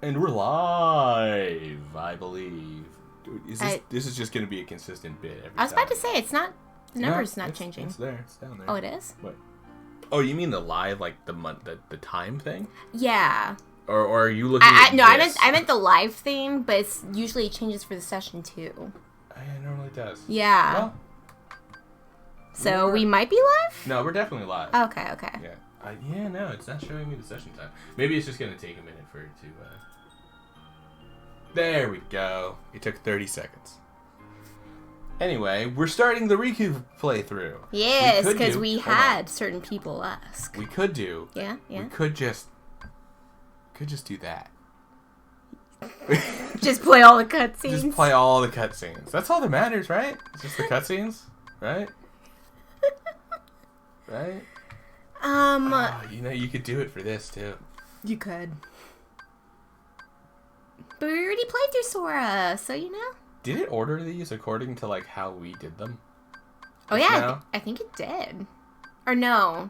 And we're live, I believe. Dude, this is just going to be a consistent bit every time. I was about to say, it's not... The number's not changing. It's there. It's down there. Oh, it is? What? Oh, you mean the live, like the month, the time thing? Yeah. Or are you looking at No, this? I meant the live thing, but it's usually it changes for the session too. It normally does. Yeah. Well, so we might be live? No, we're definitely live. Okay. Yeah. No, it's not showing me the session time. Maybe it's just going to take a minute for it to... There we go. It took 30 seconds. Anyway, we're starting the Riku playthrough. Yes, because we had certain people ask. We could do. Yeah. We could just do that. Just play all the cutscenes. Just play all the cutscenes. That's all that matters, right? It's just the cutscenes, right? Right? You could do it for this too. You could. But we already played through Sora, so you know. Did it order these according to like how we did them? Oh yeah, I think it did. Or no.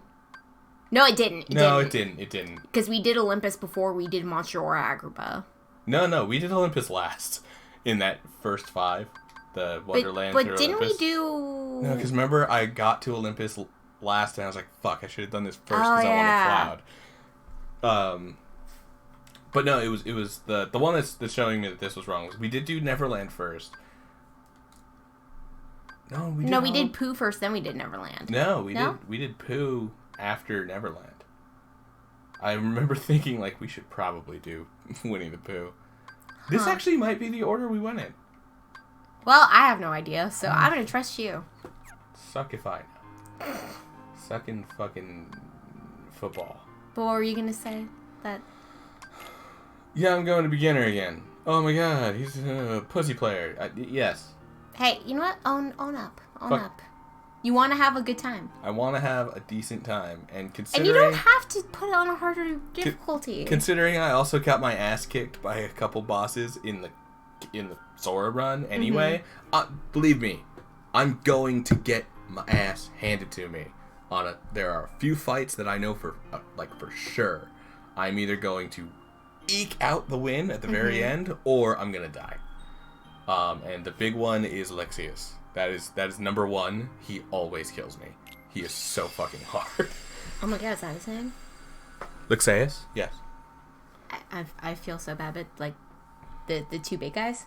No, it didn't. It didn't. Because we did Olympus before we did Monster or Agrabah. No, we did Olympus last in that first 5. The Wonderland. But didn't Olympus. We do... No, because remember I got to Olympus last and I was like, fuck, I should have done this first because I wanted Cloud. But no, it was the one that's showing me that this was wrong. We did do Neverland first. We did Pooh first, then we did Neverland. No, we did Pooh after Neverland. I remember thinking like we should probably do Winnie the Pooh. This actually might be the order we went in. Well, I have no idea, so I'm gonna trust you. Suck if I know. Sucking fucking football. But what were you gonna say? That... Yeah, I'm going to beginner again. Oh my god, he's a pussy player. Yes. Hey, you know what? Own up. Own up. You want to have a good time. I want to have a decent time. And considering... And you don't have to put it on a harder difficulty. Considering I also got my ass kicked by a couple bosses in the Sora run anyway, believe me, I'm going to get my ass handed to me. There are a few fights that I know for sure I'm either going to eke out the win at the very end, or I'm gonna die. And the big one is Alexius. That is number 1. He always kills me. He is so fucking hard. Oh my god, is that his name? Alexius? Yes. I feel so bad, but like the 2 big guys.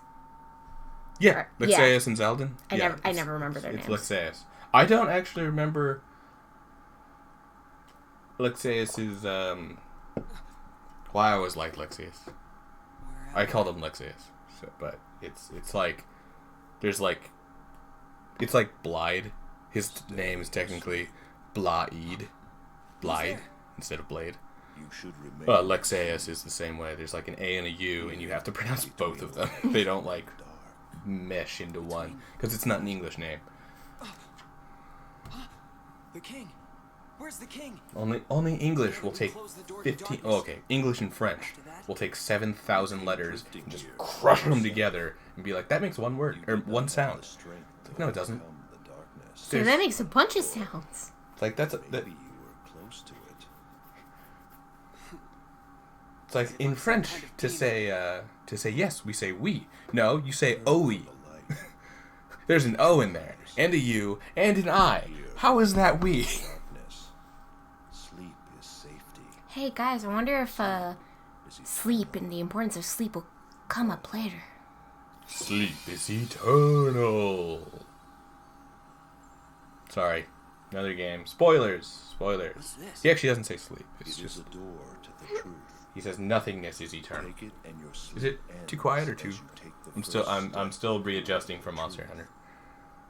Yeah, Alexius and Zeldin. I never remember their names. It's Alexius. I don't actually remember Alexius's. Well, I always liked Alexius. I called him Alexius, but it's like there's like it's like Blide. His name is technically Blide instead of Blade. Alexius is the same way. There's like an A and a U, and you have to pronounce both of them. They don't like mesh into one because it's not an English name. The king. Where's the king? Only English will take 15... Oh, okay. English and French will take 7,000 letters and just crush them together and be like, that makes one word, or one sound. It's like, no, it doesn't. So that makes a bunch of sounds. It's like, It's like, in French, to say yes, we say oui. No, you say oui. There's an O in there, and a U, and an I. How is that oui? Hey guys, I wonder if sleep and the importance of sleep will come up later. Sleep is eternal. Sorry, another game. Spoilers. He actually doesn't say sleep. It's just a door to the truth. He says nothingness is eternal. Is it too quiet or too? I'm still readjusting from Monster Hunter.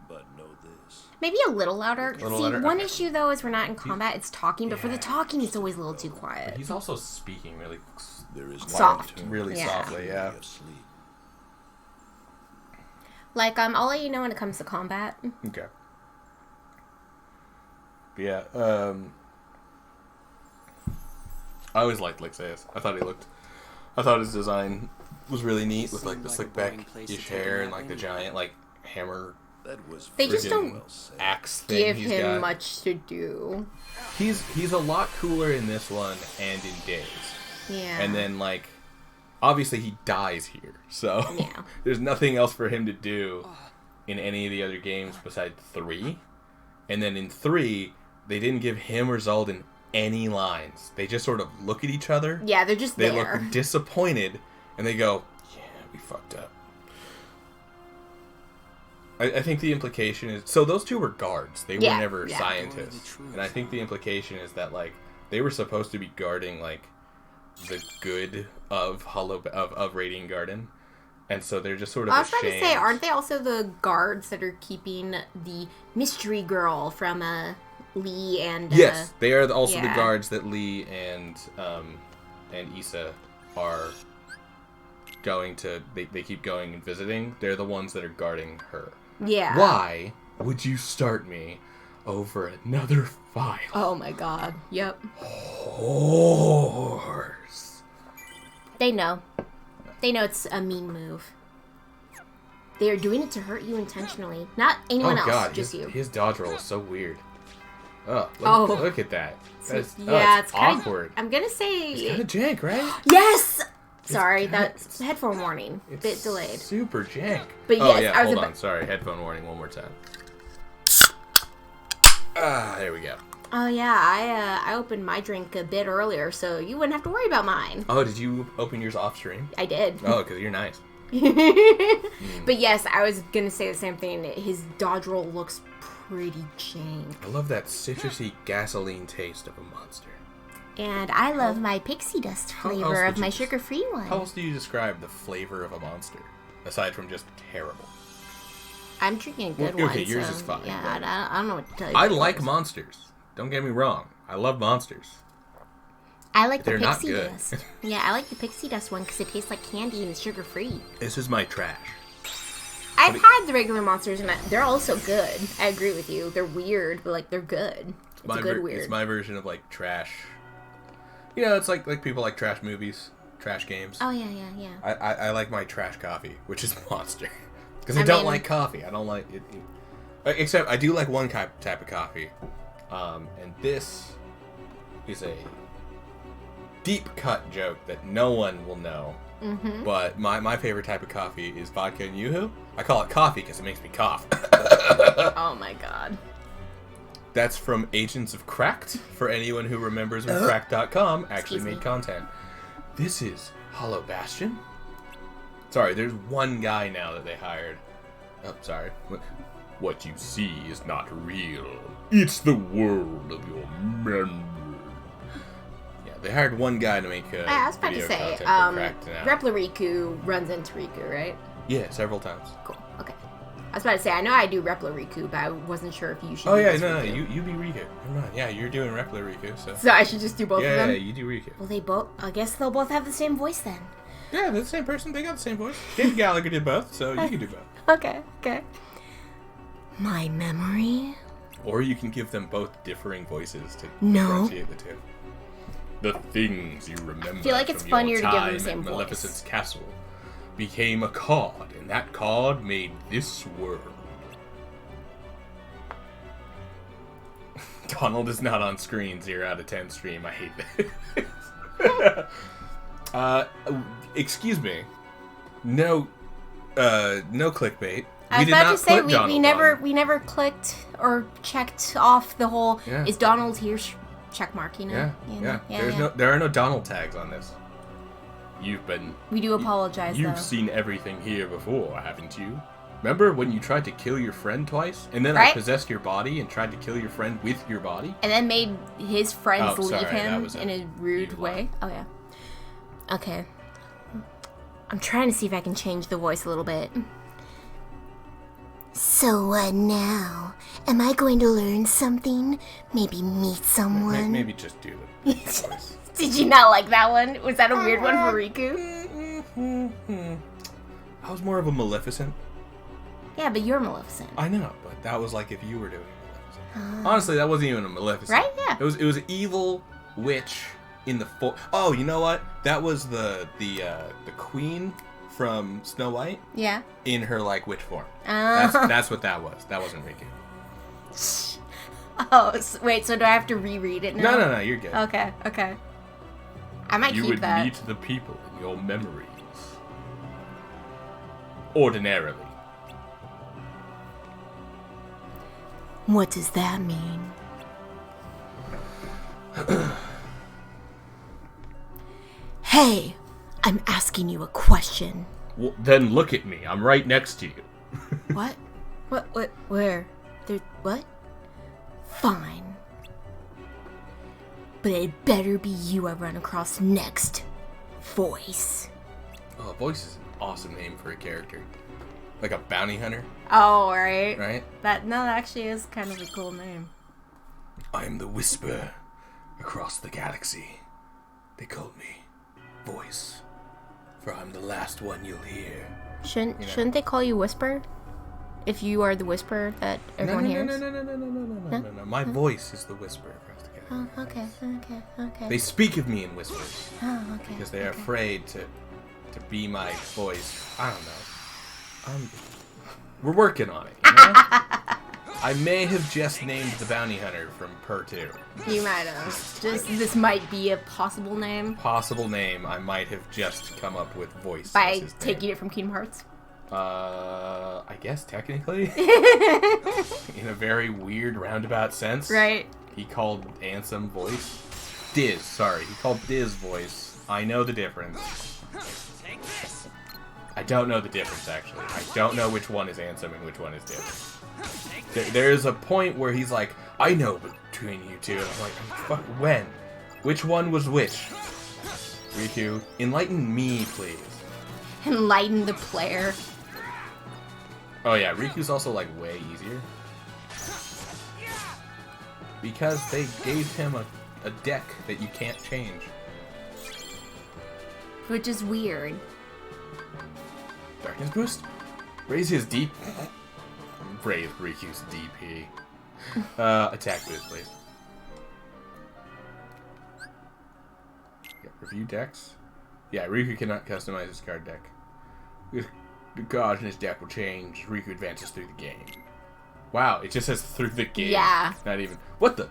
But know this. Maybe a little louder. One Okay. issue though is we're not in combat. It's talking, but for the talking, it's always a little too quiet. But he's also speaking really soft, really softly. Yeah. Like I'll let you know when it comes to combat. Okay. But yeah. I always liked Alexius. I thought his design was really neat with like the slick back-ish hair and like the giant like hammer. They just don't axe thing give him much to do. He's a lot cooler in this one and in Days. Yeah. And then like obviously he dies here, so Yeah. there's nothing else for him to do in any of the other games besides 3. And then in 3, they didn't give him or Zaldin any lines. They just sort of look at each other. Yeah, they're just They there. look disappointed, and they go, yeah, we fucked up. I think the implication is... So those two were guards. They were never scientists. And I think the implication is that, like, they were supposed to be guarding, like, the good of Radiant Garden. And so they're just sort of I was about ashamed. to say, aren't they also the guards that are keeping the mystery girl from Lee and... Yes, they are also the yeah. guards that Lee and Issa are going to... They keep going and visiting. They're the ones that are guarding her. Yeah. Why would you start me over another file? Oh my god. Yep. Horse. They know. They know it's a mean move. They are doing it to hurt you intentionally. Not anyone else, God, just you. His dodge roll is so weird. Oh, look at that. That's, it's kind awkward. of... I'm gonna say... It's kind of jank, right? Yes! Sorry, that's headphone warning. It's Bit delayed. super jank. But oh, yes, yeah, I was hold on. Sorry, headphone warning one more time. There we go. Oh yeah, I opened my drink a bit earlier, so you wouldn't have to worry about mine. Oh, did you open yours off stream? I did. Oh, because you're nice. But yes, I was gonna say the same thing. His dodge roll looks pretty jank. I love that citrusy gasoline taste of a monster. And I love my pixie dust How else flavor would of my you- sugar-free one. How else do you describe the flavor of a monster? Aside from just terrible. I'm drinking a good Well, one. okay, yours so, is fine, Yeah, but- I don't know what to tell you. I about like yours. monsters. Don't get me wrong. I love monsters. I like the They're not pixie good. dust. Yeah, I like the pixie dust one because it tastes like candy and it's sugar-free. This is my trash. I've had the regular monsters and they're also good. I agree with you. They're weird, but like they're good. It's a good weird. It's my version of like trash. You know, it's like people like trash movies, trash games. Oh yeah. I like my trash coffee, which is Monster, because I I don't mean- like coffee. I don't like it. Except I do like one type of coffee, and this is a deep cut joke that no one will know. Mm-hmm. But my favorite type of coffee is vodka and yoo-hoo. I call it coffee because it makes me cough. Oh my god. That's from Agents of Cracked, for anyone who remembers when Cracked.com actually Excuse me. made content. This is Hollow Bastion. Sorry, there's one guy now that they hired. Oh, sorry. What you see is not real. It's the world of your memory. Yeah, they hired one guy to make I was about to video say, content for Cracked now. Replariku runs into Riku, right? Yeah, several times. Cool. Okay. I was about to say, I know I do Replariku, but I wasn't sure if you should. Oh do yeah, this no, Riku. you be Riku. Never mind. Yeah, you're doing Repla Riku, so. So I should just do both of Yeah, them. you do Riku. Well, they both. I guess they'll both have the same voice then. Yeah, they're the same person. They got the same voice. David Gallagher did both, so you can do both. Okay. My memory. Or you can give them both differing voices to No. differentiate the two. The things you remember. I feel like it's from funnier your to give them time the same at voice. Maleficent's castle became a card, and that card made this world. Donald is not on screen. 0 out of 10 stream. I hate this. Excuse me. No clickbait. I was did about not to say put we Donald never clicked or checked off the whole Yeah. is Donald here check mark, you know? Yeah, You yeah. know? There are no Donald tags on this. We do apologize You've though. seen everything here before, haven't you? Remember when you tried to kill your friend twice, and then I Right. possessed your body and tried to kill your friend with your body? And then made his friends Oh, sorry, leave that him was in a rude you way. Oh yeah. Okay. I'm trying to see if I can change the voice a little bit. So what now? Am I going to learn something? Maybe meet someone? Maybe just do the voice. Did you not like that one? Was that a weird one for Riku? I was more of a Maleficent. Yeah, but you're Maleficent. I know, but that was like if you were doing Maleficent. Honestly, that wasn't even a Maleficent. Right? Yeah. It was an evil witch in the Oh, you know what? That was the queen from Snow White Yeah. in her like witch form. Oh. That's what that was. That wasn't Riku. Oh, wait, so do I have to reread it now? No, you're good. Okay. might you keep would that. meet the people in your memories. Ordinarily. What does that mean? Hey, I'm asking you a question. Well, then look at me. I'm right next to you. What? What? Where? There? What? Fine. But it better be you I run across next. Voice. Oh, Voice is an awesome name for a character. Like a bounty hunter, Oh, right. right? That actually is kind of a cool name. I am the whisper across the galaxy. They call me Voice, for I'm the last one you'll hear. Shouldn't they call you Whisper? If you are the whisper that everyone hears? No. My voice is the whisper across the galaxy. Oh, okay. They speak of me in whispers Oh, okay. because they are afraid to be my voice. I don't know. We're working on it, you know? I may have just named the bounty hunter from Per 2. You might have. This might be a possible name. Possible name, I might have just come up with Voice. By as his name. taking it from Kingdom Hearts? I guess technically. In a very weird roundabout sense. Right. He called Ansem Voice. Diz, sorry. He called Diz Voice. I know the difference. I don't know the difference, actually. I don't know which one is Ansem and which one is Diz. There's a point where he's like, I know between you two. And I'm like, fuck, when? Which one was which? Riku, enlighten me, please. Enlighten the player. Oh yeah, Riku's also like way easier. Because they gave him a deck that you can't change. Which is weird. Darkness boost? Raise his deep... Raise Riku's DP. Attack boost, please. Yeah, review decks. Yeah, Riku cannot customize his card deck. The cards in his deck will change. Riku advances through the game. Wow, it just says through the game. Yeah. Not even... What the...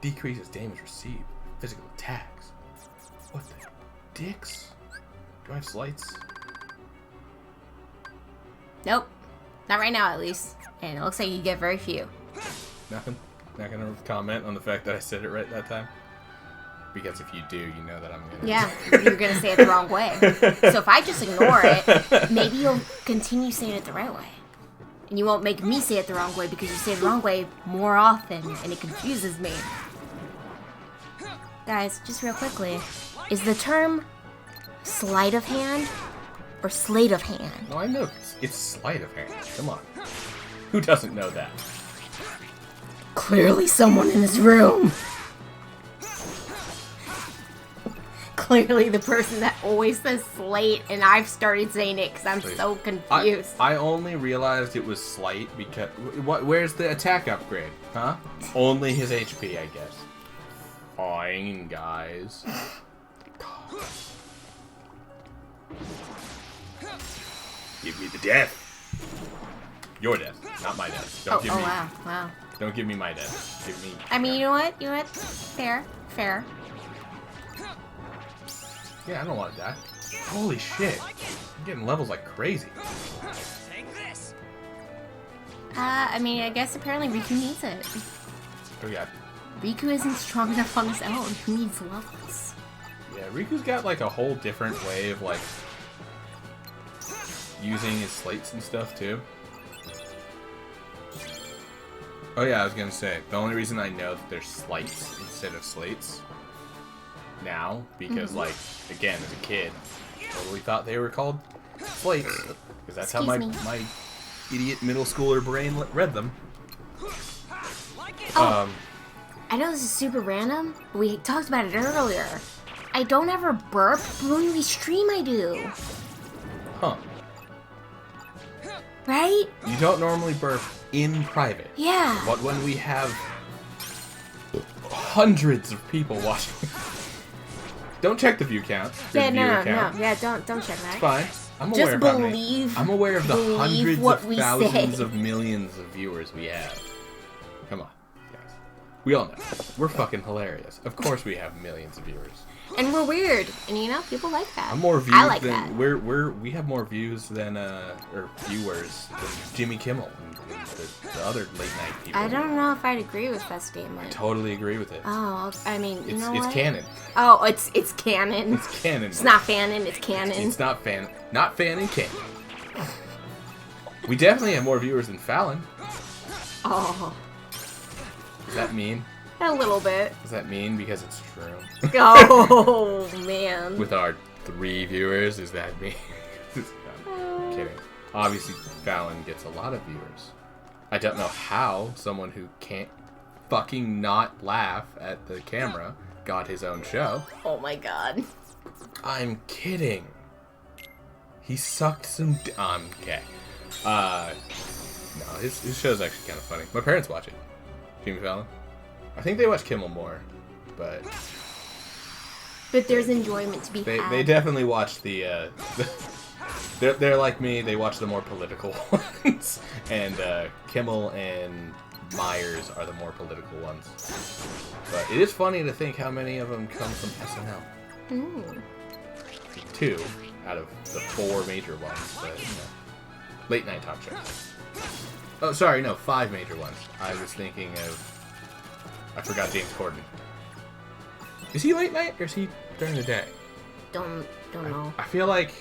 Decreases damage received. Physical attacks. What the... Dicks? Do I have slights? Nope. Not right now, at least. And it looks like you get very few. Nothing? Not gonna comment on the fact that I said it right that time? Because if you do, you know that I'm gonna... Yeah, you're gonna say it the wrong way. So if I just ignore it, maybe you'll continue saying it the right way. And you won't make me say it the wrong way because you say it the wrong way more often, and it confuses me. Guys, just real quickly, is the term sleight of hand or sleight of hand? No, I know. It's sleight of hand. Come on. Who doesn't know that? Clearly someone in this room. Clearly the person that always says slate, and I've started saying it because I'm so confused. I only realized it was slight because... Where's the attack upgrade? Huh? Only his HP, I guess. Fine, guys. Give me the death. Your death, not my death. Don't give me... Wow. Don't give me my death. Give me... I mean, you know what? Fair. Yeah, I don't want to die. Holy shit. I'm getting levels like crazy. I mean, I guess apparently Riku needs it. Oh, yeah. Riku isn't strong enough on his own. He needs levels. Yeah, Riku's got like a whole different way of like using his slates and stuff too. Oh yeah, I was gonna say, the only reason I know that there's slights instead of slates now, because like, again, as a kid, totally thought they were called slates, because that's how my idiot middle schooler brain read them. I know this is super random, but we talked about it earlier. I don't ever burp, but when we stream I do. Huh. Right? You don't normally burp in private. Yeah. But when we have hundreds of people watching... Don't check the view count. Yeah, no. Count. Yeah, don't check that. It's fine. I'm Just aware of believe. I'm aware of the hundreds what of we thousands say. of millions of viewers we have. Come on, guys. We all know. We're fucking hilarious. Of course we have millions of viewers. And we're weird, and people like that. I'm more views I like than that. we have more views than or viewers than Jimmy Kimmel and the other late night people. I don't know if I'd agree with that statement. Totally agree with it. Oh, I mean, you know It's what? canon. Oh, it's canon. It's canon. It's not fanon, it's canon. It's not fan and canon. We definitely have more viewers than Fallon. Oh, Does that mean? a little bit. Does that mean because it's true? Oh, man. With our 3 viewers, does that mean? I'm kidding. Obviously, Fallon gets a lot of viewers. I don't know how someone who can't fucking not laugh at the camera got his own show. Oh my god. I'm kidding. He sucked some. Okay. No, his show's actually kind of funny. My parents watch it. Jimmy Fallon. I think they watch Kimmel more, but there's enjoyment to be had. they definitely watch the they're like me. They watch the more political ones, and Kimmel and Myers are the more political ones. But it is funny to think how many of them come from SNL. 2 out of the 4 major ones, but late night talk shows. Oh, sorry, no, 5 major ones. I was thinking of. I forgot James Corden. Is he late night or is he during the day? Don't know. I feel like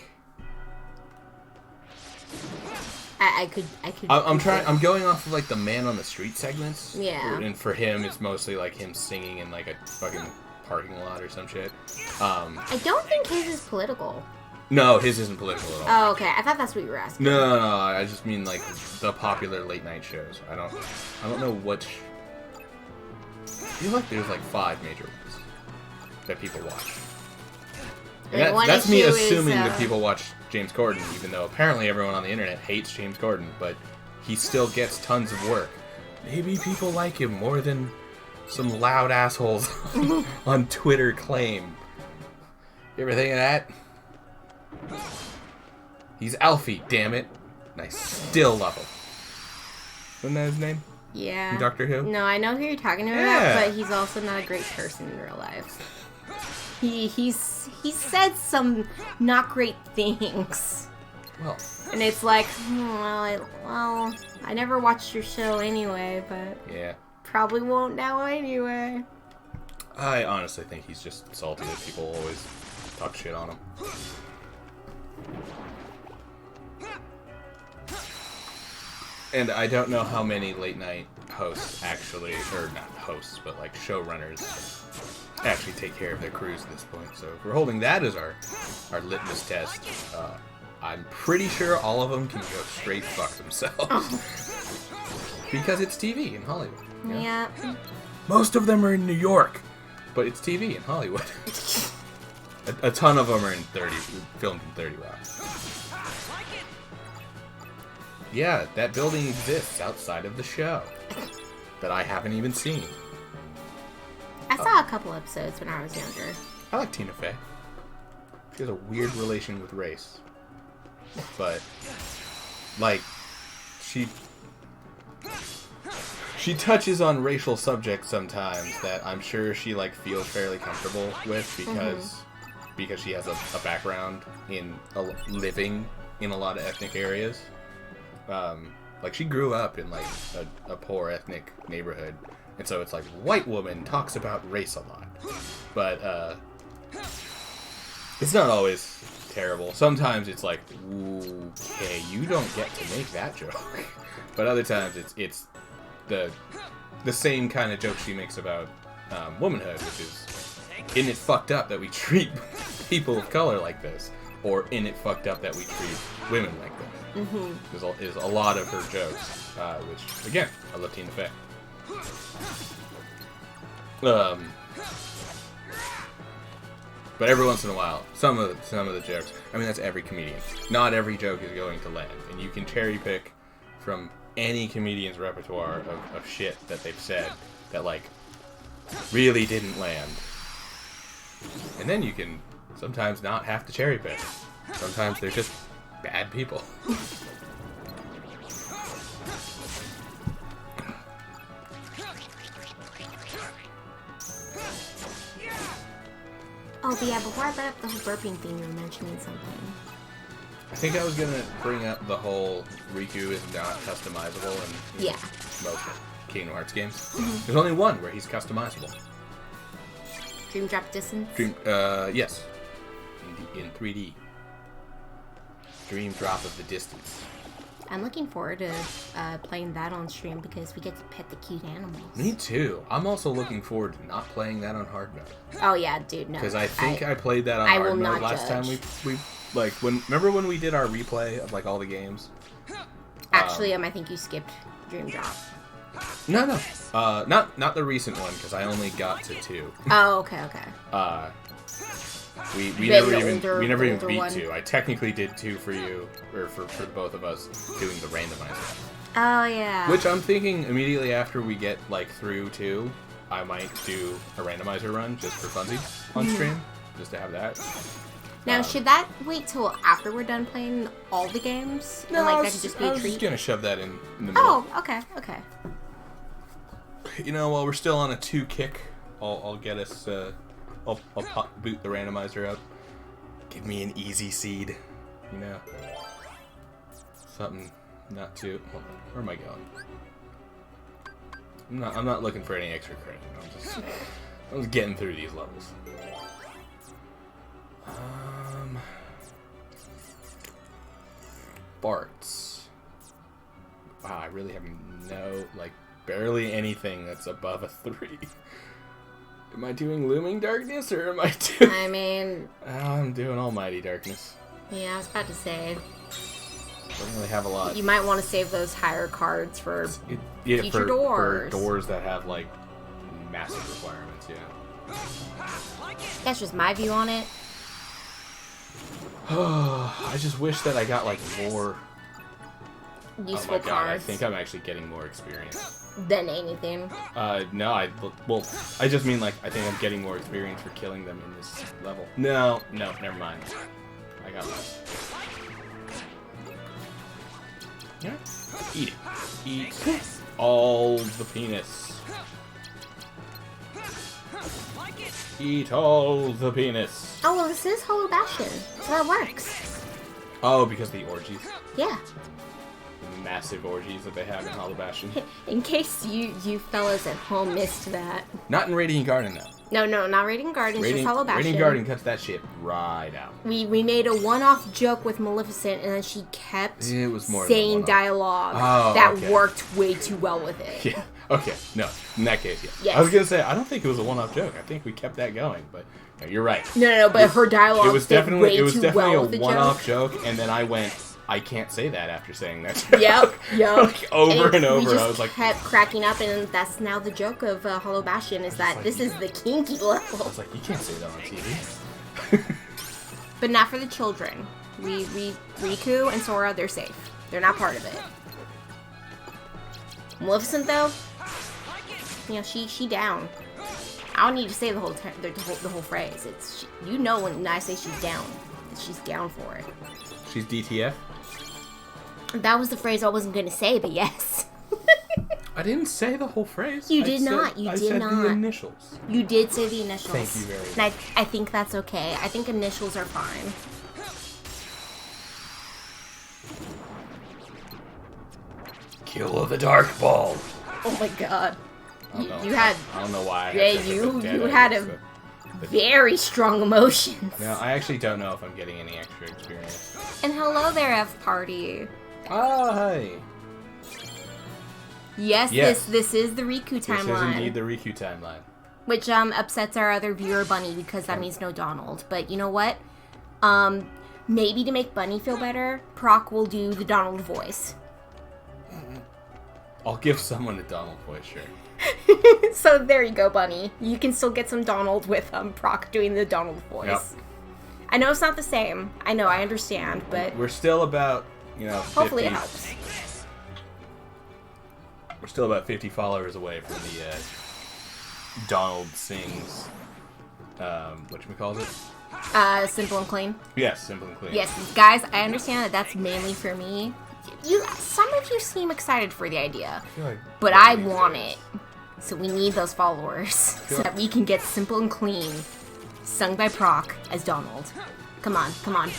I could. I'm trying. I'm going off of like the Man on the Street segments. Yeah. And for him, it's mostly like him singing in like a fucking parking lot or some shit. I don't think his is political. No, his isn't political at all. Oh, okay. I thought that's what you were asking. No. I just mean like the popular late night shows. I don't know which. I feel like there's like 5 major ones that people watch. And that's me assuming that people watch James Corden, even though apparently everyone on the internet hates James Corden, but he still gets tons of work. Maybe people like him more than some loud assholes on Twitter claim. You ever think of that? He's Alfie, damn it. And I still love him. Isn't that his name? Yeah. In Doctor Who? No, I know who you're talking about, Yeah. but he's also not a great person in real life. He said some not great things. Well, And it's like, well, I never watched your show anyway, but yeah. probably won't now anyway. I honestly think he's just salty that people always talk shit on him. And I don't know how many late night hosts actually, or not hosts, but like showrunners actually take care of their crews at this point. So if we're holding that as our litmus test, I'm pretty sure all of them can go straight fuck themselves. Because it's TV in Hollywood. You know? Yeah. Most of them are in New York, but it's TV in Hollywood. a ton of them are filmed in 30 Rock. Yeah, that building exists outside of the show that I haven't even seen. I saw a couple episodes when I was younger. I like Tina Fey. She has a weird relation with race. But, like, she touches on racial subjects sometimes that I'm sure she, like, feels fairly comfortable with because she has a background in living in a lot of ethnic areas. Like, she grew up in, like, a poor ethnic neighborhood. And so it's like, white woman talks about race a lot. But, it's not always terrible. Sometimes it's like, okay, you don't get to make that joke. But other times it's the same kind of joke she makes about womanhood, which is, isn't it fucked up that we treat people of color like this? Or isn't it fucked up that we treat women like this? Mm-hmm. Is a lot of her jokes, which, again, I love Tina Fey. But every once in a while, some of the jokes, I mean, that's every comedian. Not every joke is going to land. And you can cherry pick from any comedian's repertoire of shit that they've said that, like, really didn't land. And then you can sometimes not have to cherry pick. Sometimes they're just bad people. Oh, but yeah, before I brought up the whole burping thing, you were mentioning something. I think I was gonna bring up the whole Riku is not customizable in Yeah. most Kingdom Hearts games. There's only one where he's customizable. Dream Drop Distance? Yes. In 3D. Dream Drop of the Distance. I'm looking forward to playing that on stream because we get to pet the cute animals. Me too. I'm also looking forward to not playing that on hard mode. Oh yeah, dude, no. Because I think I played that on I hard will mode not last judge. time we like remember when we did our replay of like all the games? Actually, I think you skipped Dream Drop. No. Not the recent one because I only got to 2. Oh, okay. We The never older- even older beat one. 2. I technically did 2 for you, or for both of us doing the randomizer. Oh yeah. Which I'm thinking immediately after we get like through 2, I might do a randomizer run just for funsies on stream, just to have that. Now, should that wait till after we're done playing all the games? And, like, that could just be I a was treat? just gonna shove that in the middle. Oh, okay. You know, while we're still on a 2 kick, I'll get us. I'll boot the randomizer up. Give me an easy seed. You know, something not too. Hold on, where am I going? I'm not looking for any extra credit. I'm just getting through these levels. Barts. Wow, I really have barely anything that's above a 3. Am I doing Looming Darkness or am I doing... I mean... I'm doing Almighty Darkness. Yeah, I was about to say. Don't really have a lot. You might want to save those higher cards for future for doors. doors that have, like, massive requirements, yeah. That's just my view on it. I just wish that I got, like, more... Useful oh my God, cards. I think I'm actually getting more experience. Than anything. No, I just mean, like, I think I'm getting more experience for killing them in this level. No, never mind. I got less. Yeah. Eat it. Eat all the penis. Eat all the penis. Oh, well, this is Hollow Bastion, so that works. Oh, because the orgies. Yeah. Massive orgies that they have in Hollow Bastion. In case you fellas at home missed that. Not in Radiant Garden, though. No, not Radiant Garden, just Hollow Bastion. Radiant Garden cuts that shit right out. We made a one-off joke with Maleficent, and then she kept It was more than a saying one-off. dialogue that worked way too well with it. Yeah. Okay. No. In that case, yeah. Yes. I was gonna say I don't think it was a one-off joke. I think we kept that going, but no, you're right. No, but her dialogue It was definitely well with a the one-off joke. joke, and then I went, I can't say that after saying that joke. Yep. Like, over and over. We just I was like, kept cracking up, and that's now the joke of Hollow Bastion is that this is the kinky I level. was like, you can't say that on TV. But not for the children. Riku and Sora, they're safe. They're not part of it. Maleficent, though, she down. I don't need to say the whole phrase. It's you know when I say she's down, she's down for it. She's DTF. That was the phrase I wasn't gonna say, but yes. I didn't say the whole phrase. You did not. You I did said not. the initials. You did say the initials. Thank you very much. And I think that's okay. I think initials are fine. Kill of the Dark Ball. Oh my god. I don't know. You had I don't know why. you had a very strong emotions. No, I actually don't know if I'm getting any extra experience. And hello there, F Party. Oh, hi. Yes, Yes. this is the Riku This is timeline. indeed the Riku timeline. Which upsets our other viewer Bunny because that means no Donald. But you know what? Maybe to make Bunny feel better, Proc will do the Donald voice. I'll give someone a Donald voice, sure. So there you go, Bunny. You can still get some Donald with Proc doing the Donald voice. Yep. I know it's not the same. I know, I understand, but We're still about, 50, hopefully it helps. We're still about 50 followers away from the Donald sings, whatchamacallit? Simple and clean. Yes, Simple and Clean. Yes, guys, I understand that that's mainly for me. Some of you seem excited for the idea, but I want it. So we need those followers so that we can get Simple and Clean sung by Proc as Donald. Come on, come on.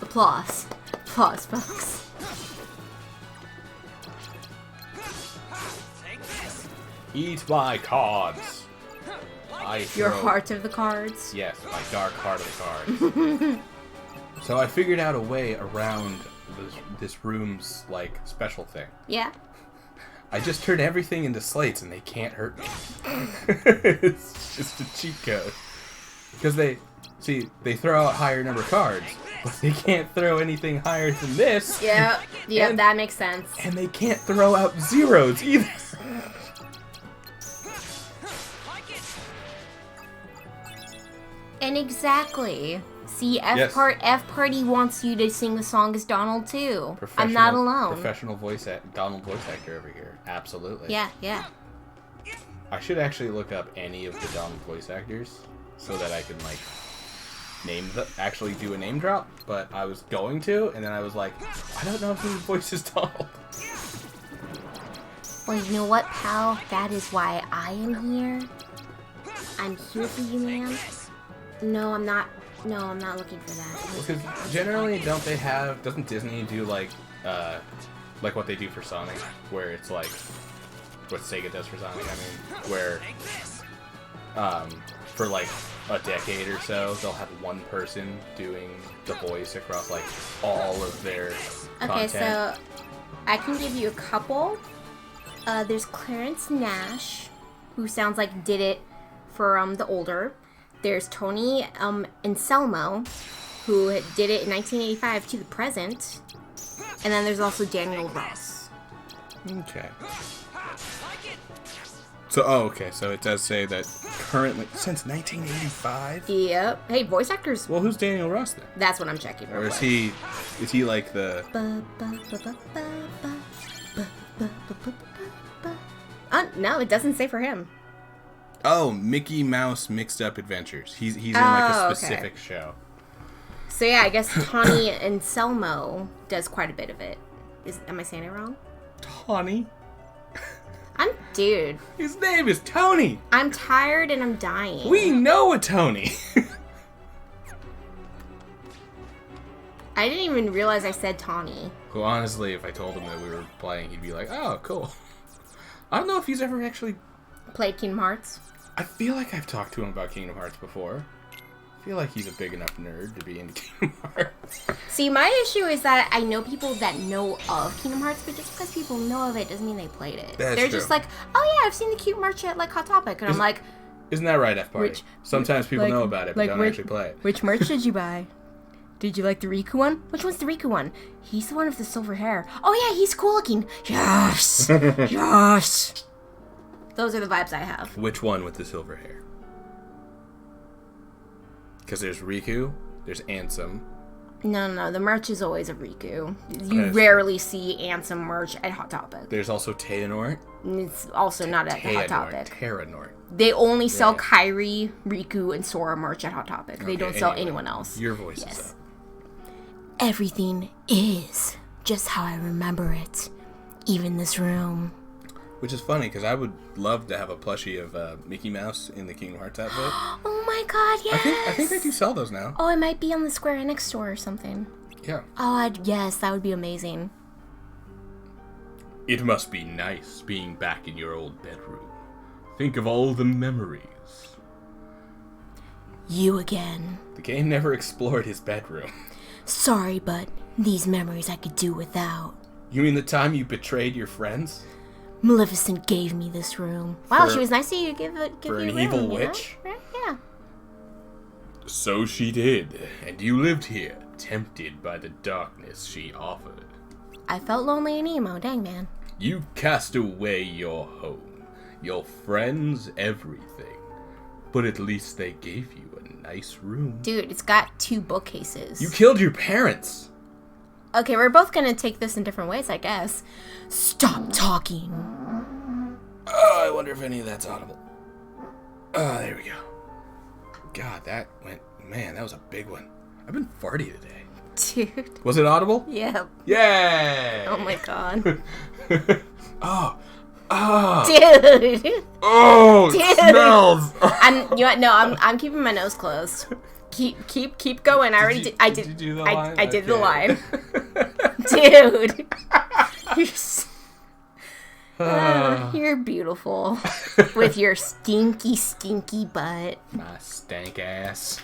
Applause. Applause, folks. Eat my cards. Your heart of the cards? Yes, my dark heart of the cards. So I figured out a way around this room's, like, special thing. Yeah. I just turned everything into slates and they can't hurt me. It's just a cheat code. Because they throw out higher number cards, but they can't throw anything higher than this. Yeah, that makes sense. And they can't throw out zeros either. And exactly. See, F Yes. Party wants you to sing the song as Donald too. I'm not alone. Professional Donald voice actor over here. Absolutely. Yeah, yeah. I should actually look up any of the Donald voice actors so that I can, like, actually do a name drop. But I was going to, and then I was like, I don't know who voices Donald. Well, you know what, pal? That is why I am here. I'm here for you, man. No, I'm not. No, I'm not looking for that. Because generally, doesn't Disney do, like what they do for Sonic, where it's like, what Sega does for Sonic, I mean, where, for like a decade or so, they'll have one person doing the voice across, like, all of their content. Okay, so I can give you a couple. There's Clarence Nash, who sounds like did it for the older. There's Tony Anselmo, who did it in 1985 to the present. And then there's also Daniel Ross. Okay. So, okay, so it does say that currently, since 1985? Yep. Hey, voice actors. Well, who's Daniel Ross then? That's what I'm checking. Or is he like the... No, it doesn't say for him. Oh, Mickey Mouse Mixed Up Adventures. He's in like a specific okay. show. So yeah, I guess Tony Anselmo does quite a bit of it. Am I saying it wrong? Tony? Dude. His name is Tony! I'm tired and I'm dying. We know a Tony! I didn't even realize I said Tawny. Well, honestly, if I told him that we were playing, he'd be like, oh, cool. I don't know if he's ever actually... Played Kingdom Hearts? I feel like I've talked to him about Kingdom Hearts before. I feel like he's a big enough nerd to be into Kingdom Hearts. See, my issue is that I know people that know of Kingdom Hearts, but just because people know of it doesn't mean they played it. That's They're true. just like, oh yeah, I've seen the cute merch at like Hot Topic, and I'm like, Isn't that right, F Party? Sometimes people like- know about it, but like don't which- actually play it. which merch did you buy? Did you like the Riku one? Which one's the Riku one? He's the one with the silver hair. Oh yeah, he's cool looking. Yes, yes. Those are the vibes I have. Which one with the silver hair? Because there's Riku, there's Ansem. No, the merch is always a Riku. You Yes. rarely see Ansem merch at Hot Topic. There's also Teanort. And it's also not at Hot Topic. Terranort. They only sell Yeah. Kairi, Riku, and Sora merch at Hot Topic. They don't sell anyone else. Your voice is Yes. up. Everything is just how I remember it. Even this room. Which is funny, because I would love to have a plushie of Mickey Mouse in the Kingdom Hearts outfit. Oh my god, yes! I think they do sell those now. Oh, it might be on the Square Enix store or something. Yeah. Oh, yes, that would be amazing. It must be nice being back in your old bedroom. Think of all the memories. You again. The game never explored his bedroom. Sorry, but these memories I could do without. You mean the time you betrayed your friends? Maleficent gave me this room. Wow, For- she was nice to you. Give for you an a room, evil you know? witch? Right? Yeah. So she did, and you lived here, tempted by the darkness she offered. I felt lonely and emo. Dang, man. You cast away your home, your friends, everything. But at least they gave you a nice room. Dude, it's got 2 bookcases. You killed your parents! Okay, we're both gonna take this in different ways, I guess. Stop talking. Oh, I wonder if any of that's audible. Oh, there we go. God, that went... Man, that was a big one. I've been farty today. Dude. Was it audible? Yep. Yay! Oh my god. Oh. Dude. Oh, it smells. You know what? No, I'm keeping my nose closed. Keep going. I already did. I did. Did you do the line? I did the Okay. line. Dude. You're beautiful. With your stinky, stinky butt. My stank ass.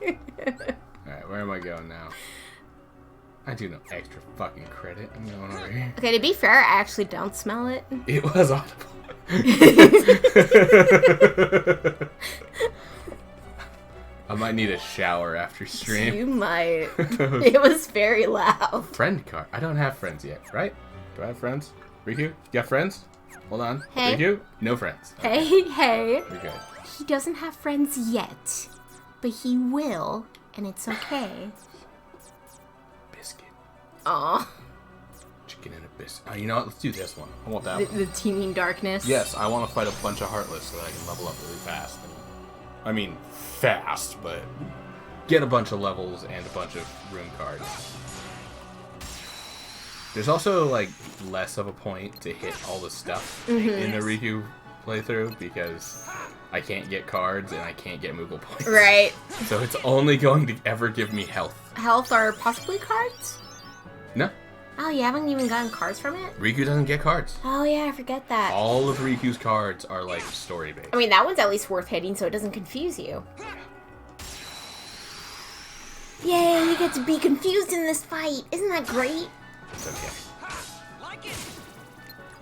Alright, where am I going now? I do no extra fucking credit. I'm going over here. Okay, to be fair, I actually don't smell it. It was audible. I might need a shower after stream. You might. It was very loud. Friend card. I don't have friends yet, right? Do I have friends? Riku, you got friends? Hold on. Hey. Riku, no friends. Hey. We're good. He doesn't have friends yet, but he will, and it's okay. Biscuit. Aw. Chicken and a biscuit. You know what? Let's do this one. I want that one. The teeming darkness. Yes, I want to fight a bunch of Heartless so that I can level up really fast. I mean, fast, but get a bunch of levels and a bunch of room cards. There's also, like, less of a point to hit all the stuff in the Riku playthrough because I can't get cards and I can't get Moogle points. Right. So it's only going to ever give me health. Health or possibly cards? No, Oh, you haven't even gotten cards from it? Riku doesn't get cards. Oh, yeah, I forget that. All of Riku's cards are, like, story-based. I mean, that one's at least worth hitting so it doesn't confuse you. Yay, you get to be confused in this fight. Isn't that great? It's okay. Like it.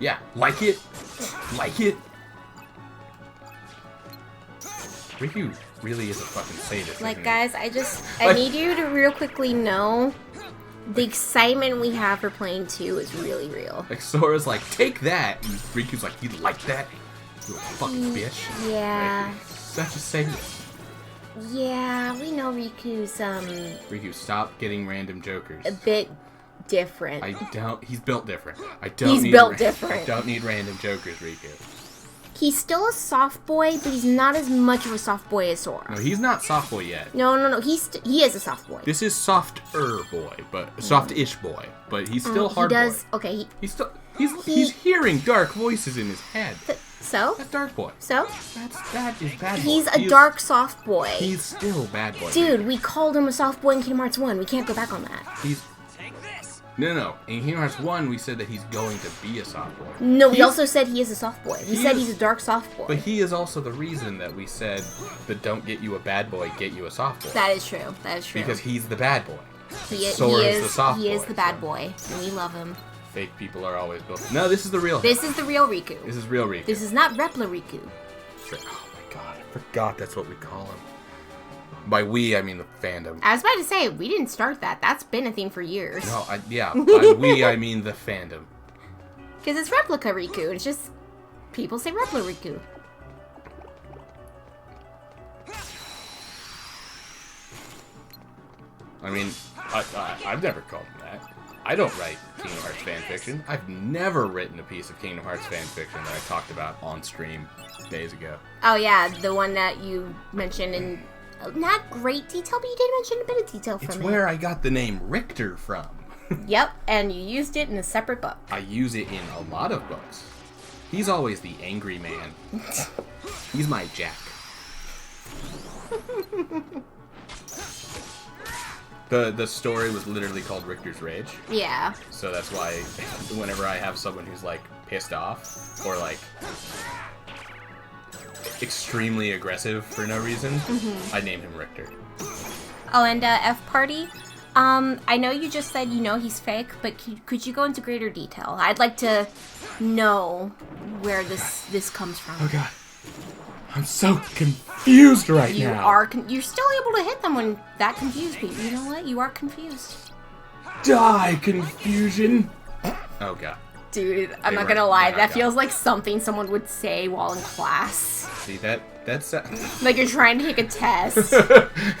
Yeah, like it. Like it. Riku really is a fucking sadist. Like, isn't he? guys, I need you to real quickly know the excitement we have for playing 2 is really real. Like, Sora's like, take that! And Riku's like, you like that? You little fucking bitch. Yeah. Like, such a sadist. Yeah, we know Riku's, Riku, stop getting random jokers. a bit different. He's built different. I don't He's need built different. I don't need random jokers, Riku. He's still a soft boy, but he's not as much of a soft boy as Sora. No, he's not soft boy yet. No, he is a soft boy. This is softer boy, but softish boy, but he's still hard He does, boy. okay, He's hearing dark voices in his head. so? That's dark boy. So? That is bad boy. He's He a is- dark soft boy. He's still bad boy. Dude, we called him a soft boy in Kingdom Hearts 1. We can't go back on that. He's Take this. no. In Kingdom Hearts 1, we said that he's going to be a soft boy. No, we He's- also said he is a soft boy. We He said is- he's a dark soft boy. But he is also the reason that we said that don't get you a bad boy, get you a soft boy. That is true. That is true. Because he's the bad boy. he Sora is is the soft he is boy, the bad so- boy, and we love him. Fake people are always built. No, this is the real. This is the real Riku. This is real Riku. This is not Repla Riku. Oh my god, I forgot that's what we call him. By we, I mean the fandom. I was about to say, we didn't start that. That's been a thing for years. No, by we, I mean the fandom. Because it's Replica Riku. It's just, people say Repla Riku. I mean, I've never called him that. I don't write Kingdom Hearts fanfiction. I've never written a piece of Kingdom Hearts fanfiction that I talked about on stream days ago. Oh yeah, the one that you mentioned in not great detail, but you did mention a bit of detail from It's it. where I got the name Richter from. Yep, and you used it in a separate book. I use it in a lot of books. He's always the angry man. He's my Jack. The story was literally called Richter's Rage, Yeah. so that's why whenever I have someone who's like pissed off or like extremely aggressive for no reason, I name him Richter. Oh, and F Party. I know you just said you know he's fake, but could you go into greater detail? I'd like to know where this comes from. Oh god. I'm so confused right You now. are you're still able to hit them when that confused me. You know what? You are confused. Die, confusion. Oh god. Dude, I'm They not were- gonna lie, they that got feels it. like something someone would say while in class. See that's Like you're trying to take a test.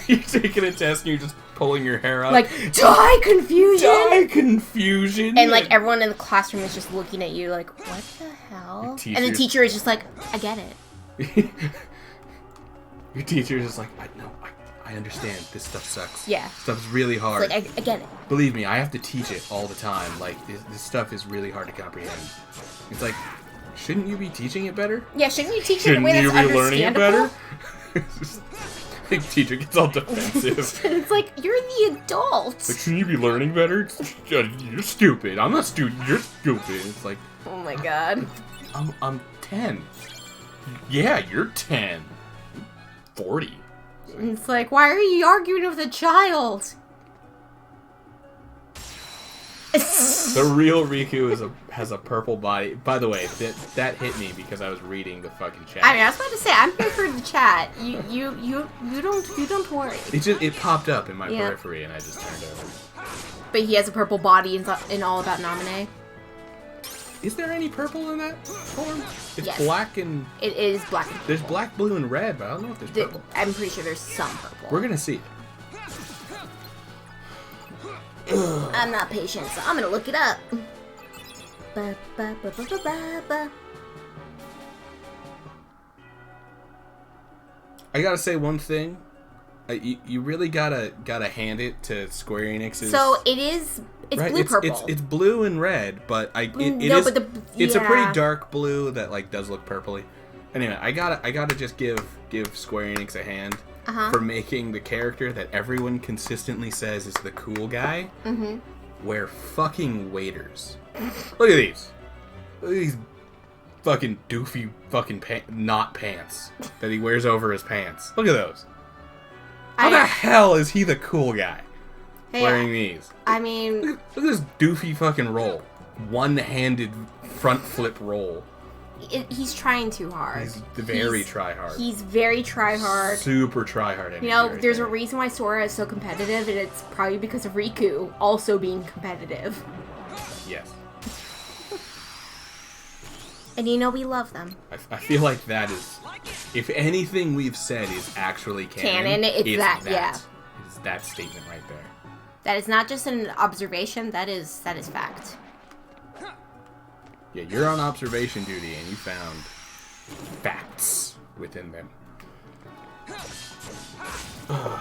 you're taking a test and you're just pulling your hair out. Like, die confusion! die, confusion. And like everyone in the classroom is just looking at you like, what the hell? And the teacher's- teacher is just like, I get it. Your teacher is just like, I understand. This stuff sucks. Yeah. Stuff's really hard. Like, I get it. Believe me, I have to teach it all the time. Like, this stuff is really hard to comprehend. It's like, shouldn't you be teaching it better? Yeah, shouldn't you teach it in a way that's Shouldn't you be learning it understandable? better? The teacher gets all defensive. It's like, you're the adult. Like, shouldn't you be learning better? You're stupid. I'm not stupid. You're stupid. It's like, Oh my god. I'm 10. Yeah, you're 10. 40. It's like, why are you arguing with a child? The real Riku has a purple body. By the way, that hit me because I was reading the fucking chat. I mean, I was about to say, I'm here for the chat. You don't worry. It popped up in my Yeah. periphery and I just turned over. But he has a purple body in All About Naminé. Is there any purple in that form? It's Yes. black and... It is black. There's black, blue, and red, but I don't know if there's purple. I'm pretty sure there's some purple. We're gonna see it. I'm not patient, so I'm gonna look it up. Ba, ba, ba, ba, ba, ba, ba. I gotta say one thing. You really gotta hand it to Square Enix's... So it's right, blue purple. It's blue and red, but it's a pretty dark blue that like does look purpley. Anyway, I gotta just give Square Enix a hand for making the character that everyone consistently says is the cool guy wear fucking waders. Look at these. Look at these fucking doofy fucking not pants that he wears over his pants. Look at those. How the hell is he the cool guy wearing these? I mean, Look at this doofy fucking roll. One-handed front flip roll. he's trying too hard. He's very try-hard. He's very try-hard. Super try-hard. You know, there's a reason why Sora is so competitive, and it's probably because of Riku also being competitive. Yes. And you know we love them. I feel like that is... If anything we've said is actually canon, it's that, yeah. It's that statement right there. That is not just an observation, that is fact. Yeah, you're on observation duty and you found facts within them. That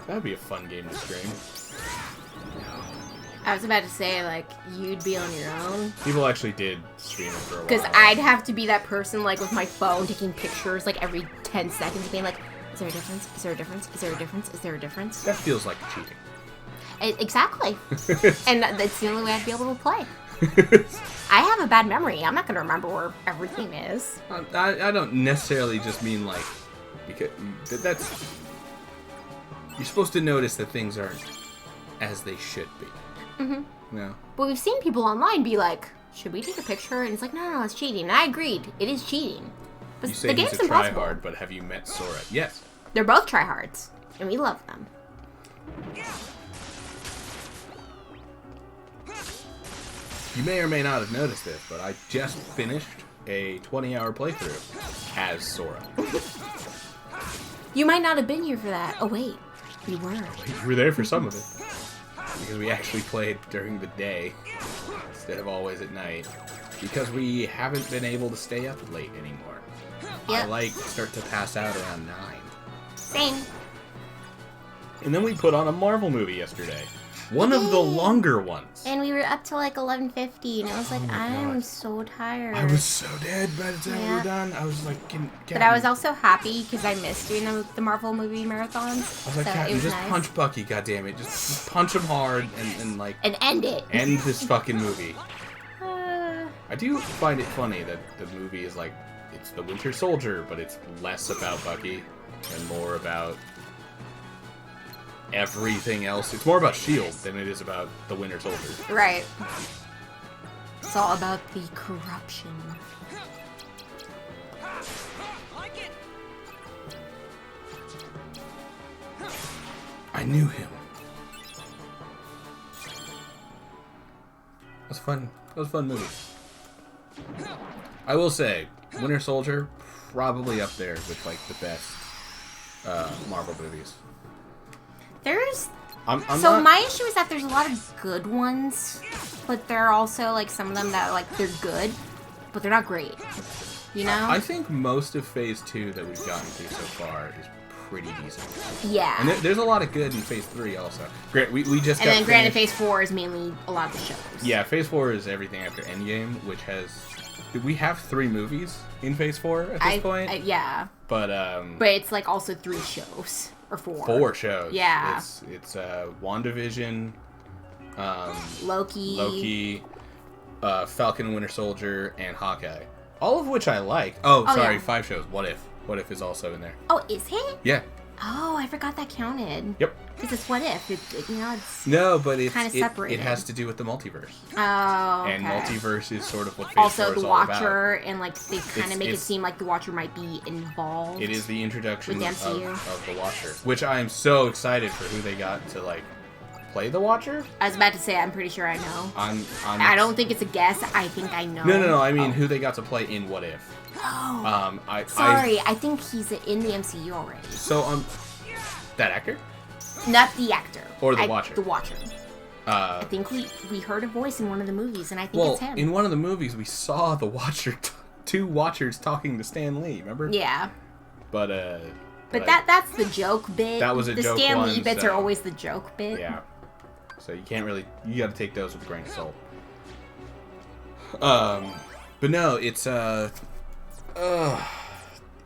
would be a fun game to stream. I was about to say, like, you'd be on your own. People actually did stream it for a while. Because I'd have to be that person, like, with my phone, taking pictures, like, every 10 seconds, being like, is there a difference? Is there a difference? Is there a difference? Is there a difference? That feels like cheating. Exactly. And that's the only way I'd be able to play. I have a bad memory. I'm not going to remember where everything is. I don't necessarily just mean, like, because that's... You're supposed to notice that things aren't as they should be. No. But we've seen people online be like, should we take a picture? And it's like, no, it's cheating. And I agreed. It is cheating. But You say the game's he's a impossible. tryhard, but have you met Sora? Yes. They're both tryhards. And we love them. You may or may not have noticed this, but I just finished a 20-hour playthrough as Sora. You might not have been here for that. Oh, wait. You were. We were there for some of it. Because we actually played during the day instead of always at night. Because we haven't been able to stay up late anymore. Yep. I like start to pass out around 9. Same. And then we put on a Marvel movie yesterday. One of the longer ones. And we were up to like 11:50, and I was like, I'm God. so tired. I was so dead by the time we Yeah. were done. I was like, But I was also happy because I missed doing the Marvel movie marathons. I was like, so it Captain, was just nice. punch Bucky, goddammit. Just punch him hard and like And end it. end this fucking movie. Uh, I do find it funny that the movie is like, it's the Winter Soldier, but it's less about Bucky and more about everything else. It's more about S.H.I.E.L.D. than it is about the Winter Soldier. right. It's all about the corruption. Like it. I knew him. That was fun. That was a fun movie. I will say, Winter Soldier, probably up there with like the best Marvel movies. There's I'm so not, my issue is that there's a lot of good ones, but there are also like some of them that like they're good, but they're not great. You know? I think most of Phase 2 that we've gotten through so far is pretty decent. Yeah. And there's a lot of good in Phase 3 also. Great, we just And got then granted, finished- Phase 4 is mainly a lot of the shows. Yeah, Phase 4 is everything after Endgame, which has we have 3 movies in Phase 4 at this point. Yeah. But it's like also 3 shows or 4. 4 shows. Yeah. It's WandaVision, Loki, Falcon and Winter Soldier, and Hawkeye. All of which I like. Oh, sorry, yeah. 5 shows. What If? What If is also in there. Oh, is it? Yeah. Oh, I forgot that counted. Yep. Because it's What If. It's No, but it's kind of separated. It has to do with the multiverse. Oh, okay. And multiverse is sort of what Phase also 4 is the all about. Watcher, and like they kind of make it it's- seem like the Watcher might be involved. It is the introduction With of the MCU. the Watcher, which I am so excited for who they got to like play the Watcher. I was about to say, I'm pretty sure I know. I don't think it's a guess. I think I know. No. I mean, who they got to play in What If. Oh. Sorry. I think he's in the MCU already. So that actor Not the actor. or the Watcher. The Watcher. I think we heard a voice in one of the movies, and I think it's him. In one of the movies, we saw the Watcher, 2 Watchers talking to Stan Lee. Remember? Yeah. But that's the joke bit. That was a the joke Stan one, Lee bits so- are always the joke bit. yeah. So you can't really. You got to take those with a grain of salt. But no, it's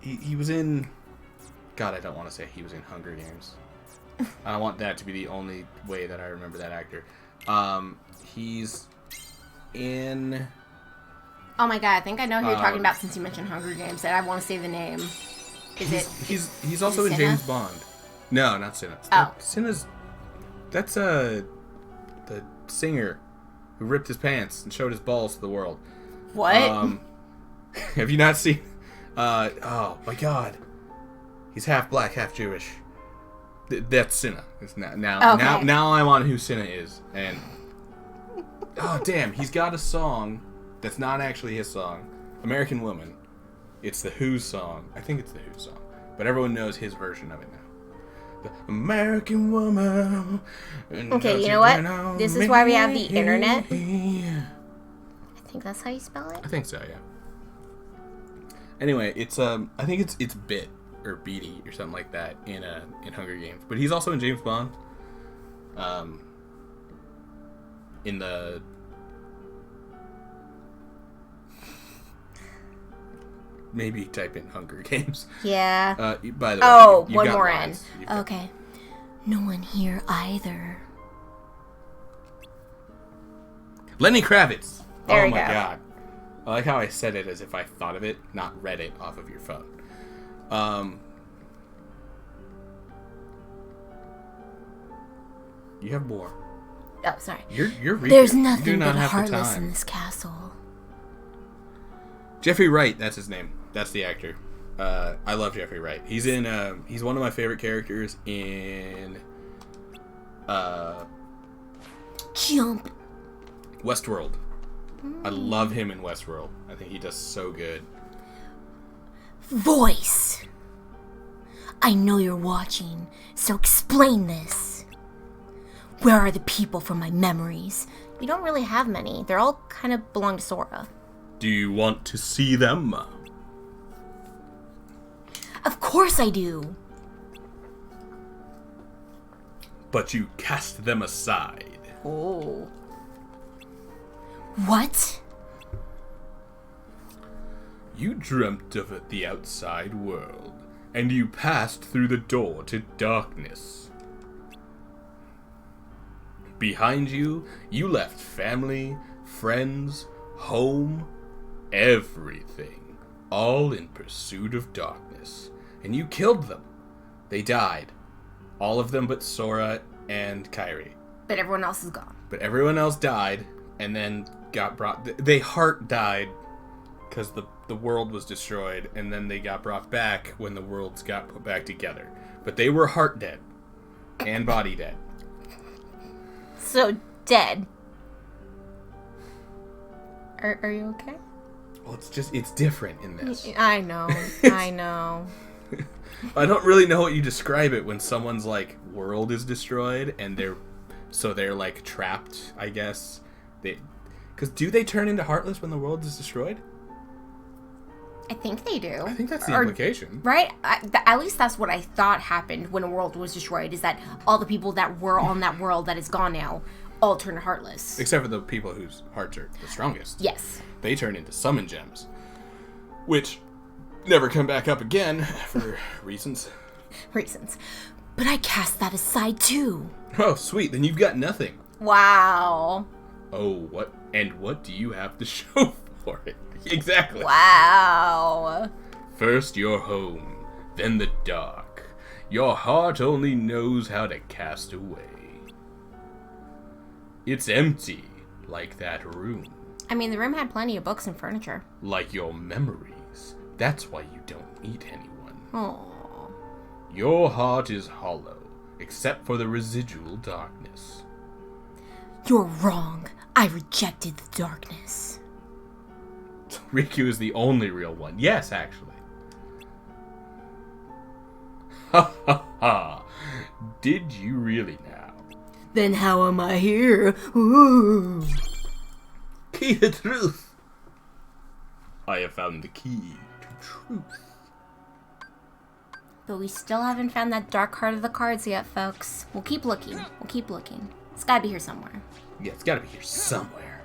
he was in. God, I don't want to say he was in Hunger Games. I don't want that to be the only way that I remember that actor. He's in. Oh my god, I think I know who you're talking about since you mentioned Hunger Games, and I want to say the name. He's also in Cinna? James Bond. No, not Cinna. Oh. Cinna's. That's the singer who ripped his pants and showed his balls to the world. What? Have you not seen? Oh my God, he's half black, half Jewish. That's Cinna. It's now I'm on who Cinna is, and oh damn, he's got a song that's not actually his song, American Woman. It's the Who's song. I think it's the Who's song, but everyone knows his version of it now. The American Woman. Okay, you know what? This is why we have the internet. I think that's how you spell it. I think so, yeah. Anyway, it's I think it's Bit or Beatty or something like that in Hunger Games, but he's also in James Bond. In the maybe type in Hunger Games. Yeah. By the way, Oh, you've one got more lines. in. You've got- Okay. No one here either. Lenny Kravitz. There oh we my go. God. I like how I said it as if I thought of it, not read it off of your phone. You have more. Oh, sorry. You're reading. There's You do nothing not but have the heartless time. in this castle. Jeffrey Wright, that's his name. That's the actor. I love Jeffrey Wright. He's in. He's one of my favorite characters in. Jump. Westworld. I love him in Westworld. I think he does so good. Voice. I know you're watching, so explain this. Where are the people from my memories? You don't really have many. They're all kind of belong to Sora. Do you want to see them? Of course I do. But you cast them aside. Oh. What? You dreamt of the outside world, and you passed through the door to darkness. Behind you, you left family, friends, home, everything, all in pursuit of darkness. And you killed them. They died. All of them but Sora and Kairi. But everyone else is gone. But everyone else died, and then got brought... They heart died because the world was destroyed, and then they got brought back when the worlds got put back together. But they were heart dead. And body dead. So, dead. Are you okay? Well, it's different in this. I know. I know. I don't really know what you describe it when someone's, like, world is destroyed, and they're like, trapped, I guess. Because do they turn into Heartless when the world is destroyed? I think they do. I think that's the implication. Right? At least that's what I thought happened when a world was destroyed, is that all the people that were on that world that is gone now all turned heartless. Except for the people whose hearts are the strongest. Yes. they turn into summon gems, which never come back up again for reasons. But I cast that aside too. Oh, sweet. Then you've got nothing. Wow. Oh, what? And what do you have to show for it? Exactly. Wow. First your home, then the dark. Your heart only knows how to cast away. It's empty, like that room. I mean, the room had plenty of books and furniture. Like your memories. That's why you don't meet anyone. Oh. Your heart is hollow, except for the residual darkness. You're wrong. I rejected the darkness. Riku is the only real one. Yes, actually. Ha ha ha. Did you really now? Then how am I here? Ooh. Key to truth. I have found the key to truth. But we still haven't found that dark heart of the cards yet, folks. We'll keep looking. It's gotta be here somewhere. Yeah, it's gotta be here somewhere.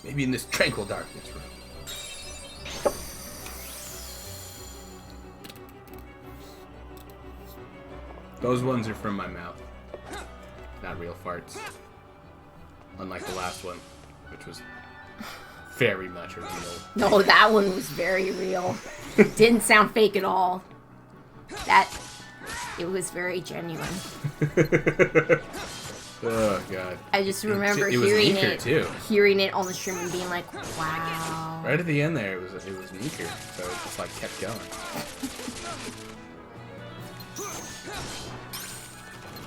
Maybe in this tranquil darkness room. Those ones are from my mouth. Not real farts. Unlike the last one, which was very much a real. No, that one was very real. Didn't sound fake at all. It was very genuine. Oh god. I just remember it was hearing Neeker, it, too. hearing it on the stream and being like, wow. Right at the end there, it was Neeker, so it just like kept going.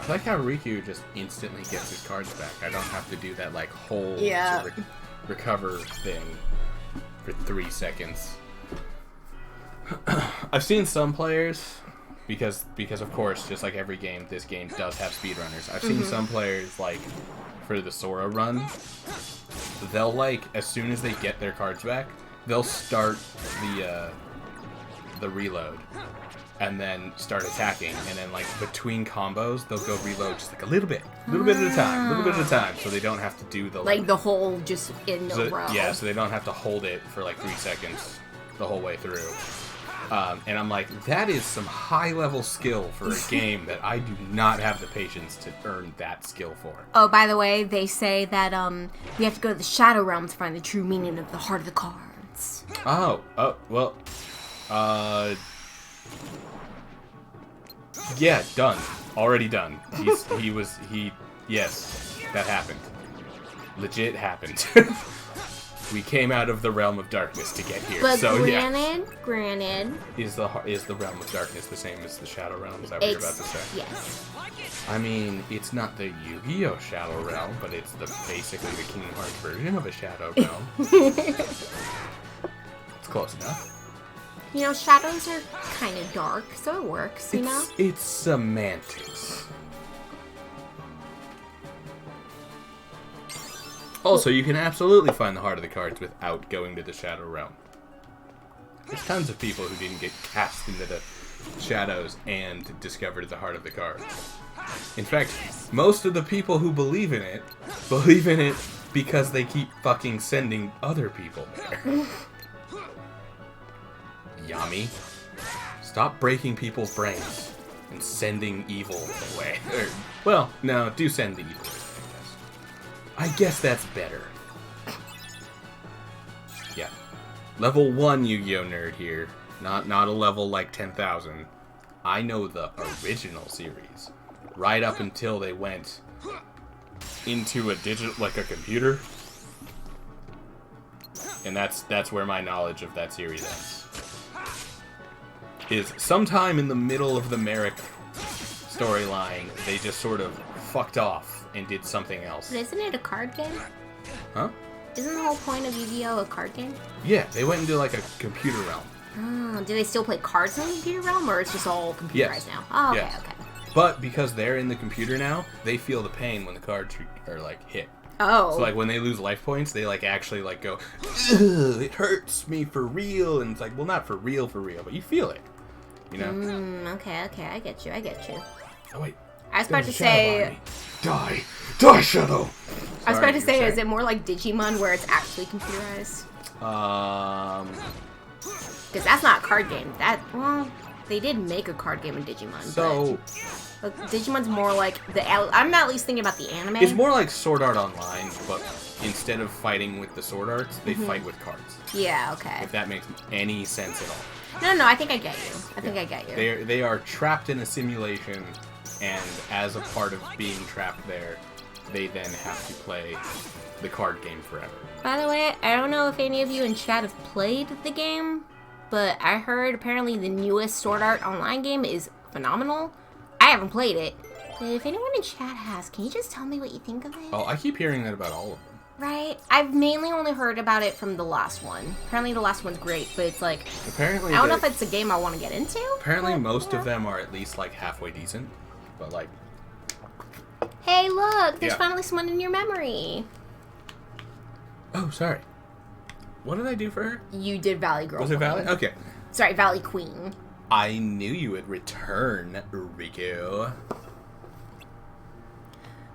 I like how Riku just instantly gets his cards back. I don't have to do that like hold to recover thing for 3 seconds. I've seen some players, because of course, just like every game, this game does have speedrunners. I've seen some players, like, for the Sora run, they'll, like, as soon as they get their cards back, they'll start the reload, and then start attacking, and then, like, between combos, they'll go reload just, like, a little bit at a time, so they don't have to do the, like the whole just in a row. Yeah, so they don't have to hold it for, like, 3 seconds the whole way through. And I'm like, that is some high-level skill for a game that I do not have the patience to earn that skill for. Oh, by the way, they say that we have to go to the Shadow Realm to find the true meaning of the heart of the cards. Oh, well, yeah, done. Already done. Yes, that happened. Legit happened. We came out of the realm of darkness to get here. But so granted, is the realm of darkness the same as the Shadow Realm? Is that what you're about to say? Yes. I mean, it's not the Yu-Gi-Oh! Shadow Realm, but it's basically the Kingdom Hearts version of a Shadow Realm. It's close enough. You know, shadows are kind of dark, so it works, you know? It's semantics. Also, you can absolutely find the heart of the cards without going to the Shadow Realm. There's tons of people who didn't get cast into the shadows and discovered the heart of the cards. In fact, most of the people who believe in it because they keep fucking sending other people there. Yami, stop breaking people's brains and sending evil away. Well, no, do send the evil. I guess that's better. Yeah. Level 1 Yu-Gi-Oh! Nerd here. Not a level like 10,000. I know the original series. Right up until they went into a computer. And that's where my knowledge of that series ends. Is sometime in the middle of the Merrick storyline, they just sort of fucked off and did something else. But isn't it a card game? Huh? Isn't the whole point of Yu-Gi-Oh! A card game? Yeah, they went into like a computer realm. Oh, do they still play cards in the computer realm, or it's just all computerized now? Oh, okay, Yes. okay. But because they're in the computer now, they feel the pain when the cards are like hit. Oh. So like when they lose life points, they like actually like go, ugh, it hurts me for real, and it's like, well, not for real, but you feel it, you know? Okay, I get you. Oh wait, I was about to there's a shadow say, on me. Die! Die, Shadow! I was about to say, Sorry, is it more like Digimon where it's actually computerized? Because that's not a card game. Well, they did make a card game in Digimon. So, but Digimon's more like I'm at least thinking about the anime. it's more like Sword Art Online, but instead of fighting with the sword arts, they fight with cards. Yeah, okay. If that makes any sense at all. No, I think I get you. I think I get you. They are trapped in a simulation, and as a part of being trapped there, they then have to play the card game forever. By the way, I don't know if any of you in chat have played the game, but I heard apparently the newest Sword Art Online game is phenomenal. I haven't played it, but if anyone in chat has, can you just tell me what you think of it? Oh, I keep hearing that about all of them. Right? I've mainly only heard about it from the last one. Apparently the last one's great, but it's like, Apparently, I don't know if it's a game I want to get into. Apparently, but, most yeah. of them are at least like halfway decent, but like. Hey, look! There's Yeah. finally someone in your memory. Oh, sorry. What did I do for her? You did Valley Girl. Was it Queen. Valley? Okay. Sorry, Valley Queen. I knew you would return, Riku.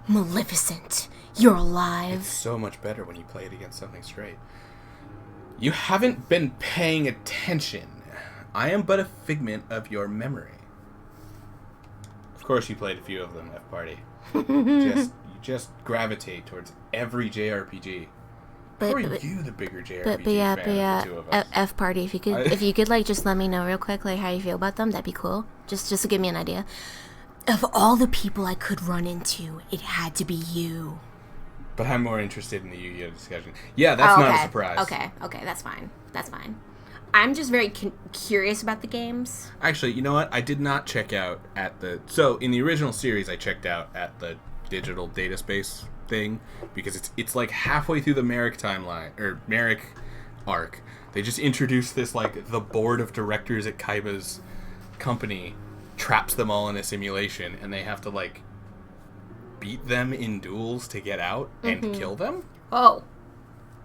Maleficent, you're alive. It's so much better when you play it against something straight. You haven't been paying attention. I am but a figment of your memory. Of course you played a few of them, F-Party. You just gravitate towards every JRPG. How are you the bigger JRPG fan of the two of us? F party. If you could like just let me know real quick like how you feel about them, that'd be cool. Just to give me an idea. Of all the people I could run into, it had to be you. But I'm more interested in the Yu-Gi-Oh discussion. Yeah, that's not a surprise. Okay, that's fine. I'm just very curious about the games. Actually, you know what? I did not check out at the... So, in the original series, I checked out at the digital data space thing, because it's like halfway through the Merrick timeline, or Merrick arc. They just introduced this, like, the board of directors at Kaiba's company traps them all in a simulation, and they have to, like, beat them in duels to get out and kill them? Oh.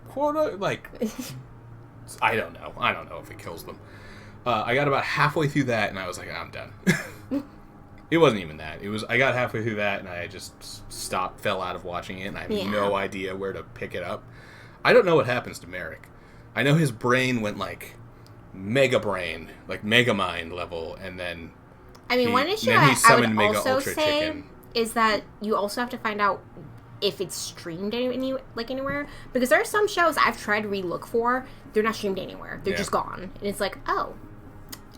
Quota, like... I don't know if it kills them. I got about halfway through that, and I was like, I'm done. It wasn't even that. I got halfway through that, and I just fell out of watching it, and I have no idea where to pick it up. I don't know what happens to Merrick. I know his brain went, like, mega brain, like mega mind level, and then... I mean, one issue I would also say is that you also have to find out if it's streamed anywhere, because there are some shows I've tried to re-look for, they're not streamed anywhere. They're just gone. And it's like, oh,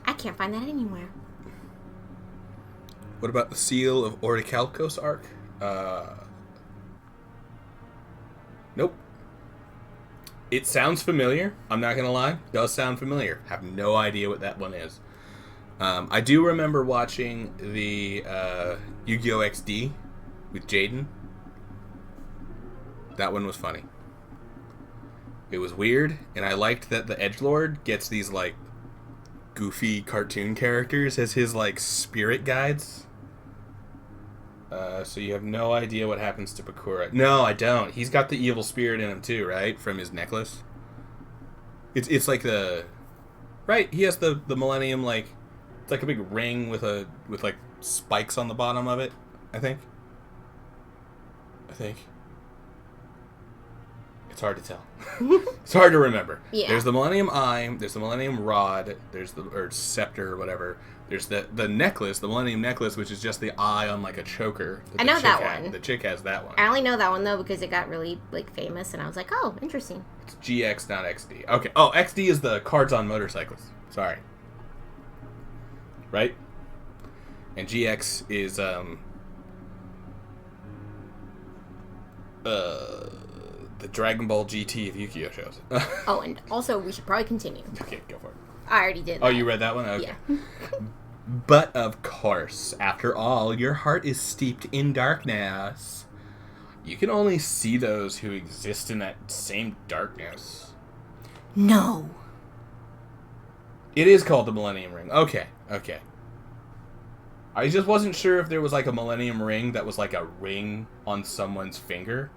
I can't find that anywhere. What about the Seal of Orichalcos arc? Nope. It sounds familiar. I'm not gonna lie. It does sound familiar. Have no idea what that one is. I do remember watching the Yu-Gi-Oh! XD with Jaden. That one was funny. It was weird, and I liked that the Edgelord gets these, like, goofy cartoon characters as his, like, spirit guides. So you have no idea what happens to Bakura. No, I don't. He's got the evil spirit in him, too, right? From his necklace. It's like the... Right? He has the Millennium, like... It's like a big ring with like, spikes on the bottom of it, I think. It's hard to tell. It's hard to remember. Yeah. There's the Millennium Eye, there's the Millennium Rod, there's or Scepter or whatever. There's the necklace, the Millennium Necklace, which is just the eye on, like, a choker. I know that one. The chick has that one. I only know that one, though, because it got really, like, famous, and I was like, oh, interesting. It's GX, not XD. Okay. Oh, XD is the cards on motorcycles. Sorry. Right? And GX is, the Dragon Ball GT of Yu-Gi-Oh! Shows. Oh, and also, we should probably continue. Okay, go for it. I already did that. Oh, you read that one? Okay. Yeah. But, of course, after all, your heart is steeped in darkness. You can only see those who exist in that same darkness. No. It is called the Millennium Ring. Okay. I just wasn't sure if there was, like, a Millennium Ring that was, like, a ring on someone's finger.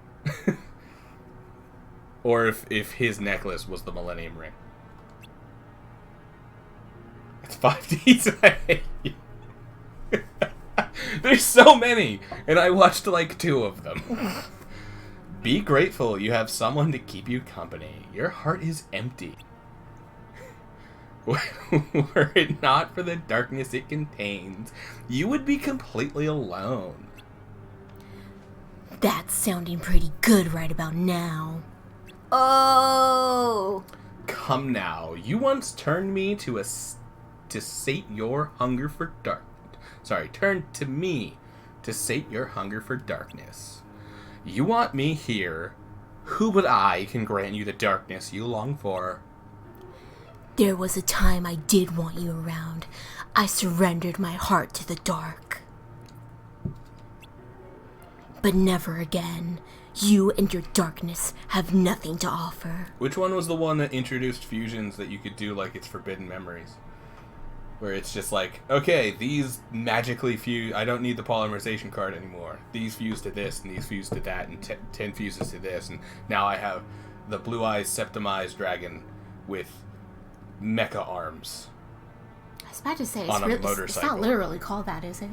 Or if his necklace was the Millennium Ring. It's 5D. There's so many, and I watched like 2 of them. Be grateful you have someone to keep you company. Your heart is empty. Were it not for the darkness it contains, you would be completely alone. That's sounding pretty good right about now. Oh! Come now, you once turned me to sate your hunger for turn to me to sate your hunger for darkness. You want me here. Who but I can grant you the darkness you long for? There was a time I did want you around. I surrendered my heart to the dark. But never again. You and your darkness have nothing to offer. Which one was the one that introduced fusions that you could do like it's forbidden memories? Where it's just like, okay, these magically fuse. I don't need the polymerization card anymore. These fuse to this, and these fuse to that, and 10 fuses to this, and now I have the Blue Eyes Septimized Dragon with mecha arms. I was about to say, On a it's motorcycle. not literally called that, is it?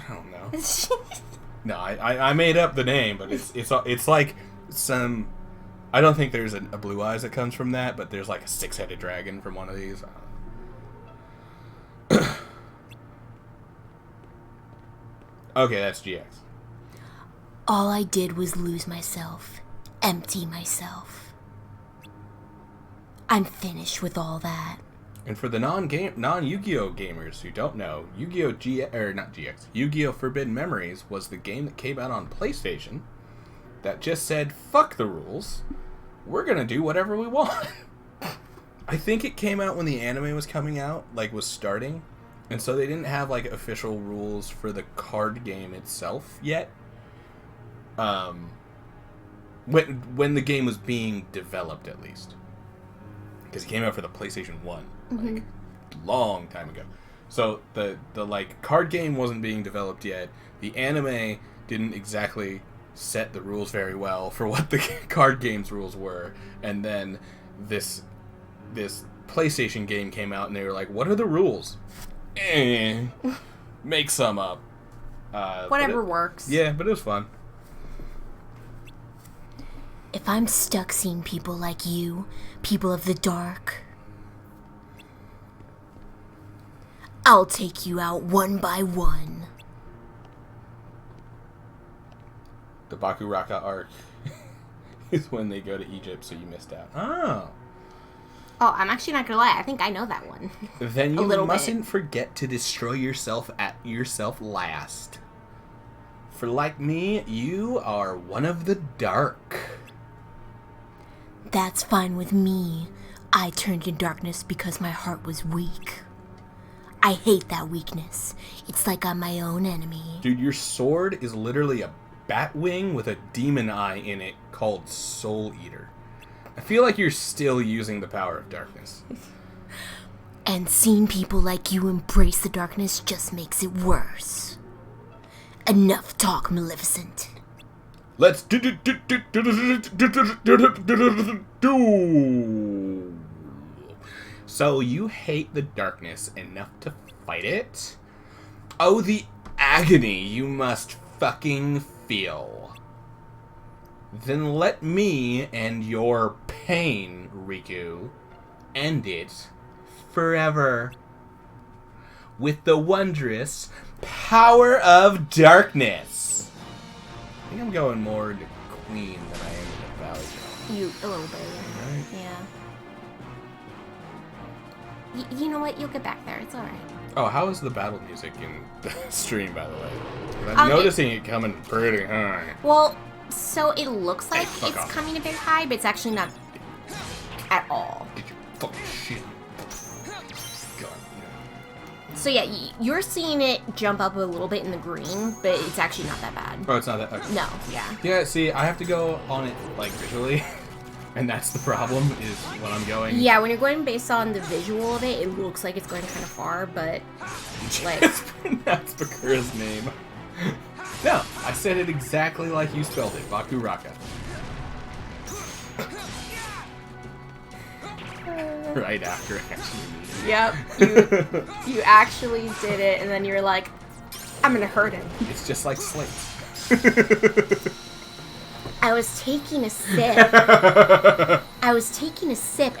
I don't know. No, I made up the name, but it's like some. I don't think there's a Blue Eyes that comes from that, but there's like a 6-headed dragon from one of these. Okay, that's GX. All I did was lose myself, empty myself. I'm finished with all that. And for the non-Yu-Gi-Oh gamers who don't know, Yu-Gi-Oh Forbidden Memories was the game that came out on PlayStation that just said, fuck the rules, we're gonna do whatever we want. I think it came out when the anime was coming out, like was starting, and so they didn't have like official rules for the card game itself yet. When the game was being developed, at least. Because it came out for the PlayStation 1, like, long time ago. So the like card game wasn't being developed yet. The anime didn't exactly set the rules very well for what the card game's rules were. And then this PlayStation game came out, and they were like, "What are the rules? Make some up." Whatever works. Yeah, but it was fun. If I'm stuck seeing people like you, people of the dark, I'll take you out one by one. The Bakuraka arc is when they go to Egypt, so you missed out. Oh. Oh, I'm actually not gonna lie. I think I know that one. Then you little mustn't forget to destroy yourself at yourself last. For like me, you are one of the dark. That's fine with me. I turned to darkness because my heart was weak. I hate that weakness. It's like I'm my own enemy. Dude, your sword is literally a bat wing with a demon eye in it called Soul Eater. I feel like you're still using the power of darkness. And seeing people like you embrace the darkness just makes it worse. Enough talk, Maleficent. Let's do. So you hate the darkness enough to fight it? Oh, the agony you must fucking feel. Then let me and your pain, Riku, end it forever. With the wondrous power of darkness. I think I'm going more into Queen than I am into Valley Girl. You, a little bit. Right? Yeah. You know what? You'll get back there. It's alright. Oh, how is the battle music in the stream, by the way? I'm noticing it coming pretty high. Well, so it looks like fuck it's off. coming a bit high, but it's actually not at all. Get your fucking shit. God. So yeah, you're seeing it jump up a little bit in the green, but it's actually not that bad. Oh, it's not that. Okay. No, yeah. Yeah, see, I have to go on it, like, visually. And that's the problem, is when I'm going... Yeah, when you're going based on the visual of it, it looks like it's going kind of far, but, like... That's Bakura's name. No, I said it exactly like you spelled it, Bakuraka. Right after actually. Yep, you actually did it, and then you're like, I'm gonna hurt him. It's just like slates. I was taking a sip.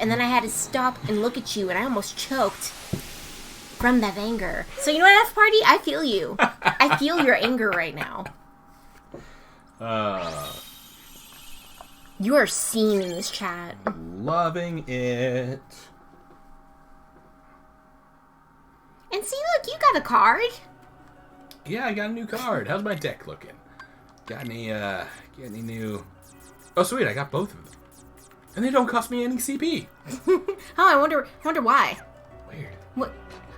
And then I had to stop and look at you, and I almost choked from that anger. So you know what, F Party? I feel you. I feel your anger right now. You are seen in this chat. Loving it. And see, look, you got a card. Yeah, I got a new card. How's my deck looking? Got any new... Oh, sweet, I got both of them. And they don't cost me any CP. Oh, I wonder why. Weird. What?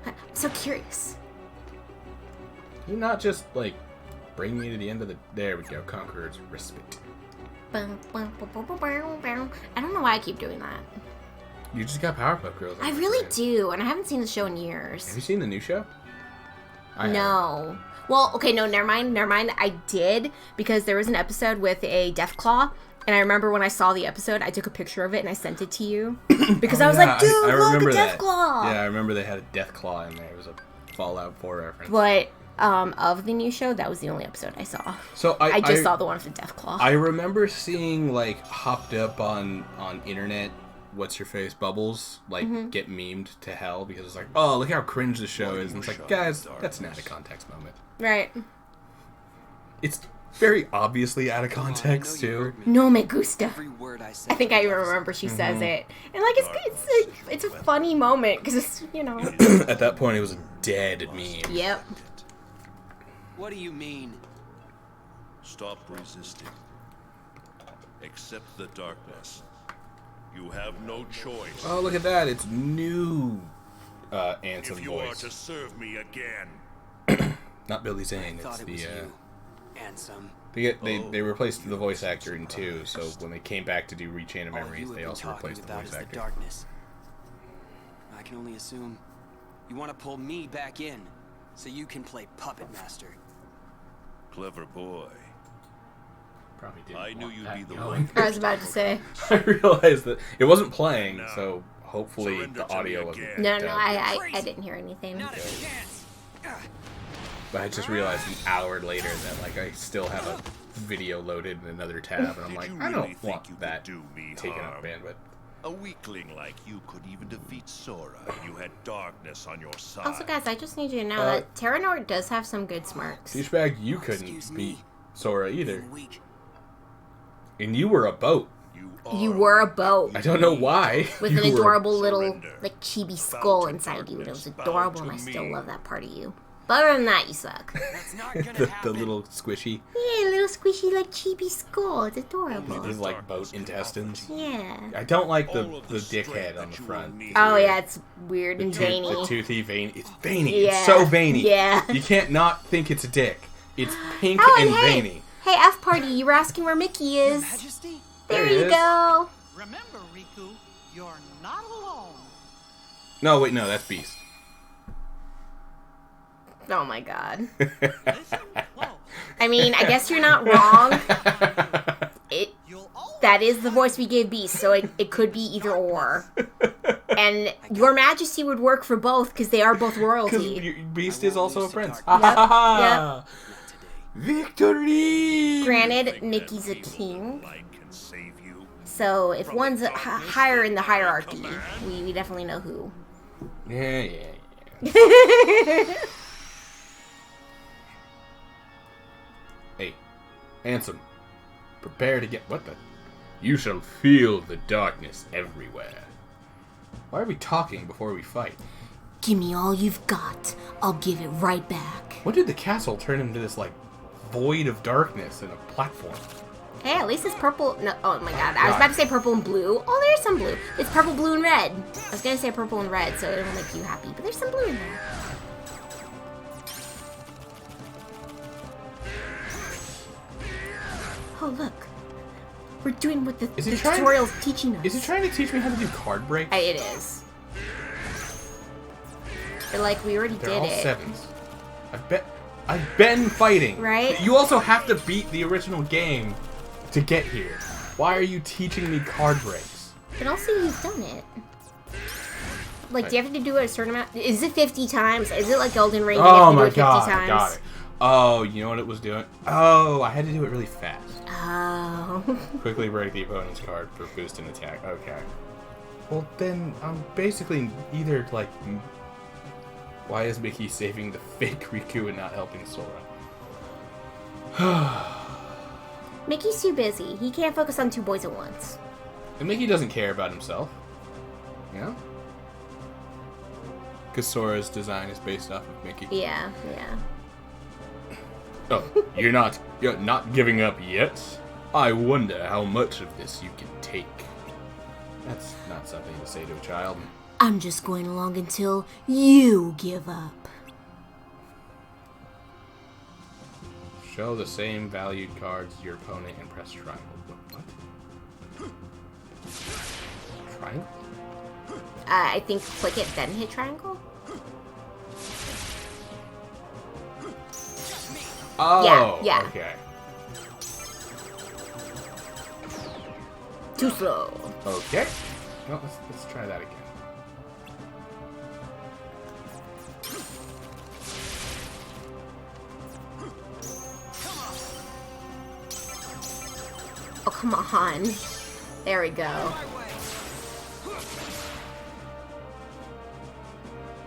I'm so curious. You not just, like, bring me to the end of the... There we go, Conqueror's Respite. I don't know why I keep doing that. You just got Powerpuff Girls. I really do, and I haven't seen the show in years. Have you seen the new show? No. Well, okay, no, never mind. I did, because there was an episode with a Deathclaw, and I remember when I saw the episode, I took a picture of it and I sent it to you. Because I was like, dude, I look, remember a that. Deathclaw! Yeah, I remember they had a Deathclaw in there. It was a Fallout 4 reference. But, of the new show, that was the only episode I saw. So I just saw the one with the Deathclaw. I remember seeing, like, hopped up on internet, what's-your-face bubbles, like, get memed to hell because it's like, oh, look how cringe the show is. And it's like, guys, that's an out-of-context moment. Right. It's very obviously out of context, too. No me gusta. I think I even remember she says it. And, like, it's a funny moment because it's, you know. At that point, it was a dead meme. Yep. What do you mean? Stop resisting. Accept the darkness. You have no choice. Oh, look at that. It's new Ansem If you are voice. to serve me again. Not Billy Zane. It's Thought it was the... you. Ansem. They replaced the voice actor in 2, so when they came back to do Rechain of All Memories, you have they been also talking replaced the about voice is actor. the darkness. I can only assume you want to pull me back in so you can play Puppet Master. Clever boy. Probably didn't I knew want you'd that be the going. one. I was about to say. I realized that it wasn't playing, Now, so hopefully surrender the to me audio wasn't. again. No, picked up. I didn't hear anything. Not a chance. But I just realized an hour later that like I still have a video loaded in another tab, and I'm Did like, you I really don't think want you could that do me taking up harm? bandwidth. A weakling like you could even defeat Sora. You had darkness on your side. Also, guys, I just need you to know that Terranort does have some good smarks. Douchebag, you couldn't Excuse beat me. Sora either, Being weak. and you were a boat. You were a boat I don't know why. with You an were a- adorable little, Surrender. like, chibi skull inside you, and it was adorable, and I still love that part of you. But other than that, you suck. That's not gonna the happen. little squishy, Yeah, little squishy, like, chibi skull. It's adorable. with his like boat intestines. Yeah. I don't like the All of dick strength head that on the you front. will need. Oh, yeah, it's weird and The veiny. toothy veiny. It's veiny. Yeah. It's so veiny. Yeah. You can't not think it's a dick. It's pink Oh, and and hey, veiny. hey, F Party, you were asking where Mickey is. Majesty? There he you is. go. Remember, Riku, you're not alone. No, wait, no, that's Beast. Oh my god. Listen close. I mean, I guess you're not wrong. You'll always That is the voice we gave Beast, so it could be either or. And Your Majesty would work for both, because they are both royalty. Because Beast is also a prince. Yep, Ah, Not today. Victory! Granted, Mickey's a king, Light can save you. so if one's higher in the hierarchy, we definitely know who. Yeah. Hey, Ansem, prepare to get... What the... You shall feel the darkness everywhere. Why are we talking before we fight? Give me all you've got. I'll give it right back. When did the castle turn into this, like, void of darkness and a platform? Hey, at least it's purple. No, oh my god. I was about to say purple and blue. Oh, there's some blue. It's purple, blue, and red. I was going to say purple and red, so it'll make you happy. But there's some blue in there. Oh, look. We're doing what the tutorial's teaching us. Is it trying to teach me how to do card breaks? It is. But, like, we already They're did all it. sevens. I've been fighting. Right? You also have to beat the original game to get here. Why are you teaching me card breaks? But also, you've done it. Like, do you have to do it a certain amount? Is it 50 times? Is it like Elden Ring? You Oh have to do my it 50 god, times? I got it. Oh, you know what it was doing? Oh, I had to do it really fast. Oh. Quickly break the opponent's card for boost and attack. Okay. Well, then I'm basically either like, why is Mickey saving the fake Riku and not helping Sora? Mickey's too busy. He can't focus on two boys at once. And Mickey doesn't care about himself. You know? Because Sora's design is based off of Mickey. Yeah. Oh, you're not giving up yet? I wonder how much of this you can take. That's not something to say to a child. I'm just going along until you give up. Show the same valued cards to your opponent and press triangle. What? Triangle? I think click it, then hit triangle? Oh, yeah. Okay. Too slow. Okay. Well, let's try that again. Oh, come on. There we go.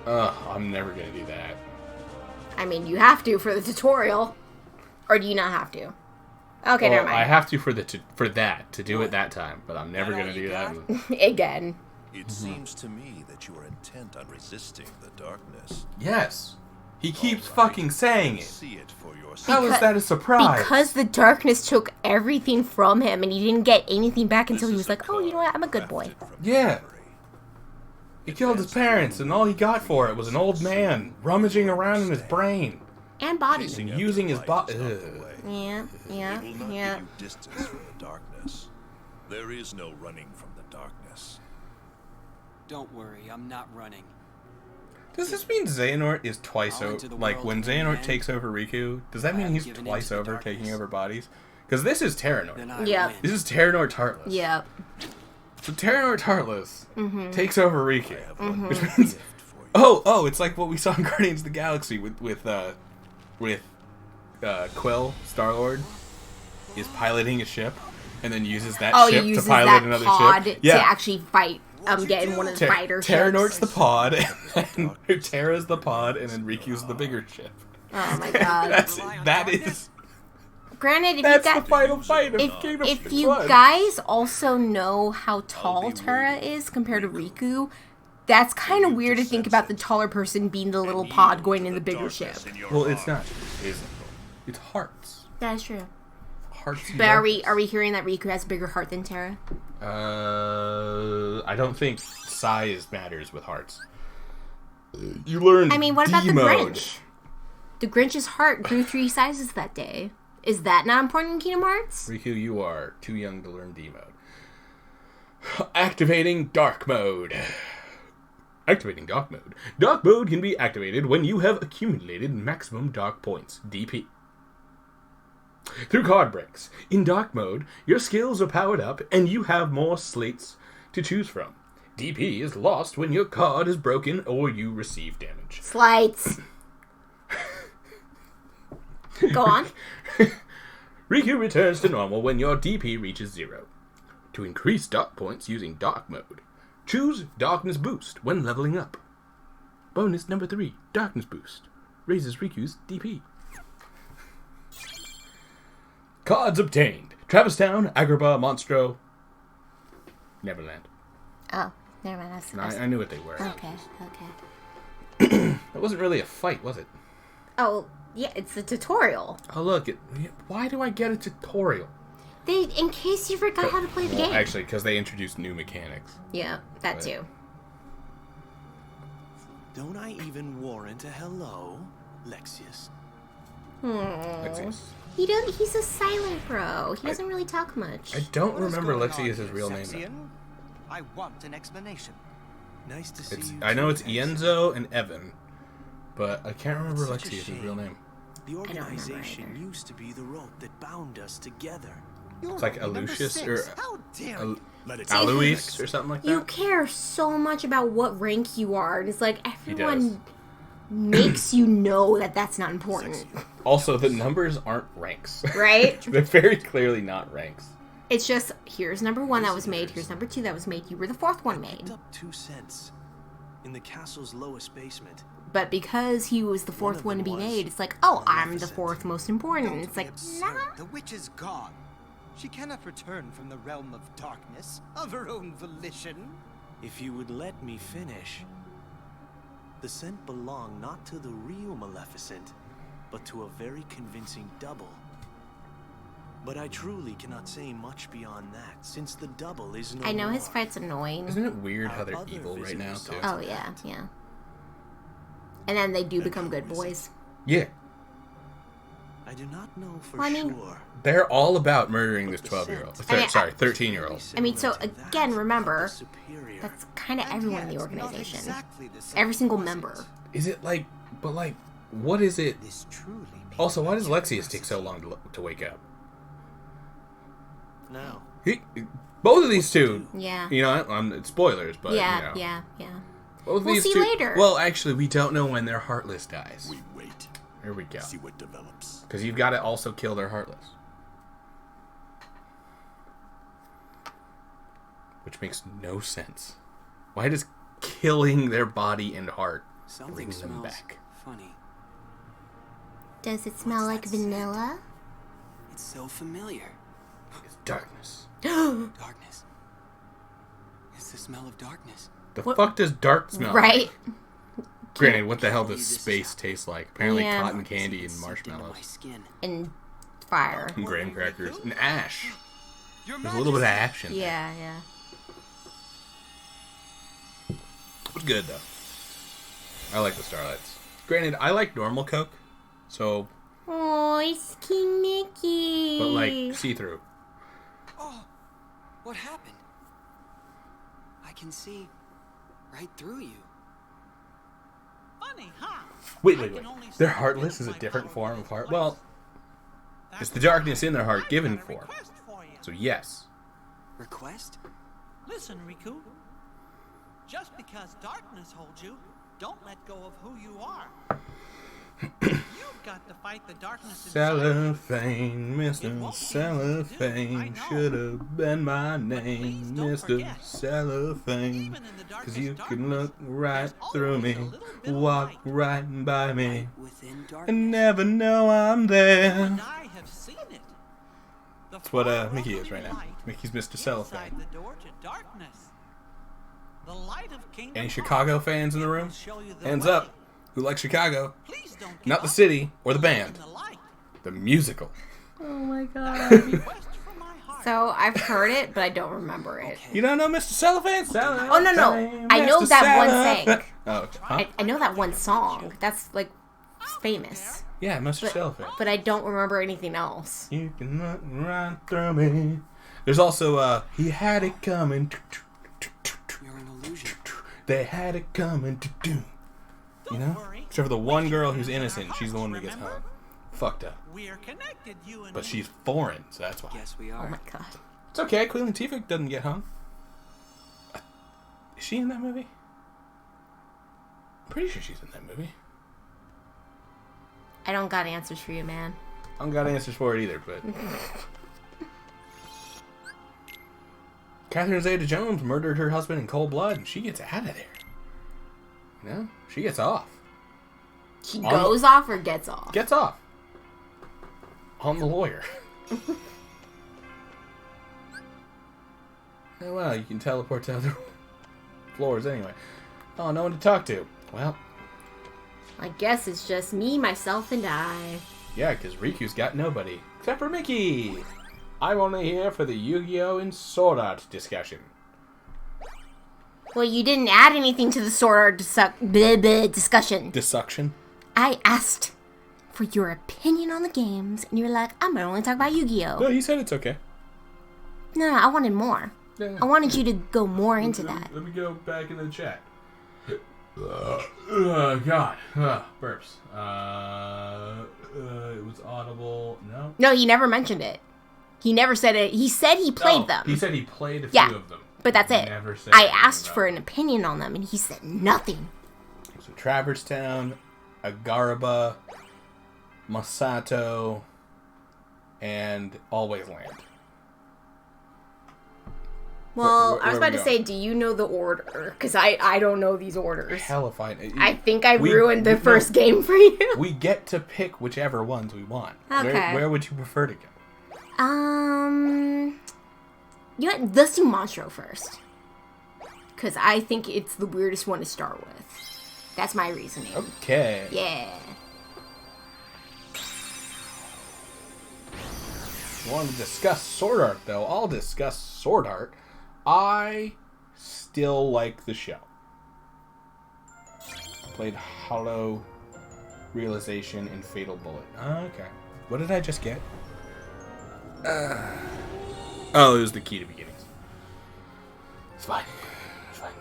I'm never gonna do that. I mean, you have to for the tutorial. Or do you not have to? Okay, never mind. I have to for that to do it that time, but I'm never gonna do that. Again. It seems to me that you are intent on resisting the darkness. Yes. He keeps fucking saying it. See it for yourself. How is that a surprise? Because the darkness took everything from him and he didn't get anything back until he was like, oh, you know what? I'm a good boy. Yeah. He killed his parents, and all he got for it was an old man rummaging around in his brain And body. and using his body. Yeah. It will not give you distance from the darkness. There is no running from the darkness. Don't worry, I'm not running. Does this mean Xehanort is twice I'll over? enter the Like world when again. Xehanort takes over Riku, does that mean have he's given twice into the over darkness. taking over bodies? Because this is Terranort. Then I Yeah. win. This is Terranort Tartless. Yep. So Terranort Tartless Mm-hmm. takes over Riku. I have one Which gift means, for you. oh, it's like what we saw in Guardians of the Galaxy with Quill, Star-Lord, is piloting a ship and then uses that Oh, he ship to uses pilot that another pod ship. to actually fight, get in one of the Ter- fighter Terranort's ships. the pod, and then Terra's the pod, and then Riku's the bigger ship. Oh my god. That is Granted, if that's you the guys, final fight of Game of if you Blood. guys also know how tall Terra is compared to Riku, that's kind of weird to think about the taller person being the little pod going in the bigger ship. Well, it's not. It isn't. It's hearts. That is true. Hearts. But are we hearing that Riku has a bigger heart than Terra? I don't think size matters with hearts. You learned. I mean, what about the D-mode. Grinch? The Grinch's heart grew 3 sizes that day. Is that not important in Kingdom Hearts? Riku, you are too young to learn D mode. Activating dark mode. Activating dark mode. Dark mode can be activated when you have accumulated maximum dark points, DP. Through card breaks. In dark mode, your skills are powered up and you have more slates to choose from. DP is lost when your card is broken or you receive damage. Slides. Go on. Riku returns to normal when your DP reaches 0. To increase dark points using dark mode, choose Darkness Boost when leveling up. Bonus number 3, Darkness Boost. Raises Riku's DP. Cards obtained. Travis Town, Agrabah, Monstro, Neverland. Oh, never mind. I knew what they were. Okay. That wasn't really a fight, was it? Oh, yeah, it's a tutorial. Oh, look. Why do I get a tutorial? In case you forgot how to play the Well, game. actually, because they introduced new mechanics. Yeah, that Right. too. Don't I even warrant a hello, Lexius? Lexius. He's a silent bro. He doesn't really talk much. I don't What is remember going on Lexius' here, real name. Sexian? I want an explanation. Nice to see you. I know too, it's Lexius. Ienzo and Evan, but I can't remember Such a Lexius' shame. real name. The remember organization either. used to be the rope that bound us together. It's like Aloysius or How dare Al- you? Let it Alois or something like that. You care so much about what rank you are, and it's like He everyone does. makes you know that that's not important. Also, the numbers aren't ranks. Right? They're very clearly not ranks. It's just, here's number 1 that was made, here's number 2 that was made, you were the 4th one made. Picked up 2 cents in the castle's lowest basement. But because he was the 4th one to be made, it's like, oh, I'm the 4th most important. It's like, nah. The witch is gone. She cannot return from the realm of darkness of her own volition. If you would let me finish. The scent belonged not to the real Maleficent, but to a very convincing double. But I truly cannot say much beyond that, since the double is no I know more. his fight's annoying. Isn't it weird how Our they're other evil right now, visitors too? saw Oh, yeah, yeah. And then they do become good boys. Yeah. I do not know for Well, I mean- sure. They're all about murdering this 12-year-old. I mean, Sorry, 13-year-old. I mean, so, again, remember, Superior. that's kind of everyone in the Yet, not organization. exactly the same, Every single was it? member. Is it like... But, like, what is it... This truly means Also, why does that Lexius take so long to wake up? Now, Both of these two... Yeah. You know, it's spoilers, but, Yeah, you know. yeah, yeah. Both of We'll these see two, later. Well, actually, we don't know when their Heartless dies. We wait. Here we go. See what develops. Because you've got to also kill their Heartless. Which makes no sense. Why does killing their body and heart Something bring them smells back? funny. Does it smell like vanilla? It's so familiar. It's darkness. Darkness. It's the smell of darkness. The What- fuck does dark smell Right? like? Granted, what the hell does space taste like? Apparently Yeah. cotton candy and It's seeped into my marshmallows. skin. And fire. And graham crackers. And ash. Your There's a little bit of ash in there. Yeah, yeah. It was good, though. I like the Starlights. Granted, I like normal Coke. So, Oh, it's King Mickey. but like, see-through. Oh, what happened? I can see right through you. Funny, huh? Wait. I can only Their see Heartless things is a my different power form of heart. reflects. Well, That's it's the why darkness in their heart I've given got a form. request for you. So yes. Request? Listen, Riku. Just because darkness holds you, don't let go of who you are. You've got to fight the darkness inside. Cellophane, It Mr. won't be easy to Cellophane, do, I know. should have been my please name, don't Mr. forget, Cellophane. Even in the Cause darkest you darkness, can look right there's through always me, a little bit of walk light. right by me, Within darkness. and never know I'm there. And I have seen it. That's what Mickey is right now. Mickey's Mr. Cellophane. Inside the door to darkness. The light of Kingdom Any Hearts. Chicago fans in the room? Will show you the Hands way. up. Who likes Chicago? Please don't give Not the up. city or the Believe band. in the light. The musical. Oh my god. Request from my heart. So I've heard it, but I don't remember it. You don't know Mr. Cellophane? Oh, no. I know that one thing. Oh, huh? I know that one song. That's like famous. Yeah, Mr. Cellophane. But I don't remember anything else. You can look right through me. There's also, he had it coming. You're an illusion. They had it coming. You know? Except for the one girl who's innocent. She's the one who gets hung. Fucked up. We're connected, you and But me. she's foreign, so that's why. Yes, we Oh are. my god. It's okay. Queen Latifah doesn't get hung. Is she in that movie? I'm pretty sure she's in that movie. I don't got answers for you, man. I don't got answers for it either, but... Catherine Zeta-Jones murdered her husband in cold blood, and she gets out of there. You know? She gets off. She On- goes off or gets off? Gets off. On the lawyer. Oh, well, you can teleport to other floors anyway. Oh, no one to talk to. Well, I guess it's just me, myself, and I. yeah, because Riku's got nobody. Except for Mickey. I'm only here for the Yu-Gi-Oh! And Sword Art discussion. Well, you didn't add anything to the Sword Art discussion. Dissuction? I asked for your opinion on the games, and you were like, I'm gonna only talk about Yu-Gi-Oh! No, he said it's okay. No, I wanted more. Yeah. I wanted you to go more into that. Let me go back in the chat. God. Burps. It was audible. No? No, he never mentioned it. He never said it. He said he played them. He said he played a few Yeah, of them. but that's He it. never said I anything asked about for it. an opinion on them, and he said nothing. So Traverse Town, Agaraba, Masato, and Always Land. Well, I was where about we to go? say, do you know the order? Because I don't know these orders. Hell if I... I think I We- ruined the no. first game for you. We get to pick whichever ones we want. Okay. Where would you prefer to go? You know what? Let's do Monstro first. Because I think it's the weirdest one to start with. That's my reasoning. Okay. Yeah. Want to discuss Sword Art, though? I'll discuss Sword Art. I still like the show. Played Hollow Realization and Fatal Bullet. Okay. What did I just get? Oh, it was the Key to Beginnings. It's fine. It's fine.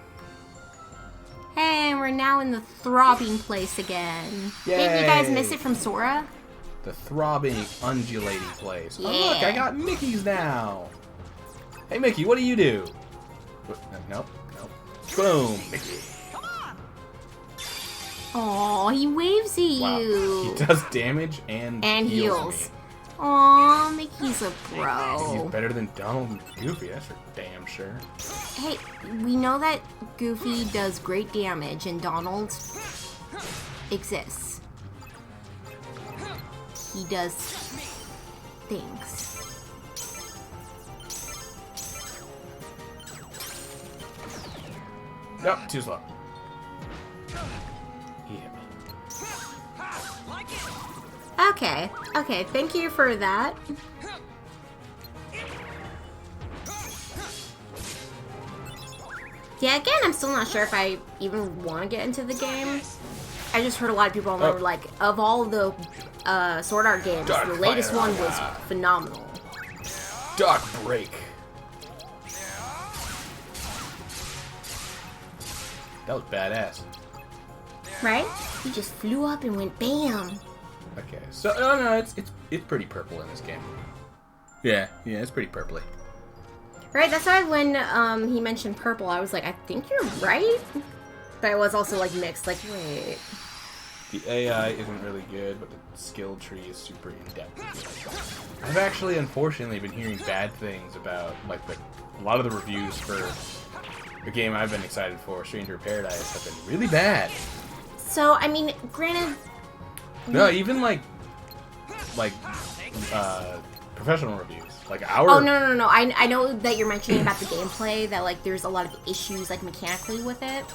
Hey, and we're now in the throbbing place again. Didn't you guys miss it from Sora? The throbbing, undulating place. Yeah. Oh, look, I got Mickeys now. Hey, Mickey, what do you do? Nope. Boom, Mickey. Aw, he waves at Wow. you. He does damage and heals. me. Aw, Mickey's a He's bro. better than Donald and Goofy, that's for damn sure. Hey, we know that Goofy does great damage and Donald exists. He does things. Nope, too slow. He hit me. Okay, thank you for that. Yeah, again, I'm still not sure if I even want to get into the game. I just heard a lot of people Oh. were like, of all the Sword Art games, Dark the latest Fire. one was phenomenal. Dark Break. That was badass. Right? He just flew up and went BAM! Okay, so no, it's pretty purple in this game. Yeah, it's pretty purpley. Right, that's why when he mentioned purple, I was like, I think you're right? But I was also like mixed, like, wait. The AI isn't really good, but the skill tree is super in-depth. I've actually, unfortunately, been hearing bad things about, like, a lot of the reviews for the game I've been excited for, Stranger of Paradise, have been really bad. So, I mean, granted... No, even, like, professional reviews. Like, our... Oh, no. I know that you're mentioning about the gameplay, that, like, there's a lot of issues, like, mechanically with it.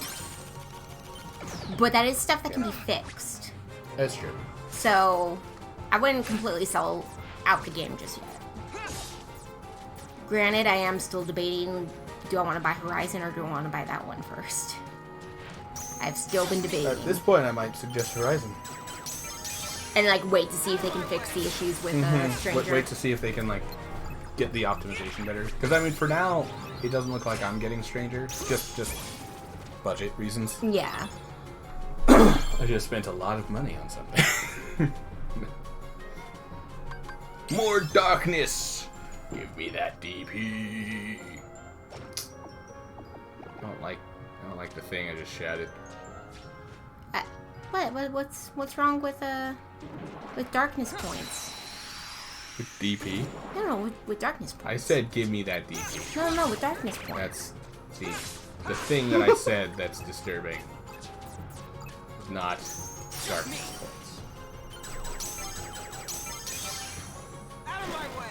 But that is stuff that can be fixed. That's true. So, I wouldn't completely sell out the game just yet. Granted, I am still debating, do I want to buy Horizon or do I want to buy that one first? I've still been debating. At this point, I might suggest Horizon. And, like, wait to see if they can fix the issues with Stranger. Wait to see if they can, like, get the optimization better. Because, I mean, for now, it doesn't look like I'm getting Stranger. Just budget reasons. Yeah. I just spent a lot of money on something. More darkness! Give me that DP. I don't like the thing I just shouted. What's wrong with darkness points? With DP? No, with darkness points. I said give me that DP. No, with darkness points. That's the thing that I said that's disturbing. Not darkness points. Out of my way!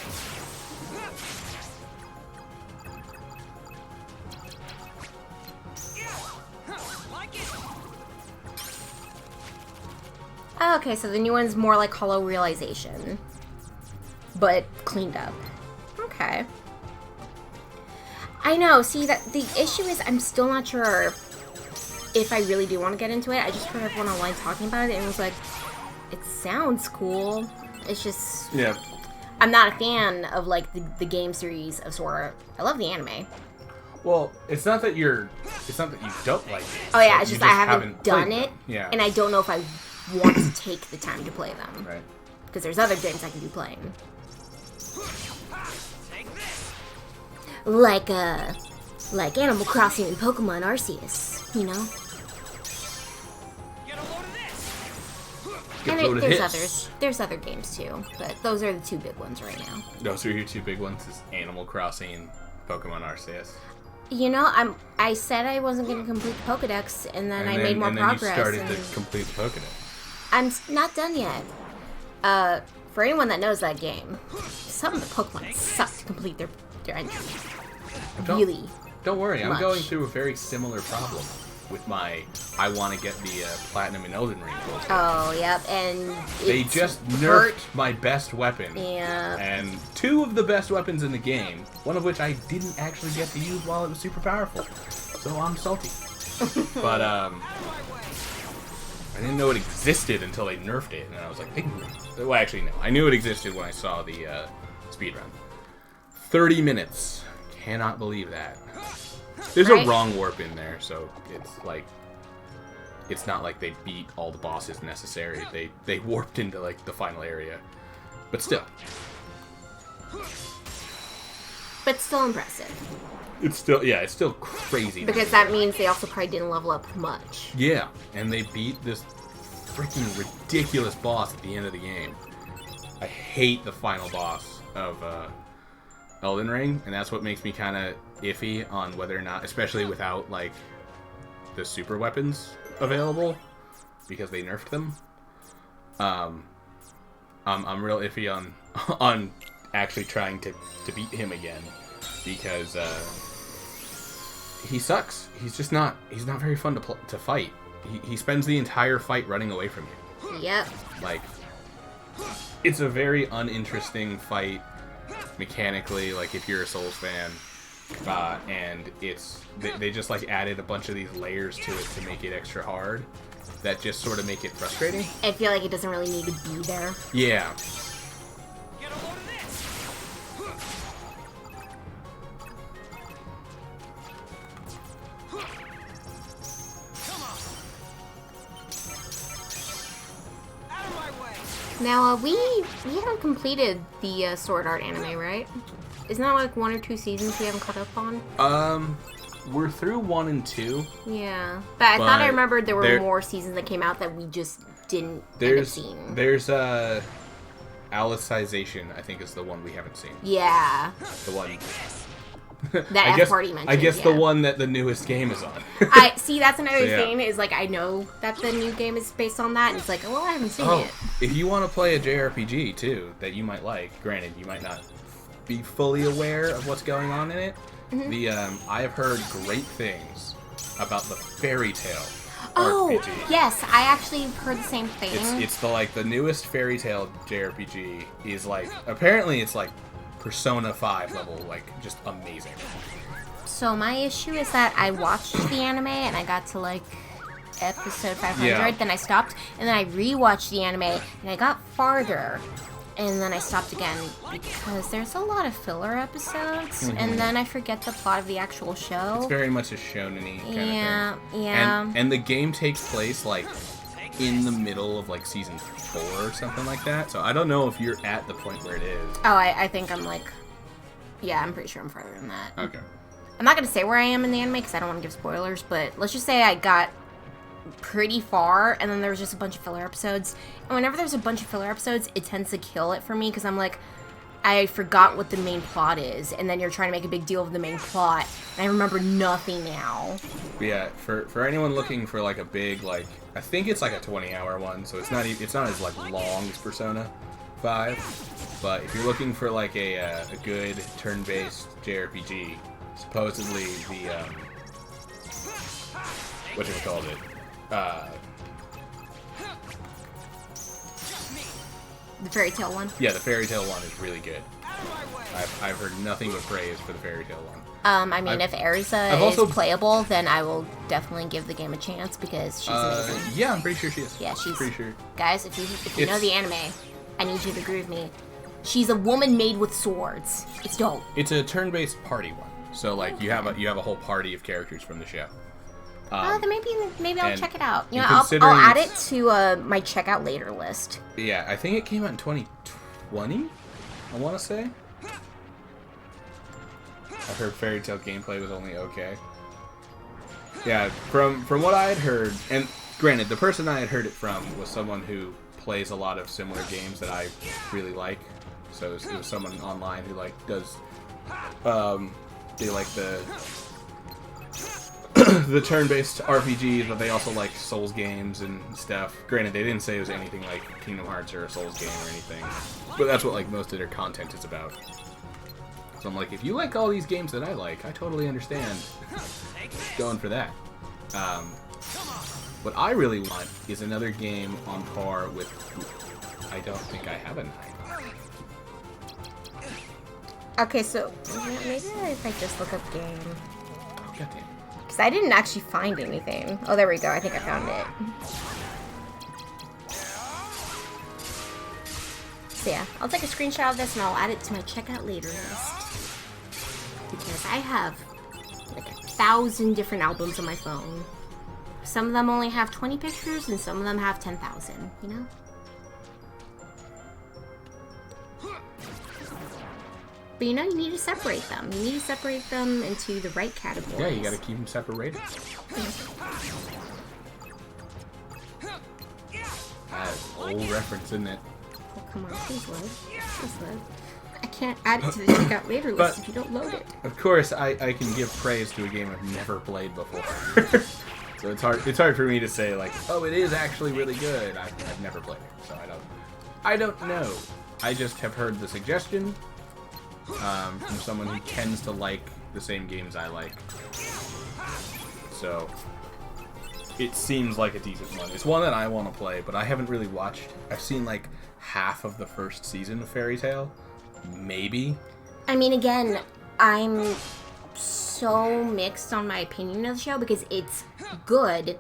Like it! Oh, okay, so the new one's more like Hollow Realization, but cleaned up. Okay. I know, see, that the issue is I'm still not sure if I really do want to get into it. I just heard everyone online talking about it, and it was like, it sounds cool. It's just... Yeah. I'm not a fan of, like, the game series of Sword Art. I love the anime. Well, it's not that you don't like it. Oh, yeah, but it's you just I haven't done played it, them. Yeah. and I don't know if I want to take the time to play them. Right. Because there's other games I can be playing. Like Animal Crossing and Pokemon Arceus, you know? Get a load of this! skip And load of there's hits. others. There's other games too, but those are the two big ones right now. Those are your two big ones: is Animal Crossing and Pokemon Arceus. You know, I said I wasn't going to complete the Pokedex, and then I made more progress. And then you started and to complete the Pokedex. I'm not done yet. For anyone that knows that game, some of the Pokemon suck to complete their entry. Really. Don't worry, I'm much. going through a very similar problem with my. I want to get the Platinum and Elden Ring goals. Oh, yep, and They it's just hurt. nerfed my best weapon. Yeah. And two of the best weapons in the game, one of which I didn't actually get to use while it was super powerful. So I'm salty. But, I didn't know it existed until they nerfed it. And I was like, well, actually, no. I knew it existed when I saw the speedrun. 30 minutes. Cannot believe that. There's Right? a wrong warp in there, so it's like... It's not like they beat all the bosses necessary. They warped into, like, the final area. But still. But still impressive. It's still crazy. Because that means they also probably didn't level up much. Yeah, and they beat this freaking ridiculous boss at the end of the game. I hate the final boss of Elden Ring, and that's what makes me kind of iffy on whether or not, especially without, like, the super weapons available, because they nerfed them. I'm real iffy on actually trying to beat him again, because he sucks. He's not very fun to fight. He spends the entire fight running away from you. Yep. Like, it's a very uninteresting fight mechanically, like, if you're a Souls fan. And they just, like, added a bunch of these layers to it to make it extra hard that just sort of make it frustrating. I feel like it doesn't really need to be there. Yeah. Get a load of this. Come on. Out of my way. Now, we haven't completed the Sword Art anime, right? Isn't that like 1 or 2 seasons we haven't caught up on? We're through 1 and 2. Yeah. But I thought I But remembered there were there- more seasons that came out that we just didn't end up seeing. There's Alicization, I think, is the one we haven't seen. Yeah. The one. That F part you mentioned, I guess yeah. the one that the newest game is on. I see. That's another Yeah. thing. Is like I know that the new game is based on that, and it's like, well, I haven't seen it. If you want to play a JRPG too that you might like, granted you might not be fully aware of what's going on in it. Mm-hmm. I have heard great things about the Fairy Tale Oh, RPG. yes, I actually heard the same thing. It's the newest Fairy Tale JRPG is like, apparently it's like Persona 5 level, like, just amazing. So my issue is that I watched the anime and I got to like episode 500, Yeah. then I stopped, and then I rewatched the anime and I got farther, and then I stopped again because there's a lot of filler episodes, and then I forget the plot of the actual show. It's very much a shonen-y kind of thing. Yeah. And the game takes place, like, in the middle of, like, season 4 or something like that. So I don't know if you're at the point where it is. Oh, I think I'm like, yeah, I'm pretty sure I'm further than that. Okay. I'm not going to say where I am in the anime because I don't want to give spoilers, but let's just say I got pretty far, and then there was just a bunch of filler episodes. And whenever there's a bunch of filler episodes, it tends to kill it for me because I'm like, I forgot what the main plot is, and then you're trying to make a big deal of the main plot, and I remember nothing now. But yeah, for anyone looking for, like, a big, like, I think it's like a 20-hour one, so it's not as, like, long as Persona 5. But if you're looking for, like, a good turn-based JRPG, supposedly the whatchamacallit, The fairy tale one. yeah, the Fairy Tale one is really good. I've heard nothing but praise for the Fairy Tale one. I mean, if Erza I've is also- playable, then I will definitely give the game a chance because she's amazing. Yeah, I'm pretty sure she is. Yeah, she's pretty sure. Guys, if you know the anime, I need you to agree with me. She's a woman made with swords. It's dope. It's a turn-based party one, so like you have a whole party of characters from the show. Then maybe I'll and- check it out. You know, and I'll considering add it it's- to my checkout later list. Yeah, I think it came out in 2020. I want to say. I heard Fairy Tale gameplay was only okay. Yeah, from what I had heard, and granted, the person I had heard it from was someone who plays a lot of similar games that I really like. So it was someone online who like does they like the the turn-based RPGs, but they also like Souls games and stuff. Granted, they didn't say it was anything like Kingdom Hearts or a Souls game or anything, but that's what like most of their content is about. So I'm like, if you like all these games that I like, I totally understand going for that. What I really want is another game on par with... I don't think I have a 9. Okay, so maybe if I just look up game. Oh, goddamn. Because I didn't actually find anything. Oh, there we go. I think I found it. So yeah, I'll take a screenshot of this and I'll add it to my checkout later list. Because I have like 1,000 different albums on my phone. Some of them only have 20 pictures and some of them have 10,000, you know? But you know, you need to separate them. You need to separate them into the right categories. Yeah, you gotta keep them separated. That's an old reference, isn't it? Oh, come on, please load. Please load. I can't add it to the checkout later list if you don't load it. Of course, I can give praise to a game I've never played before. So it's hard for me to say like, oh, it is actually really good. I've never played it, so I don't know. I just have heard the suggestion from someone who tends to like the same games I like. So it seems like a decent one. It's one that I want to play, but I haven't really watched. I've seen like half of the first season of Fairy Tail, maybe. I mean, again, I'm so mixed on my opinion of the show because it's good.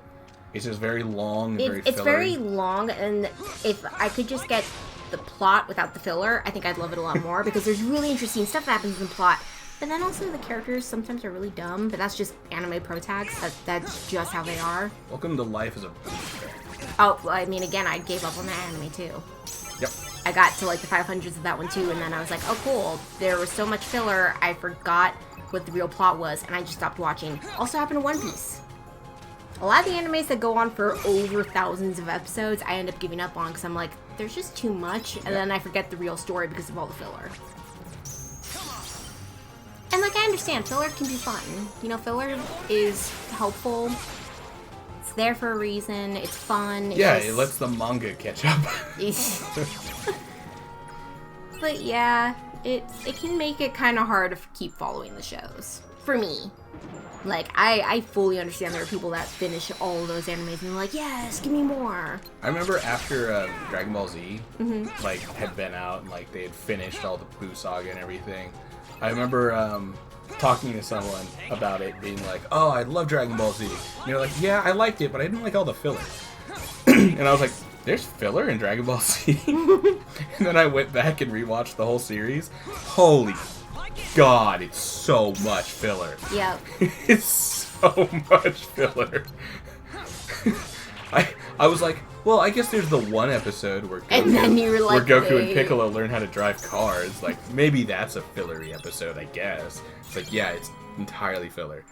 It's just very long and very It's fillery. very long, and if I could just get the plot without the filler, I think I'd love it a lot more because there's really interesting stuff that happens in the plot. But then also the characters sometimes are really dumb, but that's just anime pro tags. That's just how they are. Welcome to life as a... Oh, well, I mean, again, I gave up on that anime too. Yep. I got to like the 500s of that one too, and then I was like, oh cool, there was so much filler, I forgot what the real plot was, and I just stopped watching. Also happened to One Piece. A lot of the animes that go on for over thousands of episodes, I end up giving up on because I'm like, there's just too much, and then I forget the real story because of all the filler. And like, I understand, filler can be fun. You know, filler is helpful. It's there for a reason. It's fun. Yeah, it lets the manga catch up. But yeah, it can make it kind of hard to keep following the shows. For me. Like, I fully understand there are people that finish all of those animes and they're like, yes, give me more. I remember after Dragon Ball Z, like, had been out and, like, they had finished all the Buu Saga and everything. I remember talking to someone about it, being like, oh, I love Dragon Ball Z. And they're like, yeah, I liked it, but I didn't like all the filler. And I was like, there's filler in Dragon Ball Z? And then I went back and rewatched the whole series. Holy God, it's so much filler. Yep. It's so much filler. I was like, well, I guess there's the one episode where Goku, And then you were like, where Goku and wait. Piccolo learn how to drive cars. Like, maybe that's a fillery episode, I guess. It's like, yeah, it's entirely filler.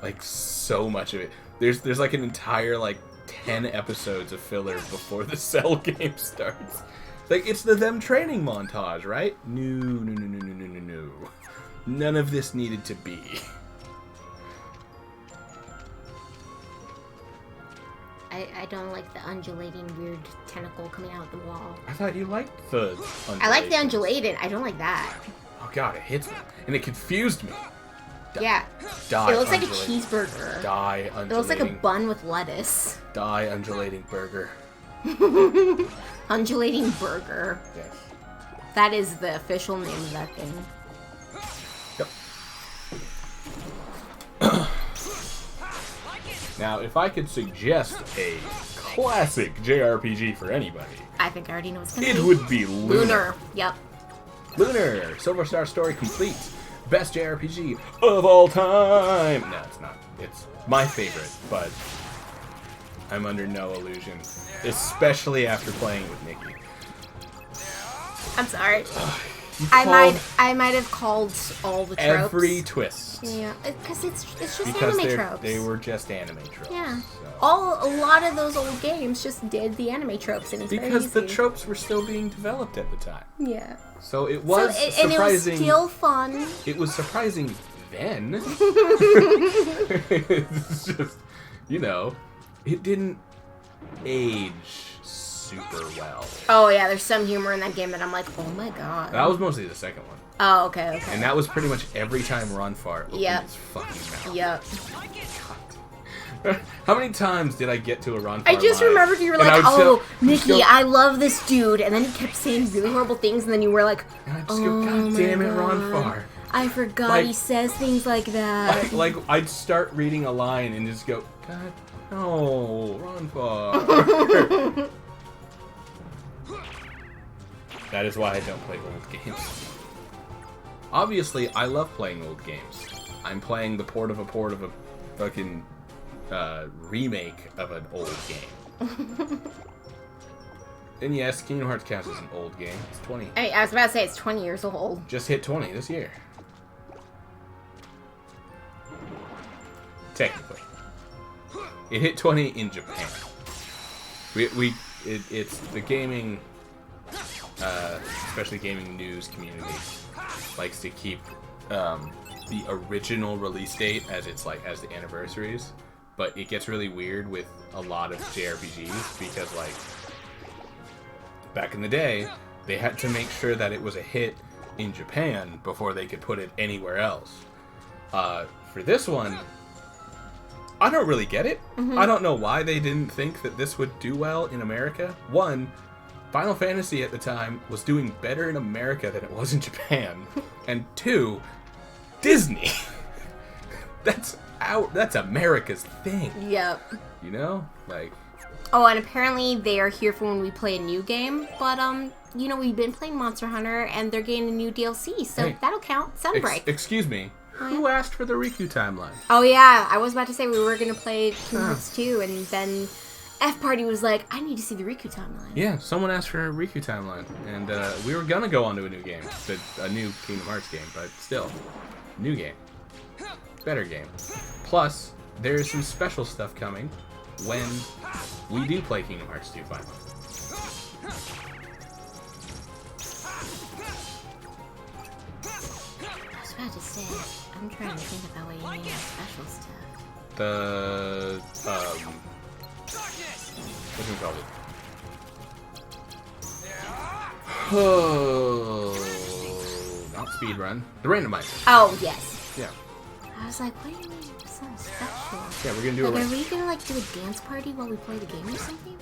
Like, so much of it. There's like an entire, like, 10 episodes of filler before the Cell game starts. Like, it's the them training montage, right? No. None of this needed to be. I don't like the undulating weird tentacle coming out the wall. I thought you liked the I like the undulating. I don't like that. Oh god, it hits me. And it confused me. Yeah. Die It looks like a undulating. cheeseburger. Die undulating. It looks like a bun with lettuce. Die undulating burger. Undulating burger. Yes. That is the official name of that thing. Yep. Now, if I could suggest a classic JRPG for anybody, I think I already know what's gonna it be. would be Lunar. Lunar. Yep. Lunar, Silver Star Story complete. Best JRPG of all time. No, it's not. It's my favorite, but I'm under no illusion, especially after playing with Nikki. I'm sorry. I might have called all the tropes. Every twist. Yeah, because it's just Because anime tropes. they were just anime tropes. Yeah. So. A lot of those old games just did the anime tropes, and it's Because very easy. the tropes were still being developed at the time. Yeah. So it was surprising. And it was still fun. It was surprising then. It's just, it didn't age super well. Oh yeah, there's some humor in that game that I'm like, oh my god. That was mostly the second one. Oh, okay. And that was pretty much every time Ronfar opened Yep. his fucking mouth. Yep. How many times did I get to a Ronfar I just line, remembered you were and I like, would oh, just Nikki, go- I love this dude. And then he kept saying really horrible things, and then you were like, And I'd just oh go, God my damn it, God. Ronfar. I forgot Like- he says things like that. Like, I'd start reading a line and just go, God, no, Ronfar. That is why I don't play old games. Obviously, I love playing old games. I'm playing the port of a fucking remake of an old game. And yes, Kingdom Hearts counts as an old game. It's 20. Hey, I was about to say it's 20 years old. Just hit 20 this year. Technically. It hit 20 in Japan. It's the gaming, especially gaming news community, likes to keep the original release date as the anniversaries, but it gets really weird with a lot of JRPGs because back in the day, they had to make sure that it was a hit in Japan before they could put it anywhere else. For this one, I don't really get it. Mm-hmm. I don't know why they didn't think that this would do well in America. One, Final Fantasy at the time was doing better in America than it was in Japan. And two, Disney. That's America's thing. Yep. You know? Like... Oh, and apparently they are here for when we play a new game, but, we've been playing Monster Hunter, and they're getting a new DLC, so Hey, that'll count. Sunbreak. Excuse me. Who asked for the Riku timeline? Oh, yeah, I was about to say we were going to play Kingdom Hearts 2, and then F-Party was like, I need to see the Riku timeline. Yeah, someone asked for a Riku timeline, and we were gonna go on to a new game, a new Kingdom Hearts game, but still, new game, better game. Plus, there is some special stuff coming when we do play Kingdom Hearts 2 finally. I was about to say, I'm trying to think about what you mean by special stuff. What do you call it? Oh, not speedrun. The randomizer. Oh, yes. Yeah. I was like, what do you mean so special? Yeah, we're gonna do Like, it. are we gonna, do a dance party while we play the game or something?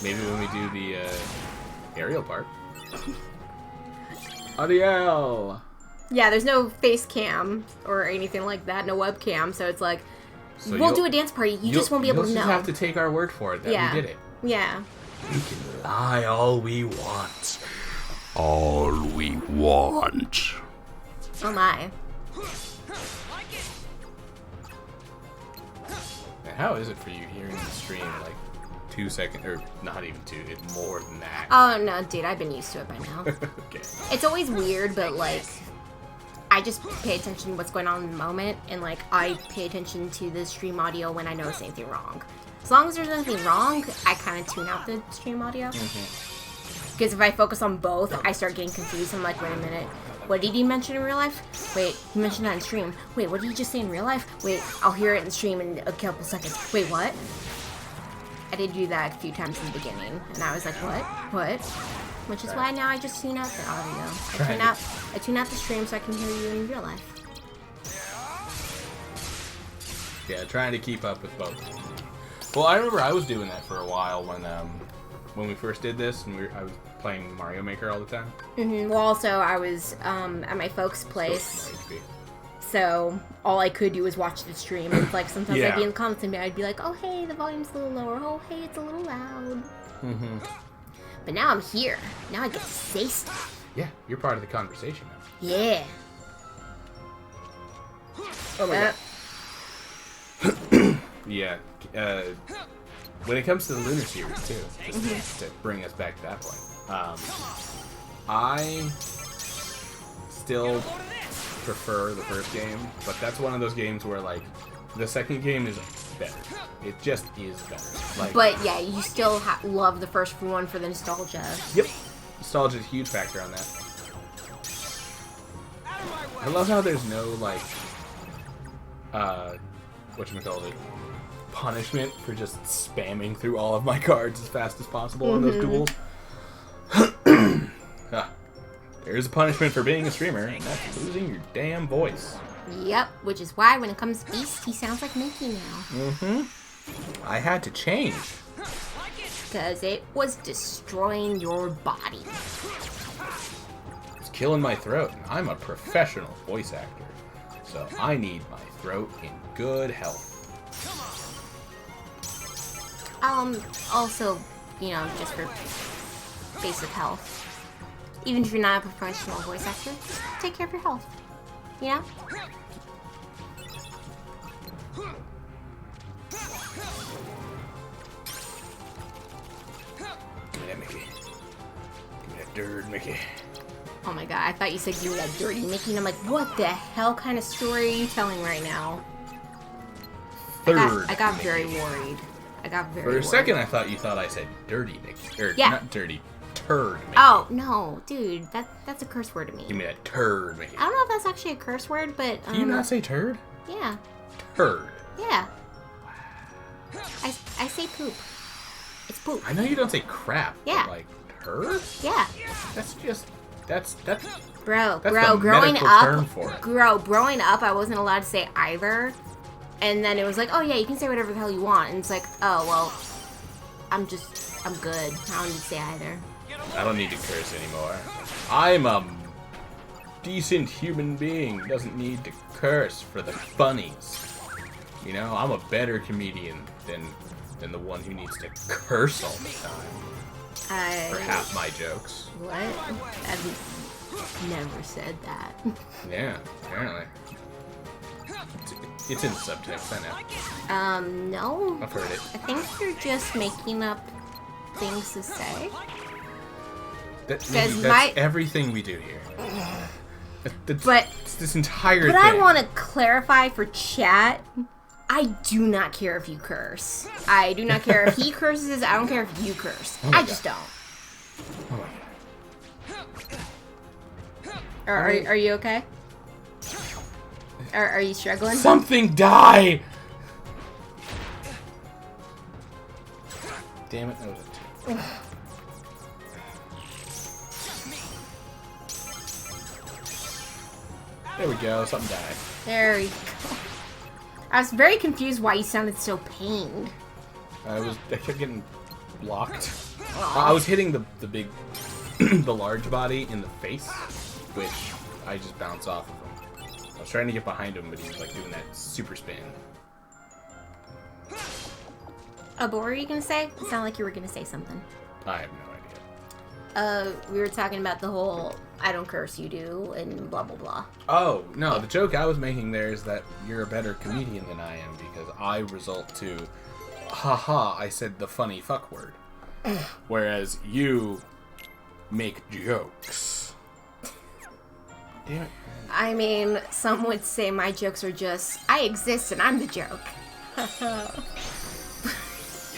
Maybe when we do the aerial part. Adiel. Yeah, there's no face cam or anything like that, no webcam, so it's like, So we'll do a dance party, you just won't be able to know. You'll just have to take our word for it that we did it. Yeah. We can lie all we want. All we want. Oh my. Now, how is it for you hearing the stream 2 seconds, or not even 2, it's more than that? Oh no, dude, I've been used to it by now. Okay. It's always weird, but I just pay attention to what's going on in the moment, and I pay attention to the stream audio when I notice anything wrong. As long as there's nothing wrong, I kind of tune out the stream audio. Because if I focus on both, I start getting confused. I'm like, wait a minute, what did he mention in real life? Wait, he mentioned that in stream. Wait, what did he just say in real life? Wait, I'll hear it in stream in a couple seconds. Wait, what? I did do that a few times in the beginning, and I was like, what? Which is why now I just tune out the audio. I tune out the stream so I can hear you in real life. Yeah, trying to keep up with both. Well, I remember I was doing that for a while when we first did this, and I was playing Mario Maker all the time. Well, also, I was at my folks' place, So, so all I could do was watch the stream. And sometimes Yeah. I'd be in the comments and I'd be like, oh, hey, the volume's a little lower. Oh, hey, it's a little loud. But now I'm here. Now I get to say stuff. Yeah, you're part of the conversation now. Yeah. Oh my god. Yeah. When it comes to the Lunar series too, just to bring us back to that point, I still prefer the first game, but that's one of those games where like the second game is better. It just is better. Like, But yeah, you still love the first one for the nostalgia. yep, nostalgia is a huge factor on that. I love how there's no like whatchamacallit, punishment for just spamming through all of my cards as fast as possible in those duels. There's a punishment for being a streamer, and that's losing your damn voice. Yep, which is why when it comes to Beast, he sounds like Mickey now. I had to change. Because it was destroying your body. It's killing my throat, and I'm a professional voice actor, so I need my throat in good health. Also, you know, just for basic health. Even if you're not a professional voice actor, just take care of your health. You know? Give me that Mickey. Give me that dirt Mickey. Oh my god, I thought you said you were that dirty Mickey, and I'm like, what the hell kind of story are you telling right now? I got very worried. I got very worried. For a second, I thought you thought I said dirty Mickey. Or, Yeah. not dirty, turd Mickey. Oh, no, dude, that's a curse word to me. Give me that turd Mickey. I don't know if that's actually a curse word, but... Do you not say turd? Yeah. Turd. Yeah. I say poop. It's poop. I know you don't say crap. Yeah. But like, turd? Yeah. That's just... That's Bro, the growing medical up... term for it. Growing up, I wasn't allowed to say either. And then it was like, oh yeah, you can say whatever the hell you want. And it's like, oh, well, I'm good. I don't need to say either. I don't need to curse anymore. I'm a decent human being. Doesn't need to curse for the funnies. You know, I'm a better comedian than the one who needs to curse all the time. For half my jokes. What? I've never said that. Yeah, apparently. It's in the subtext, I know. No. I've heard it. I think you're just making up things to say. That's my- everything we do here. But it's this entire But thing. I want to clarify for chat, I do not care if you curse. I do not care if he curses. I don't care if you curse. Oh my I just God. don't. Oh my God. Are you okay? Are you struggling? Something die! Damn it, that was a 2. There we go, something died. There we go. I was very confused why you sounded so pained. I kept getting blocked. I was hitting the big, the large body in the face, which I just bounced off of him. I was trying to get behind him, but he was like doing that super spin. But what were you gonna say? It sounded like you were gonna say something. I have no idea. We were talking about the whole I don't curse, you do, and blah blah blah. Oh, no, the joke I was making there is that you're a better comedian than I am because I result to, haha, I said the funny fuck word. Whereas you make jokes. Damn it. I mean, some would say my jokes are just, I exist and I'm the joke. You're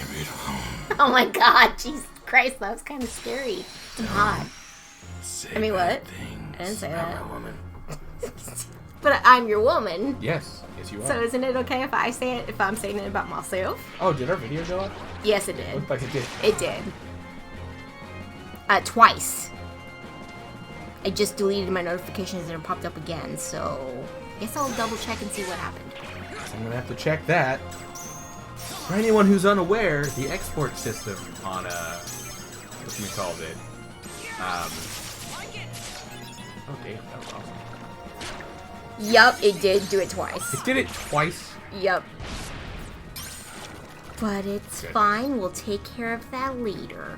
beautiful. Oh my god, Jesus Christ, that was kind of scary. And hot. I mean, what? I didn't say that. My woman. But I'm your woman. Yes, yes you are. So isn't it okay if I say it, if I'm saying it about myself? Oh, did our video go up? Yes, it did. Looked like it did. It did. Twice. I just deleted my notifications and it popped up again, so I guess I'll double check and see what happened. I'm gonna have to check that. For anyone who's unaware, the export system on whatchamacallit. Oh damn, that was awesome. Yup, it did do it twice. It did it twice. Yup. But it's fine, we'll take care of that later.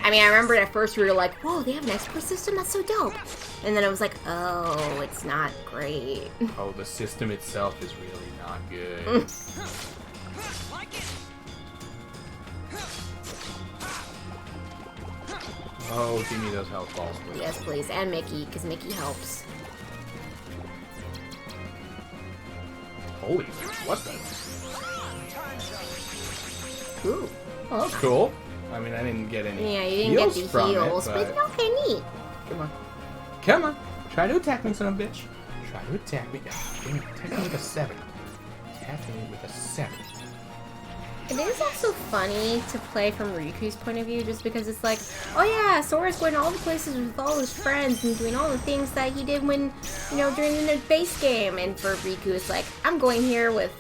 I mean, I remember at first we were like, whoa, they have an export system? That's so dope. And then I was like, oh, it's not great. Oh, the system itself is really not good. Oh, give me those health balls, please. Yes, please. And Mickey, because Mickey helps. Holy, what the? Ooh. Oh, That's cool. I mean, I didn't get any. yeah, you didn't get the from heals, it, but okay, neat. Come on. Come on. Try to attack me, son of a bitch. Try to attack me. Damn it. Attack me with a 7. Attack me with a 7. It is also funny to play from Riku's point of view, just because it's like, oh yeah, Sora's going all the places with all his friends and doing all the things that he did when, you know, during the base game. And for Riku, it's like, I'm going here with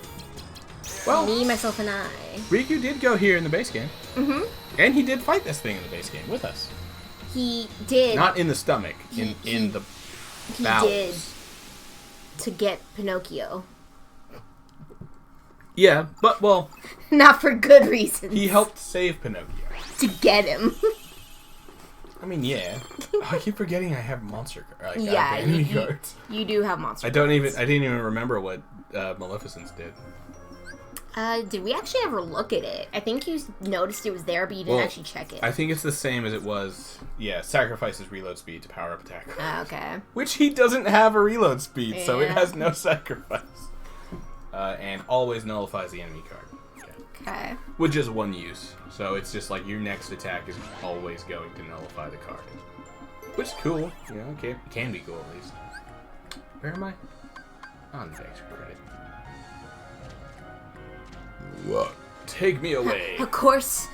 me, myself, and I. Riku did go here in the base game. Mm-hmm. And he did fight this thing in the base game with us. He did. Not in the stomach, in the bowels. He did to get Pinocchio. Yeah, but, well... Not for good reasons. He helped save Pinocchio. To get him. I mean, yeah. I keep forgetting I have monster cards. Like, yeah, enemy cards. You do have monster I didn't even remember what Maleficent's did. Did we actually ever look at it? I think you noticed it was there, but you didn't actually check it. I think it's the same as it was. Yeah, sacrifices reload speed to power up attack. Okay. Which he doesn't have a reload speed, so it Yeah. has no sacrifice. And always nullifies the enemy card. Okay. With just one use. So it's just like your next attack is always going to nullify the card. Which is cool. You know, it can be cool at least. Where am I? On the extra credit. What? Take me away. Of course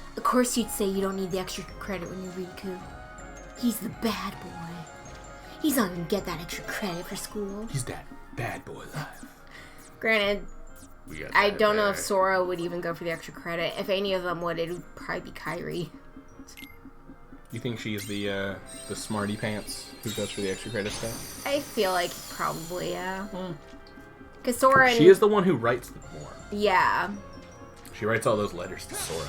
you'd say you don't need the extra credit when you're Riku. He's the bad boy. He's not gonna get that extra credit for school. He's that bad boy life. Granted, I don't know if Sora would even go for the extra credit. If any of them would, it would probably be Kairi. You think she's the smarty pants who goes for the extra credit stuff? I feel like probably, yeah. Because Sora and... She is the one who writes them more. Yeah. She writes all those letters to Sora.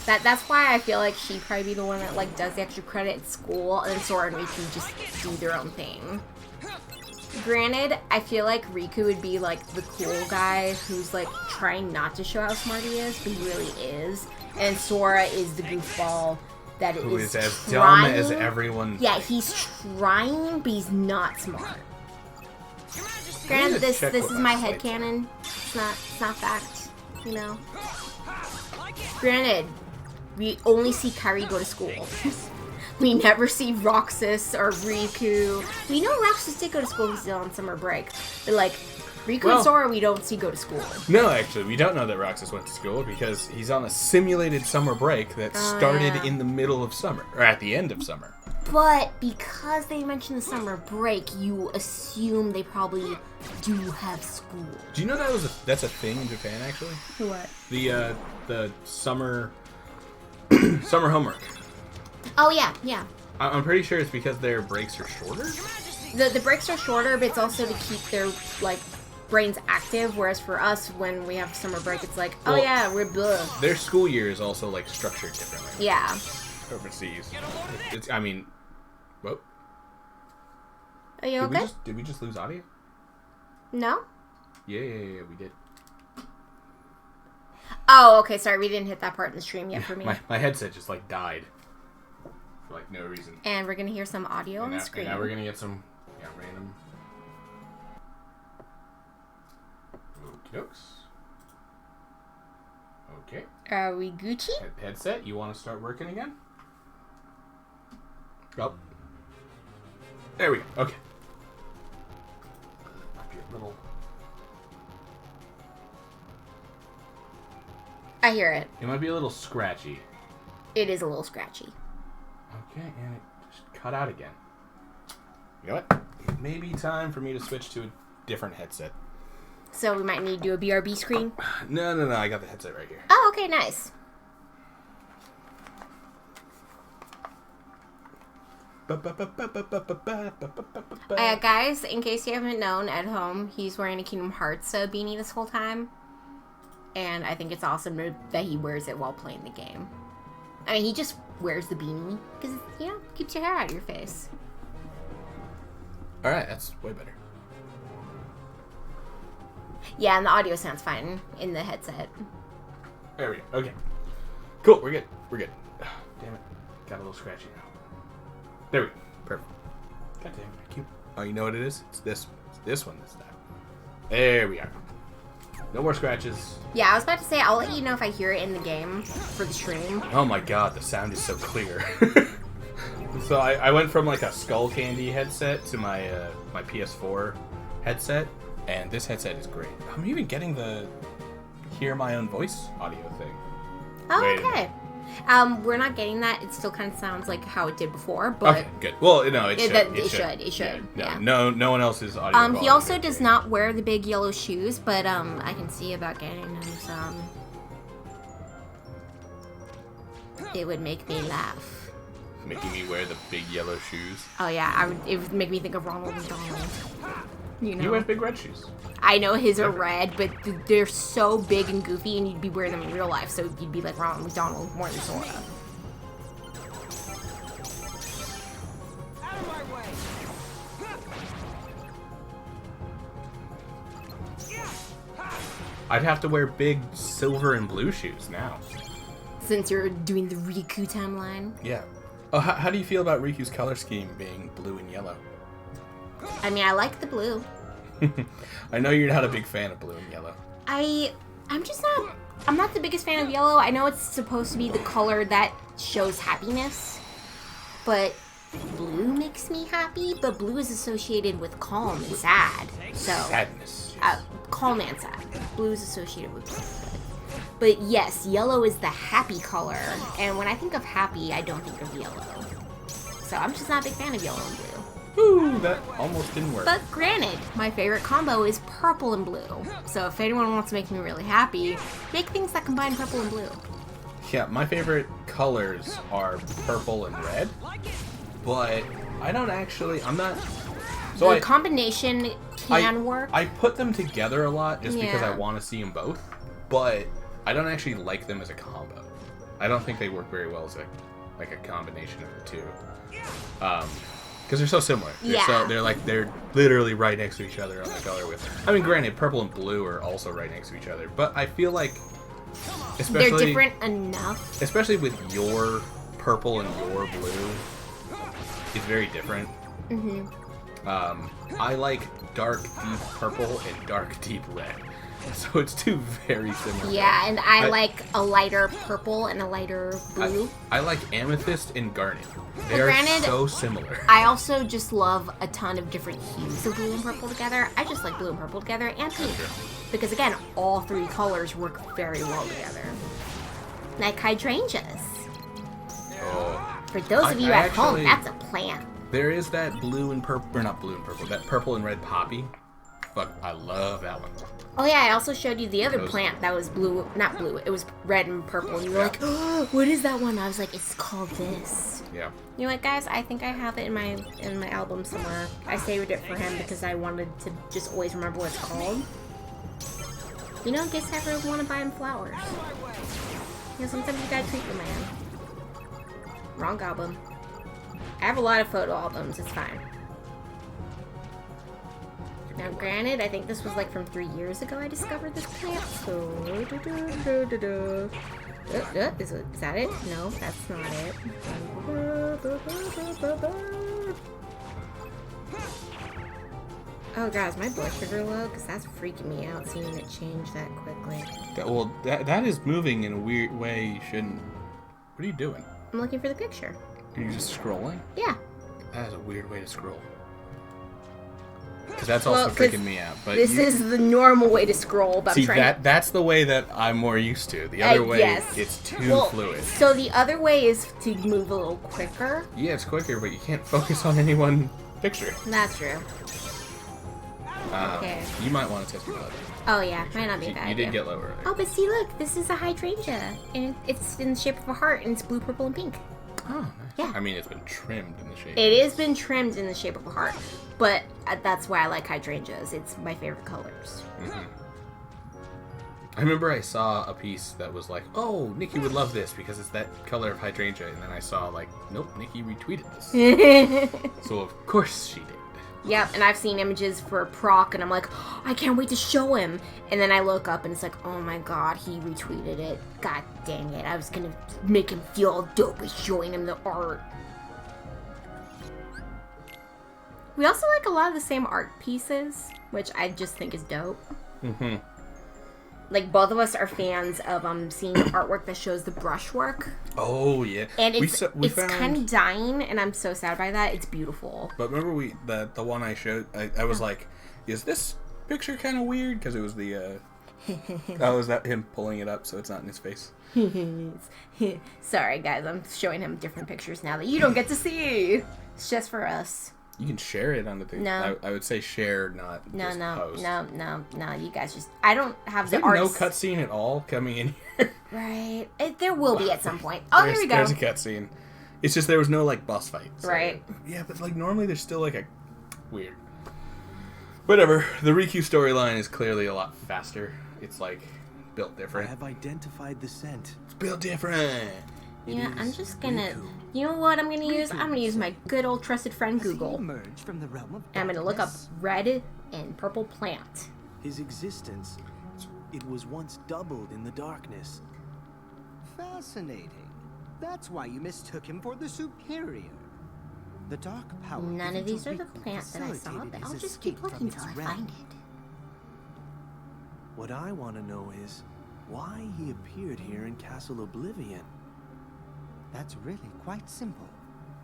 That's why I feel like she'd probably be the one that, like, does the extra credit at school, and then Sora and Riku just do their own thing. Granted, I feel like Riku would be, like, the cool guy who's, like, trying not to show how smart he is, but he really is. And Sora is the goofball that Who is as trying. dumb as everyone. Yeah, he's trying, but he's not smart. Granted, this is my headcanon. It's not fact, you know. Granted, we only see Kairi go to school. We never see Roxas or Riku. We know Roxas did go to school, he's still on summer break. But, like, Riku and Sora, we don't see go to school. No, actually, we don't know that Roxas went to school because he's on a simulated summer break that started in the middle of summer, or at the end of summer. But because they mentioned the summer break, you assume they probably do have school. Do you know that's a thing in Japan, actually? What? The summer summer homework. Oh, yeah. I'm pretty sure it's because their breaks are shorter. The breaks are shorter, but it's also to keep their, like, brains active, whereas for us, when we have summer break, it's like, oh, Well, yeah, we're blah. Their school year is also, like, structured differently. Yeah. Overseas. I mean, whoa. Are you okay? Did we just lose audio? No? Yeah, we did. Oh, okay, sorry, we didn't hit that part in the stream yet for me. My headset just, like, died. For, like, no reason. And we're gonna hear some audio on the screen. And now we're gonna get some, random... Okey-dokes. Okay. Are we Gucci? Headset, you want to start working again? Oh. There we go. Okay. Little... I hear it. It might be a little scratchy. It is a little scratchy. Okay, and it just cut out again. You know what? It may be time for me to switch to a different headset. So we might need to do a BRB screen? No. I got the headset right here. Oh, okay, nice. Guys, in case you haven't known, at home, he's wearing a Kingdom Hearts beanie this whole time. And I think it's awesome that he wears it while playing the game. I mean, he just wears the beanie because, you know, keeps your hair out of your face. Alright, that's way better. Yeah, and the audio sounds fine in the headset. There we go. Okay. Cool, we're good. Damn it. got a little scratchy now. There we go. Perfect. God damn it, cute. Oh, you know what it is? It's this one this time. There we are. No more scratches. Yeah, I was about to say, I'll let you know if I hear it in the game for the stream. Oh my god, the sound is so clear. So I went from like a Skull Candy headset to my my PS4 headset, and this headset is great. I'm even getting the hear my own voice audio thing. Oh, Wait a okay. We're not getting that. It still kind of sounds like how it did before, but Okay, good. Well, no, it should. It should. Yeah. Yeah. No one else's audio. He quality also is does great. not wear the big yellow shoes, but I can see about getting him some. It would make me laugh. Making me wear the big yellow shoes. Oh yeah, it would make me think of Ronald McDonald. You know. He wears big red shoes. I know his are red, but they're so big and goofy, and you'd be wearing them in real life, so you'd be like Ronald McDonald more than Sora. I'd have to wear big silver and blue shoes now. Since you're doing the Riku timeline. Yeah. Oh, how do you feel about Riku's color scheme being blue and yellow? I mean, I like the blue. I know you're not a big fan of blue and yellow. I'm not the biggest fan of yellow. I know it's supposed to be the color that shows happiness, but blue makes me happy, but blue is associated with calm and sad. So Sadness. calm and sad. Blue is associated with both. But yes, yellow is the happy color, and when I think of happy, I don't think of yellow. So I'm just not a big fan of yellow and blue. Ooh, that almost didn't work. But granted, my favorite combo is purple and blue. So if anyone wants to make me really happy, make things that combine purple and blue. Yeah, my favorite colors are purple and red, but I'm not... So The combination can work. I put them together a lot just because I Yeah. want to see them both, but I don't actually like them as a combo. I don't think they work very well as a combination of the two. Because they're so similar. They're literally right next to each other on the color wheel. I mean, granted, purple and blue are also right next to each other, but I feel like, They're different enough. especially with your purple and your blue, it's very different. Mm-hmm. I like dark deep purple and dark deep red, so it's two very similar. Yeah, and I like a lighter purple and a lighter blue. I like amethyst and garnet. They But are granted, so similar. I also just love a ton of different hues of blue and purple together. I just like blue and purple together and pink. Because again, all three colors work very well together. Like hydrangeas. Oh. For those of you I at home, actually- that's a plant. There is that blue and purple, or not blue and purple, that purple and red poppy. Fuck, I love that one. Oh yeah, I also showed you the other Those- plant that was blue, not blue, it was red and purple, and you were like, oh, what is that one? I was like, it's called this. Yeah. You know what, guys? I think I have it in my album somewhere. I saved it for him because I wanted to just always remember what it's called. You know, in case I ever want to buy him flowers. You know, sometimes you gotta treat your man. Wrong album. I have a lot of photo albums, it's fine. Now, granted, I think this was like from 3 years ago I discovered this plant, so... Is that it? No, that's not it. Oh, God, is my blood sugar low? Because that's freaking me out, seeing it change that quickly. That is moving in a weird way you shouldn't... What are you doing? I'm looking for the picture. Are you just scrolling? Yeah. That is a weird way to scroll. Because that's also 'cause freaking me out. But this is the normal way to scroll, but see, I'm trying that's the way that I'm more used to. The other way, yes. it's too Well, fluid. So the other way is to move a little quicker. Yeah, it's quicker, but you can't focus on any one picture. That's true. Okay. You might want to test your blood. Oh yeah, might not be a bad You idea. did get lower. Oh, but see, look, this is a hydrangea, and it's in the shape of a heart, and it's blue, purple, and pink. Oh, nice. Yeah. I mean, it's been trimmed in the shape. It has been trimmed in the shape of a heart, but that's why I like hydrangeas. It's my favorite colors. Mm-hmm. I remember I saw a piece that was like, oh, Nikki would love this because it's that color of hydrangea, and then I saw like, nope, Nikki retweeted this. So of course she did. Yep, and I've seen images for Proc, and I'm like, oh, I can't wait to show him. And then I look up, and it's like, oh my god, he retweeted it. God dang it. I was gonna make him feel all dope by showing him the art. We also like a lot of the same art pieces, which I just think is dope. Mm-hmm. Like, both of us are fans of seeing artwork that shows the brushwork. Oh, yeah. And we it's found... kind of dying, and I'm so sad by that. It's beautiful. But remember the one I showed, I was like, is this picture kind of weird? Because it was the, oh, is that him pulling it up so it's not in his face? Sorry, guys, I'm showing him different pictures now that you don't get to see. It's just for us. You can share it on the thing. No. I would say share, not just post. No. You guys just... I don't have Is the there art. no cutscene at all coming in here? Right. There will be at some point. Oh, here we go. There's a cutscene. It's just there was no, like, boss fight. So, right. Yeah, but, like, normally there's still, like, a... Weird. Whatever. The Riku storyline is clearly a lot faster. It's, like, built I different. have identified the scent. It's built different. Yeah, I'm is just gonna... Riku. You know what I'm gonna use? I'm gonna use my good old trusted friend Has he Google. emerged from the realm of And I'm gonna look up darkness? red and purple plant. His existence, it was once doubled in the darkness. Fascinating. That's why you mistook him for the superior. The dark power. None of given these to are the Riku plants that I saw, facilitated but his I'll just keep escape looking from till I its realm. find it. What I want to know is why he appeared here in Castle Oblivion. That's really quite simple.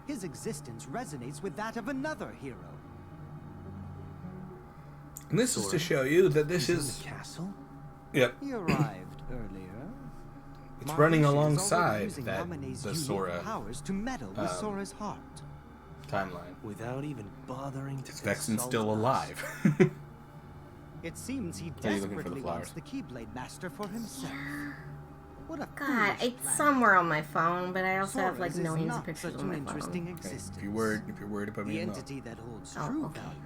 His existence resonates with that of another hero. And this is to show you that this He's in is... the castle? Yep. He arrived earlier. It's running Marlisha is already alongside using that Naminé's the unique Sora powers to meddle with Sora's heart. timeline. Without even bothering to Is Vexen consult still us. alive? It seems he Are you looking for the desperately flowers? wants the Keyblade Master for himself. What a God, foolish it's plan. somewhere on my phone, but I also have like Sora's is millions of not pictures such on an my interesting phone. Okay, existence. if you're worried about The me, entity that holds Oh, true okay, value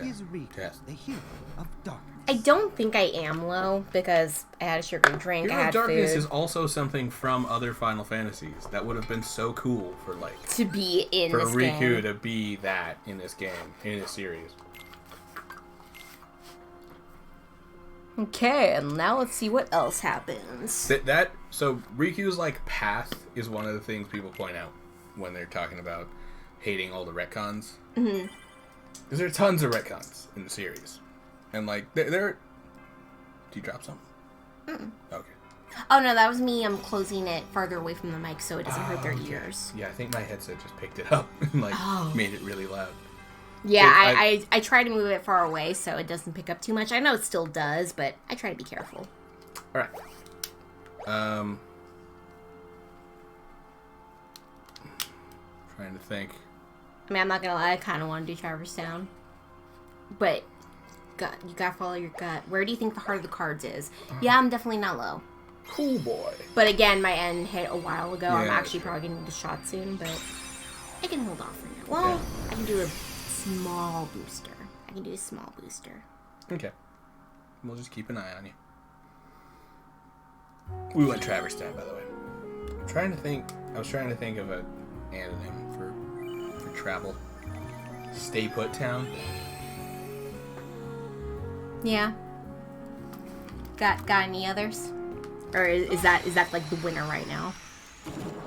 okay. is Riku, Yes. the hero of darkness. I don't think I am low because I had a sugary drink. Hero I of had Darkness food. is also something from other Final Fantasies that would have been so cool for To be in for this Riku game. to be that in this game, in this series. Okay, and now let's see what else happens. So Riku's like path is one of the things people point out when they're talking about hating all the retcons. Mm-hmm. Because there are tons of retcons in the series, and like they're. Do you drop something? Mm-mm. Okay. Oh no, that was me. I'm closing it farther away from the mic so it doesn't hurt their Okay. ears. Yeah, I think my headset just picked it up and like made it really loud. Yeah, It- I try to move it far away so it doesn't pick up too much. I know it still does, but I try to be careful. All right. Trying to think. I mean, I'm not gonna lie, I kind of want to do Traverse Town, but you gotta follow your gut. Where do you think the heart of the cards is? Yeah, I'm definitely not low. Cool boy. But again, my end hit a while ago. I'm Yeah, actually sure. probably gonna need a shot soon, but I can hold off for now. Well, I can do a small booster. I can do a small booster. Okay. We'll just keep an eye on you. We went Traverse Town, by the way. I'm trying to think. I was trying to think of an anonym for travel. Stay put town. Yeah. Got any others? Or is that like the winner right now?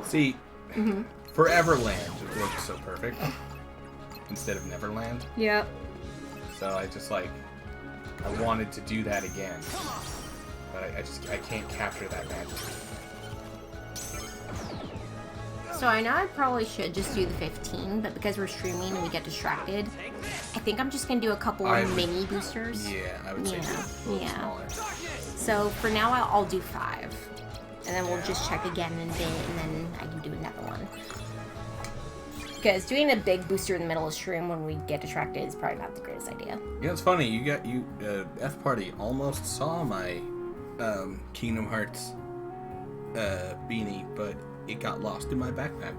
See, Foreverland looks so perfect instead of Neverland. Yep. So I just like I wanted to do that again, but I can't capture that magic. So I know I probably should just do the 15, but because we're streaming and we get distracted, I think I'm just gonna do a couple I would- mini boosters. Yeah, I would say Yeah, so. A little yeah. smaller. So for now, I'll do 5, and then we'll just check again in a bit, and then I can do another one. Because doing a big booster in the middle of stream when we get distracted is probably not the greatest idea. Yeah, it's funny. F Party almost saw my Kingdom Hearts beanie, but it got lost in my backpack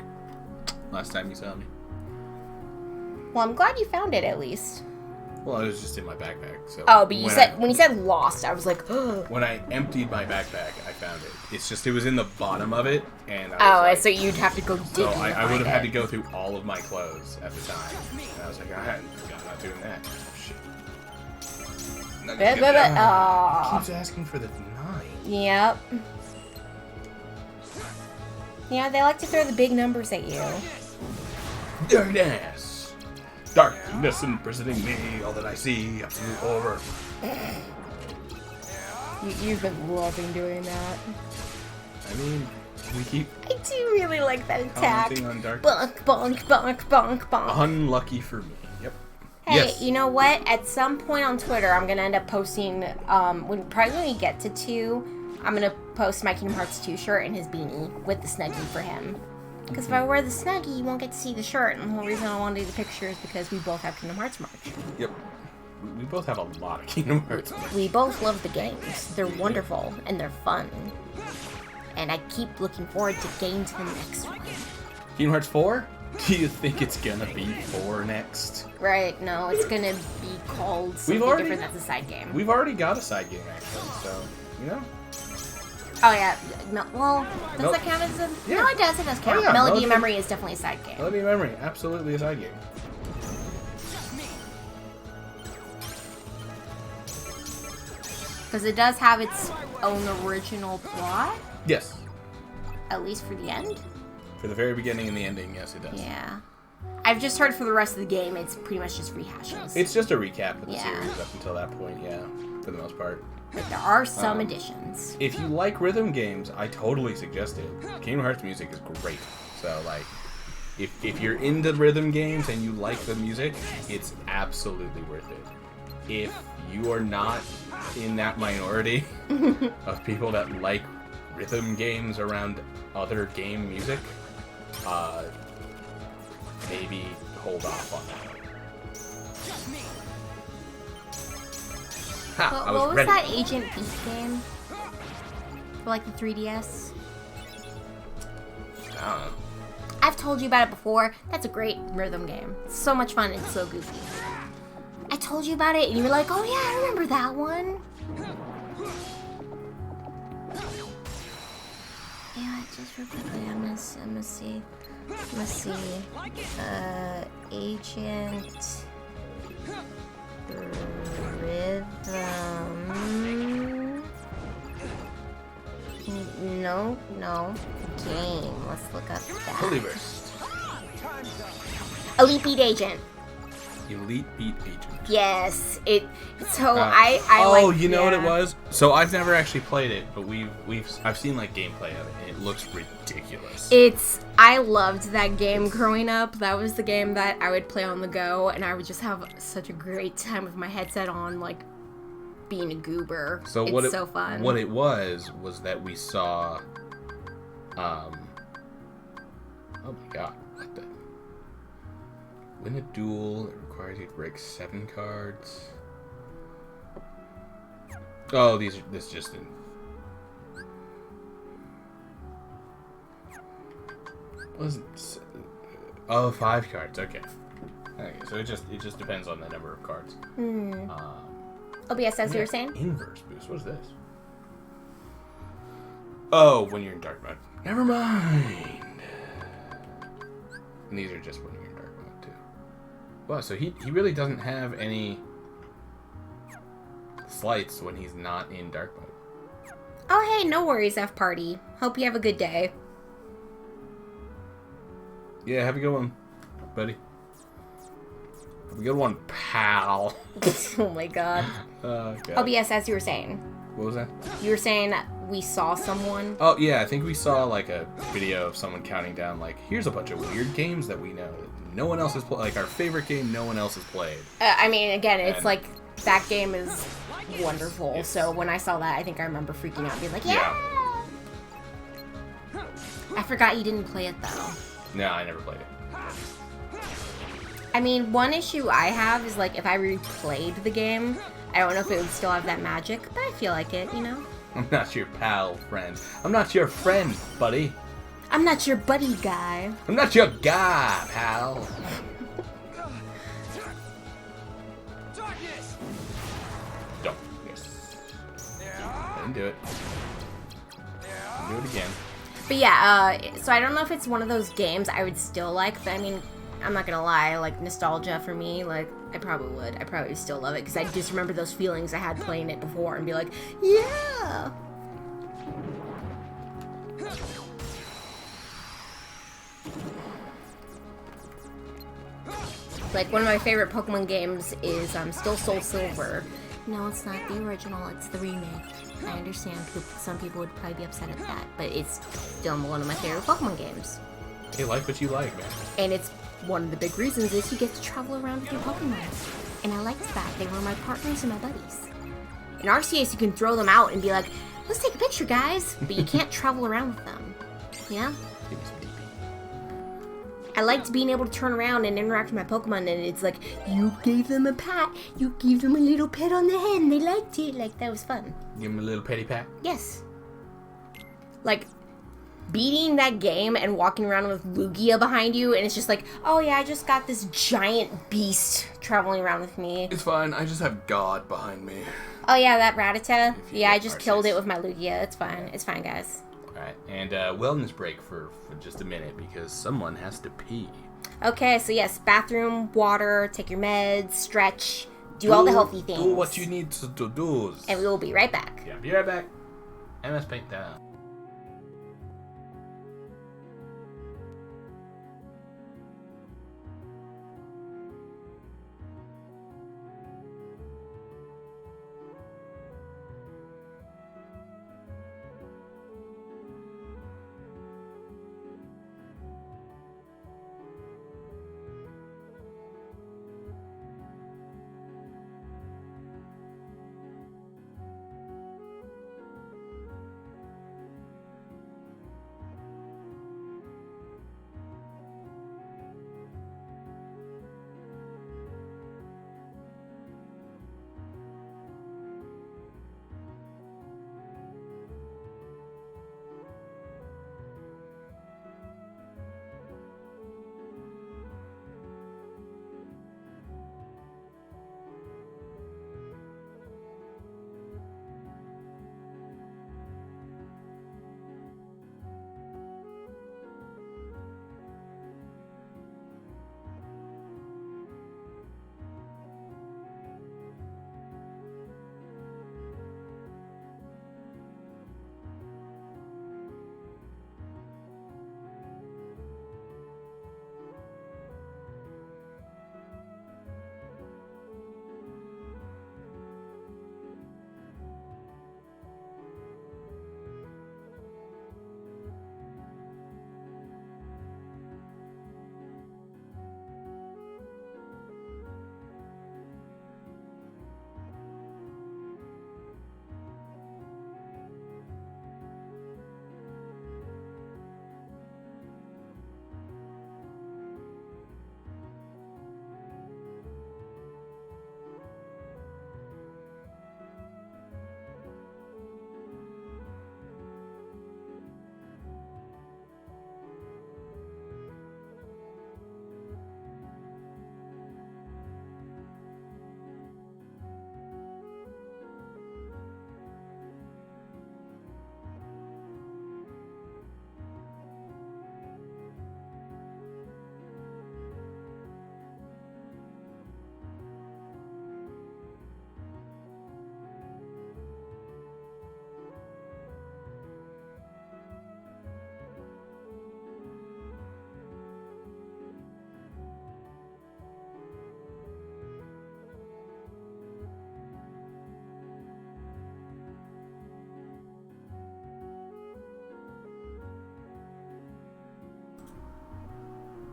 last time you saw me. Well, I'm glad you found it at least. Well, it was just in my backpack. So Oh, but when you said lost, I was like, when I emptied my backpack, I found it. It's just it was in the bottom of it, and so you'd have to go digging. So I would have had to go through all of my clothes at the time, and I was like, I'm not doing that. Oh, shit. Not gonna get that. Keeps asking for the 9. Yep. Yeah, they like to throw the big numbers at you. Darkness! Darkness imprisoning me, all that I see, absolute horror. You've been loving doing that. I mean, we keep I do really like that attack. commenting on darkness. Bonk, bonk, bonk, bonk, bonk. Unlucky for me. Yep. Hey, Yes. you know what? At some point on Twitter, I'm gonna end up posting. When we get to 2, I'm gonna post my Kingdom Hearts 2 shirt and his beanie with the Snuggie for him. Because if I wear the Snuggie, you won't get to see the shirt. And the whole reason I want to do the picture is because we both have Kingdom Hearts merch. Yep. We both have a lot of Kingdom Hearts. We both love the games. They're wonderful and they're fun. And I keep looking forward to getting to the next one. Kingdom Hearts 4? Do you think it's gonna be 4 next? Right? No, it's gonna be called something different. That's a side game. We've already got a side game actually, so you know. Oh yeah, well, does that count as a... Yeah. No, it does count. Oh, yeah. Melody of Memory is definitely a side game. Melody of Memory, absolutely a side game. Because it does have its own original plot, Yes. at least for the end. For the very beginning and the ending, yes it does. Yeah. I've just heard for the rest of the game, it's pretty much just rehashes. It's just a recap of the Yeah. series up until that point, yeah, for the most part. But there are some additions. If you like rhythm games, I totally suggest it. Kingdom Hearts music is great. So, like, if you're into rhythm games and you like the music, it's absolutely worth it. If you are not in that minority of people that like rhythm games around other game music, maybe hold off on that. Ha, What was ready. that Agent Beat game? For like the 3DS? I don't know. I've told you about it before. That's a great rhythm game. It's so much fun and so goofy. I told you about it and you were like, oh yeah, I remember that one. Yeah, just real quickly, I'm gonna see. Agent Rhythm. No. Game. Let's look up that. Believers. Elite Beat Agent. Elite Beat Agent. Yes. I oh, like, you know what it yeah. was? So I've never actually played it, but I've seen like gameplay of it, and it looks ridiculous. I loved that game growing up. That was the game that I would play on the go, and I would just have such a great time with my headset on, like being a goober. So it's so fun. What it was that we saw. Oh my god! What the? Win a duel. It requires you to break 7 cards. Oh, this just in. Wasn't. Oh, 5 cards. Okay. So it just depends on the number of cards. OBS, as you were saying? Inverse boost. What is this? Oh, when you're in dark mode. Never mind. And these are just when you're in dark mode too. Wow, so he really doesn't have any slights when he's not in dark mode. Oh, hey, no worries, F Party. Hope you have a good day. Yeah, have a good one, buddy. Have a good one, pal. Oh my god. God. OBS, as you were saying. What was that? You were saying that we saw someone. Oh, yeah, I think we saw, like, a video of someone counting down, like, here's a bunch of weird games that we know that no one else has played. Like, our favorite game no one else has played. I mean, again, it's And- like, that game is wonderful. Yes. So when I saw that, I think I remember freaking out and being like, yeah! I forgot you didn't play it, though. No, I never played it. I mean, one issue I have is, like, if I replayed the game, I don't know if it would still have that magic, but I feel like it, you know? I'm not your pal, friend. I'm not your friend, buddy. I'm not your buddy guy. I'm not your guy, pal. do it. Do it again. But yeah, so I don't know if it's one of those games I would still like, but I mean, I'm not gonna lie, like, nostalgia for me, like, I probably would. I probably would still love it, because I just remember those feelings I had playing it before and be like, yeah! Like, one of my favorite Pokemon games is still Soul Silver. No, it's not the original, it's the remake. I understand some people would probably be upset at that, but it's still one of my favorite Pokemon games. Hey, like what you like, man. And it's one of the big reasons is you get to travel around with your Pokemon. And I liked that. They were my partners and my buddies. In RCS, you can throw them out and be like, let's take a picture, guys. But you can't travel around with them. Yeah? I liked being able to turn around and interact with my Pokemon, and it's like, you gave them a pat, you gave them a little pet on the head, and they liked it. Like, that was fun. Give them a little petty pat? Yes. Like, beating that game and walking around with Lugia behind you, and it's just like, oh yeah, I just got this giant beast traveling around with me. It's fine, I just have God behind me. Oh yeah, that Rattata. Yeah, I just killed it with my Lugia. It's fine. It's fine, guys. Alright, and wellness break for just a minute, because someone has to pee. Okay, so yes, bathroom, water, take your meds, stretch, do all the healthy things. Do what you need to do. And we will be right back. Yeah, be right back. MS Paint down.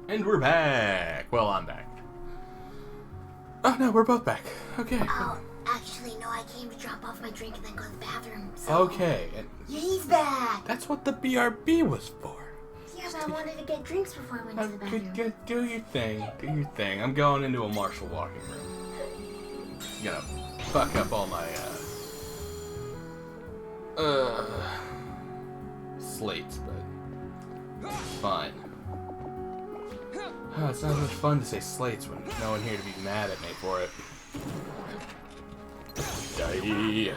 And we're back. Well, I'm back. Oh, no, we're both back. Okay. Oh, actually, no, I came to drop off my drink and then go to the bathroom. So... Okay. And yeah, he's back. that's what the BRB was for. Yeah, but I wanted to get drinks before I went to the bathroom. Do your thing. Do your thing. I'm going into a Marshall walking room. Gonna fuck up all my, slates, but fine. Oh, it's not as much fun to say slates when there's no one here to be mad at me for it. Die.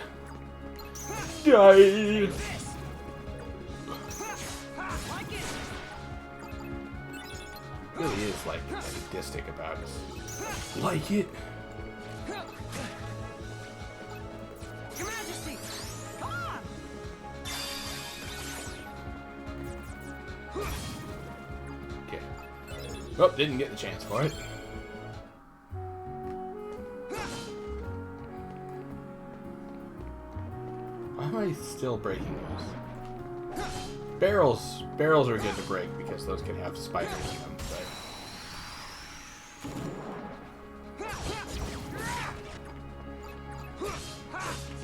Die! Really is like sadistic about it. Like it. Your Majesty! Come on! Okay. Oh, didn't get the chance for it. Why am I still breaking those? Barrels are good to break because those can have spiders in them, but...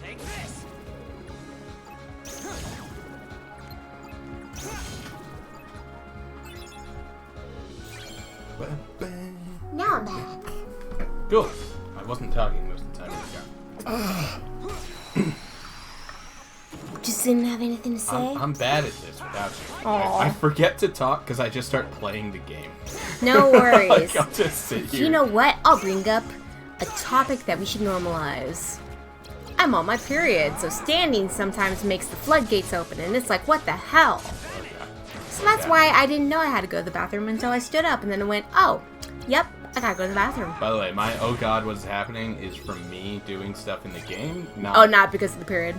Take this! Now I'm back. Good. I wasn't talking most of the time. Just didn't have anything to say? I'm bad at this without you. Aw. I forget to talk because I just start playing the game. No worries. Like, I'll just sit here. You know what? I'll bring up a topic that we should normalize. I'm on my period, so standing sometimes makes the floodgates open, and it's like, what the hell? So that's why I didn't know I had to go to the bathroom until I stood up, and then I went, oh, yep, I gotta go to the bathroom. By the way, my oh god, what's happening is from me doing stuff in the game. Not, Oh, not because of the period.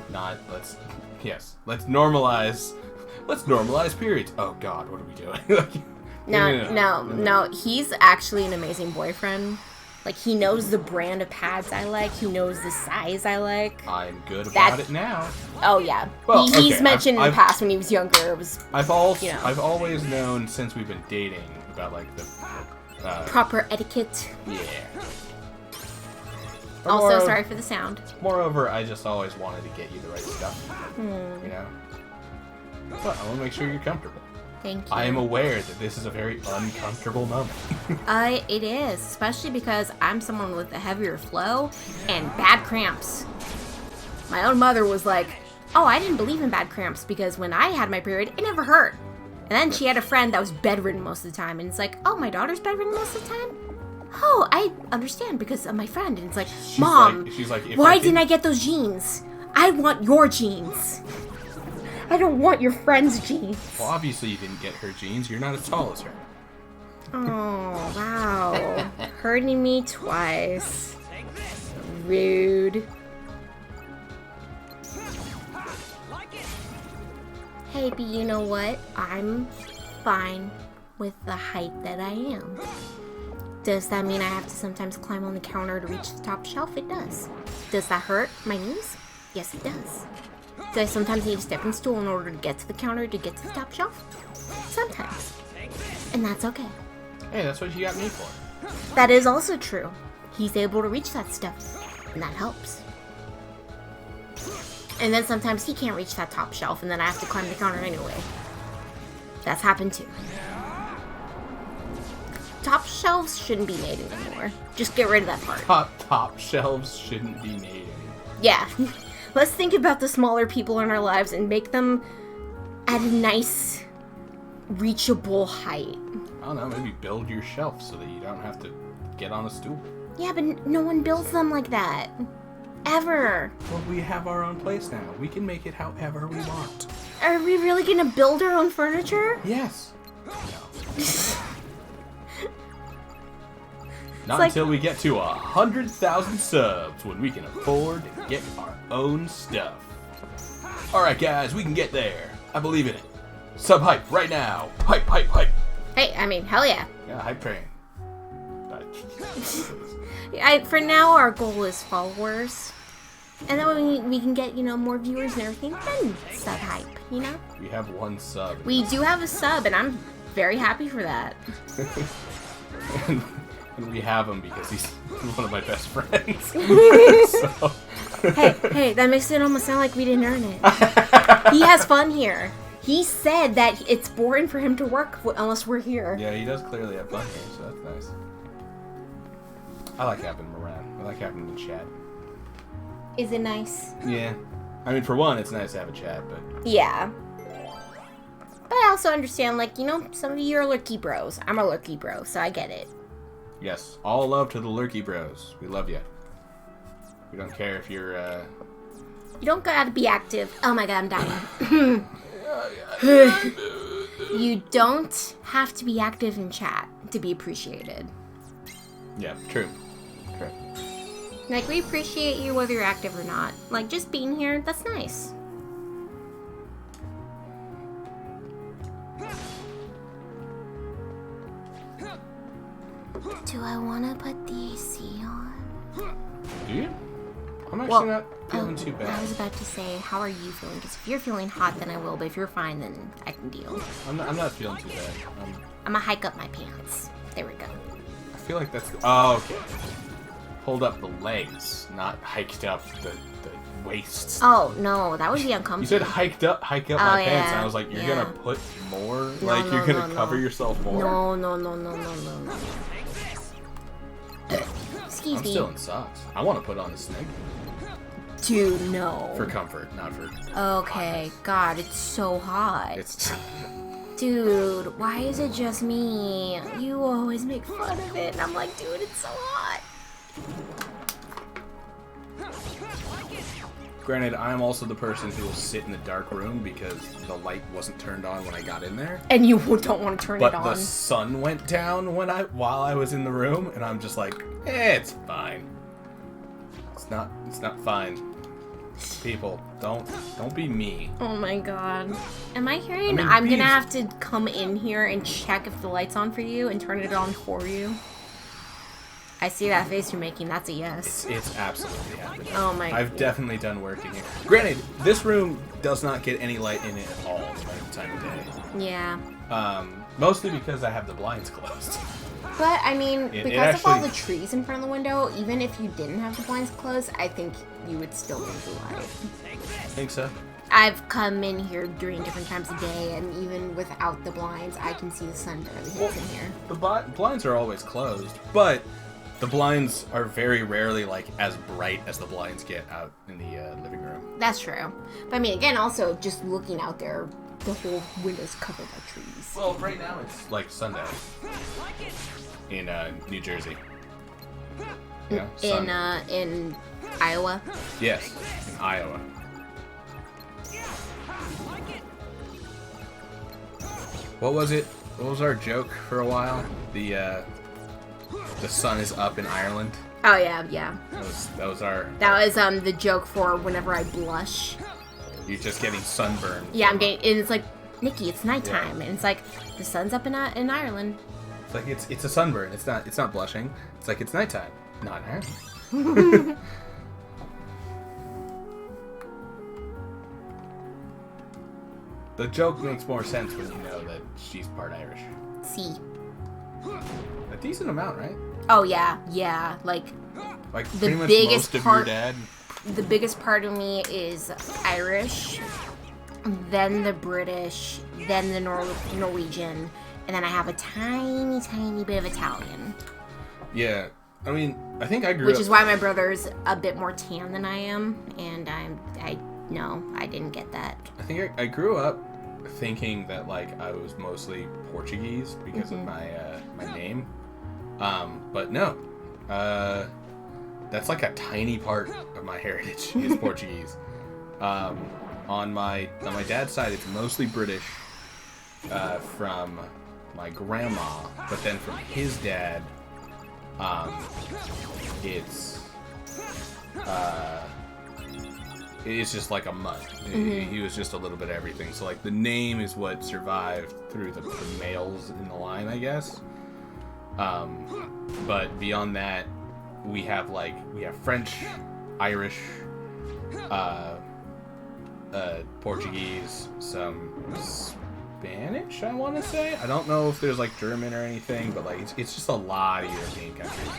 Let's normalize periods. Oh god, what are we doing? No, he's actually an amazing boyfriend. Like, he knows the brand of pads I like. He knows the size I like. I'm good about it now. Oh, yeah. Well, He's okay, mentioned in I've- the past when he was younger. It was I've you know. always known since we've been dating about like the proper etiquette. yeah. Also, sorry for the sound. Moreover, I just always wanted to get you the right stuff. You know? But I want to make sure you're comfortable. Thank you. I am aware that this is a very uncomfortable moment. It is, especially because I'm someone with a heavier flow and bad cramps. My own mother was like, oh, I didn't believe in bad cramps because when I had my period, it never hurt. And then she had a friend that was bedridden most of the time, and it's like, oh, my daughter's bedridden most of the time? Oh, I understand because of my friend. And it's like, Mom, she's like, if why I didn't I get those jeans? I want your jeans. I don't want your friend's jeans. Well, obviously you didn't get her jeans. You're not as tall as her. Oh, wow. Hurting me twice. Rude. Hey, but you know what? I'm fine with the height that I am. Does that mean I have to sometimes climb on the counter to reach the top shelf? It does. Does that hurt my knees? Yes, it does. Do I sometimes need a stepping stool in order to get to the counter to get to the top shelf? Sometimes. And that's okay. Hey, that's what you got me for. That is also true. He's able to reach that stuff, and that helps. And then sometimes he can't reach that top shelf, and then I have to climb the counter anyway. That's happened too. Top shelves shouldn't be made anymore. Just get rid of that part. Top shelves shouldn't be made anymore. Yeah. Let's think about the smaller people in our lives and make them at a nice, reachable height. I don't know, maybe build your shelf so that you don't have to get on a stool. Yeah, but no one builds them like that. Ever. Well, we have our own place now. We can make it however we want. Are we really gonna build our own furniture? Yes. Not like- until we get to 100,000 subs when we can afford to get our own stuff. Alright guys, we can get there. I believe in it. Sub hype right now. Hype, hype, hype. Hey, I mean, hell yeah. Yeah, hype train. For now, our goal is followers. And then when we can get, more viewers and everything, then sub hype, We have one sub. We do have a sub, and I'm very happy for that. And we have him because he's one of my best friends. So. Hey, that makes it almost sound like we didn't earn it. He has fun here. He said that it's boring for him to work unless we're here. Yeah, he does clearly have fun here, so that's nice. I like having him around. I like having him in chat. Is it nice? Yeah. I mean, for one, it's nice to have a chat, but... Yeah. But I also understand, some of you are lurky bros. I'm a lurky bro, so I get it. Yes, all love to the lurky bros. We love you. We don't care if you're You don't gotta be active. Oh my god, I'm dying. You don't have to be active in chat to be appreciated. Yeah, true. True. Like, we appreciate you whether you're active or not. Like, just being here, that's nice. Do I want to put the AC on? Do you? I'm actually not feeling too bad. I was about to say, how are you feeling? Because if you're feeling hot, then I will. But if you're fine, then I can deal. I'm not feeling too bad. I'm gonna hike up my pants. There we go. I feel like that's... Oh, okay. Hold up the legs, not hiked up the waists. Oh, no. That would be uncomfortable. You said hike up my pants, yeah, and I was like, you're gonna put more? No, Like, you're gonna no. cover yourself more? No. Excuse I'm me. still in socks. I want to put on the snake. Dude, no. For comfort, not for... Okay, God, it's so hot. It's... Dude, why is it just me? You always make fun of it, and I'm like, dude, it's so hot. Granted, I'm also the person who will sit in the dark room because the light wasn't turned on when I got in there. And you don't want to turn But it on. the sun went down while I was in the room, and I'm just like, it's fine. It's not fine. People, don't be me. Oh my god. Am I hearing I mean, I'm gonna have to come in here and check if the light's on for you and turn it on for you? I see that face you're making. That's a yes. It's absolutely happening. Oh my god. I've definitely done work in here. Granted, this room does not get any light in it at all at the time of day. Yeah. Mostly because I have the blinds closed. But, I mean, It because of all actually- the trees in front of the window, even if you didn't have the blinds closed, I think you would still need the light. I think so. I've come in here during different times of day, and even without the blinds, I can see the sun barely hits in here. The blinds are always closed, but the blinds are very rarely like as bright as the blinds get out in the living room. That's true. But I mean, again, also, just looking out there, the whole window's covered by trees. Well, right now it's like sundown in New Jersey. Yeah, In Iowa. Yes, in Iowa. What was it? What was our joke for a while? The sun is up in Ireland. Oh yeah. That was our. That was the joke for whenever I blush. You're just getting sunburned. Yeah, I'm getting, and it's like, Nikki, it's nighttime, and it's like the sun's up in Ireland. It's like it's a sunburn. It's not blushing. It's like it's nighttime. Not Ireland. The joke makes more sense when you know that she's part Irish. See. A decent amount, right? Oh yeah, like Like the pretty much biggest most of part. your dad. The biggest part of me is Irish, then the British, then the Norwegian, and then I have a tiny bit of Italian. Yeah, I mean, I think I grew Which up. is why my brother's a bit more tan than I am, and I didn't get that. I think I grew up thinking that like I was mostly Portuguese because of my name, but no, that's like a tiny part of my heritage is Portuguese. On my dad's side, it's mostly British from my grandma, but then from his dad, it's just like a mutt. He was just a little bit of everything. So like the name is what survived through the males in the line, I guess. But beyond that, we have French, Irish, Portuguese, some Spanish, I want to say. I don't know if there's like German or anything, but like it's just a lot of European countries.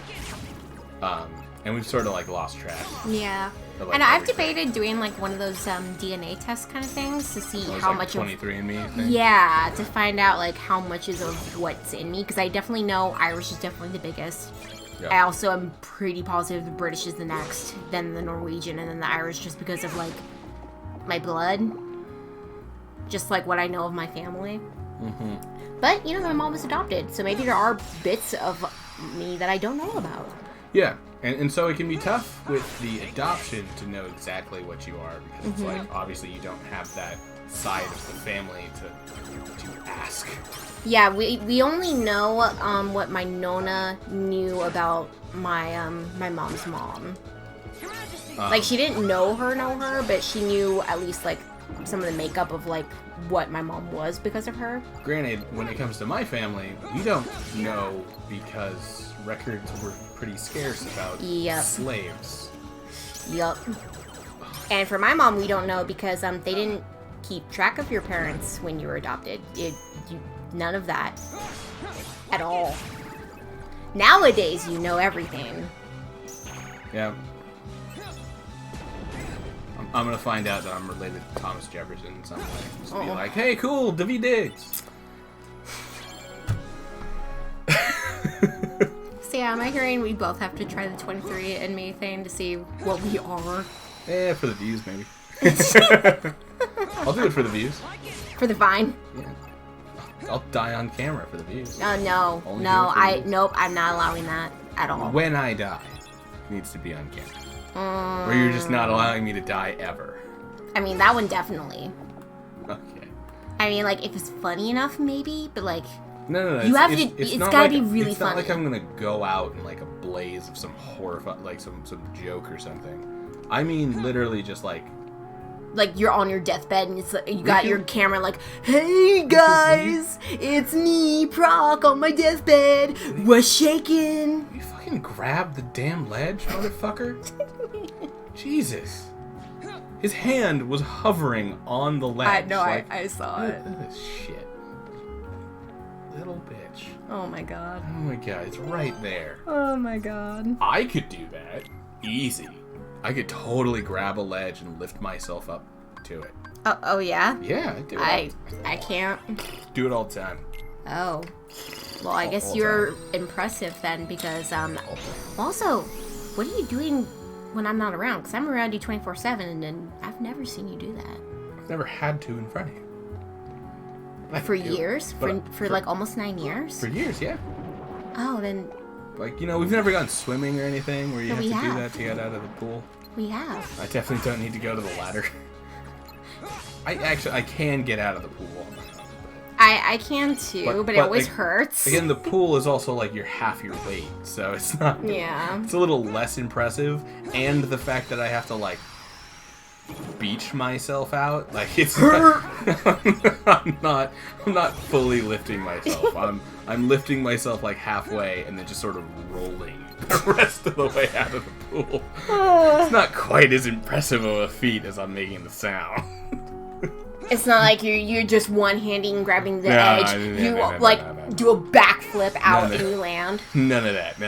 And we've sort of like lost track. Yeah. Like, And I've everything. debated doing like one of those DNA test kind of things to see Those, how like, much of 23andMe thing. yeah, to find out like how much is of what's in me, because I definitely know Irish is definitely the biggest. Yeah. I also am pretty positive the British is the next, then the Norwegian, and then the Irish, just because of like my blood, just like what I know of my family. But you know, my mom was adopted, so maybe there are bits of me that I don't know about. Yeah, and so it can be tough with the adoption to know exactly what you are, because it's like, obviously you don't have that side of the family to ask. Yeah, we only know what my Nona knew about my my mom's mom. Like, she didn't know her, but she knew at least, like, some of the makeup of, like, what my mom was because of her. Granted, when it comes to my family, we don't know because records were pretty scarce about slaves. Yup. And for my mom, we don't know because they didn't keep track of your parents when you were adopted. None of that. At all. Nowadays, you know everything. Yeah. I'm gonna find out that I'm related to Thomas Jefferson in some way. Just be like, hey, cool, Davy Diggs. So yeah, am I hearing we both have to try the 23andMe thing to see what we are? Yeah, for the views, maybe. I'll do it for the views. For the Vine? Yeah. I'll die on camera for the views. No, Only no, do it for the nope, I'm not allowing that at all. When I die, it needs to be on camera. Or you're just not allowing me to die ever. I mean, that one definitely. Okay. I mean, like, if it's funny enough, maybe, but like... No. It's gotta be really It's funny. not like I'm gonna go out in like a blaze of some horrifying, like some joke or something. I mean, literally just like you're on your deathbed and it's like, you got your camera like, hey guys, it's me, Proc, on my deathbed. What's shaking? You fucking grab the damn ledge, motherfucker. Jesus. His hand was hovering on the ledge. I saw it. Look at this shit. Little bitch. Oh my god. Oh my god, it's right there. Oh my god. I could do that. Easy. I could totally grab a ledge and lift myself up to it. Oh yeah? Yeah, I do it. I can't. Do it all the time. Oh. Well, I guess you're impressive then, because, also, what are you doing when I'm not around? Because I'm around you 24/7, and I've never seen you do that. I've never had to in front of you. For years? For like almost 9 years? For years, yeah. Oh, then... Like, you know, we've never gone swimming or anything where you No, have we to do have. that to get out of the pool. We have. I definitely don't need to go to the ladder. I can get out of the pool. I can too, but it always like, hurts. Again, the pool is also like half your weight, so it's not... Yeah. It's a little less impressive, and the fact that I have to, like, beach myself out, like, it's not, I'm not fully lifting myself. I'm lifting myself like halfway and then just sort of rolling the rest of the way out of the pool. It's not quite as impressive of a feat as I'm making the sound. It's not like you're just one-handing grabbing the edge. You no, do a backflip out and you land. None of that.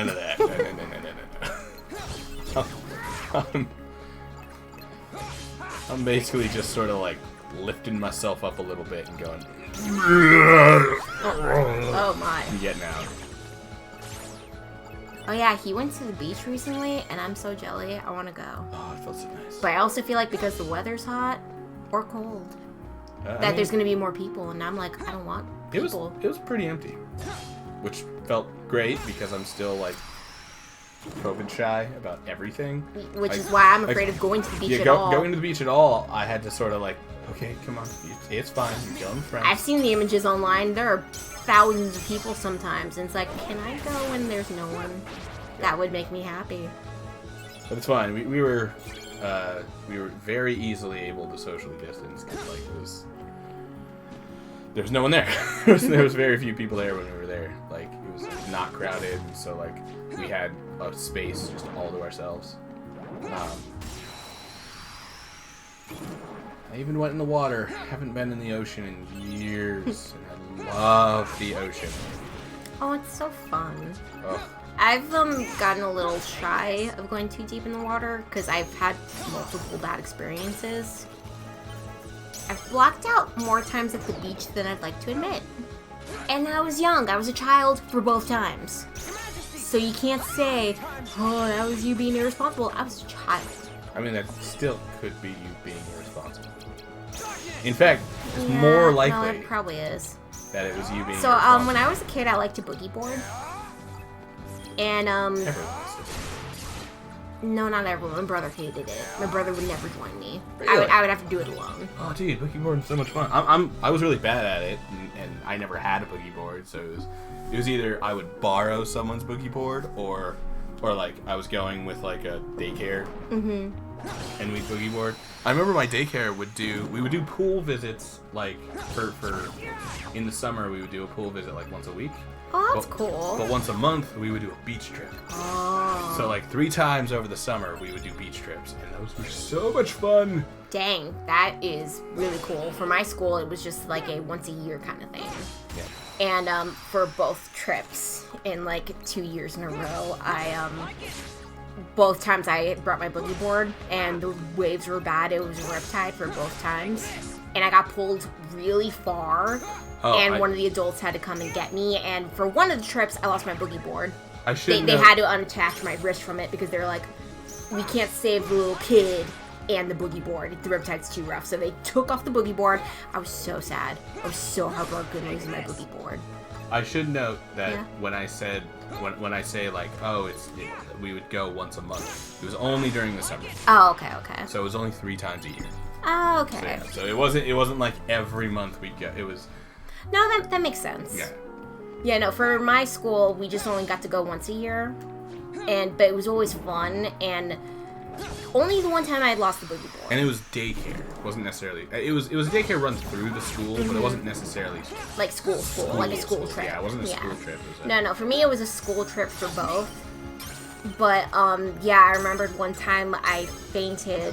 No. I'm basically just sort of like lifting myself up a little bit and going. Oh my. And getting out. Oh yeah, he went to the beach recently, and I'm so jelly. I want to go. Oh, it felt so nice. But I also feel like because the weather's hot or cold, that there's going to be more people, and I'm like, I don't want people. It was pretty empty, which felt great because I'm still like COVID shy about everything. Which is why I'm afraid of going to the beach at all. Going to the beach at all, I had to sort of like, okay, come on, it's fine. You're going with friends. I've seen the images online. There are thousands of people sometimes, and it's like, can I go when there's no one? That would make me happy. But it's fine. We were very easily able to socially distance because like there was no one there. there was very few people there when we were there. Like it was not crowded, so like we had a space just all to ourselves. I even went in the water. Haven't been in the ocean in years, and I love the ocean. Oh, it's so fun. Ugh. I've gotten a little shy of going too deep in the water because I've had multiple bad experiences. I've blacked out more times at the beach than I'd like to admit. And I was young. I was a child for both times. So you can't say, oh, that was you being irresponsible. I was a child. I mean, that still could be you being irresponsible. In fact, it's more likely No, it probably is. that it was you being So, irresponsible. when I was a kid, I liked to boogie board. And, Everyone likes to. No, not everyone. My brother hated it. My brother would never join me. Really? I would have to do it alone. Oh, dude, boogie boarding's so much fun. I was really bad at it, and I never had a boogie board, so it was either I would borrow someone's boogie board, or like I was going with like a daycare, and we'd boogie board. I remember my daycare we would do pool visits like for in the summer we would do a pool visit like once a week. Oh, that's cool. But once a month we would do a beach trip. Oh. So like 3 times over the summer we would do beach trips, and those were so much fun. Dang, that is really cool. For my school, it was just like a once a year kind of thing. Yeah. And for both trips, in like 2 years in a row, both times I brought my boogie board, and the waves were bad. It was riptide for both times, and I got pulled really far. One of the adults had to come and get me, and for one of the trips, I lost my boogie board. They had to unattach my wrist from it because they were like, we can't save the little kid and the boogie board. The riptide's too rough. So they took off the boogie board. I was so sad. I was so heartbroken losing my boogie board. I should note that when I say like, we would go once a month, it was only during the summer. Oh, okay. So it was only 3 times a year. Oh, okay. So it wasn't like every month we'd go. It was. No, that makes sense. Yeah. Yeah, no, for my school, we just only got to go once a year, but it was always fun, and only the one time I had lost the boogie board. And it was daycare. It wasn't necessarily. It was a daycare run through the school, but it wasn't necessarily like school, like a school trip. Yeah, it wasn't a school trip. No, for me it was a school trip for both. But I remembered one time I fainted,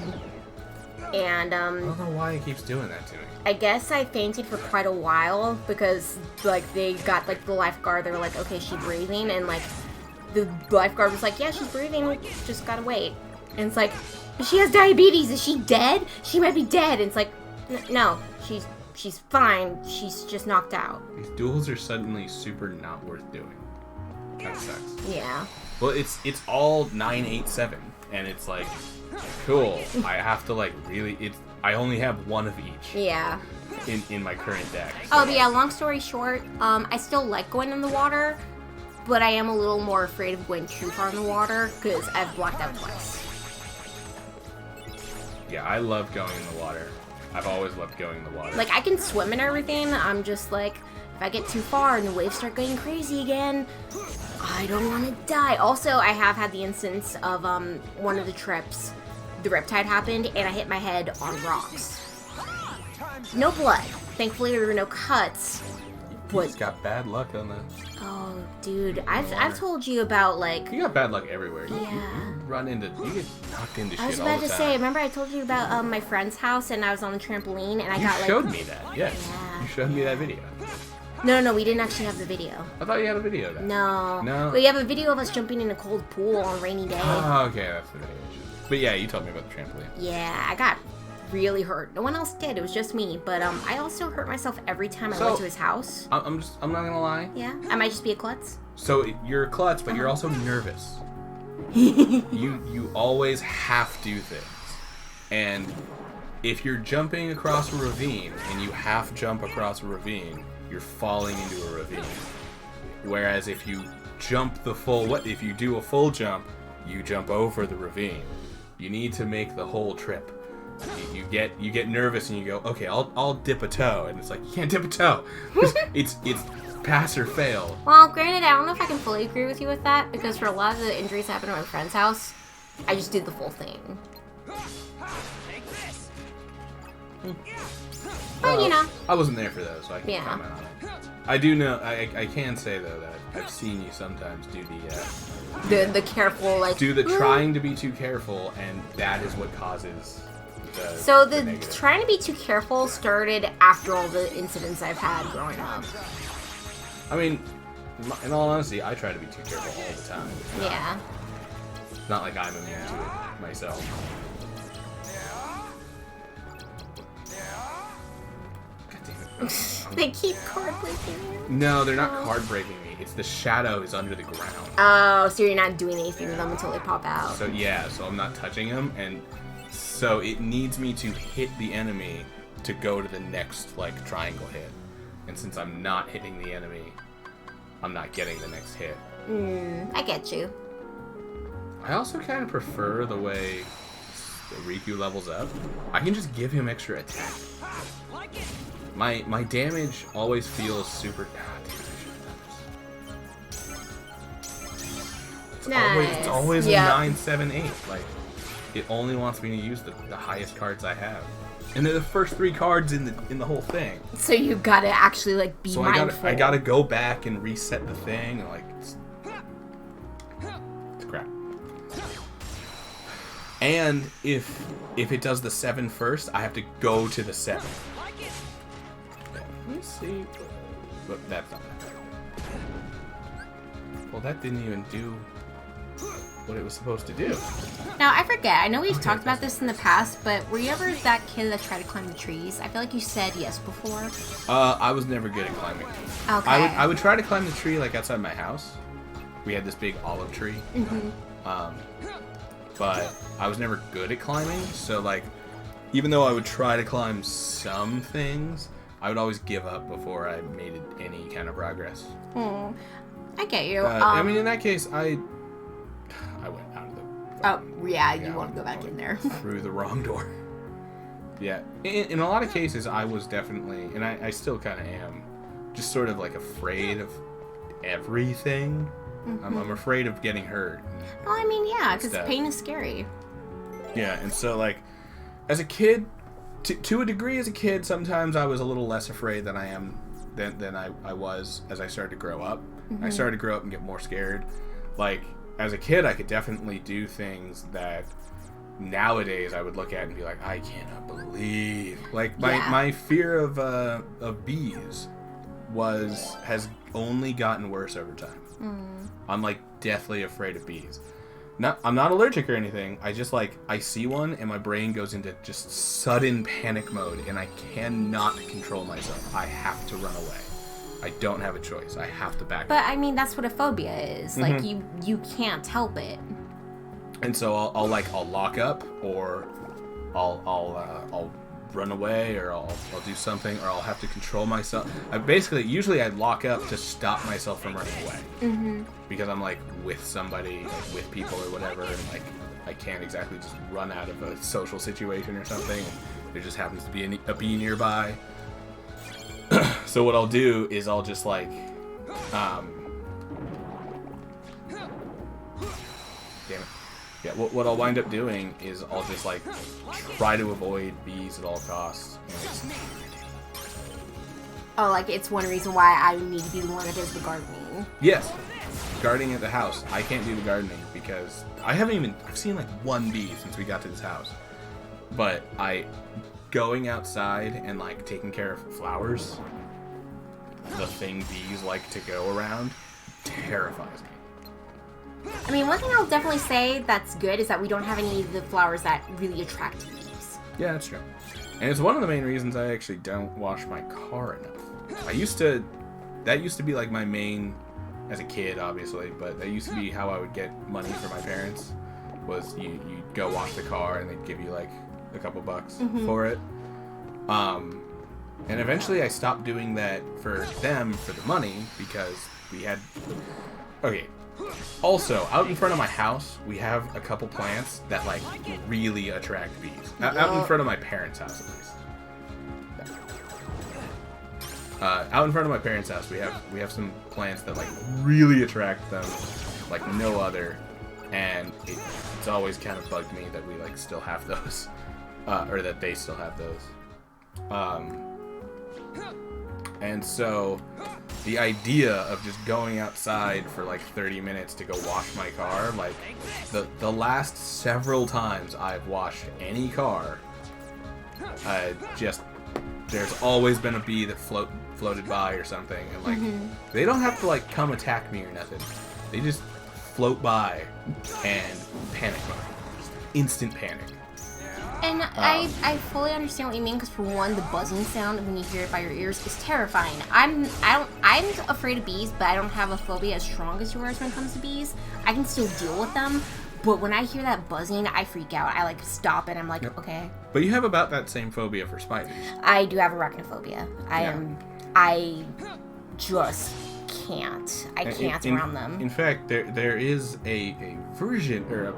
and I don't know why he keeps doing that to me. I guess I fainted for quite a while because, like, they got, like, the lifeguard, they were like, okay, she's breathing, and, like, the lifeguard was like, yeah, she's breathing, just gotta wait. And it's like, she has diabetes, is she dead? She might be dead. And it's like, no, she's fine, she's just knocked out. These duels are suddenly super not worth doing. That sucks. Yeah. Well, it's all 987, and it's like, cool, I have to, like, really, I only have one of each. Yeah. In my current deck. So. Oh, but yeah, long story short, I still like going in the water, but I am a little more afraid of going too far in the water, because I've blacked out twice. Yeah, I love going in the water. I've always loved going in the water. Like, I can swim and everything, I'm just like, if I get too far and the waves start getting crazy again, I don't want to die. Also, I have had the instance of, one of the trips, the riptide happened, and I hit my head on rocks. No blood. Thankfully, there were no cuts. You just got bad luck on that. Oh, dude. I've told you about, like... You got bad luck everywhere. Yeah. You get knocked into shit all the time. I was about to say, remember I told you about my friend's house, and I was on the trampoline, and I got, like... You showed me that, yes. Yeah. You showed me that video. No, we didn't actually have the video. I thought you had a video of that. No. We have a video of us jumping in a cold pool on a rainy day. Oh, okay, that's the video. But yeah, you told me about the trampoline. Yeah, I got really hurt. No one else did. It was just me. But I also hurt myself every time I went to his house. I'm not gonna lie. Yeah, I might just be a klutz. So you're a klutz, but you're also nervous. You always have to do things, and if you're jumping across a ravine and you half jump across a ravine, you're falling into a ravine. Whereas if you jump if you do a full jump, you jump over the ravine. You need to make the whole trip. You get nervous and you go, okay, I'll dip a toe, and it's like, you can't dip a toe. It's pass or fail. Well, granted, I don't know if I can fully agree with you with that, because for a lot of the injuries that happened at my friend's house, I just did the full thing. But you know, I wasn't there for those, so I can't comment on it. I do know. I can say though that I've seen you sometimes do the careful, like, do the trying to be too careful, and that is what causes. The trying to be too careful started after all the incidents I've had growing up. I mean, in all honesty, I try to be too careful all the time. Yeah. Not like I'm immune to it myself. God damn it. They keep card breaking you? No, they're not card breaking me. It's the shadow is under the ground. Oh, so you're not doing anything to them until they pop out. So yeah, so I'm not touching them, and so it needs me to hit the enemy to go to the next, like, triangle hit. And since I'm not hitting the enemy, I'm not getting the next hit. I get you. I also kind of prefer the way Riku levels up. I can just give him extra attack. My damage always feels super... It's always a 9, 7, 8. Like, it only wants me to use the highest cards I have. And they're the first 3 cards in the whole thing. So you gotta actually like be mindful. I gotta go back and reset the thing and like it's crap. And if it does the 7 first, I have to go to the 7. Let me see. But that's not that. Well, that didn't even do what it was supposed to do. Now, I forget. I know we've talked about this in the past, but were you ever that kid that tried to climb the trees? I feel like you said yes before. I was never good at climbing. Okay. I would try to climb the tree like outside my house. We had this big olive tree. But I was never good at climbing, so like, even though I would try to climb some things, I would always give up before I made any kind of progress. I get you. I mean, in that case, I went out of the... Oh, yeah, you want to go back in there. Through the wrong door. Yeah. In a lot of cases, I was definitely, and I still kind of am, just sort of like afraid of everything. I'm afraid of getting hurt. Well, I mean, yeah, because pain is scary. Yeah, and so, like, as a kid, to a degree as a kid, sometimes I was a little less afraid than I am, than I was as I started to grow up. I started to grow up and get more scared. Like, as a kid, I could definitely do things that nowadays I would look at and be like, I cannot believe. Like, my fear of bees has only gotten worse over time. I'm like deathly afraid of bees. I'm not allergic or anything. I just like, I see one and my brain goes into just sudden panic mode and I cannot control myself. I have to run away. I don't have a choice. I have to back. But I mean, that's what a phobia is. Like, you can't help it. And so I'll lock up, or I'll run away, or I'll do something, or I'll have to control myself. Usually I lock up to stop myself from running away. Because I'm like with somebody, like, with people or whatever, and like I can't exactly just run out of a social situation or something. And there just happens to be a bee nearby. So what I'll do is I'll just like, damn it. Yeah, what I'll wind up doing is I'll just like try to avoid bees at all costs. Oh, like it's one reason why I need to be the one that does the gardening. Yes, gardening at the house. I can't do the gardening because I've seen like one bee since we got to this house. But going outside and like taking care of flowers, the thing bees like to go around, terrifies me. I mean, one thing I'll definitely say that's good is that we don't have any of the flowers that really attract bees. Yeah, that's true. And it's one of the main reasons I actually don't wash my car enough. That used to be like my main, as a kid obviously, but that used to be how I would get money for my parents, was you'd go wash the car and they'd give you like a couple bucks for it. And eventually I stopped doing that for them for the money because we had... Okay. Also, out in front of my house, we have a couple plants that like really attract bees. Out in front of my parents' house, at least. Out in front of my parents' house, we have some plants that like really attract them, like no other. And it's always kind of bugged me that we like still have those, or that they still have those. And so the idea of just going outside for like 30 minutes to go wash my car, like the last several times I've washed any car, there's always been a bee that floated by or something, and like they don't have to like come attack me or nothing. They just float by and panic mode, just instant panic. And I fully understand what you mean, because for one, the buzzing sound when you hear it by your ears is terrifying. I'm afraid of bees, but I don't have a phobia as strong as yours when it comes to bees. I can still deal with them, but when I hear that buzzing, I freak out. I like stop and I'm like, okay. But you have about that same phobia for spiders. I do have arachnophobia. I just can't. I And can't around them. In fact, there is a version or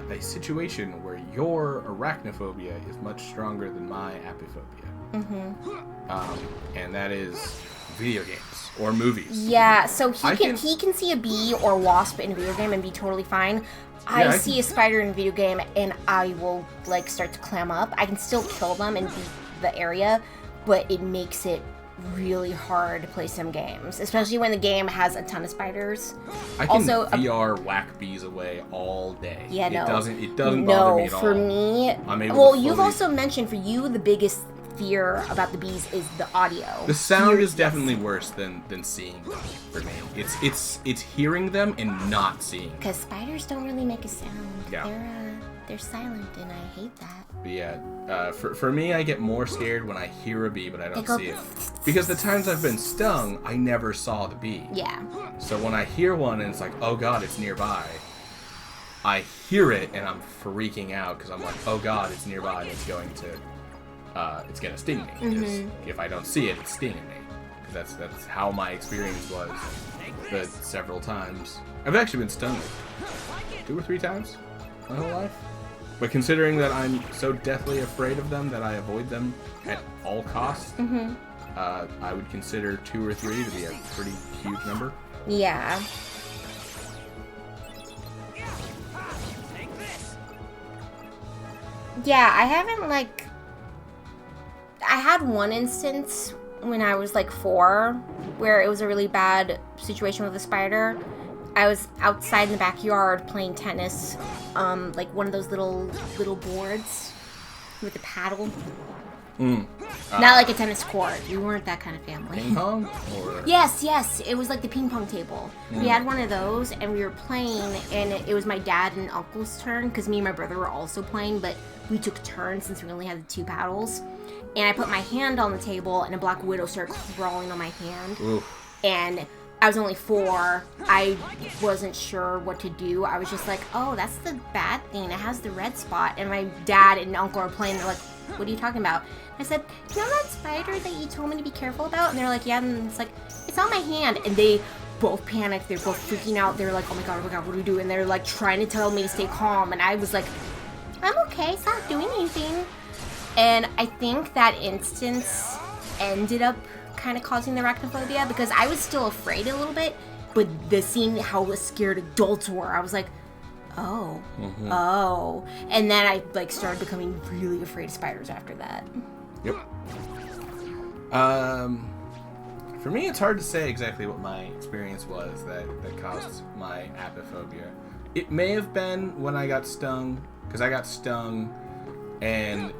a situation where your arachnophobia is much stronger than my apophobia. And that is video games or movies. Yeah, so I he can see a bee or wasp in a video game and be totally fine. I see a spider in a video game and I will like start to clam up. I can still kill them and beat the area, but it makes it really hard to play some games, especially when the game has a ton of spiders. I can VR whack bees away all day. Yeah, no. It doesn't bother me at all. For me, I'm able well, to you've fully- also mentioned for you the biggest fear about the bees is the audio. The sound is definitely worse than seeing them for me. It's hearing them and not seeing them. Because spiders don't really make a sound. Yeah. They're silent, and I hate that. But yeah, for me, I get more scared when I hear a bee, but I don't go- see it. Because the times I've been stung, I never saw the bee. Yeah. So when I hear one and it's like, oh god, it's nearby, I hear it and I'm freaking out because I'm like, oh god, it's nearby and it's going to sting me. Because if I don't see it, it's stinging me. Because that's how my experience was the several times. I've actually been stung 2 or 3 times my whole life. But considering that I'm so deathly afraid of them that I avoid them at all costs, I would consider 2 or 3 to be a pretty huge number. Yeah. Yeah, I haven't, like... I had one instance when I was, like, 4, where it was a really bad situation with a spider. I was outside in the backyard playing tennis, like one of those little boards with a paddle. Not like a tennis court. We weren't that kind of family. Ping pong? Or... Yes. It was like the ping pong table. We had one of those, and we were playing, and it was my dad and uncle's turn, because me and my brother were also playing, but we took turns since we only had the 2 paddles. And I put my hand on the table, and a black widow started crawling on my hand. Oof. And I was only 4. I wasn't sure what to do. I was just like, oh, that's the bad thing. It has the red spot. And my dad and uncle are playing. They're like, what are you talking about? I said, you know that spider that you told me to be careful about? And they're like, yeah. And it's like, it's on my hand. And they both panicked. They're both freaking out. They're like, oh my god, what do we do? And they're like trying to tell me to stay calm. And I was like, I'm okay. It's not doing anything. And I think that instance ended up kind of causing the arachnophobia, because I was still afraid a little bit, but seeing how scared adults were, I was like, oh. And then I like started becoming really afraid of spiders after that. Yep. For me, it's hard to say exactly what my experience was that caused my apophobia. It may have been when I got stung, because I got stung and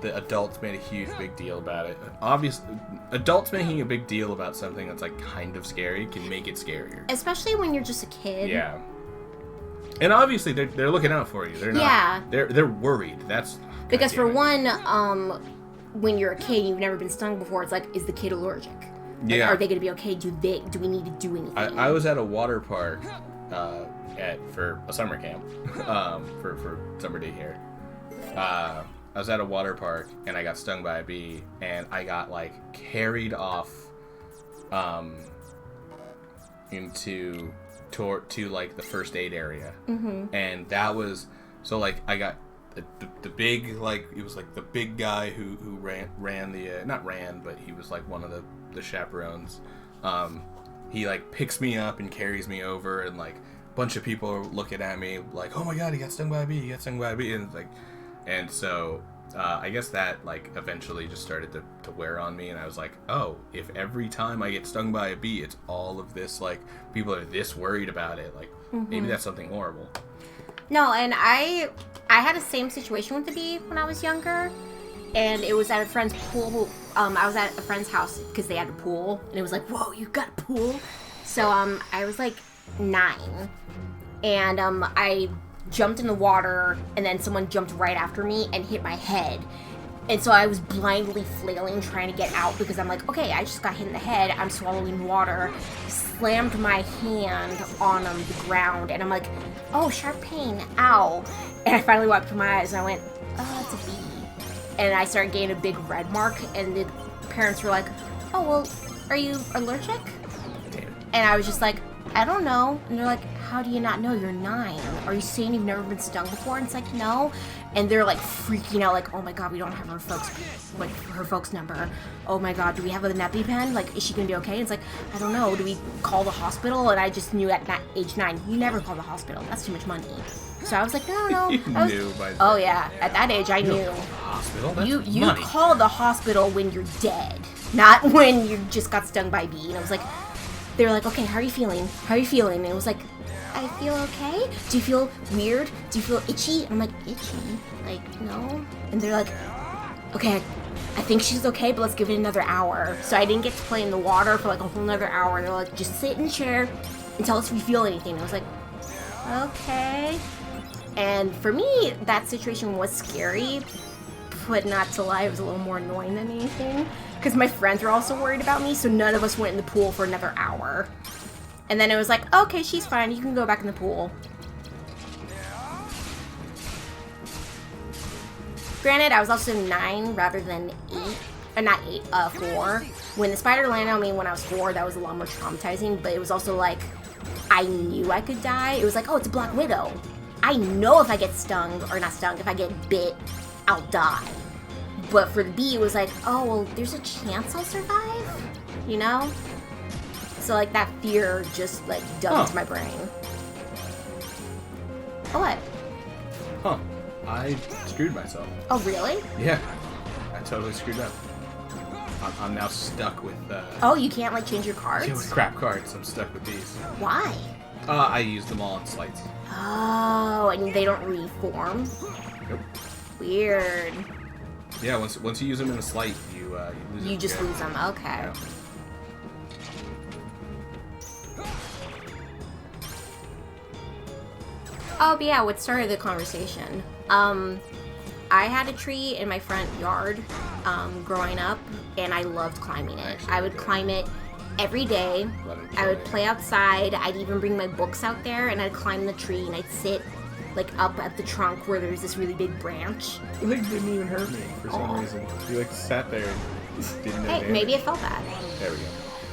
the adults made a huge big deal about it. Obviously, adults making a big deal about something that's like kind of scary can make it scarier. Especially when you're just a kid. Yeah. And obviously they're looking out for you. They're not. Yeah. They're worried. That's because for one, when you're a kid and you've never been stung before, it's like, is the kid allergic? Like, yeah. Are they going to be okay? Do we need to do anything? I was at a water park for a summer camp for summer day here. I was at a water park and I got stung by a bee and I got like carried off to like the first aid area. And that was so like I got the big, like it was like the big guy who ran the not ran, but he was like one of the chaperones. He like picks me up and carries me over, and like a bunch of people are looking at me like, oh my god, he got stung by a bee, and like, and so I guess that like eventually just started to wear on me, and I was like, oh, if every time I get stung by a bee it's all of this, like people are this worried about it, like maybe that's something horrible. No, and I had the same situation with the bee when I was younger, and it was at a friend's pool. I was at a friend's house because they had a pool, and it was like, whoa, you got a pool? So I was like 9, and I jumped in the water, and then someone jumped right after me and hit my head. And so I was blindly flailing trying to get out because I'm like, okay, I just got hit in the head, I'm swallowing water, slammed my hand on the ground, and I'm like, oh, sharp pain, ow. And I finally wiped my eyes and I went, oh, it's a bee. And I started getting a big red mark, and the parents were like, oh, well, are you allergic? And I was just like, I don't know. And they're like, how do you not know? You're 9. Are you saying you've never been stung before? And it's like, no. And they're like freaking out, like, oh my god, we don't have her folks number. Oh my god, do we have an EpiPen? Like, is she gonna be okay? And it's like, I don't know. Do we call the hospital? And I just knew at age 9, you never call the hospital. That's too much money. So I was like, no. You knew by then. Oh yeah, at that age I knew. Hospital? That's You money. call the hospital when you're dead, not when you just got stung by a bee. And I was like, they were like, okay, how are you feeling? How are you feeling? And it was like, I feel okay. Do you feel weird? Do you feel itchy? I'm like, itchy? Like, no. And they're like, okay, I think she's okay, but let's give it another hour. So I didn't get to play in the water for like a whole another hour. And they're like, just sit in the chair and tell us if you feel anything. And I was like, okay. And for me, that situation was scary, but not to lie, it was a little more annoying than anything. Because my friends were also worried about me, so none of us went in the pool for another hour. And then it was like, okay, she's fine, you can go back in the pool. Granted, I was also 9 rather than 8. Or not 8, 4. When the spider landed on me when I was 4, that was a lot more traumatizing, but it was also like, I knew I could die. It was like, oh, it's a Black Widow. I know if I get stung, or not stung, if I get bit, I'll die. But for the bee, it was like, oh, well, there's a chance I'll survive, you know? So, like, that fear just, like, dug into my brain. Oh, what? Huh. I screwed myself. Oh, really? Yeah. I totally screwed up. I'm now stuck with, Oh, you can't, like, change your cards? yeah, with crap cards. I'm stuck with these. Why? I used them all on slights. Oh, and they don't reform? Nope. Weird. Yeah, once you use them in a slight, you lose them. You just lose them, okay. Yeah. Oh, but yeah, what started the conversation? I had a tree in my front yard growing up, and I loved climbing it. I would climb it every day. I would play outside. I'd even bring my books out there, and I'd climb the tree, and I'd sit like up at the trunk where there's this really big branch. It like didn't even hurt me for some reason. You like sat there and didn't know. Hey, maybe it felt bad. There we go.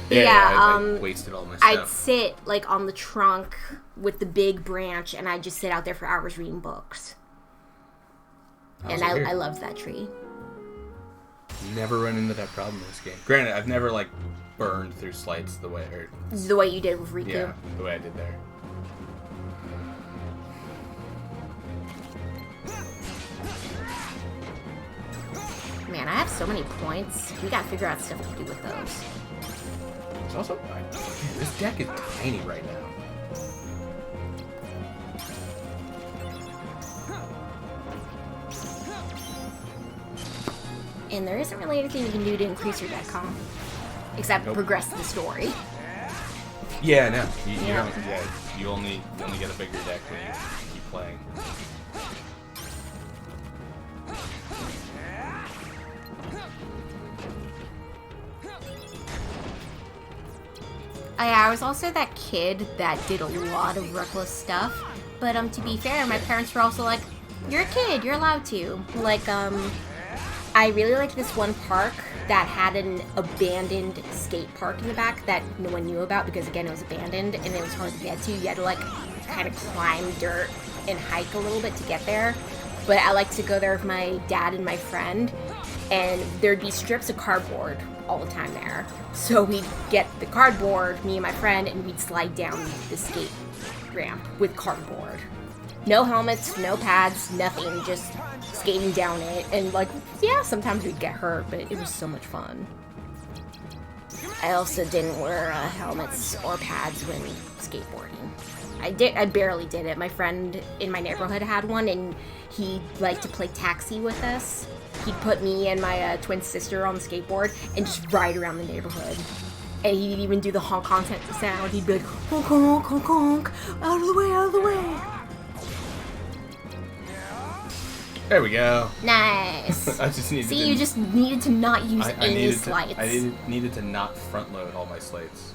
Yeah, I wasted all my stuff. I'd sit like on the trunk with the big branch, and I'd just sit out there for hours reading books. And I loved that tree. Never run into that problem in this game. Granted, I've never like burned through slights the way You did with Riku. yeah, the way I did there. Man, I have so many points. We gotta figure out stuff to do with those. It's also this deck is tiny right now. And there isn't really anything you can do to increase your deck, huh? Except progress the story. Yeah, no. You Yeah. don't, yeah, you only get a bigger deck when you keep playing. I was also that kid that did a lot of reckless stuff. But to be fair, my parents were also like, you're a kid, you're allowed to. Like, I really liked this one park that had an abandoned skate park in the back that no one knew about because, again, it was abandoned and it was hard to get to. You had to, like, kind of climb dirt and hike a little bit to get there. But I liked to go there with my dad and my friend, and there'd be strips of cardboard all the time there. So we'd get the cardboard, me and my friend, and we'd slide down the skate ramp with cardboard. No helmets, no pads, nothing, just skating down it. And like, yeah, sometimes we'd get hurt, but it was so much fun. I also didn't wear helmets or pads when skateboarding. I barely did it. My friend in my neighborhood had one, and he liked to play taxi with us. He'd put me and my twin sister on the skateboard and just ride around the neighborhood. And he'd even do the honk honk sound. He'd be like, honk honk honk honk, out of the way, out of the way. There we go. Nice. I just needed. See, you just needed to not use any slights. I needed to not front load all my slates.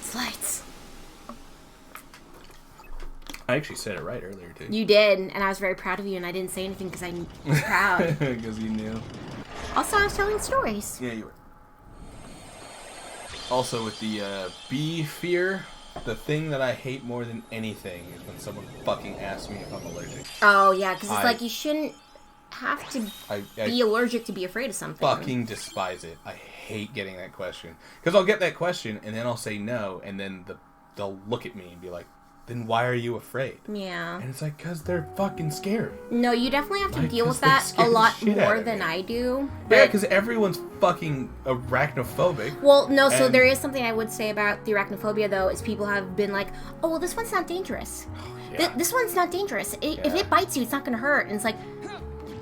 Slights. I actually said it right earlier too. You did, and I was very proud of you, and I didn't say anything because I was proud. Because you knew. Also, I was telling stories. Yeah, you were. Also, with the bee fear, the thing that I hate more than anything is when someone fucking asks me if I'm allergic. Oh, yeah, because it's like you shouldn't have to I be allergic to be afraid of something. fucking despise it. I hate getting that question. Because I'll get that question, and then I'll say no, and then they'll look at me and be like, then why are you afraid? Yeah. And it's like, because they're fucking scary. No, you definitely have to Like, deal 'cause with they that scare a the lot shit out more of than me. I do. Yeah, But, because everyone's fucking arachnophobic. well, no, so And- there is something I would say about the arachnophobia, though, is people have been like, oh, well, this one's not dangerous. Yeah. This one's not dangerous. If Yeah. it bites you, it's not going to hurt. And it's like,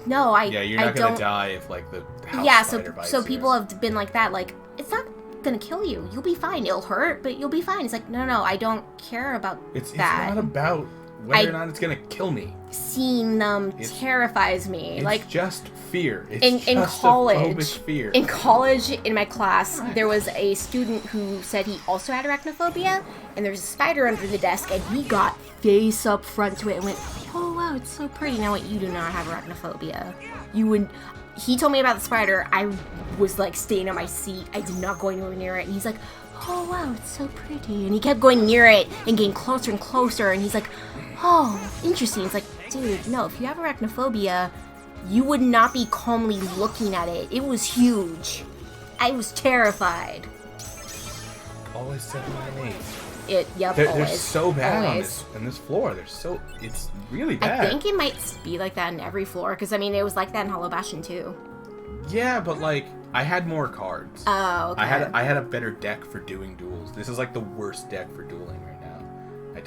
no, Yeah, you're I not gonna don't. die if like the house Yeah, spider bites so you. people have been like that, like, it's not gonna kill you. You'll be fine. It'll hurt, but you'll be fine. It's like, no, I don't care about It's that. not about whether or I- not it's gonna kill me. Seeing them It's- terrifies me. It's Like, just fear. It's in just college, a phobic fear. in college, in my class, there was a student who said he also had arachnophobia, and there was a spider under the desk, and he got face up front to it and went, "Oh wow, it's so pretty." Now, what? You do not have arachnophobia. You would. He told me about the spider. I was like staying on my seat. I did not go anywhere near it. And he's like, "Oh wow, it's so pretty." And he kept going near it and getting closer and closer. And he's like, "Oh, interesting." It's like, dude, no. If you have arachnophobia, you would not be calmly looking at it. It was huge. I was terrified. Always said my name. Yep, They're always. so bad Always. on this floor. It's really bad. I think it might be like that in every floor, because I mean, it was like that in Hollow Bastion too. Yeah, but like I had more cards. Oh, okay. I had a better deck for doing duels. This is like the worst deck for dueling right now. I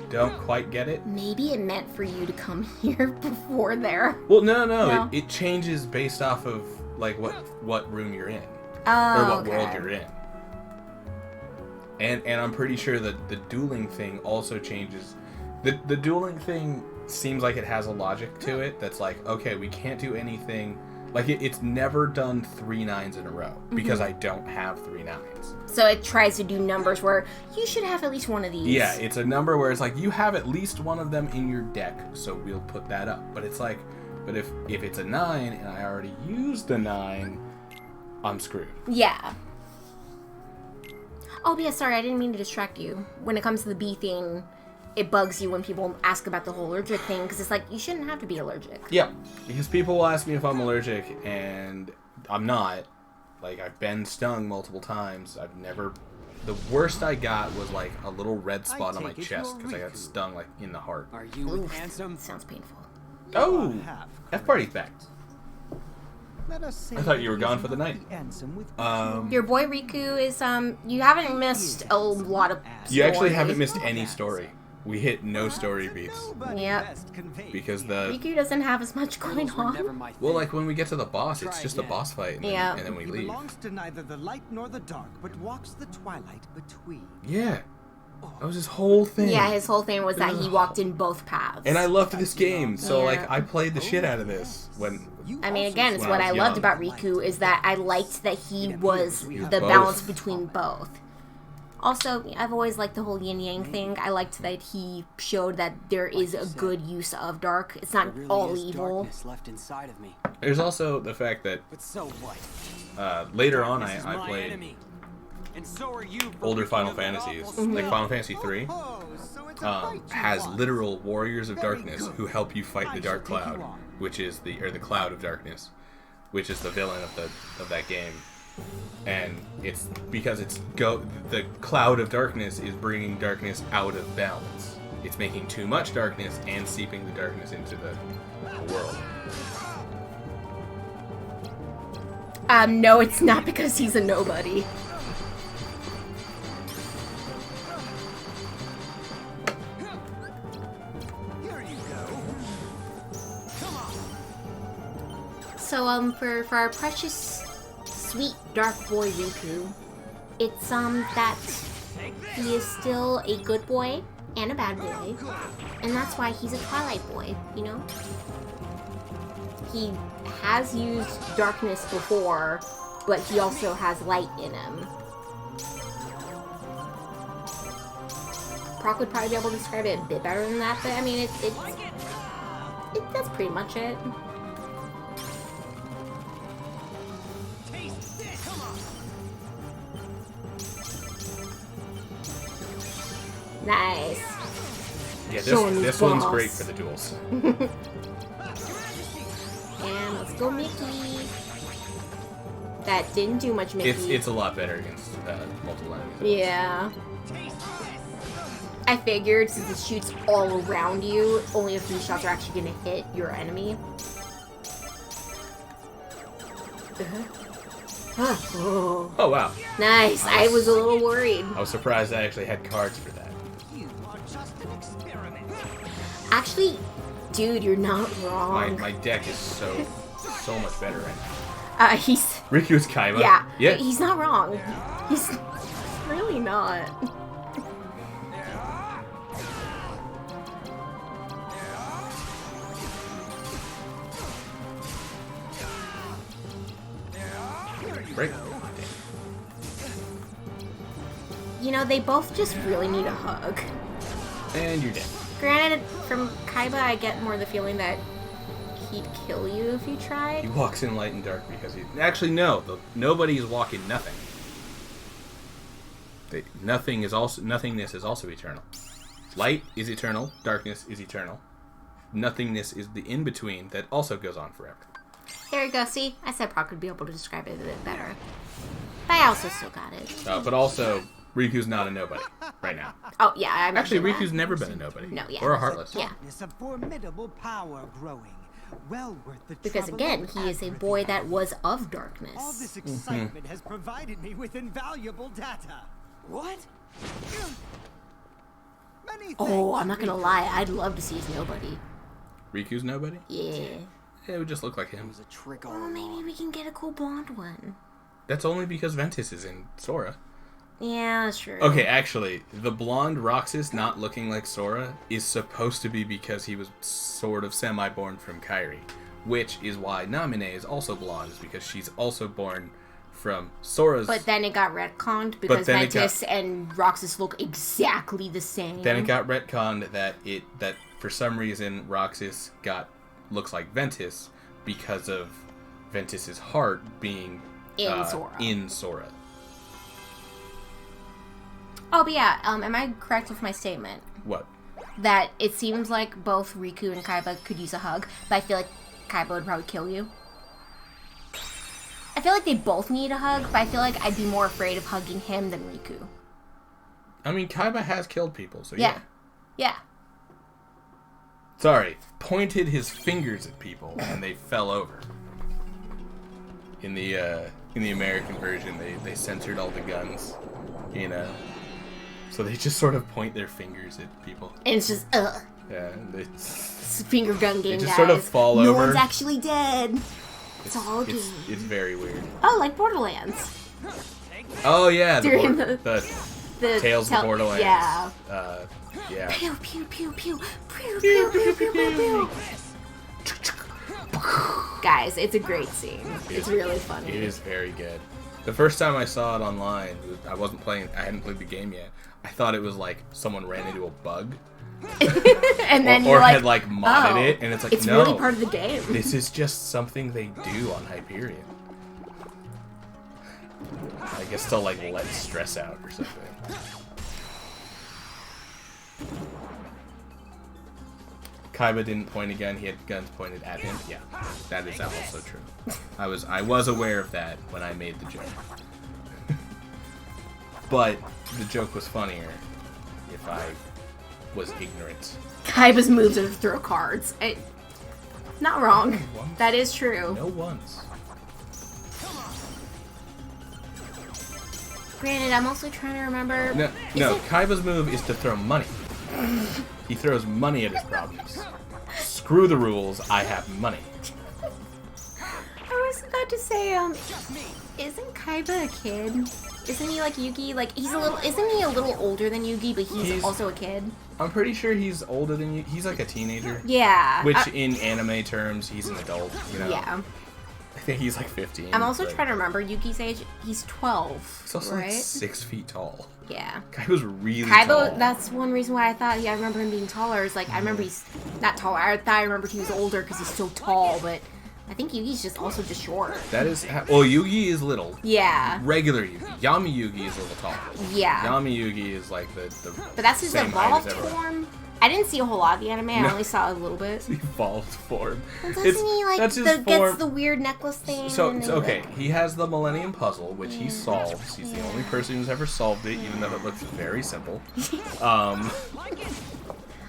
don't quite get it. Maybe it meant for you to come here before there. Well, no. No. It changes based off of like what room you're in Oh, or what okay. world you're in. And I'm pretty sure that the dueling thing also changes. The dueling thing seems like it has a logic to it. That's like, okay, we can't do anything. Like it's never done 3 9s in a row because I don't have 3 9s. So it tries to do numbers where you should have at least one of these. Yeah, it's a number where it's like you have at least one of them in your deck, so we'll put that up. But it's like, but if it's a 9 and I already used a 9, I'm screwed. Yeah. Oh, yeah, sorry, I didn't mean to distract you. When it comes to the bee thing, it bugs you when people ask about the whole allergic thing, because it's like, you shouldn't have to be allergic. Yeah, because people will ask me if I'm allergic, and I'm not. Like, I've been stung multiple times. I've never... The worst I got was, like, a little red spot on my chest, because I got stung, like, in the heart. Are you handsome? Sounds painful. Oh! F-Party back. Let us say I thought you that were he gone is for the not night. handsome with Your boy Riku is, you haven't missed a lot of You actually story. haven't missed any story. We hit no story beats. Yep. Because the... Riku doesn't have as much going Were never on. my Well, thing. like, when we get to the boss, it's Try just a again. boss fight, and then, Yeah. and then we He leave. belongs to neither the light nor the dark, but walks the twilight between. Yeah. That was his whole thing. Yeah, his whole thing was that he walked in both paths. And I loved this game, so, Yeah. like, I played the shit out of this when... I mean, again, it's When what I I was loved young. about Riku is that I liked that he was the Both. balance between both. Also, I've always liked the whole yin yang thing. I liked that he showed that there is a good use of dark. It's not There really all is evil. darkness left inside of me. There's also the fact that But so what? later on Darkness is I my played enemy. And so are you for older reaching Final of that Fantasies. awful Like smell. Final Fantasy 3 Oh, so it's a fight you has want. literal warriors of Very darkness good. who help you fight the I Dark shall take Cloud, you on. which is the Cloud of Darkness, which is the villain of that game. And it's because the Cloud of Darkness is bringing darkness out of balance. It's making too much darkness and seeping the darkness into the world. No, it's not because he's a nobody. Here you go. So, for our precious, sweet, dark boy Riku, it's, that he is still a good boy and a bad boy, and that's why he's a Twilight boy, you know? He has used darkness before, but he also has light in him. Proc would probably be able to describe it a bit better than that, but I mean, that's pretty much it. Nice. Yeah, Showing this his one's boss. great for the duels. And let's go Mickey. That didn't do much, Mickey. It's a lot better against multiple enemies. Yeah. I figured since it shoots all around you, only a few shots are actually going to hit your enemy. Oh. Oh wow! Nice. I was a little worried. I was surprised I actually had cards for that. You are just an experiment. Actually, dude, you're not wrong. My deck is so much better right now. He's... Riku's Kaiba. Yeah. He's not wrong. He's really not. Break. You know, they both just really need a hug. And you're dead. Granted, from Kaiba, I get more the feeling that he'd kill you if you He tried. walks in light and dark because he... Actually, no. Nobody is walking nothing. Nothingness is also eternal. Light is eternal. Darkness is eternal. Nothingness is the in-between that also goes on forever. There you go, see? I said Brock would be able to describe it a bit better. But I also still got it. But also, Riku's not a nobody right now. Oh, yeah, I Actually, mentioned Riku's never been a nobody. No, yeah. Or a heartless. Yeah. It's a formidable power growing. Well worth the Because trouble again, and he is a effort. boy that was of All darkness. this excitement has provided me with invaluable data. What? Many Oh, thanks, I'm not gonna Riku. lie, I'd love to see his nobody. Riku's nobody? Yeah. Yeah, it would just look like It him. was a trick all Well, maybe along. we can get a cool blonde one. That's only because Ventus is in Sora. Yeah, that's true. Okay, actually, the blonde Roxas not looking like Sora is supposed to be because he was sort of semi-born from Kairi. Which is why Naminé is also blonde, is because she's also born from Sora's... But then it got retconned because then it Ventus and Roxas look exactly the same. Then it got retconned that for some reason Roxas looks like Ventus because of Ventus's heart being in Sora. Sora. Oh, but yeah, am I correct with my statement? What? That it seems like both Riku and Kaiba could use a hug, but I feel like Kaiba would probably kill you. I feel like they both need a hug, but I feel like I'd be more afraid of hugging him than Riku. I mean, Kaiba has killed people, so yeah. Yeah. Sorry, pointed his fingers at people and they fell over. In the American version, they censored all the guns, so they just sort of point their fingers at people. And it's just, Yeah, it's finger gun game, just guys. sort of fall no over. one's actually dead. It's all a game. It's very weird. Oh, like Borderlands. Oh yeah, During the The Tales of Borderlands. Yeah. Yeah. Pew, pew, pew, pew. Pew, pew, pew, pew, pew, pew. Guys, it's a great scene. It's really funny. It is very good. The first time I saw it online, I hadn't played the game yet. I thought it was like someone ran into a bug. And then or you're like, had like modded oh, it, and it's like, it's no, really part of the game. this is just something they do on Hyperion. I guess to like let stress out or something. Kaiba didn't point a gun, he had guns pointed at him. Yeah, that is also true. I was aware of that when I made the joke. But the joke was funnier if I was ignorant. Kaiba's moves are to throw cards. Not wrong. That is true. No once. Granted, I'm also trying to remember. No, Kaiba's move is to throw money. He throws money at his problems. Screw the rules, I have money. I was about to say, isn't Kaiba a kid? Isn't he like Yugi? Like isn't he a little older than Yugi, but he's also a kid? I'm pretty sure he's older than you. He's like a teenager. Yeah. Which in anime terms, he's an adult, you know? Yeah. I think he's like 15. I'm also but trying to remember Yugi's age. He's 12. He's also right? like 6 feet tall. Yeah. Kaiba's really tall. Kaiba, that's one reason why I thought, I remember him being taller. Is like, I remember he's not taller. I remembered he was older because he's so tall, but I think Yugi's just also just short. That is... Well, Yugi is little. Yeah. Regular Yugi. Yami Yugi is a little taller. Yeah. Yami Yugi is like the But that's his same height evolved as everyone. form. I didn't see a whole lot of the anime. I only saw a little bit. Evolved form. Well, doesn't he like that's his gets form. the weird necklace thing? So, and okay, he has the Millennium Puzzle, which he solves. He's the only person who's ever solved it, even though it looks very simple.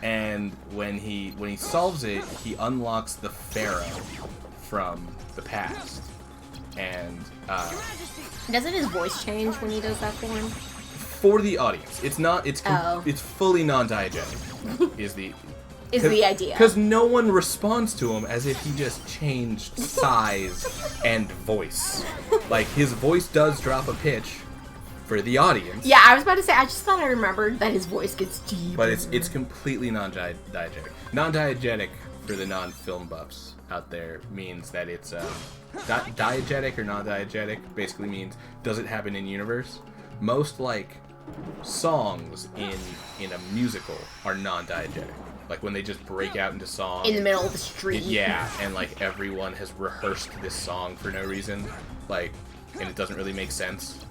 And when he solves it, he unlocks the Pharaoh from the past. And Doesn't his voice change when he does that form? for the audience, it's not. It's Oh. it's fully non-diegetic. Is the idea. Because no one responds to him as if he just changed size and voice. Like, his voice does drop a pitch for the audience. Yeah, I was about to say, I just thought I remembered that his voice gets deeper. But it's completely non-diegetic. Non-diegetic, for the non-film buffs out there, means that it's diegetic or non-diegetic basically means, does it happen in universe? Most, like, songs in a musical are non-diegetic. Like, when they just break out into song. In the middle of the street. Yeah, and, like, everyone has rehearsed this song for no reason. Like, and it doesn't really make sense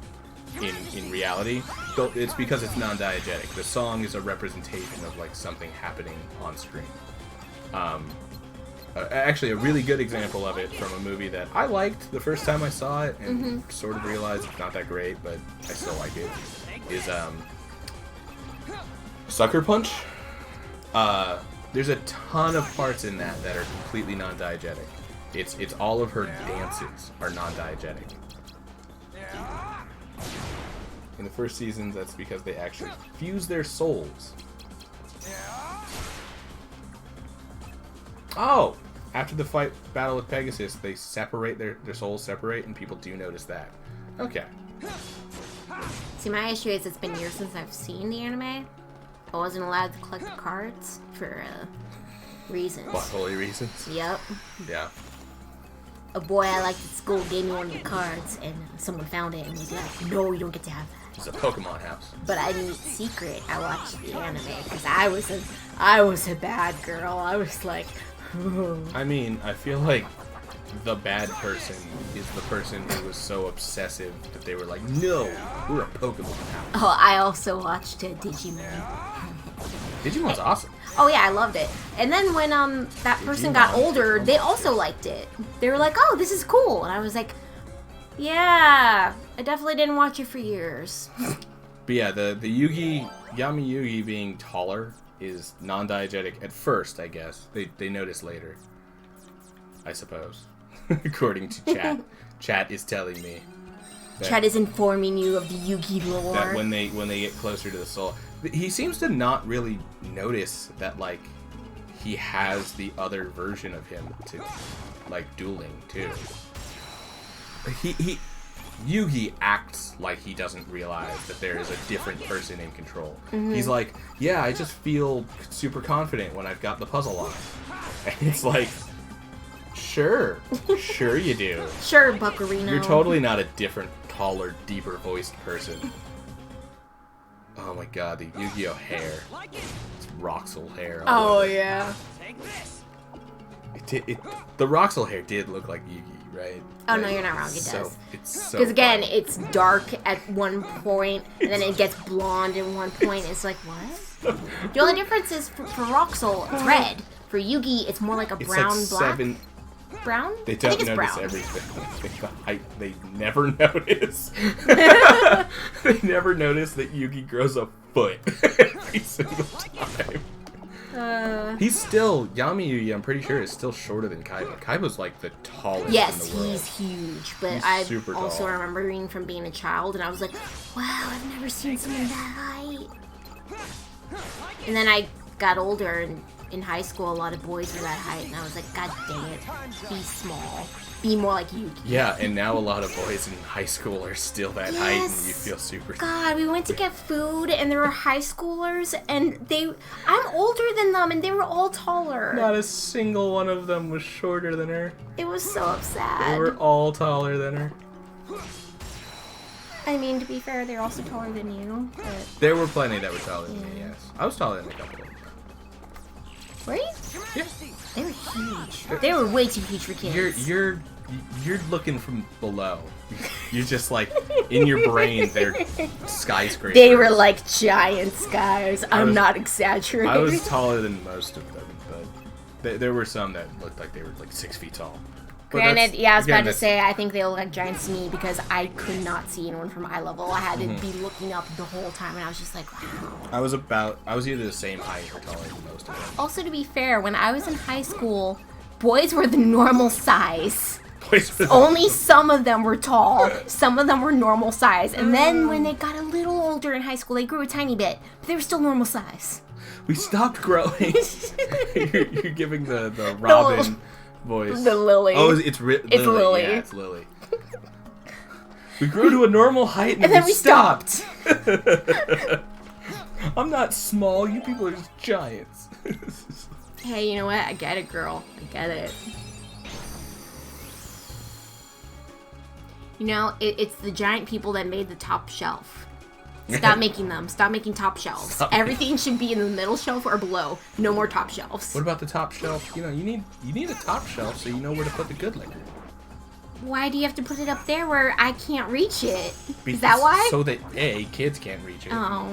in reality. So it's because it's non-diegetic. The song is a representation of, like, something happening on screen. Actually, a really good example of it from a movie that I liked the first time I saw it, and sort of realized it's not that great, but I still like it, is Sucker Punch. There's a ton of parts in that are completely non-diegetic. It's all of her dances are non-diegetic. In the first seasons, that's because they actually fuse their souls. Oh! After the battle with Pegasus, they separate, their souls separate, and people do notice that. Okay. See, my issue is it's been years since I've seen the anime. I wasn't allowed to collect the cards for reasons. What, holy reasons? Yep. Yeah. A boy I liked at school gave me one of the cards, and someone found it and was like, no, you don't get to have that. It's a Pokemon house. But I didn't secret. I watched the anime because I was a bad girl. I was like, I mean, I feel like the bad person is the person who was so obsessive that they were like, no, we're a Pokemon house. oh, I also watched Digimon. Digimon's awesome. Oh yeah, I loved it. And then when that person got older, they also liked it. They were like, oh, this is cool. And I was like, yeah, I definitely didn't watch it for years. But yeah, the Yami Yugi being taller is non-diegetic at first, I guess. They notice later, I suppose. According to chat. Chat is telling me that, Chat is informing you of the Yugi lore. that when they get closer to the soul, he seems to not really notice that, like, he has the other version of him to, like, dueling too. Yugi acts like he doesn't realize that there is a different person in control. He's like, yeah, I just feel super confident when I've got the puzzle on. And it's like, sure you do. Sure, Buckarino. You're totally not a different, taller, deeper voiced person. Oh my god, the Yu-Gi-Oh hair. It's Roxel hair. Oh yeah. The Roxel hair did look like Yugi, right? Oh no, you're not wrong. It does. It's so. Because again, funny. it's dark at one point, and then it gets blonde at one point. It's like, what? The only difference is for Roxel, it's red. For Yugi, it's more like a It's brown, like black. 7. Brown? They I don't think it's notice brown. everything. They never notice. They never notice that Yugi grows a foot every single time. He's still, Yami Yugi, I'm pretty sure, is still shorter than Kaiba. Kaiba's like the tallest Yes, in the world. he's huge, but He's I super also tall. remember reading from being a child, and I was like, wow, I've never seen someone that height. And then I got older, and in high school, a lot of boys were that height, and I was like, god dang it, be small. Be more like Yugi. Yeah, and now a lot of boys in high school are still that height, and you feel super. God, we went to get food, and there were high schoolers, and I'm older than them, and they were all taller. Not a single one of them was shorter than her. It was so sad. They were all taller than her. I mean, to be fair, they're also taller than you, but... There were plenty that were taller than me, yes. I was taller than a couple of them. Were you? Yeah. They were huge. They were way too huge for kids. You're looking from below. You're just like in your brain. They're skyscrapers. They were like giant skies. I'm not exaggerating. I was taller than most of them, but there were some that looked like they were like 6 feet tall. But Granted, yeah, I was about to say, I think they look like giants to me because I could not see anyone from eye level. I had to be looking up the whole time, and I was just like, wow. I was either the same height or taller than most of them. Also, to be fair, when I was in high school, boys were the normal size. Only some of them were tall, some of them were normal size, and then when they got a little older in high school, they grew a tiny bit, but they were still normal size. We stopped growing. you're giving the Robin voice. The Lily. Oh, it's Lily. Lily. Yeah, it's Lily. We grew to a normal height and then we stopped. I'm not small. You people are just giants. Hey, you know what? I get it, girl. I get it. You know, it's the giant people that made the top shelf. Stop making them. Stop making top shelves. Everything should be in the middle shelf or below. No more top shelves. What about the top shelf? You know, you need a top shelf so you know where to put the good liquor. Why do you have to put it up there where I can't reach it? Is that why? So that A, kids can't reach it. Oh.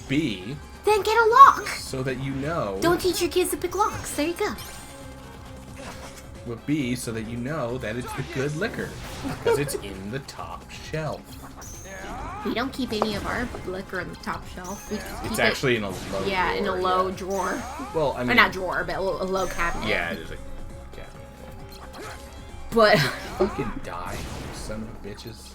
B, then get a lock. So that you know. Don't teach your kids to pick locks. There you go. Would be so that you know that it's the good liquor because it's in the top shelf. We don't keep any of our liquor in the top shelf. It's actually in a low drawer. Yeah, in a low drawer. Well, I mean, or not drawer, but a low cabinet. Yeah, there's a cabinet. But fucking die, you son of bitches!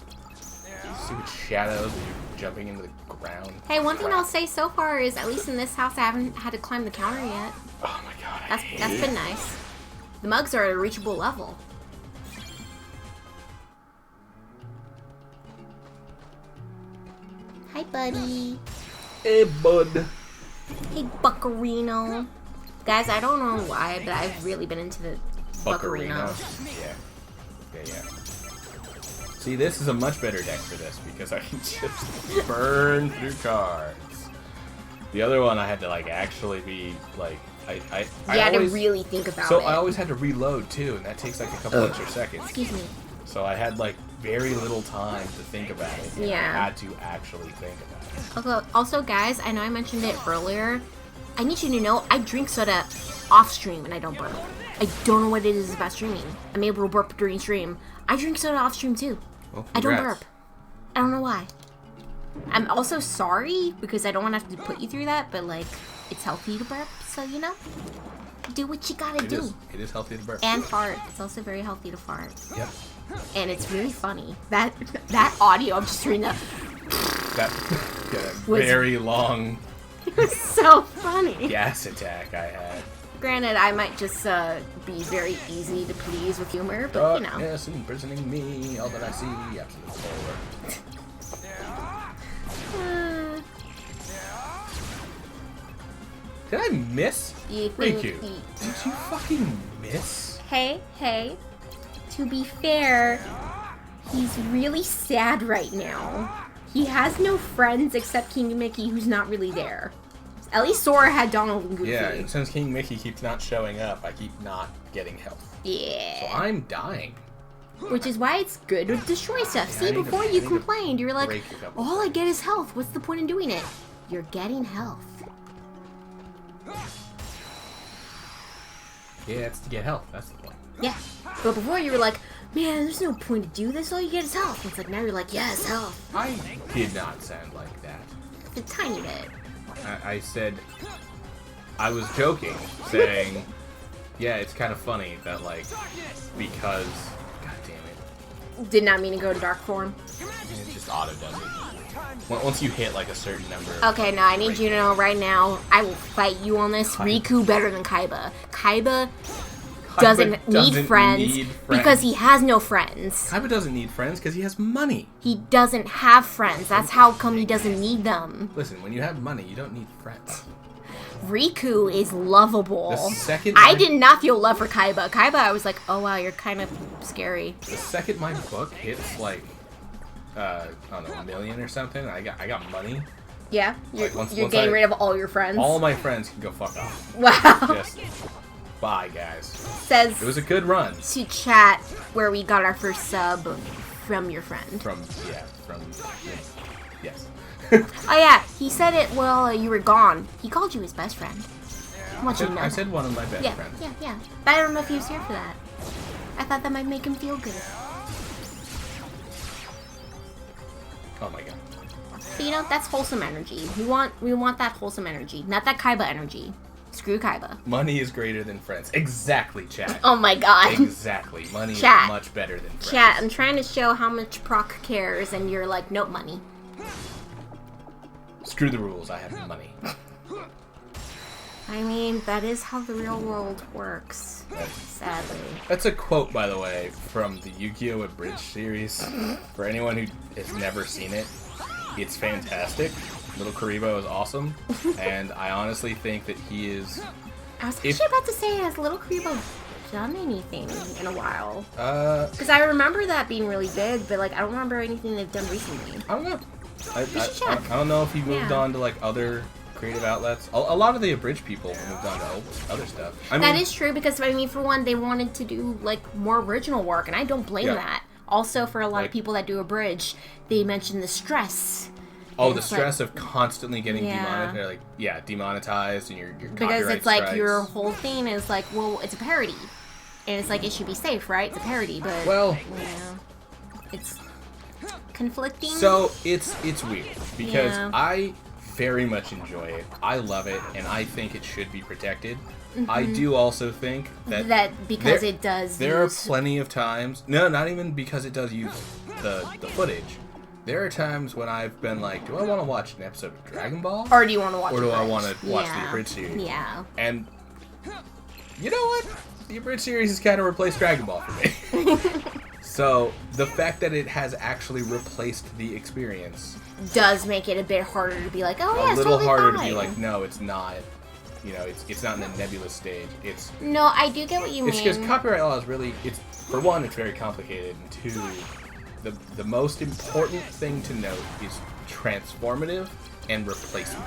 Stupid shadows and you're jumping into the ground. Hey, one thing I'll say so far is at least in this house I haven't had to climb the counter yet. Oh my god, that's been nice. The mugs are at a reachable level. Hi, buddy. Hey, bud. Hey, Buckarino. Guys, I don't know why, but I've really been into the Buckarino. Yeah. See, this is a much better deck for this because I can just burn through cards. The other one I had to like actually be like I had to really think about it. So I always had to reload too, and that takes like a couple extra seconds. Excuse me. So I had like very little time to think about it. Yeah. I had to actually think about it. Also, guys, I know I mentioned it earlier. I need you to know I drink soda off stream and I don't burp. I don't know what it is about streaming. I'm able to burp during stream. I drink soda off stream too. Well, I don't burp. I don't know why. I'm also sorry because I don't want to have to put you through that, but like, it's healthy to burp, so you know, do what you gotta do. It is healthy to burp. And fart. It's also very healthy to fart. Yep. And it's really funny. That audio, I'm just doing that. That very long. It was so funny. Gas attack I had. Granted, I might just be very easy to please with humor, but you know. Yes, imprisoning me, all that I see, absolute horror. Did I miss? Riku, did you fucking miss? Hey. To be fair, he's really sad right now. He has no friends except King Mickey, who's not really there. At least Sora had Donald and Goofy. Yeah, and since King Mickey keeps not showing up, I keep not getting health. Yeah. So I'm dying. Which is why it's good to destroy stuff. See, before you complained, you were like, all I get is health. What's the point in doing it? You're getting health. Yeah, it's to get health. That's the point. Yeah. But before you were like, man, there's no point to do this. All you get is health. It's like, now you're like, yes, health. I did not sound like that. A tiny bit. I said, I was joking, saying, yeah, it's kind of funny that, like, because, god damn it. Did not mean to go to dark form. It just auto does it. Once you hit, like, a certain number. Okay, now I need you to know right now, I will fight you on this. Riku better than Kaiba. Kaiba doesn't need friends because he has no friends. Kaiba doesn't need friends because he has money. He doesn't have friends. That's how come he doesn't need them. Listen, when you have money, you don't need friends. Riku is lovable. The second I did not feel love for Kaiba. Kaiba, I was like, oh wow, you're kind of scary. The second my book hits like, I don't know, 1 million or something, I got money. Yeah, you're getting rid of all your friends. All my friends can go fuck off. Wow. Just Bye, guys. Says It was a good run. to chat where we got our first sub from your friend. Yes. Oh yeah, he said it while you were gone. He called you his best friend. I want you to know. I said one of my best Yeah, friends. yeah. But I don't know if he was here for that. I thought that might make him feel good. Oh my god. But you know, that's wholesome energy. We want that wholesome energy, not that Kaiba energy. Screw Kaiba. Money is greater than friends. Exactly, chat. Oh my god. Exactly. Money Chat. is much better than friends. Chat, I'm trying to show how much Proc cares, and you're like, nope, money. Screw the rules. I have money. I mean, that is how the real world works. Sadly. That's a quote, by the way, from the Yu-Gi-Oh! Abridged series. For anyone who has never seen it, it's fantastic. Little Karibo is awesome, and I honestly think that he is... I was actually about to say, has Little Karibo done anything in a while? Because I remember that being really big, but like I don't remember anything they've done recently. I don't know. I check. don't know if he moved on to like other creative outlets. A lot of the Abridged people moved on to other stuff. I mean, that is true, because I mean, for one, they wanted to do like more original work, and I don't blame that. Also, for a lot of people that do Abridged, they mention the stress. Oh, the stress of constantly getting demonetized, and your because it's like strikes. Your whole thing is like, well, it's a parody, and it's like it should be safe, right? It's a parody, but well, it's conflicting. So it's weird because Yeah. I very much enjoy it. I love it, and I think it should be protected. I do also think that because it does. There are plenty of times. No, not even because it does use the footage. There are times when I've been like, do I want to watch an episode of Dragon Ball? Or do you want to watch Or do I Abridged? want to watch the Abridged series? Yeah. And you know what? The Abridged series has kind of replaced Dragon Ball for me. So the fact that it has actually replaced the experience does make it a bit harder to be like, oh yeah, a it's little totally harder fine. to be like, no, it's not. You know, it's not in the nebulous stage. It's No, I do get what you it's mean. because copyright law is really, it's for one, it's very complicated, and two, the most important thing to note is transformative and replacement.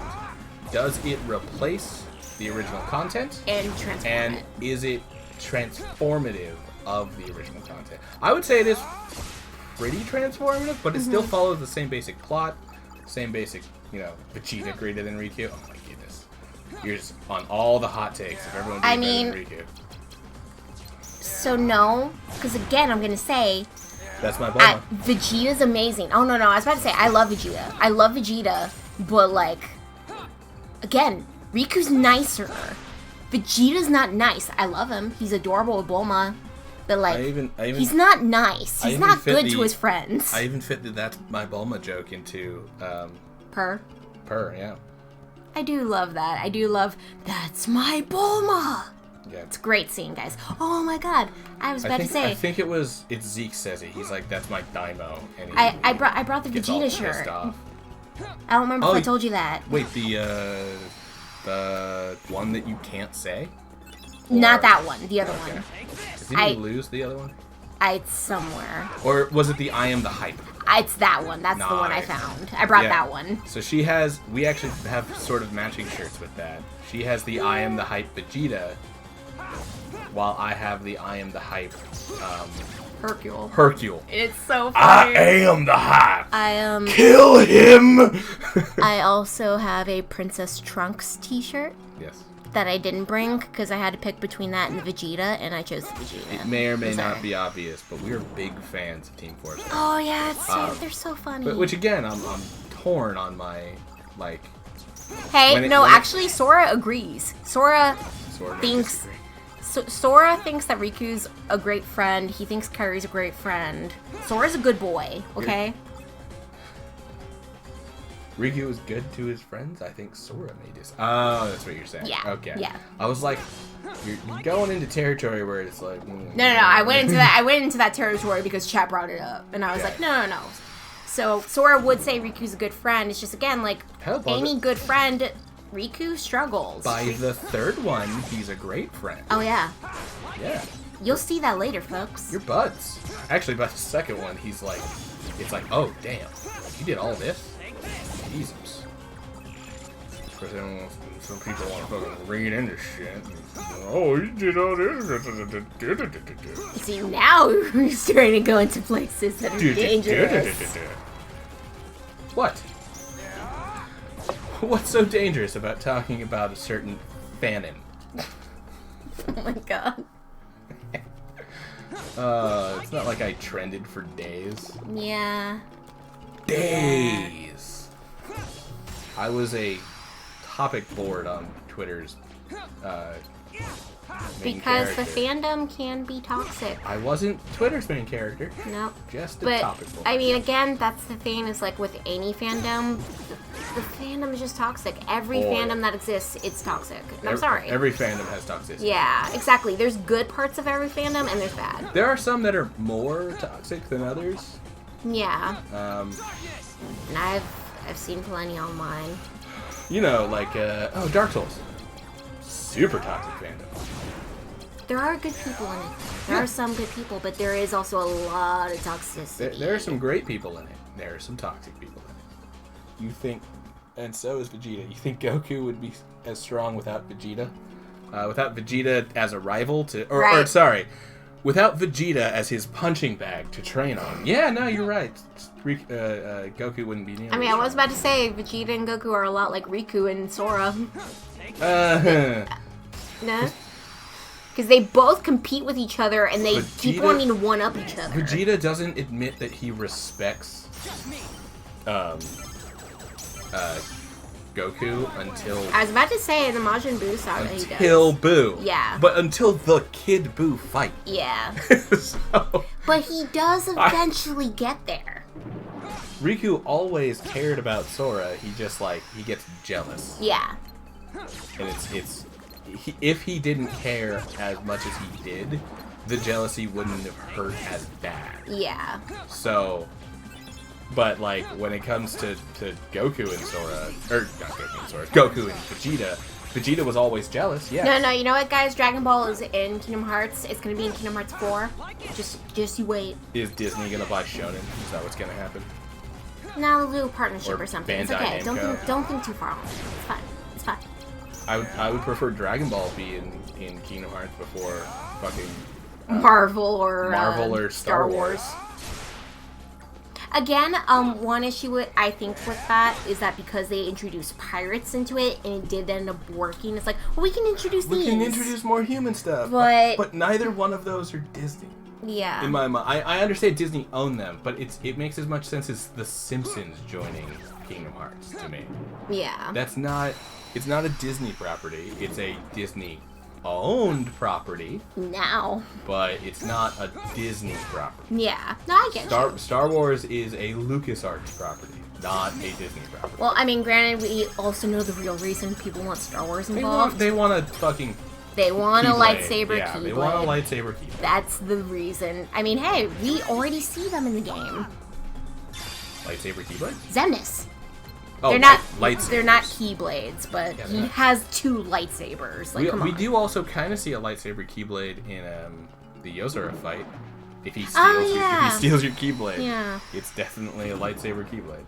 Does it replace the original content? And transform And it. is it transformative of the original content? I would say it is pretty transformative, but it still follows the same basic plot, same basic, you know, Vegeta greater than Riku. Oh my goodness. You're just on all the hot takes of everyone being better than Riku. So no, because again, I'm going to say, That's my Bulma. Vegeta's amazing. Oh, no, I was about to say, I love Vegeta. I love Vegeta, but, like, again, Riku's nicer. Vegeta's not nice. I love him. He's adorable with Bulma. But, like, he's not nice. He's not good to his friends. I even fit the That's My Bulma joke into, Purr, yeah. I do love that. I do love, that's my Bulma. Yeah. It's a great scene, guys. Oh, my God. I was about to say. I think it's Zeke says it. He's like, that's my Daimo. And I brought the gets all Vegeta pissed shirt. off. I don't remember if I told you that. Wait, the one that you can't say? Not that one. The other one. Did you lose the other one? It's somewhere. Or was it the I Am the Hype? It's that one. That's the one I Nice. found. I brought Yeah. that one. So we actually have sort of matching shirts with that. She has the I Am the Hype Vegeta, while I have the I Am the Hype Hercule. It's so I funny. am the Hype! I Kill him! I also have a Princess Trunks t-shirt Yes. that I didn't bring because I had to pick between that and the Vegeta, and I chose the Vegeta. It may or may not Sorry. be obvious, but we're big fans of Team Fortress. Oh yeah, it's so, they're so funny. But which again, I'm torn on my like. Hey, when it- no, when it- actually, Sora agrees. Sora Sort of thinks disagree. Sora thinks that Riku's a great friend. He thinks Kairi's a great friend. Sora's a good boy, okay? Riku is good to his friends. I think Sora made this. Oh, that's what you're saying. Yeah, Okay. yeah. I was like, you're going into territory where it's like. No. I went into that. I went into that territory because chat brought it up, and I was Yeah. like, no. So Sora would say Riku's a good friend. It's just again like Hell, by any good friend, Riku struggles. By the third one, he's a great friend. Oh yeah, Yeah. you'll see that later, folks. You're buds. Actually, by the second one, he's like, it's like, oh damn, you did all this. Jesus. Because some people want to fucking read into shit. Oh, you did all this. See, now we're starting to go into places that are dangerous. What? What's so dangerous about talking about a certain fanon? Oh my god. It's not like I trended for days. Yeah. Days! I was a topic board on Twitter's main Because character. the fandom can be toxic. I wasn't Twitter's main character. Nope. Just a But, topic board. I mean, again, that's the thing, is like with any fandom, the fandom is just toxic. Every fandom that exists, it's toxic. And I'm sorry. Every fandom has toxicity. Yeah, exactly. There's good parts of every fandom, and there's bad. There are some that are more toxic than others. Yeah. Um, And I've seen plenty online. you know, like, Dark Souls. Super toxic fandom. There are good people in it. There are some good people, but there is also a lot of toxicity. There are some great people in it. There are some toxic people in it. You think, and so is Vegeta. You think Goku would be as strong without Vegeta? Without Vegeta as a rival to, or sorry, without Vegeta as his punching bag to train on. Yeah, no, you're right. Goku wouldn't be nearly. I mean, I was about to say Vegeta and Goku are a lot like Riku and Sora. No? Because they both compete with each other and they keep wanting to one-up each other. Vegeta doesn't admit that he respects Goku until... I was about to say in the Majin Buu saga he does. Until Buu. Yeah. But until the Kid Buu fight. Yeah. So, But he does eventually get there. Riku always cared about Sora. He just, like, he gets jealous. Yeah. And if he didn't care as much as he did, the jealousy wouldn't have hurt as bad. Yeah. So, but like when it comes to Goku and Sora, or not Goku and Sora, Goku and Vegeta was always jealous. Yeah. No, you know what, guys? Dragon Ball is in Kingdom Hearts. It's gonna be in Kingdom Hearts 4. Just you wait. Is Disney gonna buy Shonen? Is that what's gonna happen? No, we'll do a partnership Or or something. It's Bandai okay. Namco. Don't think too far on it. It's fine. It's fine. I would prefer Dragon Ball be in Kingdom Hearts before fucking Marvel or Star Wars. Again, one issue I think with that is that because they introduced pirates into it and it did end up working, it's like, well, we can introduce these. We can introduce more human stuff, but neither one of those are Disney. Yeah. In my mind, I understand Disney owned them, but it makes as much sense as The Simpsons joining Kingdom Hearts to me. Yeah. It's not a Disney property. It's a Disney-owned property. Now. But it's not a Disney property. Yeah. No, I get you. Star Wars is a LucasArts property, not a Disney property. Well, I mean, granted, we also know the real reason people want Star Wars involved. They want a fucking... They want a lightsaber yeah, keyblade. they want a lightsaber keyblade. That's the reason. I mean, hey, we already see them in the game. Lightsaber keyblade? Xemnas. Oh, They're not lightsabers. They're not keyblades, but Yeah, he has 2 lightsabers. Like, come on. We do also kind of see a lightsaber keyblade in the Yozora fight. If he steals, yeah. if he steals your keyblade, Yeah. it's definitely a lightsaber keyblade.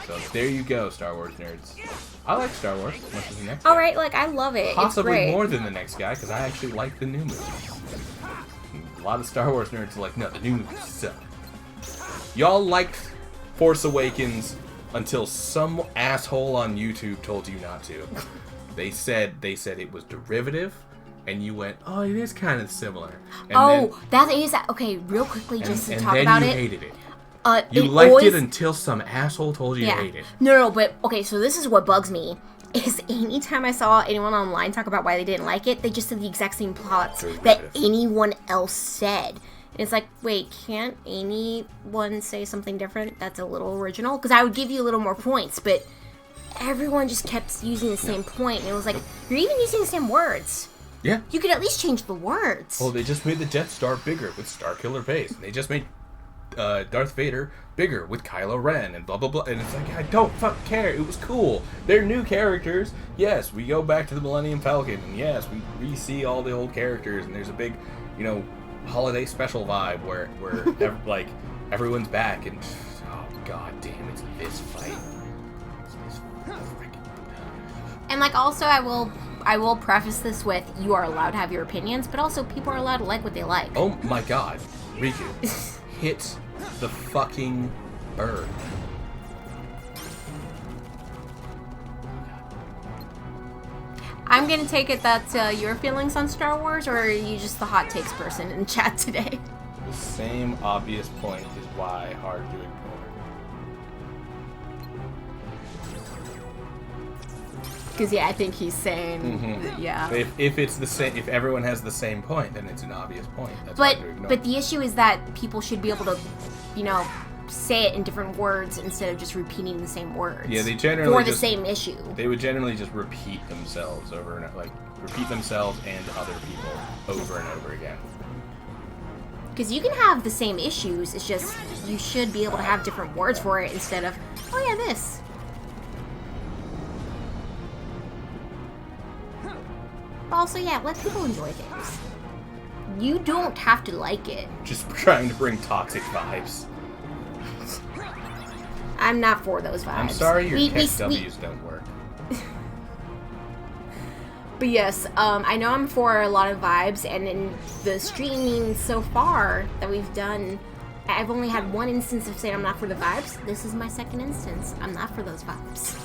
So there you go, Star Wars nerds. I like Star Wars as much as the next guy. Alright, like, I love it. Possibly it's great. more than the next guy, because I actually like the new movies. A lot of Star Wars nerds are like, no, the new movies suck. Y'all liked Force Awakens until some asshole on YouTube told you not to. They said it was derivative, and you went, oh, it is kind of similar. And that is... Okay, real quickly, just to and talk then about you it. hated it. You liked it until some asshole told you to hate it. No, but, okay, so this is what bugs me. Is anytime I saw anyone online talk about why they didn't like it, they just said the exact same plots that anyone else said. And it's like, wait, can't anyone say something different that's a little original? Because I would give you a little more points, but everyone just kept using the same point. And it was like, you're even using the same words. Yeah. You could at least change the words. Well, they just made the Death Star bigger with Starkiller Base. And they just made Darth Vader bigger with Kylo Ren and blah blah blah. And it's like, I don't fucking care. It was cool. They're new characters. Yes, we go back to the Millennium Falcon, and yes, we re-see all the old characters. And there's a big, holiday special vibe where like everyone's back, and oh god damn, it's this fight. It's this freaking And like, also, I will preface this with, you are allowed to have your opinions, but also people are allowed to like what they like. Oh my god. Riku. Hit the fucking bird. I'm gonna take it that's your feelings on Star Wars, or are you just the hot takes person in chat today? The same obvious point is why hard to ignore. Because yeah, I think he's saying yeah. If it's the same, if everyone has the same point, then it's an obvious point. That's hard to ignore. But the issue is that people should be able to, you know, say it in different words instead of just repeating the same words. Yeah, they generally for the same issue. They would generally just repeat themselves over and repeat themselves and other people over and over again. Because you can have the same issues, it's just you should be able to have different words for it instead of, oh yeah, this. Also, yeah, let people enjoy things. You don't have to like it. Just trying to bring toxic vibes. I'm not for those vibes. I'm sorry your tech W's don't work. But yes, I know I'm for a lot of vibes, and in the streaming so far that we've done, I've only had one instance of saying I'm not for the vibes. This is my second instance. I'm not for those vibes.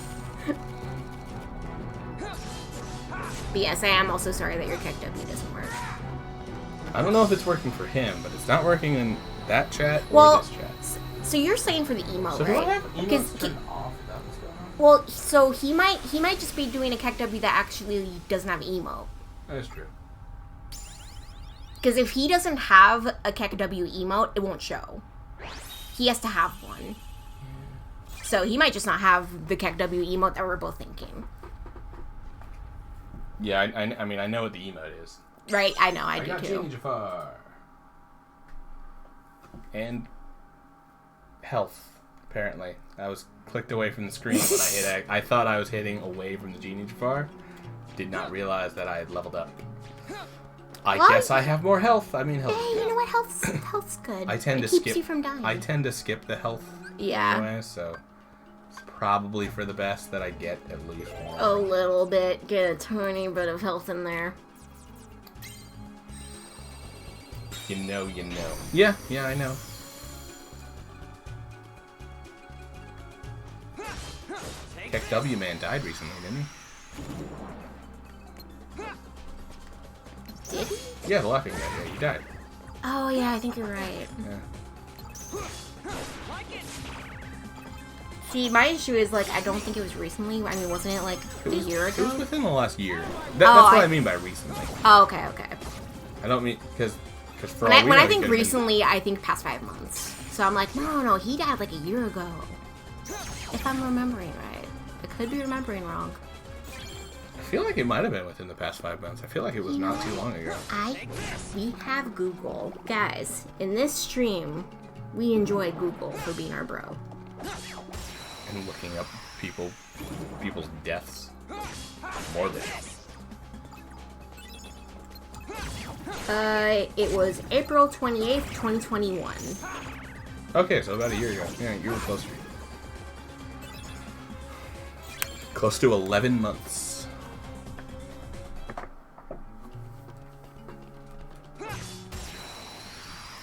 But yes, I am also sorry that your tech W doesn't work. I don't know if it's working for him, but it's not working in that chat Well, or this chat. So you're saying for the emote, So right? do I have emotes turned off? Is that what's going on? Well, so he might just be doing a KEKW that actually doesn't have emote. That's true. Because if he doesn't have a KEKW emote, it won't show. He has to have one. So he might just not have the KEKW emote that we're both thinking. Yeah, I mean, I know what the emote is. Right? I know, I do got too. Genie Jafar. And health, apparently. I was clicked away from the screen when I hit I thought I was hitting away from the Genie Jafar. Did not realize that I had leveled up. I guess I have more health. I mean, health. Hey, you know what? Health's good. I tend it to keeps skip. you from dying. I tend to skip the health. Yeah. Anyway, so it's probably for the best that I get at least one. A little bit. Get a tiny bit of health in there. You know. Yeah, I know. KEKW man died recently, didn't he? Did he? Yeah, the laughing man. Yeah, he died. Oh, yeah, I think you're right. Yeah. See, my issue is, like, I don't think it was recently. I mean, wasn't it, like, a year It was ago? within the last year. That's what I mean by recently. Oh, okay. I don't mean because for When all we know, I he think could've been- recently, I think past 5 months. So I'm like, no, he died like a year ago. If I'm remembering right. I could be remembering wrong. I feel like it might have been within the past 5 months. I feel like it was not too long ago. We have Google. Guys, in this stream, we enjoy Google for being our bro. And looking up people's deaths. More than. It was April 28th, 2021. Okay, so about a year ago. Yeah, you were closer. Close to 11 months.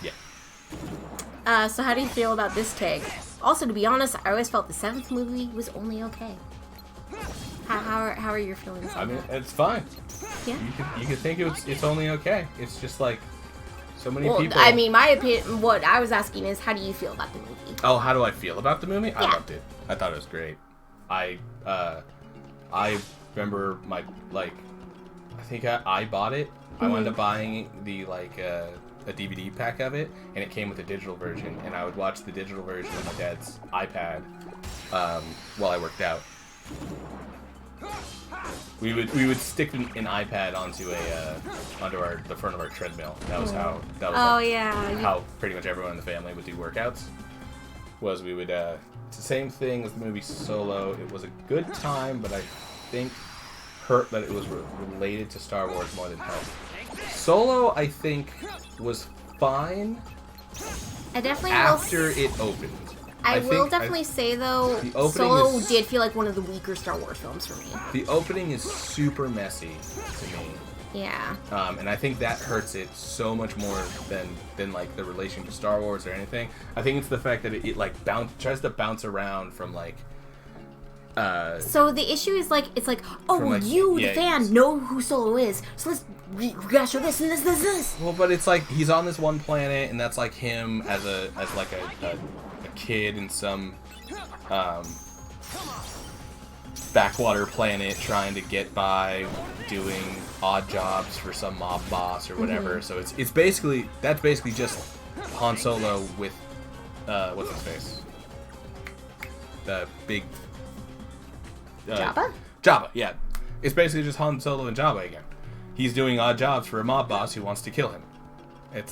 Yeah. So how do you feel about this take? Also, to be honest, I always felt the 7th movie was only okay. How are your feelings on I mean, that? it's fine. Yeah. You could think it's only okay. It's just like so many people. I mean, my opinion. What I was asking is, how do you feel about the movie? Oh, how do I feel about the movie? I Yeah. loved it. I thought it was great. I remember I think I bought it. I wound up buying the a DVD pack of it, and it came with a digital version, and I would watch the digital version on my dad's iPad while I worked out. We would stick an iPad onto the front of our treadmill. That was how how pretty much everyone in the family would do workouts. Was we would it's the same thing as the movie Solo. It was a good time, but I think hurt that it was related to Star Wars more than health. Solo, I think, was fine I definitely after it opened. I will definitely say, though, Solo did feel like one of the weaker Star Wars films for me. The opening is super messy to me. Yeah. And I think that hurts it so much more than like the relation to Star Wars or anything. I think it's the fact that it like tries to bounce around from like. So the issue is like it's like, oh, like, the fan, know who Solo is, so we gotta show this and this. Well, but it's like he's on this one planet, and that's like him as like a kid in some backwater planet trying to get by doing odd jobs for some mob boss or whatever. So it's basically just Han Solo with what's his face, the big Jabba, yeah. It's basically just Han Solo and Jabba again. He's doing odd jobs for a mob boss who wants to kill him. And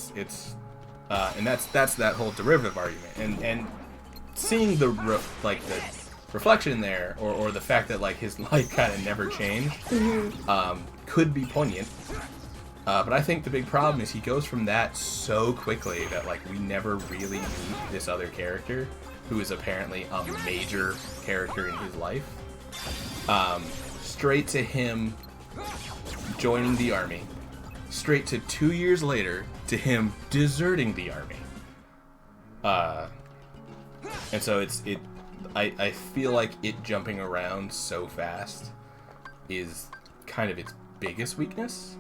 that's that whole derivative argument. And seeing the reflection there, or the fact that like his life kind of never changed, could be poignant. But I think the big problem is he goes from that so quickly that like we never really meet this other character who is apparently a major character in his life. Straight to him joining the army, straight to 2 years later to him deserting the army. And so I feel like it jumping around so fast is kind of its biggest weakness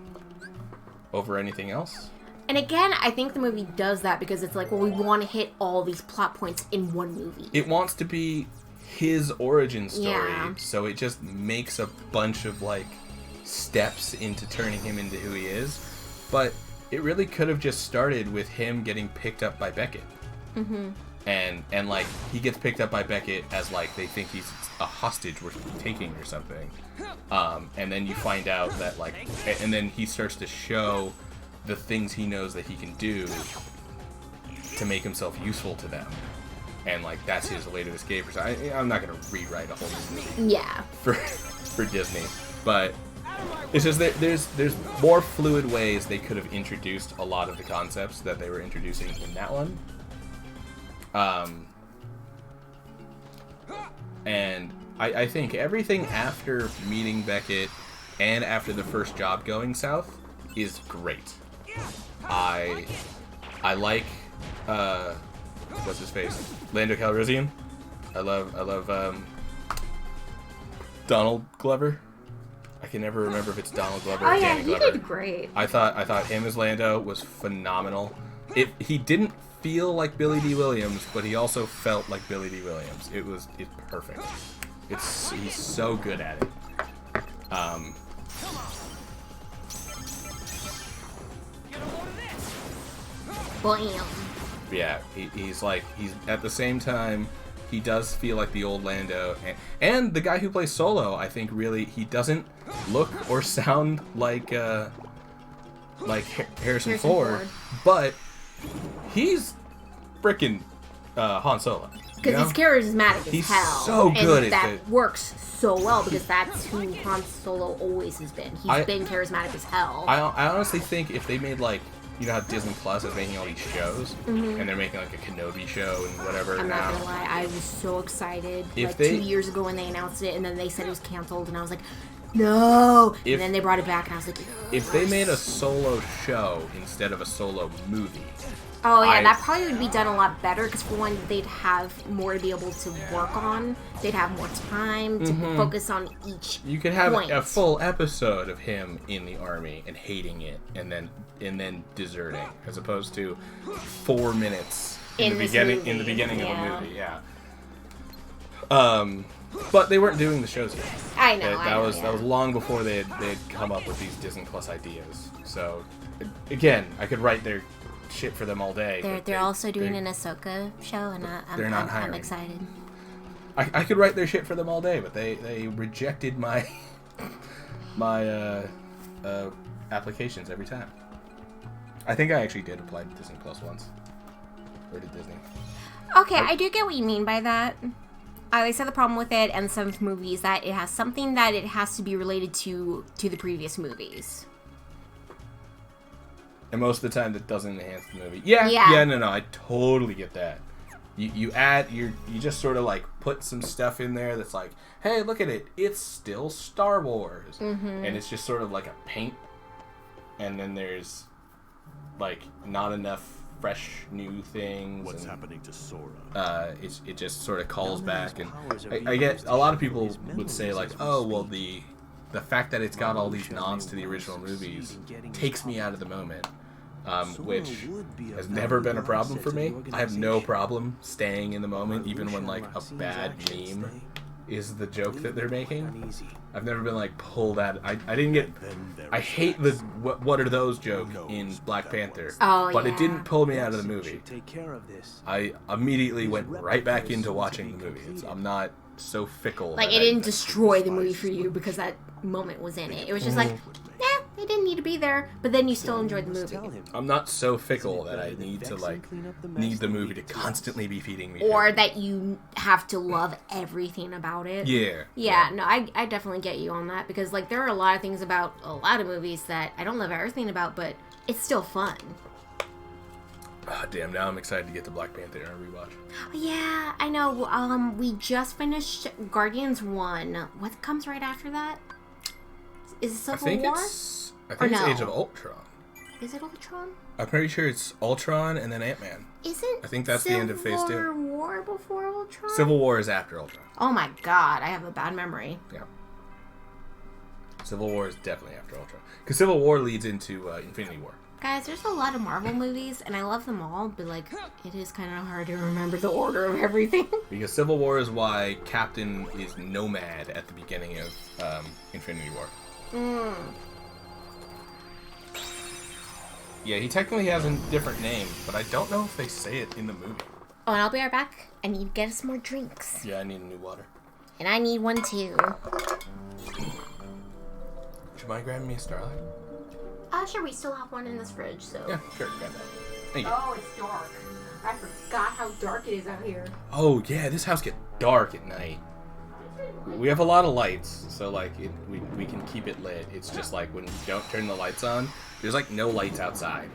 over anything else. And again, I think the movie does that because it's like, well, we want to hit all these plot points in one movie. It wants to be his origin story, Yeah. so it just makes a bunch of like steps into turning him into who he is. But it really could have just started with him getting picked up by Beckett. And like he gets picked up by Beckett as like they think he's a hostage worth taking or something. And then you find out that like, and then he starts to show the things he knows that he can do to make himself useful to them. And like that's his way to escape. So I'm not gonna rewrite a whole movie. Yeah. For Disney, but it's just that there's more fluid ways they could have introduced a lot of the concepts that they were introducing in that one. And I think everything after meeting Beckett and after the first job going south is great. I like what's his face? Lando Calrissian. I love Donald Glover. I can never remember if it's Donald Glover or Danny Glover. He did great. I thought him as Lando was phenomenal. He didn't feel like Billy D. Williams, but he also felt like Billy D. Williams. It's perfect. He's so good at it. Bam. Yeah, he's at the same time, he does feel like the old Lando, and the guy who plays Solo, I think really, he doesn't look or sound like Harrison Ford, but he's frickin' Han Solo. Because he's charismatic as he's hell. So good and at that it. works so well because that's who Han Solo always has been. He's been charismatic as hell. I honestly think if they made like, you know how Disney Plus is making all these shows, and they're making like a Kenobi show and whatever. I'm not gonna lie, I was so excited. If 2 years ago when they announced it, and then they said it was canceled, and I was like, no. And then they brought it back, and I was like, yes. If they made a Solo show instead of a Solo movie. Oh yeah, that probably would be done a lot better because for one, they'd have more to be able to work on. They'd have more time to focus on each. You could have point. a full episode of him in the army and hating it, and then deserting, as opposed to 4 minutes in the beginning of a movie. Yeah. But they weren't doing the shows yet. I know. That was long before they'd come up with these Disney Plus ideas. So again, I could write their shit for them all day. They're also doing an Ahsoka show, and I'm excited. I could write their shit for them all day, but they rejected my applications every time. I think I actually did apply to Disney Plus once. Or to Disney. Okay, I do get what you mean by that. They said the problem with it and some movies that it has something that it has to be related to the previous movies. And most of the time, that doesn't enhance the movie. Yeah, no, I totally get that. You just sort of like put some stuff in there that's like, hey, look at it, it's still Star Wars, and it's just sort of like a paint, and then there's like not enough fresh new things. What's and, happening to Sora? it just sort of calls back, and I get a lot of people would say like, oh well, the fact that it's got all these nods to the original movies takes me out of the moment. Which has never been a problem for me. I have no problem staying in the moment, even when like a bad meme is the joke that they're making. I've never been like, pull that. I didn't get. I hate the what are those joke in Black Panther, but it didn't pull me out of the movie. I immediately went right back into watching the movie. I'm not so fickle. Like, it didn't destroy the movie for you because that moment was in it. It was just like, it didn't need to be there, but then you still enjoyed the movie. I'm not so fickle that I need to like need the movie to constantly be feeding me. Or that you have to love everything about it. Yeah. No, I definitely get you on that, because like there are a lot of things about a lot of movies that I don't love everything about, but it's still fun. Oh, damn, now I'm excited to get to Black Panther on a rewatch. Yeah, I know. We just finished Guardians 1. What comes right after that? Is it Civil War? I think it's Age of Ultron. Is it Ultron? I'm pretty sure it's Ultron and then Ant-Man. Isn't I think that's the end of Phase 2. Civil War before Ultron? Civil War is after Ultron. Oh my god, I have a bad memory. Yeah. Civil War is definitely after Ultron. Because Civil War leads into Infinity War. Guys, there's a lot of Marvel movies, and I love them all, but like, it is kind of hard to remember the order of everything. Because Civil War is why Captain is Nomad at the beginning of Infinity War. Yeah, he technically has a different name, but I don't know if they say it in the movie. Oh, and I'll be right back. I need to get us more drinks. Yeah, I need a new water. And I need one too. Would you mind grabbing me a Starlight? Sure, we still have one in this fridge, so. Yeah, sure, grab that. Thank you. Oh, it's dark. I forgot how dark it is out here. Oh, yeah, this house gets dark at night. We have a lot of lights, so like we can keep it lit. It's just like when you don't turn the lights on, there's like no lights outside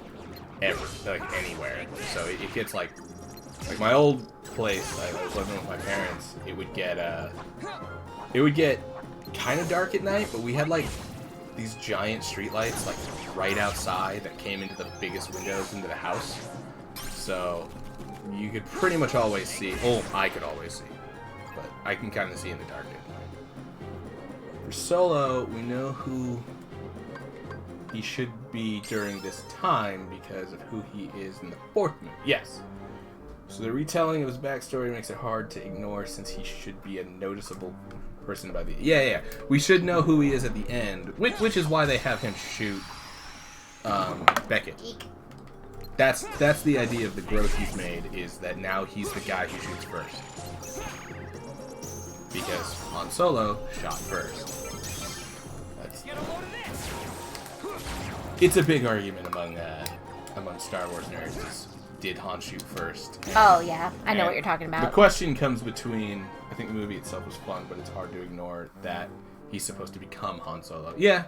ever, like anywhere. So it gets like my old place. I was living with my parents. It would get kind of dark at night, but we had like these giant street lights like right outside that came into the biggest windows into the house. So you could pretty much always see. Oh, I could always see. But I can kind of see in the dark at night. For Solo, we know who he should be during this time because of who he is in the fourth movie. Yes. So the retelling of his backstory makes it hard to ignore since he should be a noticeable person by the... Yeah. We should know who he is at the end, which is why they have him shoot Beckett. That's the idea of the growth he's made, is that now he's the guy who shoots first. Because Han Solo shot first. It's a big argument among Star Wars nerds. Is, did Han shoot first? Oh yeah, I know what you're talking about. The question comes between, I think the movie itself was fun, but it's hard to ignore that he's supposed to become Han Solo. Yeah.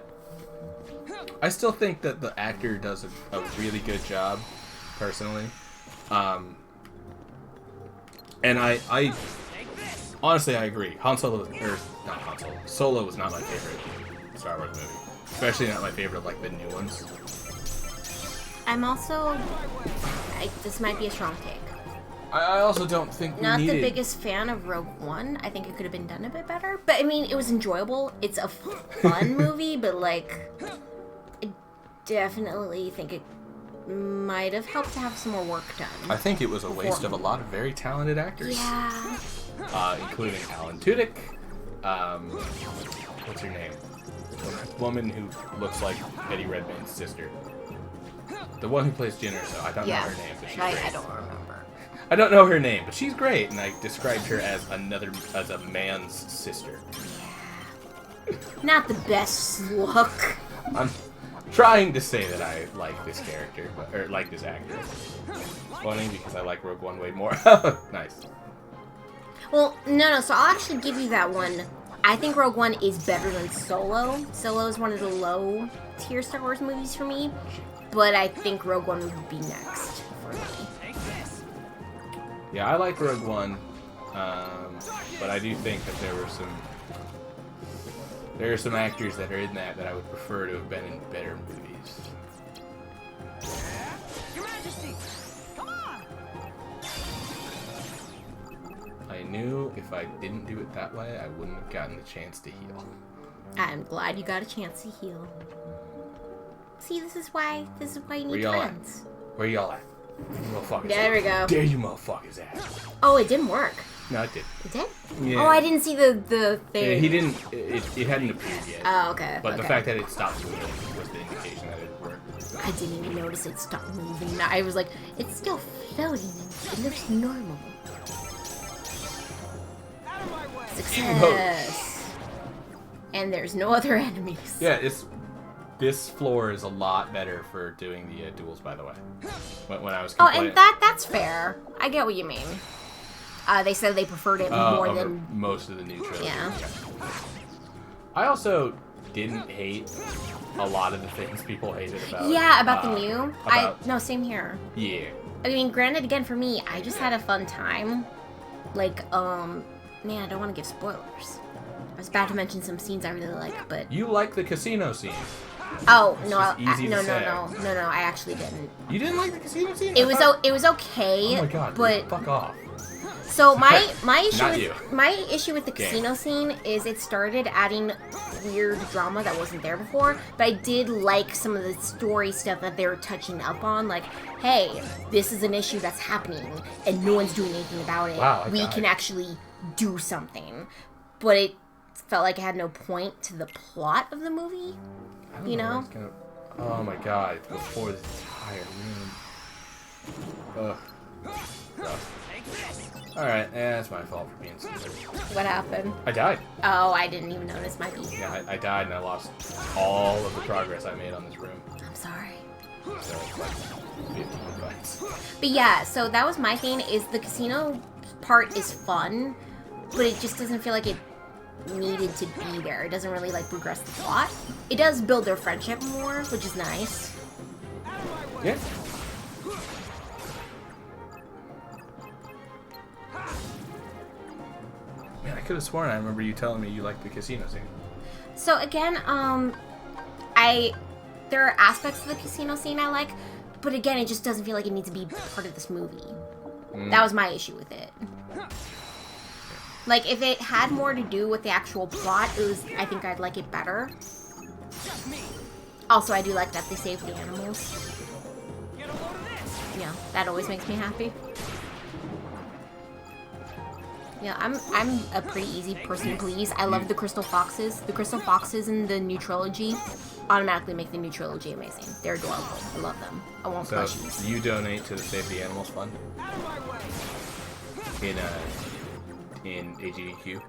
I still think that the actor does a really good job, personally. And I honestly, I agree. Solo was not my favorite Star Wars movie. Especially not my favorite, like, the new ones. I'm also... this might be a strong take. I also don't think we Not needed... the biggest fan of Rogue One. I think it could have been done a bit better. But, I mean, it was enjoyable. It's a fun movie, but, like... I definitely think it might have helped to have some more work done. I think it was a waste of a lot of very talented actors. Yeah. Including Alan Tudyk. What's her name? The woman who looks like Eddie Redmayne's sister. The one who plays Jyn Erso. I don't know her name, but she's great. I don't remember. I don't know her name, but she's great, and I described her as a man's sister. Not the best look. I'm trying to say that I like this character, or like this actor. It's funny because I like Rogue One way more. Nice. Well, no, so I'll actually give you that one. I think Rogue One is better than Solo. Solo is one of the low-tier Star Wars movies for me, but I think Rogue One would be next for me. Yeah, I like Rogue One, but I do think that there are some actors that are in that I would prefer to have been in better movies. Your Majesty, come on! I knew if I didn't do it that way, I wouldn't have gotten the chance to heal. I'm glad you got a chance to heal. See, this is why you need y'all friends. Where y'all at? Motherfuckers. There we go. There you motherfuckers at. Oh, it didn't work. No, it did. It did? Yeah. Oh, I didn't see the thing. Yeah, he didn't. It hadn't appeared yet. Oh, okay. But okay. the fact that it stopped moving was the indication that it worked. I didn't even notice it stopped moving. I was like, it's still floating. It looks normal. Success. And there's no other enemies. Yeah, this floor is a lot better for doing the duels, by the way. When I was complaining. And that's fair. I get what you mean. They said they preferred it more over than most of the new trilogy. Yeah. I also didn't hate a lot of the things people hated about. Yeah, about the new. No, same here. Yeah. I mean, granted, again for me, I just had a fun time. Like, man, I don't want to give spoilers. I was about to mention some scenes I really like, but You like the casino scene. oh It's no, just easy to no, say. I actually didn't. You didn't like the casino scene? It was it was okay. Oh my god, but fuck off. so my Not issue you. with, my issue with the Game. casino scene is it started adding weird drama that wasn't there before. But I did like some of the story stuff that they were touching up on, like, hey, this is an issue that's happening and no one's doing anything about it. Wow, we can actually do something, but it felt like it had no point to the plot of the movie. I don't You where know? it's gonna- Oh my god, it's before this entire room. Ugh. Alright, it's my fault for being stupid. What happened? I died. Oh, I didn't even notice my piece. Yeah, I died and I lost all of the progress I made on this room. I'm sorry. So it's like 15 fights. But yeah, so that was my thing, is the casino part is fun, but it just doesn't feel like it needed to be there. It doesn't really, like, progress the plot. It does build their friendship more, which is nice. Yeah. Man, I could have sworn I remember you telling me you liked the casino scene. So again, there are aspects of the casino scene I like, but again, it just doesn't feel like it needs to be part of this movie. That was my issue with it. Like, if it had more to do with the actual plot, I think I'd like it better. Also, I do like that they save the animals. Yeah, that always makes me happy. Yeah, I'm a pretty easy person to please. I love the crystal foxes. The crystal foxes in the new trilogy automatically make the new trilogy amazing. They're adorable. I love them. I want So plushies. you donate to the Save the Animals Fund in AGDQ.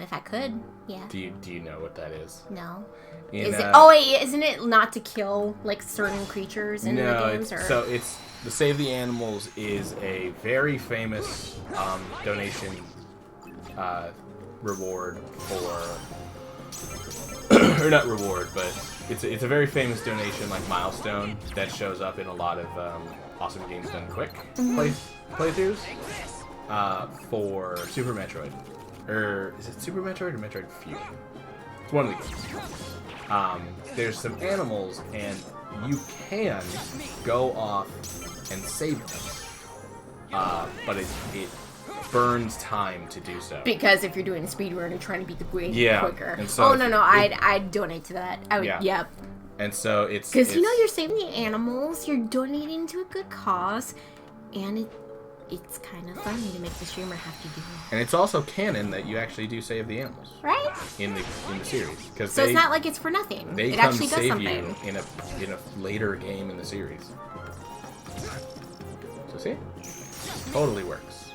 If I could, yeah. Do you know what that is? No. In, Is it? Oh wait, isn't it not to kill like certain creatures in the games? So it's the Save the Animals is a very famous donation reward for, or not reward, but it's a very famous donation like milestone that shows up in a lot of Awesome Games Done Quick playthroughs for Super Metroid. Or is it Super Metroid or Metroid Fusion? It's one of the games. There's some animals, and you can go off and save them. But it burns time to do so. Because if you're doing a speedrun and trying to beat the game quicker. And so Oh no, I'd donate to that. I would, Yeah. And so it's because you know you're saving the animals, you're donating to a good cause, and it's kind of funny to make the streamer have to do it. And it's also canon that you actually do save the animals Right? in the series, because So it's not like it's for nothing. they It come actually does save something. you in a later game in the series. So see, totally works.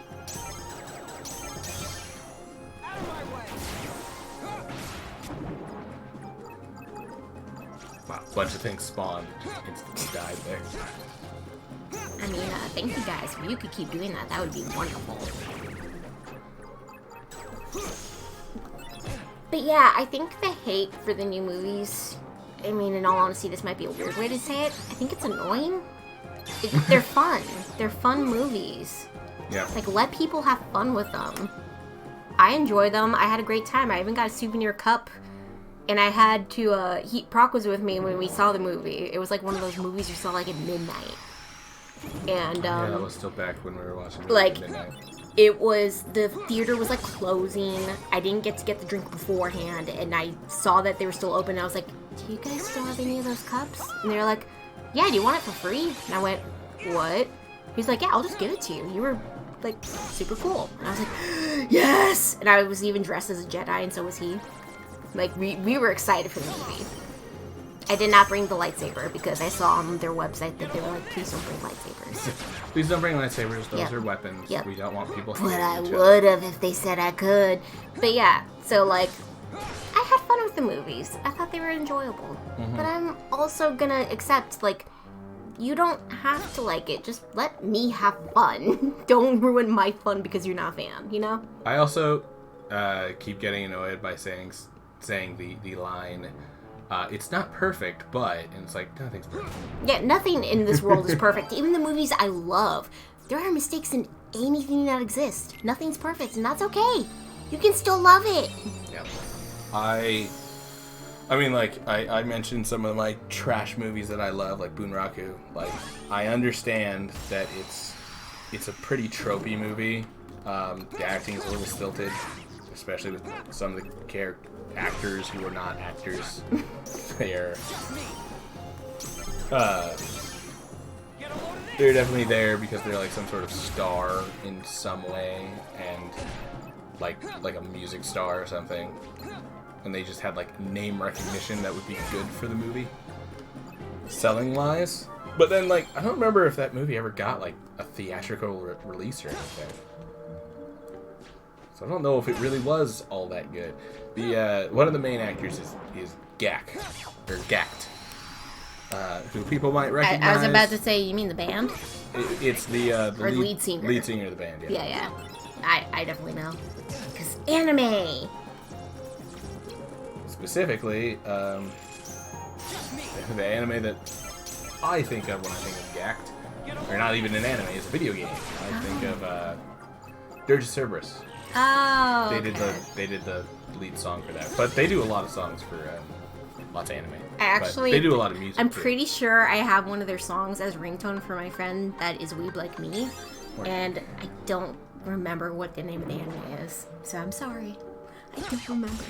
Wow, a bunch of things spawned, just instantly died there. I mean, thank you guys. If you could keep doing that, that would be wonderful. But yeah, I think the hate for the new movies, I mean, in all honesty, this might be a weird way to say it. I think it's annoying. they're fun. They're fun movies. Yeah. Like, let people have fun with them. I enjoy them. I had a great time. I even got a souvenir cup. And I had to, Proc was with me when we saw the movie. It was like one of those movies you saw like at midnight. And, yeah, that was still back when we were watching it like, at midnight. it was, the theater was like closing. I didn't get to get the drink beforehand. And I saw that they were still open. And I was like, do you guys still have any of those cups? And they were like, yeah, do you want it for free? And I went, what? He's like, yeah, I'll just give it to you. You were, like, super cool. And I was like, yes! And I was even dressed as a Jedi, and so was he. Like, we were excited for the movie. I did not bring the lightsaber because I saw on their website that they were like, please don't bring lightsabers. Please don't bring lightsabers. Those Yep. are weapons. Yep. We don't want people But hitting I each other. would have if they said I could. But yeah, so, like, I had fun with the movies. I thought they were enjoyable. Mm-hmm. But I'm also gonna accept, like, you don't have to like it. Just let me have fun. Don't ruin my fun because you're not a fan, you know? I also keep getting annoyed by saying the line, it's not perfect, but, and it's like, nothing's perfect. Yeah, nothing in this world is perfect. Even the movies I love, there are mistakes in anything that exists. Nothing's perfect, and that's okay. You can still love it. Yeah. I mean, like, I mentioned some of my trash movies that I love, like Bunraku. Like, I understand that it's a pretty tropey movie. The acting is a little stilted, especially with some of the actors who are not actors. They're definitely there because they're like some sort of star in some way, and like a music star or something. And they just had like name recognition that would be good for the movie, selling wise. But then, like, I don't remember if that movie ever got like a theatrical release or anything. So I don't know if it really was all that good. The one of the main actors is Gak or Gact, who people might recognize. I was about to say, you mean the band? It's the lead singer. Lead singer of the band. Yeah. Yeah. I definitely know. Because anime. Specifically, the anime that I think of when I think of Gact, or not even an anime, it's a video game. I think of Dirge Cerberus. Oh, They did the lead song for that, but they do a lot of songs for lots of anime. Actually, but they do a lot of music. I'm too. pretty sure I have one of their songs as ringtone for my friend that is weeb like me, and I don't remember what the name of the anime is, so I'm sorry. I don't remember.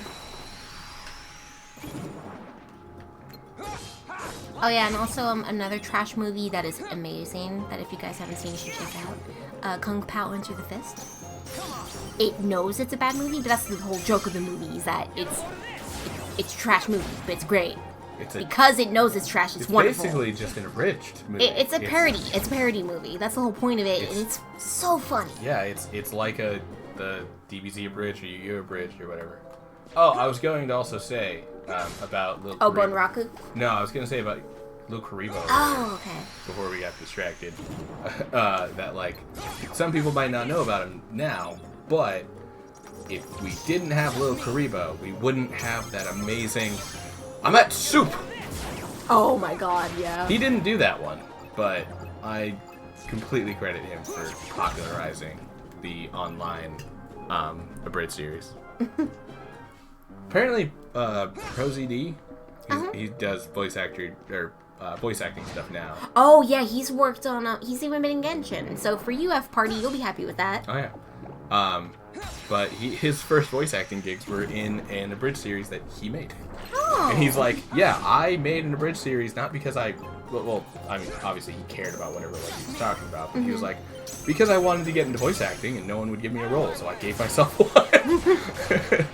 Oh yeah, and also another trash movie that is amazing, that if you guys haven't seen, you should check out. Kung Pao Enter the Fist. It knows it's a bad movie, but that's the whole joke of the movie, is that it's a trash movie, but it's great. Because it knows it's trash, it's wonderful. It's basically just an abridged movie. It's a parody. It's a parody movie. That's the whole point of it, and it's so funny. Yeah, it's like the DBZ abridged or Yu-Gi-Oh abridged or whatever. Oh, I was going to also say about Lil Oh, Karibo. Bunraku? No, I was going to say about Lil Karibo. Oh, okay. Before we got distracted. That, like, some people might not know about him now, but if we didn't have Lil Karibo, we wouldn't have that amazing I'm at soup! Oh my god, yeah. He didn't do that one, but I completely credit him for popularizing the online abridged series. Apparently, ProZD, he does voice acting stuff now. Oh yeah, he's worked on. He's even been in Genshin. So for you, F Party, you'll be happy with that. Oh yeah. But his first voice acting gigs were in an abridged series that he made. Oh. And he's like, yeah, I made an abridged series not because I mean, obviously he cared about whatever he was talking about, but he was like, because I wanted to get into voice acting and no one would give me a role, so I gave myself one.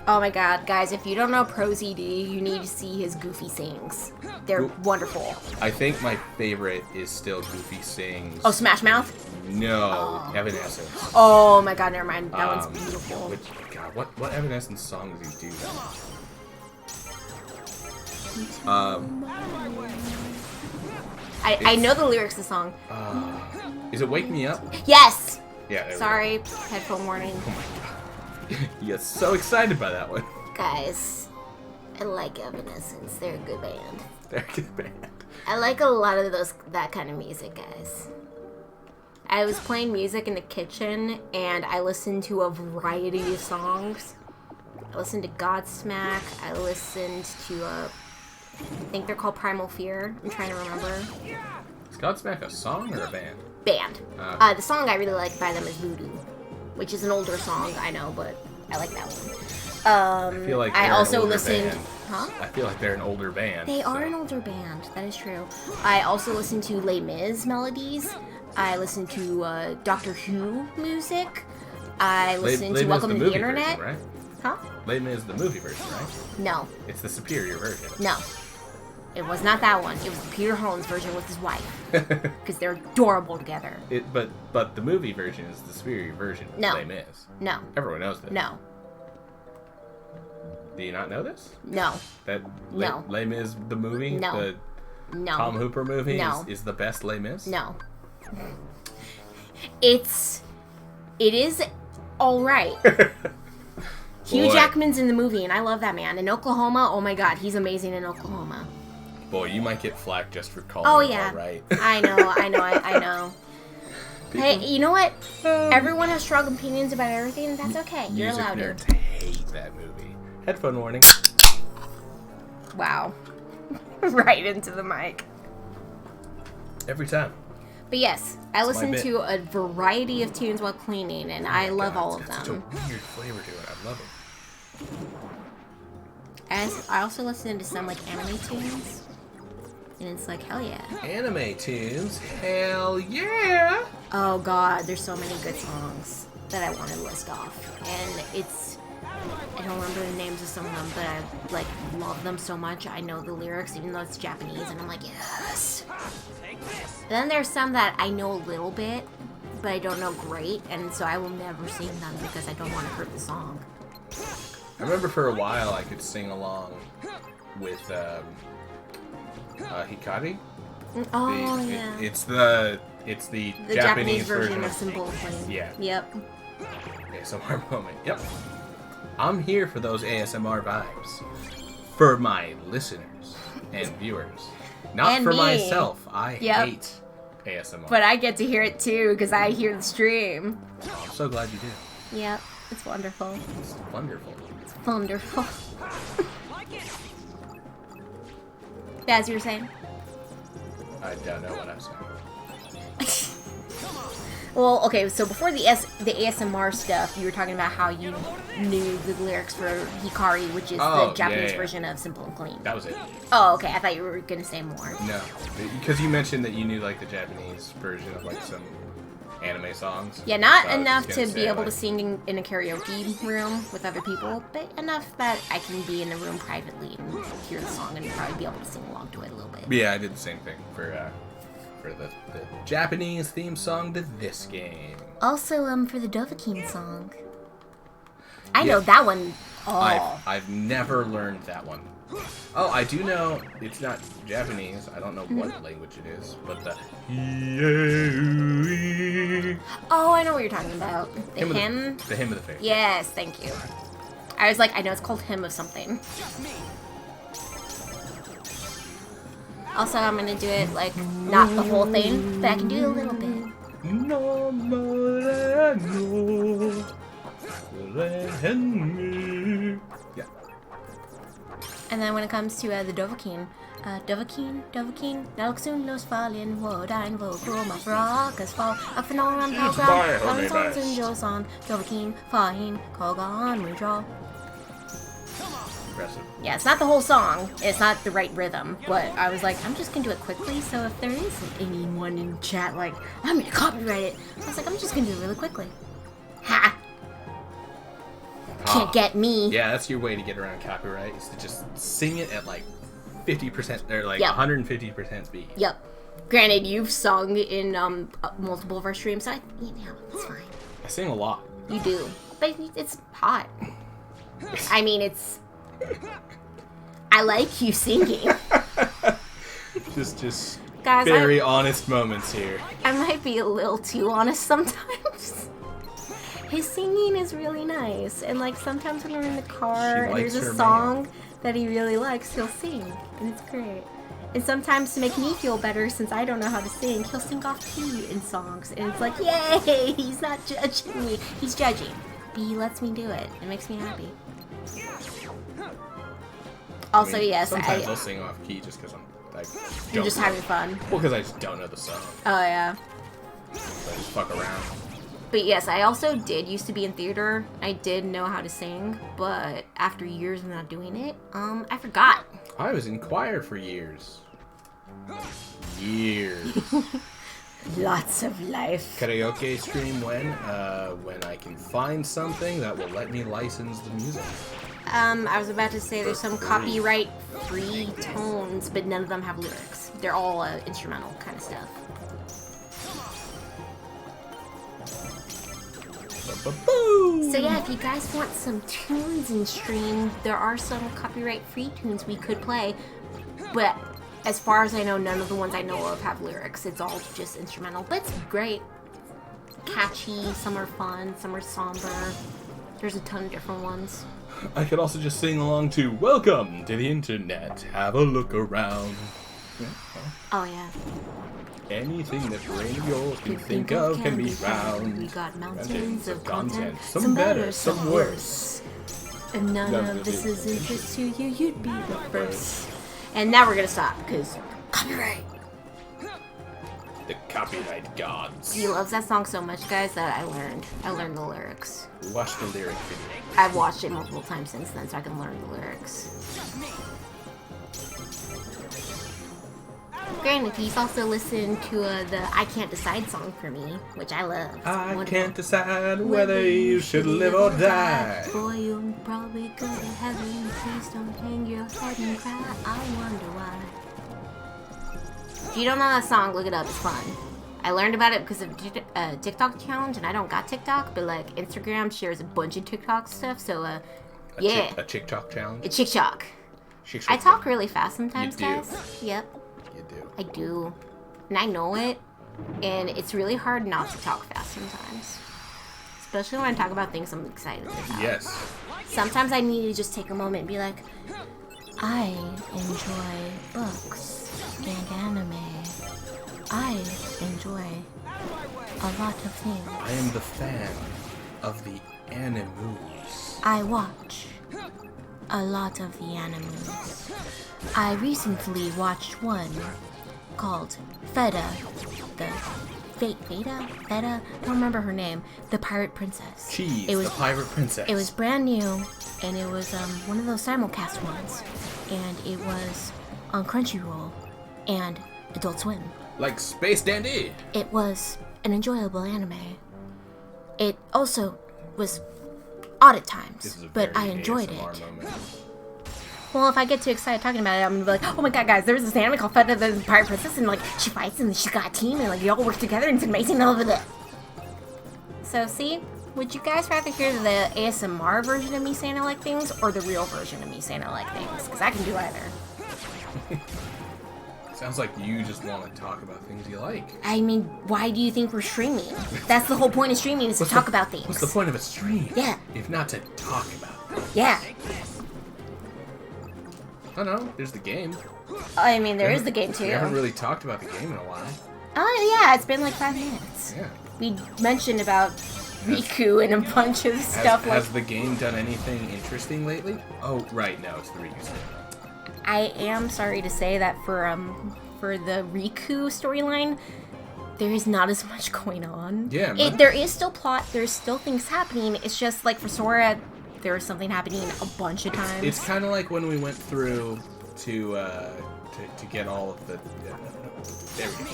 Oh my god, guys, if you don't know ProZD, you need to see his Goofy Sings. They're wonderful. I think my favorite is still Goofy Sings. Oh, Smash Mouth? No, Evanescence. Oh my god, never mind. That one's beautiful. God, what Evanescence song does he do? I know the lyrics to the song. Is it Wake Me Up? Yes! Yeah, there Sorry, headphone warning. Oh my god. You're so excited by that one. Guys, I like Evanescence. They're a good band. They're a good band. I like a lot of that kind of music, guys. I was playing music in the kitchen, and I listened to a variety of songs. I listened to Godsmack. I listened to I think they're called Primal Fear. I'm trying to remember. Is Godsmack a song or a band? Band. The song I really like by them is Voodoo, which is an older song, I know, but I like that one. I feel like I they're also an older listened. band. Huh? I feel like they're an older band. They are an older band. That is true. I also listen to Les Mis melodies. I listen to Doctor Who music. I listen to Welcome to the Internet. Version, right? Huh? Les Mis is the movie version, right? No. It's the superior version. No. It was not that one. It was Peter Holmes version with his wife. Because they're adorable together. But the movie version is the superior version of No. Les Mis. No. Everyone knows this. No. Do you not know this? No. That No. Les Mis, the movie? No. The No. Tom Hooper movie No. is the best Les Mis? No. It is alright. Hugh Boy. Jackman's in the movie, and I love that man. In Oklahoma, oh my god, he's amazing in Oklahoma. Boy, you might get flack just for calling Oh it yeah. all right. I know. Hey, you know what? Everyone has strong opinions about everything, and that's okay. You're Music allowed to. nerds hate that movie. Headphone warning. Wow. Right into the mic. Every time. But yes, I It's my listen bit. to a variety of tunes while cleaning, and I love all of It's got them. such a weird flavor to it. I love it. I also listen to some like anime tunes, and it's like hell yeah. Anime tunes? Hell yeah! Oh god, there's so many good songs that I want to list off, and I don't remember the names of some of them, but I like love them so much. I know the lyrics, even though it's Japanese, and I'm like yes. Then there's some that I know a little bit, but I don't know great, and so I will never sing them because I don't want to hurt the song. I remember for a while I could sing along with Hikari. Oh yeah. It's the Japanese version of Simple Plan. Yeah. Yep. ASMR moment. Yep. I'm here for those ASMR vibes. For my listeners and viewers. Not And for me. myself. I Yep. hate ASMR. But I get to hear it too because I hear the stream. I'm so glad you did. Yep. It's wonderful. It's wonderful. It's wonderful. As you were saying? I don't know what I'm saying. Well, okay, so before the ASMR stuff, you were talking about how you knew the lyrics for Hikari, which is the Japanese version of Simple and Clean. That was it. Oh, okay, I thought you were gonna say more. No, because you mentioned that you knew like the Japanese version of like some anime songs. Yeah, not So I was enough just to gonna be say, able to like, sing in a karaoke room with other people, but enough that I can be in the room privately and hear the song and probably be able to sing along to it a little bit. Yeah, I did the same thing for the Japanese theme song to this game. Also, for the Dovahkiin song. I Yeah. know that one. Oh. I've never learned that one. Oh, I do know it's not Japanese. I don't know what language it is, but the Oh, I know what you're talking about. The hymn of hymn? the hymn of the faith. Yes, thank you. I was like, I know it's called Hymn of something. Also, I'm gonna do it, like, not the whole thing, but I can do a little bit. Yeah. And then when it comes to the Dovahkiin, Dovahkiin, naloksun los fallen wodein vokro ma frakas fall a fenoran program, valentons and josan, Dovahkiin, fahin, kogan, mudraw. Impressive. Yeah, it's not the whole song. It's not the right rhythm. But I was like, I'm just gonna do it quickly. So if there is anyone in chat like, I'm gonna copyright it, I was like, I'm just gonna do it really quickly. Ha! Can't get me. Yeah, that's your way to get around copyright, is to just sing it at like 50% or like Yep. 150% speed. Yep. Granted, you've sung in multiple of our streams, so it's fine. I sing a lot. You do, but it's hot. I mean, it's. I like you singing. Just Guys, very honest moments here. I might be a little too honest sometimes. His singing is really nice, and like sometimes when we're in the car and likes there's a her song that he really likes, he'll sing, and it's great. And sometimes to make me feel better, since I don't know how to sing, he'll sing off key in songs. And it's like, yay! He's not judging me. He's judging. But he lets me do it. It makes me happy. Also, yes, sometimes I'll sing off key just because you're just having fun. Well, because I just don't know the song. Oh, yeah. So I just fuck around. But yes, I also did used to be in theater. I did know how to sing, but after years of not doing it, I forgot. I was in choir for years. Years. Lots of life. Karaoke stream when I can find something that will let me license the music. I was about to say there's some copyright-free tones, but none of them have lyrics. They're all instrumental kind of stuff. So yeah, if you guys want some tunes in stream, there are some copyright-free tunes we could play, but as far as I know, none of the ones I know of have lyrics. It's all just instrumental, but it's great. Catchy, some are fun, some are somber. There's a ton of different ones. I could also just sing along to "Welcome to the Internet, have a look around." Oh yeah. Anything that brain of yours can think of can be found. We got mountains of content, some better, some worse. And none of this is interest to you, you'd be the first. And now we're gonna stop, because copyright! The copyright gods. He loves that song so much, guys, that I learned the lyrics. Watch the lyric video. I've watched it multiple times since then, so I can learn the lyrics. Granted, he's also listened to the I Can't Decide song for me, which I love. I can't decide whether you should live or die. Boy, you'll probably go to heaven. Please don't hang your head and cry. I wonder why. If you don't know that song, look it up. It's fun. I learned about it because of a TikTok challenge, and I don't got TikTok, but like Instagram shares a bunch of TikTok stuff, so yeah. A TikTok challenge? A TikTok. I talk really fast sometimes, guys. Yep. You do. I do. And I know it. And it's really hard not to talk fast sometimes. Especially when I talk about things I'm excited about. Yes. Sometimes I need to just take a moment and be like, I enjoy books and anime. I enjoy a lot of things. I am the fan of the animus. I watch a lot of the animes. I recently watched one called Feta, Feta? I don't remember her name. The Pirate Princess. The Pirate Princess. It was brand new, and it was one of those simulcast ones, and it was on Crunchyroll and Adult Swim. Like Space Dandy. It was an enjoyable anime. It also was odd at times, but I enjoyed it. Moment. Well, if I get too excited talking about it, I'm gonna be like, oh my god, guys, there's this anime called Feta, the Pirate Princess, and like, she fights and she's got a team, and like, they all work together, and it's amazing, and all of that. So, see? Would you guys rather hear the ASMR version of me saying I like things, or the real version of me saying I like things? Because I can do either. Sounds like you just want to talk about things you like. I mean, why do you think we're streaming? That's the whole point of streaming, is to talk about things. What's the point of a stream? Yeah. If not to talk about them. Yeah. I don't know. There's the game. I mean, there is the game, too. We haven't really talked about the game in a while. Oh, yeah, it's been like 5 minutes. Yeah. We mentioned about Riku and a bunch of stuff Has the game done anything interesting lately? Oh, right. No, it's the Riku story. I am sorry to say that for the Riku storyline, there is not as much going on. Yeah, there is still plot. There's still things happening. It's just like for Sora, there was something happening a bunch of times. It's kind of like when we went through to get all of the. There we go.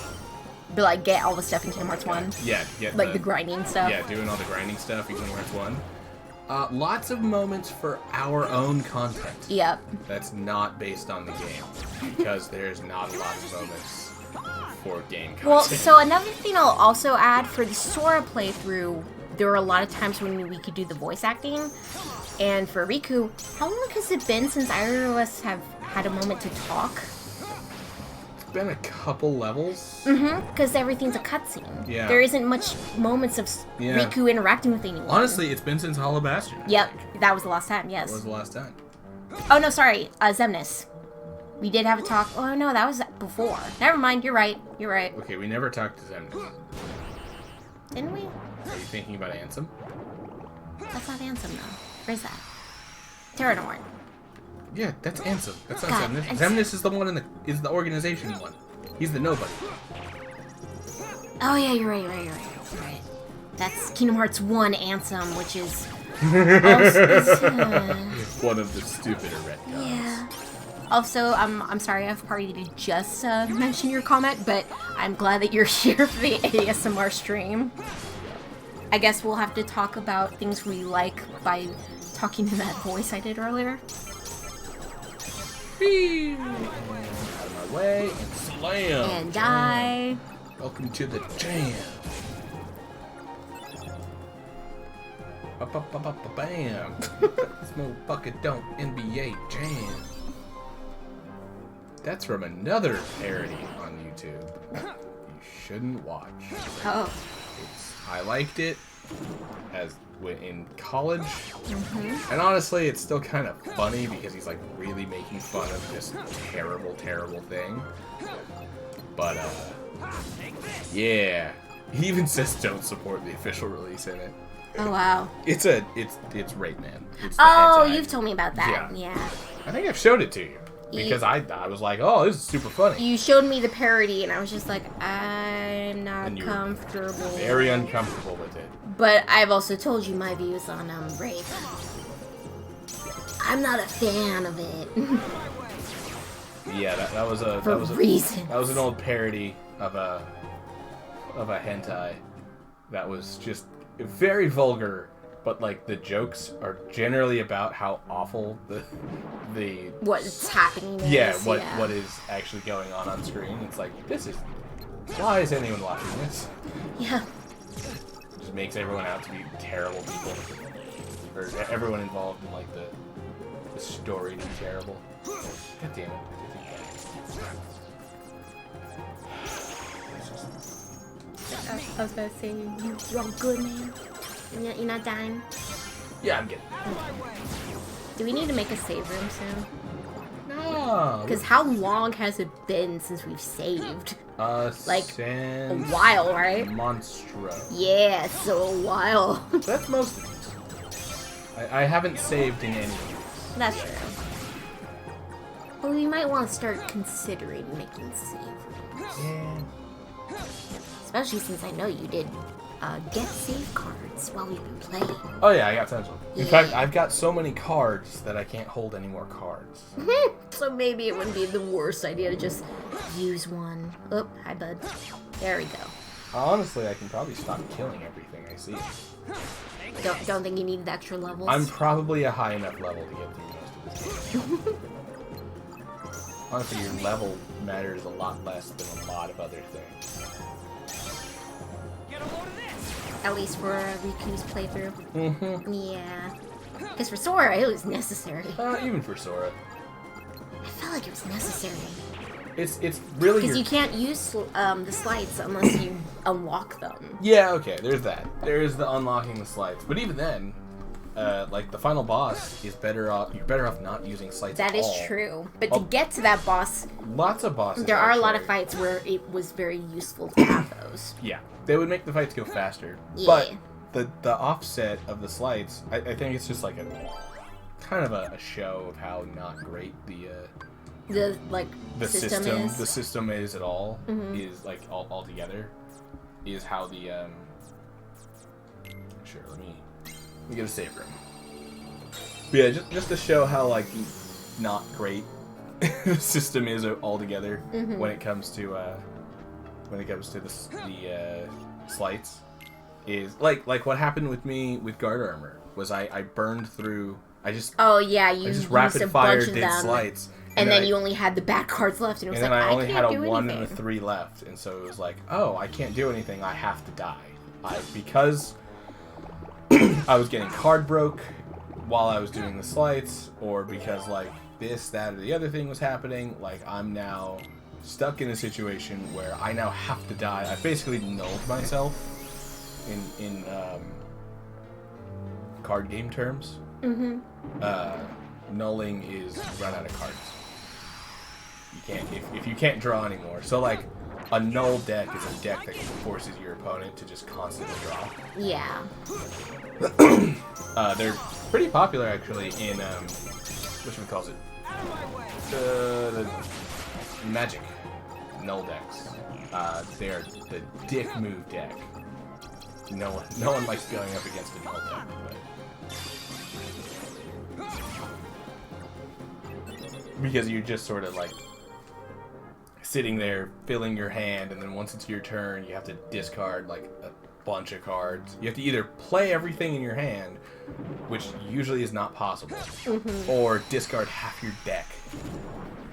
But like get all the stuff in Kingdom Hearts 1. Yeah, like the grinding stuff. Yeah, doing all the grinding stuff in Kingdom Hearts 1. Lots of moments for our own content. Yep. That's not based on the game, because there's not a lot of moments for game content. Well, so another thing I'll also add for the Sora playthrough, there were a lot of times when we could do the voice acting. And for Riku, how long has it been since either of us have had a moment to talk? It's been a couple levels. Mm-hmm, because everything's a cutscene. Yeah. There isn't much moments of Riku interacting with anyone. Honestly, it's been since Hollow Bastion. Yep, that was the last time, yes. That was the last time. Oh, no, sorry, Xemnas. We did have a talk. Oh no, that was before. Never mind. You're right. You're right. Okay, we never talked to Zemnis. Didn't we? Are you thinking about Ansem? That's not Ansem though. Where's that? Terranorn. Yeah, that's Ansem. That's not God, Zemnis. Ansem. Zemnis is the one is the organization one. He's the nobody. Oh yeah, you're right. You're right. That's Kingdom Hearts 1 Ansem, which is One of the stupider retcons. Yeah. Also, I'm sorry I've probably to just mention your comment, but I'm glad that you're here for the ASMR stream. I guess we'll have to talk about things we like by talking to that voice I did earlier. Whee! Out of my way and slam. And die. Welcome to the jam. Bam. This motherfucker don't NBA jam. That's from another parody on YouTube. You shouldn't watch. Oh. I liked it as in college, and honestly, it's still kind of funny because he's like really making fun of this terrible, terrible thing. But yeah, he even says don't support the official release in it. Oh wow. It's Rape Man. It's the Oh, hentai. you've told me about that. Yeah. I think I've showed it to you because I was like, oh, this is super funny. You showed me the parody, and I was just like, I'm not And you were comfortable. Very uncomfortable with it. But I've also told you my views on rape. I'm not a fan of it. Yeah, that was a For reasons. That was an old parody of a hentai that was just very vulgar, but like the jokes are generally about how awful the What's happening is. yeah, what is actually going on screen. It's like, why is anyone watching this? Yeah. It just makes everyone out to be terrible people, or everyone involved in like the story to be terrible. God damn it. I was gonna say, you're all good, man. You're not dying. Yeah, I'm getting. Do we need to make a save room soon? No. Because how long has it been since we've saved? Like, Since a while, right? Monstro. Yeah, so a while. That's most of these. I haven't saved in any of these. That's true. But we might want to start considering making save rooms. Yeah. Especially since I know you did get save cards while we've been playing. Oh yeah, I got tons of them. In Yeah. fact, I've got so many cards that I can't hold any more cards. So maybe it wouldn't be the worst idea to just use one. Oh, hi bud. There we go. Honestly, I can probably stop killing everything I see. Don't think you need the extra levels? I'm probably a high enough level to get through most of this game. Honestly, your level matters a lot less than a lot of other things. At least for Riku's playthrough. Mm-hmm. Yeah. Because for Sora, it was necessary. Even for Sora. I felt like it was necessary. It's really Because you can't use the slides unless you unlock them. Yeah, okay, there's that. There's the unlocking the slides. But even then, like the final boss is better off. You're better off not using slides. That at is all. true. But to get to that boss, Lots of bosses. there are a lot of actually. fights where it was very useful to have those. Yeah, they would make the fights go faster. Yeah. But the offset of the slides, I think it's just like a kind of a show of how not great The the system is at all. Is like all together. Is how the sure. Let me get a save room. But yeah, just to show how like not great the system is altogether when it comes to the slights, is like what happened with me with guard armor was I burned through. I just rapid fire did slights. And then you only had the bad cards left, and it was and like, then I only had a 1 anything. and a 3 left, and so it was like, oh, I can't do anything. I have to die. Because I was getting card broke while I was doing the slights, or because like this, that, or the other thing was happening. Like I'm now stuck in a situation where I now have to die. I basically nulled myself in card game terms. Nulling is run out of cards. you can't if you can't draw anymore. So like a null deck is a deck that forces your opponent to just constantly draw. Yeah. They're pretty popular actually in which one calls it? The Magic null decks. They're the dick move deck. No one likes going up against a null deck, but because you're just sort of like sitting there filling your hand, and then once it's your turn, you have to discard like a bunch of cards. You have to either play everything in your hand, which usually is not possible, or discard half your deck,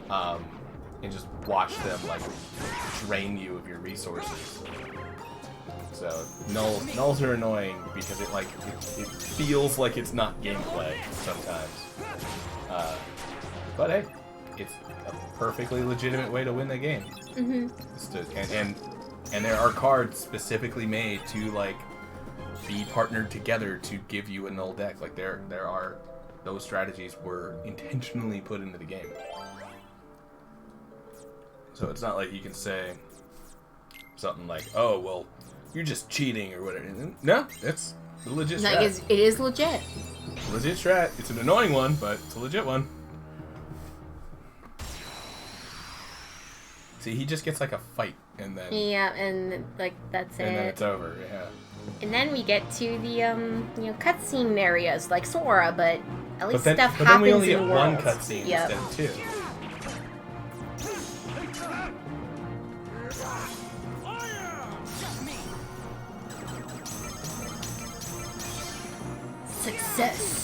and just watch them like drain you of your resources. So nulls are annoying because it feels like it's not gameplay sometimes. But hey, it's a perfectly legitimate way to win the game. And there are cards specifically made to like be partnered together to give you a null deck. Like there are those strategies were intentionally put into the game. So it's not like you can say something like, "Oh, well, you're just cheating" or whatever. No, it's a legit strat. It is legit. Legit strat. It's an annoying one, but it's a legit one. See, he just gets like a fight, and then Yeah, and like that's it. And then it's over. Yeah. And then we get to the cutscene areas like Sora, but at least stuff happens in the world. But then we only get one cutscene instead of two. Success.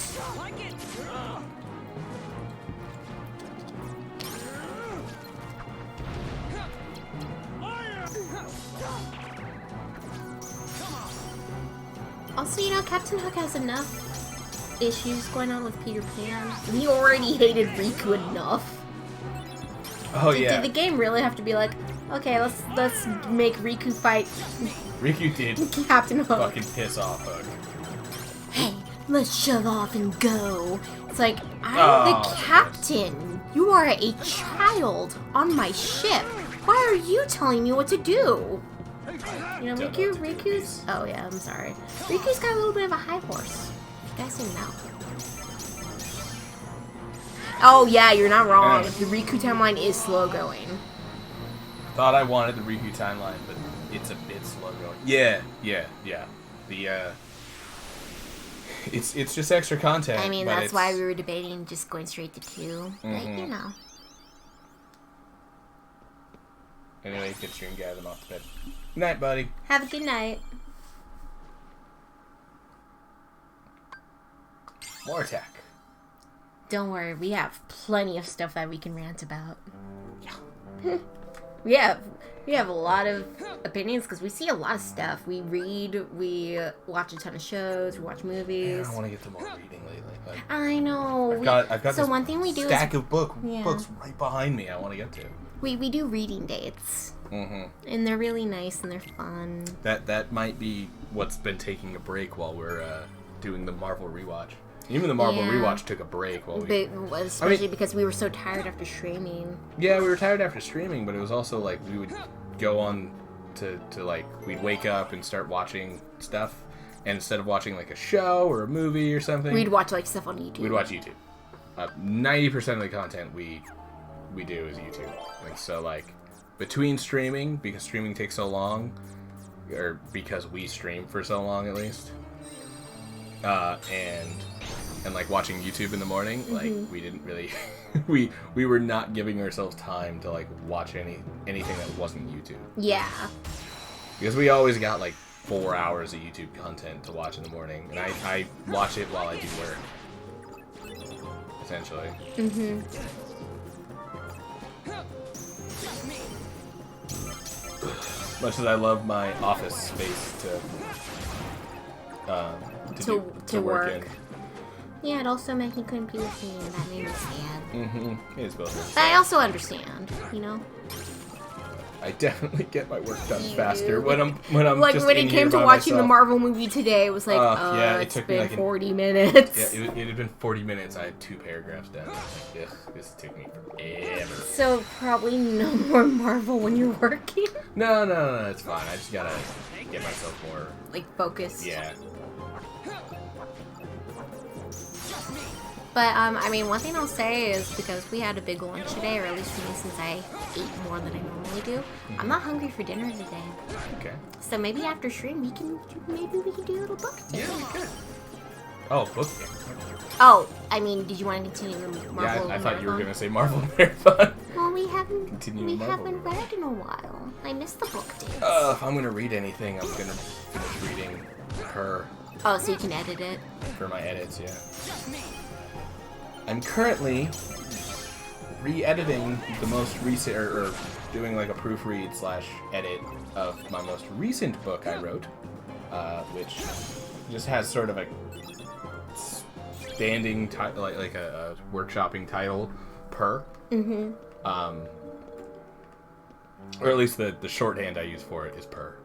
Also, Captain Hook has enough issues going on with Peter Pan. He already hated Riku enough. Oh yeah. Did the game really have to be like, okay, let's make Riku fight Riku did Captain Hook? fucking piss off Hook. Hey, let's shove off and go. It's like, I'm the captain. You are a child on my ship. Why are you telling me what to do? Riku's... Oh, yeah, I'm sorry. Riku's got a little bit of a high horse. You guys didn't know. Oh, yeah, you're not wrong. The Riku timeline is slow going. Thought I wanted the Riku timeline, but it's a bit slow going. Yeah. The, It's just extra content. I mean, that's why we were debating just going straight to 2. But, Anyway, get you and gather them off to bed. Good night, buddy. Have a good night. More attack. Don't worry, we have plenty of stuff that we can rant about. Yeah. we have a lot of opinions because we see a lot of stuff. We read, we watch a ton of shows, we watch movies. I want to get to more reading lately. But I know. I've got so this one thing we do stack is, of books right behind me I want to get to. We do reading dates. Mm-hmm. And they're really nice and they're fun. That might be what's been taking a break while we're doing the Marvel rewatch. Even the Marvel rewatch took a break while we... Especially because we were so tired after streaming. Yeah, we were tired after streaming, but it was also like we would go on to like, we'd wake up and start watching stuff. And instead of watching like a show or a movie or something... We'd watch like stuff on YouTube. We'd watch YouTube. 90% of the content we do is YouTube. Like, so like, between streaming, because streaming takes so long, or because we stream for so long at least, and like watching YouTube in the morning, like we didn't really we were not giving ourselves time to like watch anything that wasn't YouTube. Yeah. Because we always got like 4 hours of YouTube content to watch in the morning, and I watch it while I do work. Essentially. Much as I love my office space to work in. Yeah, it also meant he couldn't be with me, and that made me sad. It is both. But I also understand, you know? I definitely get my work done You faster do. when I'm Like just when in it here came to by watching the myself. Marvel movie today, it was like, Yeah, it it's took me been like 40 minutes. Yeah, it had been 40 minutes. I had 2 paragraphs done. Ugh, this took me forever. So probably no more Marvel when you're working. No, it's fine. I just gotta get myself more. Like focused. Yeah. But I mean, one thing I'll say is because we had a big lunch today, or at least for me, since I ate more than I normally do, I'm not hungry for dinner today. Okay. So maybe after stream we can do a little book day. Yeah, we could. Oh, book game. Oh, I mean, did you want to continue the Marvel? Yeah, I thought you were marathon? gonna say Marvel Marathon. Well, we haven't Continue Marvel. read in a while. I missed the book days. If I'm gonna read anything, I'm gonna finish reading her Oh, so you can edit it. for my edits. Yeah. I'm currently re-editing the most recent, or doing like a proofread / edit of my most recent book I wrote, which just has sort of a standing title, like a workshopping title, Per. Mm-hmm. Or at least the shorthand I use for it is Per.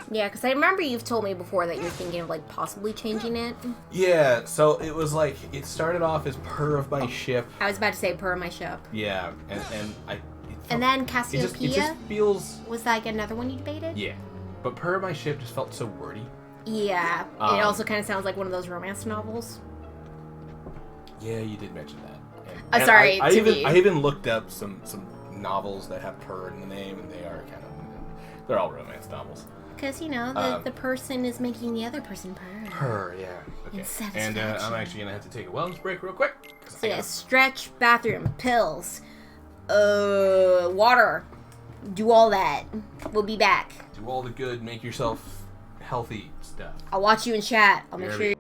Yeah, because I remember you've told me before that you're thinking of like possibly changing it. Yeah, so it was like, it started off as Per of my ship. I was about to say per my ship. Yeah, and I... And then It Cassiopeia just feels... was like another one you debated? Yeah. But Per of my ship just felt so wordy. Yeah. It also kind of sounds like one of those romance novels. Yeah, you did mention that. And Sorry, I to me. even looked up some novels that have Per in the name, and they are kind of... They're all romance novels. Because, you know, the person is making the other person purr. Per, yeah. Okay. And And I'm satisfaction. actually going to have to take a wellness break real quick. 'Cause So I yeah, gotta- stretch, bathroom, pills, water. Do all that. We'll be back. do all the good, make yourself healthy stuff. I'll watch you in chat. I'll make There sure we you...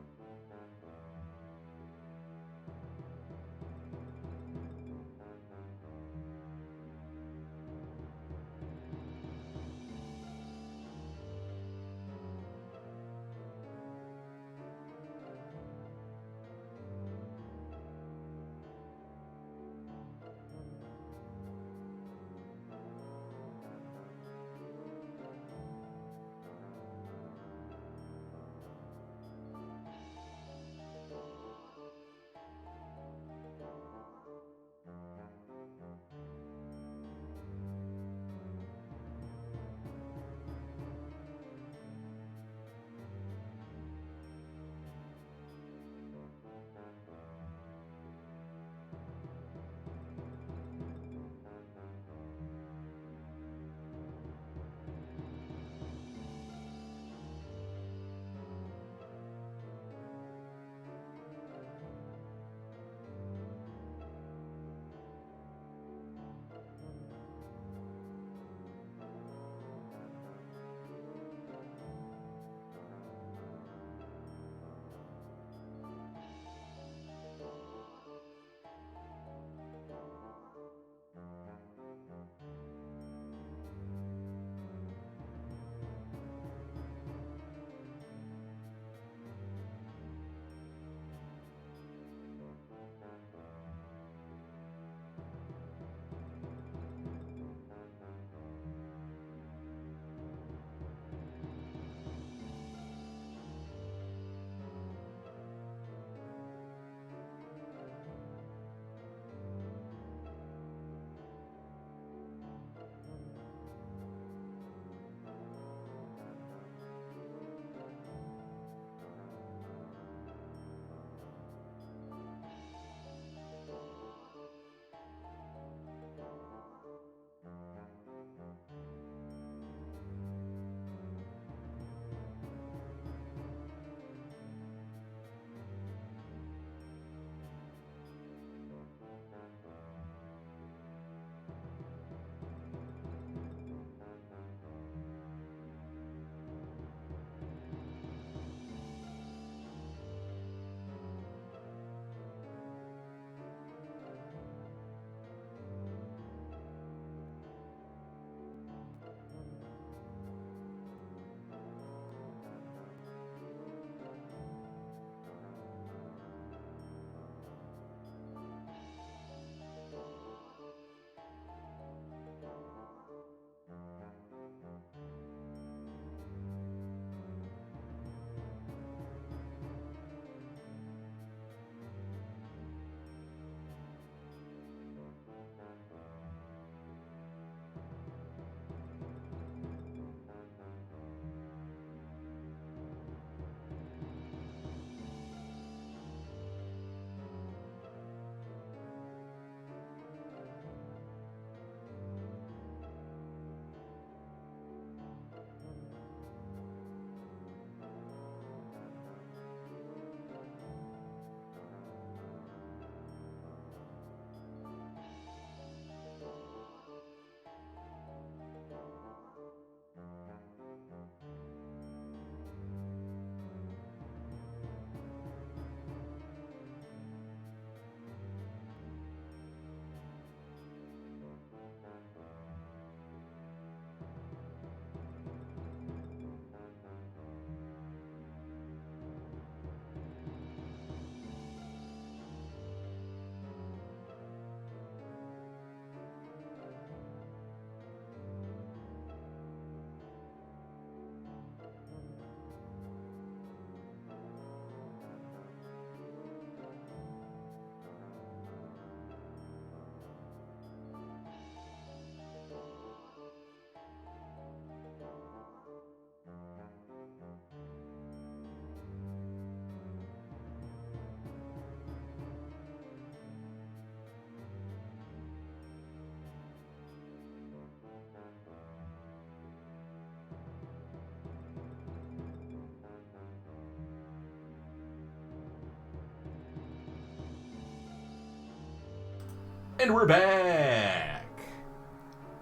And we're back.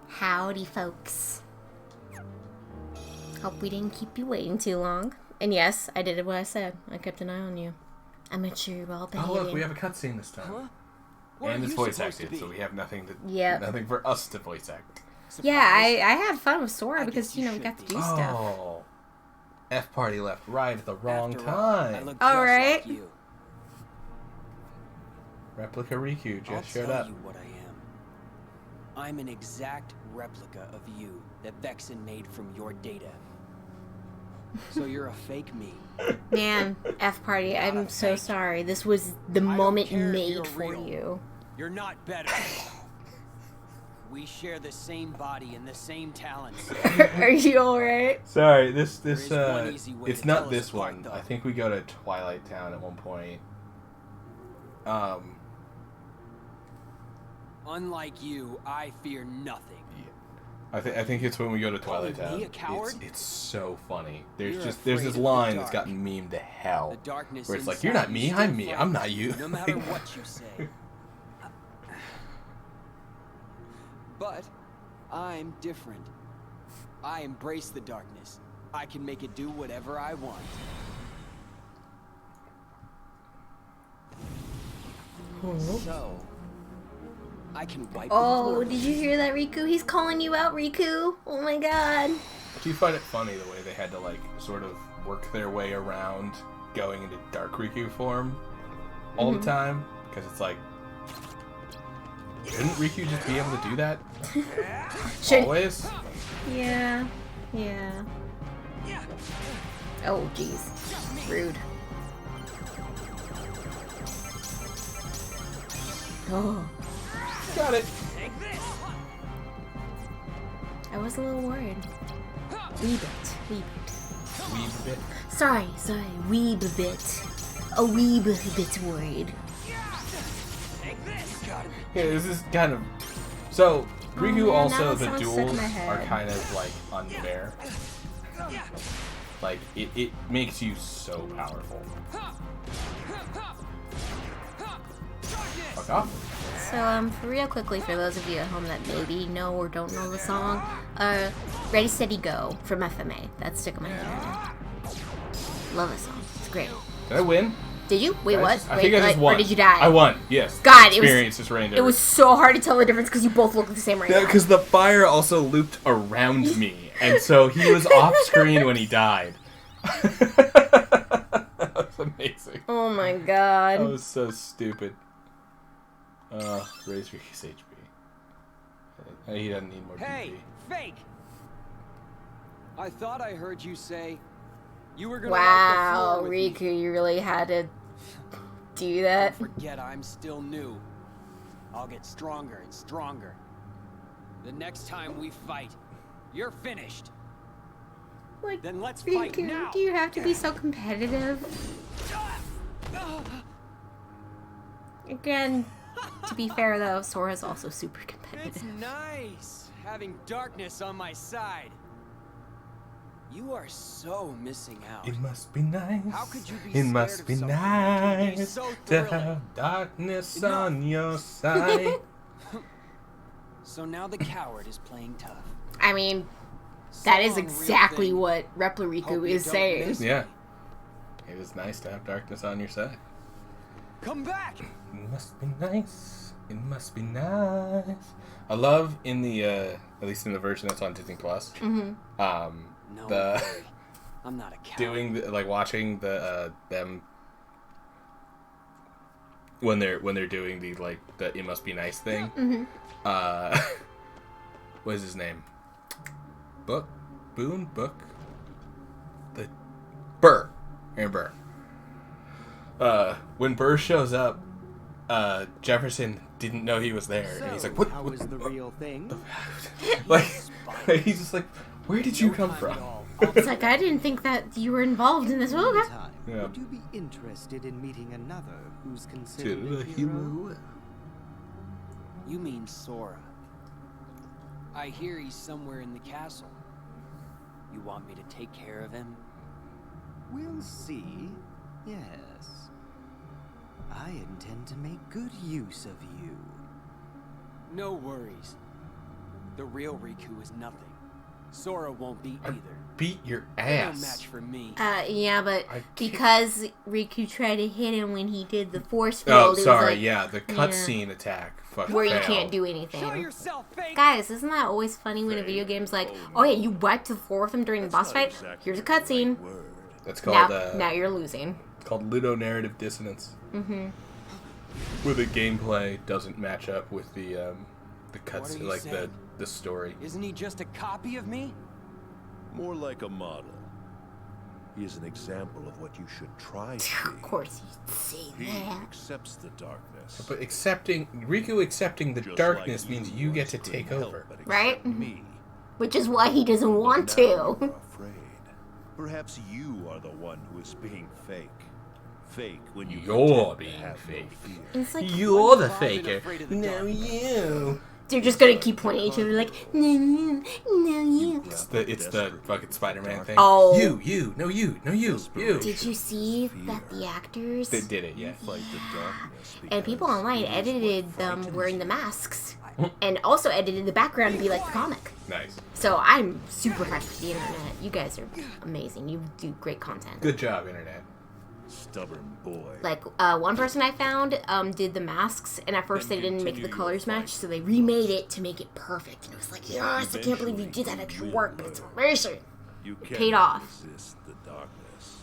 Howdy, folks. Hope we didn't keep you waiting too long. And yes, I did what I said. I kept an eye on you. I made sure you were all behaving. Oh look, we have a cutscene this time. Huh? Where And are it's you voice supposed to acted, be? so we have nothing to Yep. for us to voice act. Yeah, I had fun with Sora I because, guess you you know, we should got to be. do stuff. Oh. F party left right at the wrong After all, I time. look All just right. like you. Replica Riku I'll just showed tell up. you what I am. I'm an exact replica of you that Vexen made from your data. So you're a fake me. Man, F Party, Not I'm a so fake. sorry. This was the don't moment care if made you're for real. you. You're not better. We share the same body and the same talents. Are you alright? Sorry, There is one easy way it's to not tell us this apart, one. though. I think we go to Twilight Town at one point. Unlike you, I fear nothing. I think it's when we go to Twilight Calling Town. me a coward? It's so funny. There's You're there's afraid this of the line that's dark. gotten memed to hell. The darkness Where it's like, inside you're not you me, still I'm me, fights, I'm not you. No matter what you say. But I'm different. I embrace the darkness. I can make it do whatever I want. So, I can wipe the Oh, floor. did you hear that, Riku? He's calling you out, Riku. Oh my god. Do you find it funny the way they had to like sort of work their way around going into Dark Riku form all the time? Because it's like, shouldn't Riku just be able to do that Should- always? Yeah. Yeah. Oh, jeez. Rude. Oh. Got it. I was a little worried. Wee bit. Wee bit. Sorry. Wee bit. A wee bit worried. Yeah, this is kind of so. Riku man, also that the sounds stuck in duels my head. are kind of like unfair. Like it makes you so powerful. Fuck off. So, for real quickly, for those of you at home that maybe know or don't know the song, Ready, Steady, Go from FMA. That's stuck in my head right now. Love this song. It's great. Did I win? Did you? Wait, what? I Wait, think I just won. Or did you die? I won. Yes. God, it was- Experience just reigned It over. was so hard to tell the difference because you both look the same right Yeah, now. because the fire also looped around me, and so he was off screen when he died. That was amazing. Oh my That god. was so stupid. Raise Ricky's HP. He doesn't need more Hey, DP. fake! I thought I heard you say you were gonna Wow, wipe the floor with me. Riku, you really had to do that? Don't forget I'm still new. I'll get stronger and stronger. The next time we fight, you're finished. Like, Then let's fight Riku, now. do you have to be so competitive? Again, to be fair though, Sora's also super It's competitive. nice having darkness on my side. You are so missing out. It must be nice. How could you be It scared must of be something that can be nice so to thrilling? have darkness Enough. on your side. So now the coward is playing tough. I mean, that is So, real exactly thing, what Replica hope you is don't saying. miss Yeah. It is nice to have darkness on your side. Come back! It must be nice. It must be nice. I love in the at least in the version that's on Disney Plus. Mm-hmm. No, The worry. I'm not a coward. doing the, like watching the them when they're doing the like the it must be nice thing. Mm-hmm. What is his name? Book the Burr. Aaron Burr. When Burr shows up, Jefferson didn't know he was there, and he's like, "What?" How is the real thing? Like, he's just like, "Where did you come from?" It's like, I didn't think that you were involved in this. Oh, okay. Meantime, Yeah. would you be interested in meeting another who's To considered the a hero? You mean Sora. I hear he's somewhere in the castle. You want me to take care of him? We'll see. Yes. I intend to make good use of you. No worries. The real Riku is nothing. Sora won't beat either. Beat your They're no ass. match for me. Yeah, but I can't- because Riku tried to hit him when he did the force field, Oh, it was sorry. like, Yeah, the cutscene attack. Fucking where you failed. can't do Show anything. yourself, fake. Guys, isn't that always funny when a video game's like, oh yeah, you wiped the floor with him during the boss fight? Here's a cutscene. That's Now, called now you're losing. it's called ludonarrative dissonance. Mm-hmm. Where the gameplay doesn't match up with the cuts, What are you like saying? the story. Isn't he just a copy of me? More like a model. He is an example of what you should try to Of be. course you'd say He that. accepts the darkness. But Riku accepting the Just darkness like means you you get to once take couldn't over. help but Right? accept Me. Which is why he doesn't want Now to. you're afraid. Perhaps you are the one who is being fake. Fake when you You're pretend to being have no fake. fear. It's like, You're the I've been faker. afraid of the No, dark. you. they're just gonna keep pointing at each other like, no, you, no, you. It's the fucking Spider-Man thing. Oh. You, no, you. Did you see that the actors They did it, yeah. Fight the darkness and people because online it is edited what them frightens wearing the you. masks? And also edited the background to be like the comic. Nice. So I'm super hyped for the internet. You guys are amazing. You do great content. Good job, internet. Stubborn boy. Like, one person I found did the masks, and at first they didn't make the colors match, so they remade it to make it perfect. And it was like, yes, I can't believe you did that extra work, but it's amazing. You paid cannot off. resist the darkness.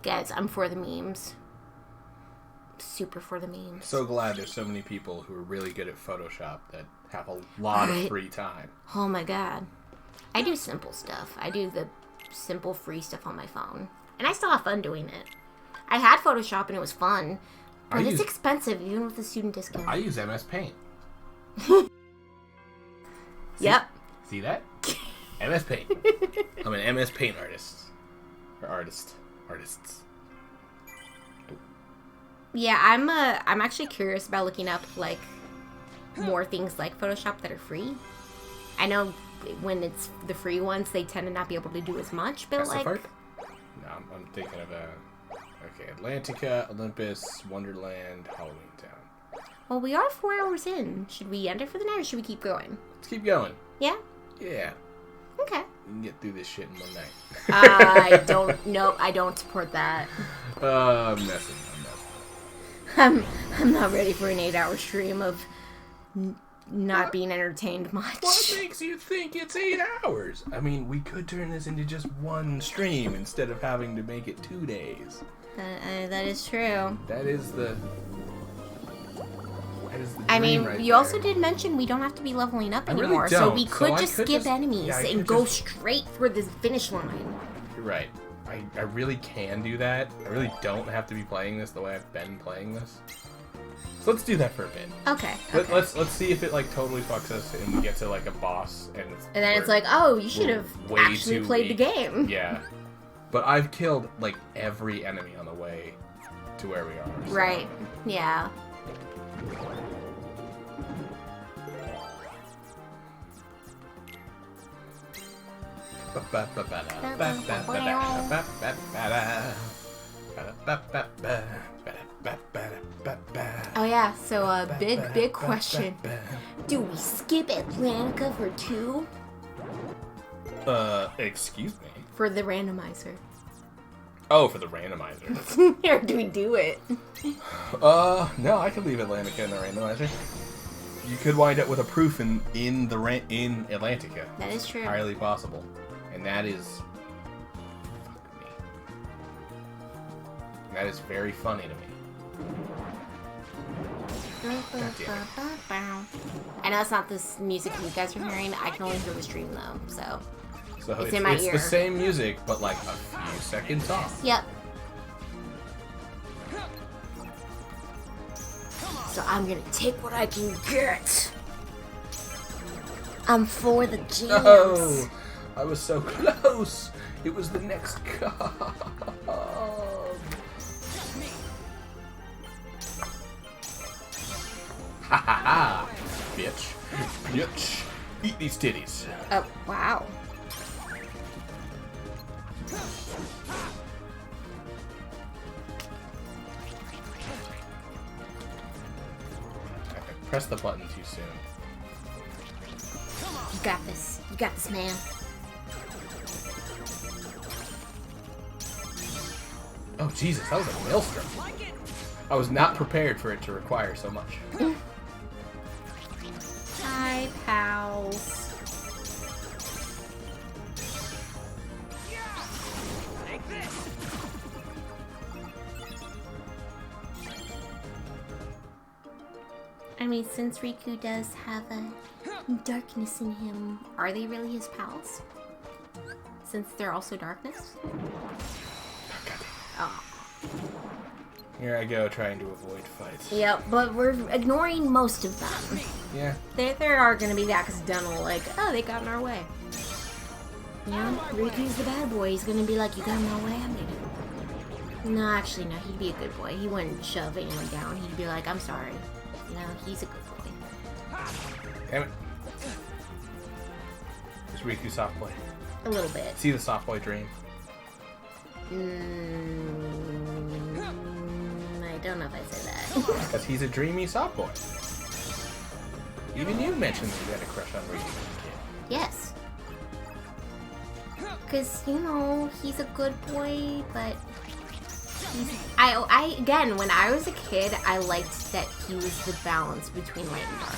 Guys, I'm for the memes. Super for the memes. So glad there's so many people who are really good at Photoshop that have a lot of Right. free time. Oh my god. I do simple stuff. I do the simple free stuff on my phone. And I still have fun doing it. I had Photoshop and it was fun. But I it's use- expensive even with the student discount. I use MS Paint. Yep. See that? MS Paint. I'm an MS Paint artist. Or artists. Yeah, I'm actually curious about looking up like more things like Photoshop that are free. I know when it's the free ones, they tend to not be able to do as much, but That's the like, part? No, I'm thinking of okay, Atlantica, Olympus, Wonderland, Halloween Town. well, we are 4 hours in. Should we end it for the night or should we keep going? Let's keep going. Yeah. Yeah. Okay. We can get through this shit in one night. I don't know. I don't support that. I'm messing. I'm not ready for an 8-hour stream of not being entertained much. What makes you think it's 8 hours? I mean, we could turn this into just one stream instead of having to make it 2 days. That is true. That is the I mean, dream right you there. also did mention we don't have to be leveling up I really anymore, so don't, we so could I just could skip just- enemies yeah, I and could go just- straight for the finish line. You're right. I really can do that. I really don't have to be playing this the way I've been playing this. So let's do that for a bit. Okay. Let's see if it like totally fucks us and we get to like a boss and And then it's we're- like, oh, you should we're have way actually too played the weak. game. Yeah. But I've killed like every enemy on the way to where we are. so- Right. Yeah. Oh yeah, so big question. Do we skip Atlantica for 2? Excuse me. For the randomizer? Oh, for the randomizer. Or do we do it? No, I could leave Atlantica in the randomizer. You could wind up with a proof in Atlantica. That is true. Entirely possible. And that is... Fuck me. And that is very funny to me. I know it's not this music you guys are hearing. I can only hear the stream though, so. So It's in my it's ear. the same music, but like a few seconds off. Yep. So I'm gonna take what I can get. I'm for the jams. No! I was so close! It was the next card! Ha ha ha! Bitch. Bitch. Eat these titties. Oh, wow. pressed the button too soon. You got this. You got this, man. Oh, Jesus, that was a maelstrom. I was not prepared for it to require so much. Hi, pals. I mean, since Riku does have a darkness in him, are they really his pals? Since they're also darkness? Oh. Here I go, trying to avoid fights. Yep, but we're ignoring most of them. Yeah. There are gonna be the accidental, like, oh, they got in our way. You know, Riku's the bad boy. He's gonna be like, you got in my way, I'm gonna... No, actually, no, he'd be a good boy. He wouldn't shove anyone down. He'd be like, I'm sorry. You know, he's a good boy. Damn it. Is Riku soft boy? A little bit. See the soft boy dream? I don't know if I say that. Because he's a dreamy soft boy. Even you mentioned that you had a crush on Riku as a kid. Yes. Because, you know, he's a good boy, but... I again, when I was a kid, I liked that he was the balance between light and dark.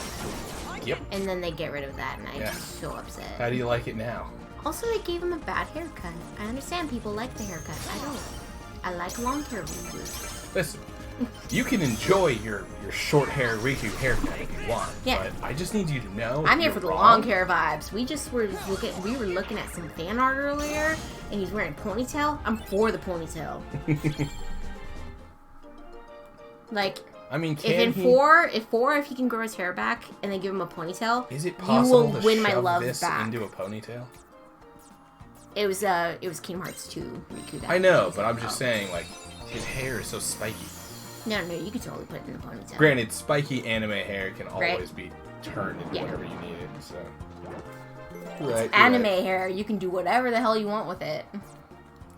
Yep. And then they get rid of that, and I'm so upset. How do you like it now? Also, they gave him a bad haircut. I understand people like the haircut. I don't. I like long hair Riku. Listen, you can enjoy your short hair Riku haircut if you want, Yeah. but I just need you to know I'm here you're for the wrong. long hair vibes. We were looking at some fan art earlier, and he's wearing a ponytail. I'm for the ponytail. Like, I mean, if he can grow his hair back and they give him a ponytail, is it you possible will to win my shove love this back. into a ponytail? It was Kingdom Hearts 2 Riku. that I know, was but I'm like, just saying, like, his hair is so spiky. No, you could totally put it in a ponytail. Granted, spiky anime hair can Right. always be turned into whatever you need it, so... It's anime hair. You can do whatever the hell you want with it.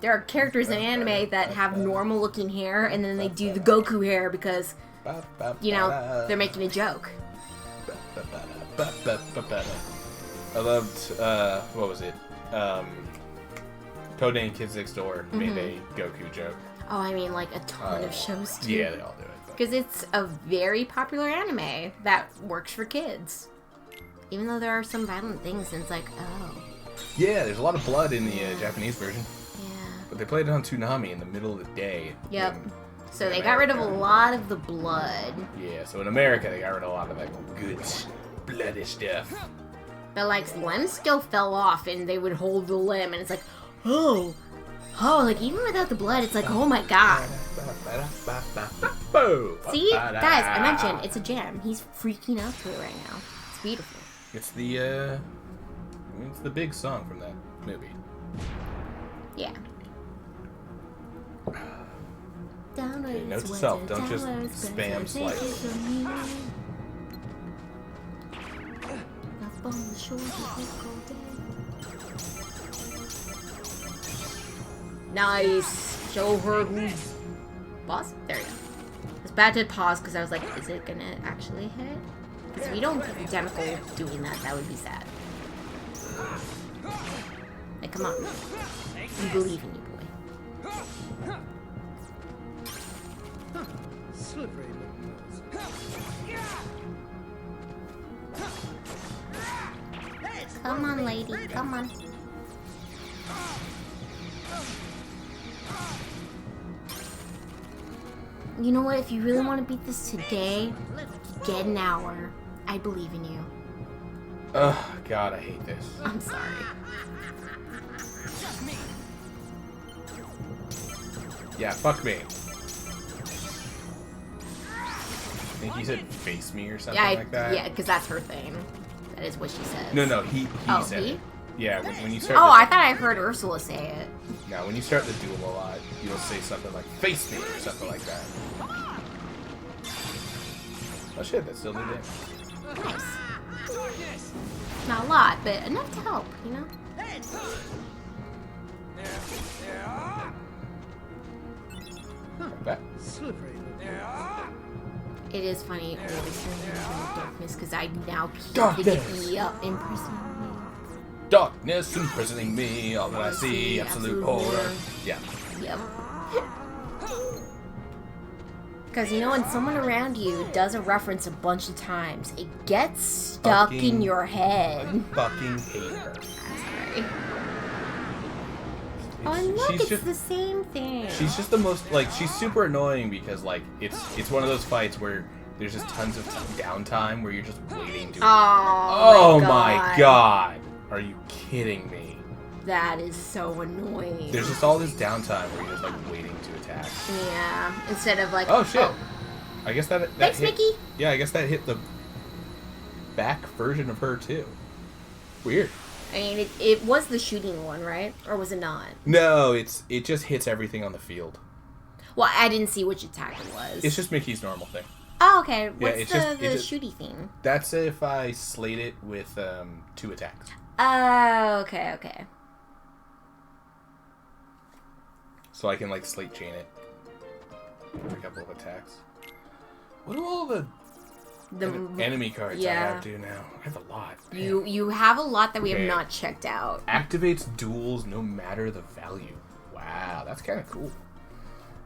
There are characters in anime that have normal looking hair, and then they do the Goku hair because, you know, they're making a joke. I loved, what was it? Codename Kids Next Door made a Goku joke. Oh, I mean, like a ton of shows too. Yeah, they all do it. Because it's a very popular anime that works for kids. Even though there are some violent things, and it's like, oh. Yeah, there's a lot of blood in the Japanese version. Yeah. But they played it on Toonami in the middle of the day. Yep. in So they got rid of a lot of the blood. Yeah, so in America they got rid of a lot of that good bloody stuff. But like, limbs still fell off, and they would hold the limb, and it's like, oh, like even without the blood, it's like, oh my god. See, guys, I mentioned it's a jam. He's freaking out to it right now. It's beautiful. It's the big song from that movie. Yeah. Okay, note to self, don't just spam slice. Nice. Show her who's boss. There you go. It's bad to pause because I was like, is it gonna actually hit? Because if we don't get the tentacle doing that, that would be sad. Like, come on. We believe in you, boy. Slippery little nose. Come on, lady. Come on. You know what? If you really want to beat this today, get an hour. I believe in you. Ugh, God, I hate this. I'm sorry. Yeah, fuck me. I think he said face me or something like that. Yeah, because that's her thing. That is what she says. No, he said he? it. Yeah, when you start. Oh, I thought I heard Ursula say it. No, when you start the duel a lot, you'll say something like "face me" or something like that. Oh shit, that still did it. Nice. Not a lot, but enough to help, you know? Like that. Slippery little It is funny. Always turning into darkness because I now keep thinking, yup, imprisoning me. Darkness imprisoning me, all that I see, absolute horror. Yeah. Yep. Because you know, when someone around you does a reference a bunch of times, it gets stuck in your head. Fucking hate her. Sorry. Oh, and look, it's the same thing. She's just the most, like, she's super annoying because, like, it's one of those fights where there's just tons of downtime where you're just waiting to... Oh my god! Are you kidding me? That is so annoying. There's just all this downtime where you're just, like, waiting to attack. Yeah, instead of, like... Oh, shit. I guess that Thanks, hit... Mickey. Yeah, I guess that hit the back version of her, too. Weird. I mean, it was the shooting one, right? Or was it not? No, it just hits everything on the field. Well, I didn't see which attack it was. It's just Mickey's normal thing. Oh, okay. What's it's the just, shooty thing? That's if I slate it with 2 attacks. Oh, okay. So I can, like, slate chain it. A couple of attacks. What do all the enemy cards I have do now? I have a lot. You have a lot that we have not checked out. Activates duels no matter the value. Wow, that's kind of cool.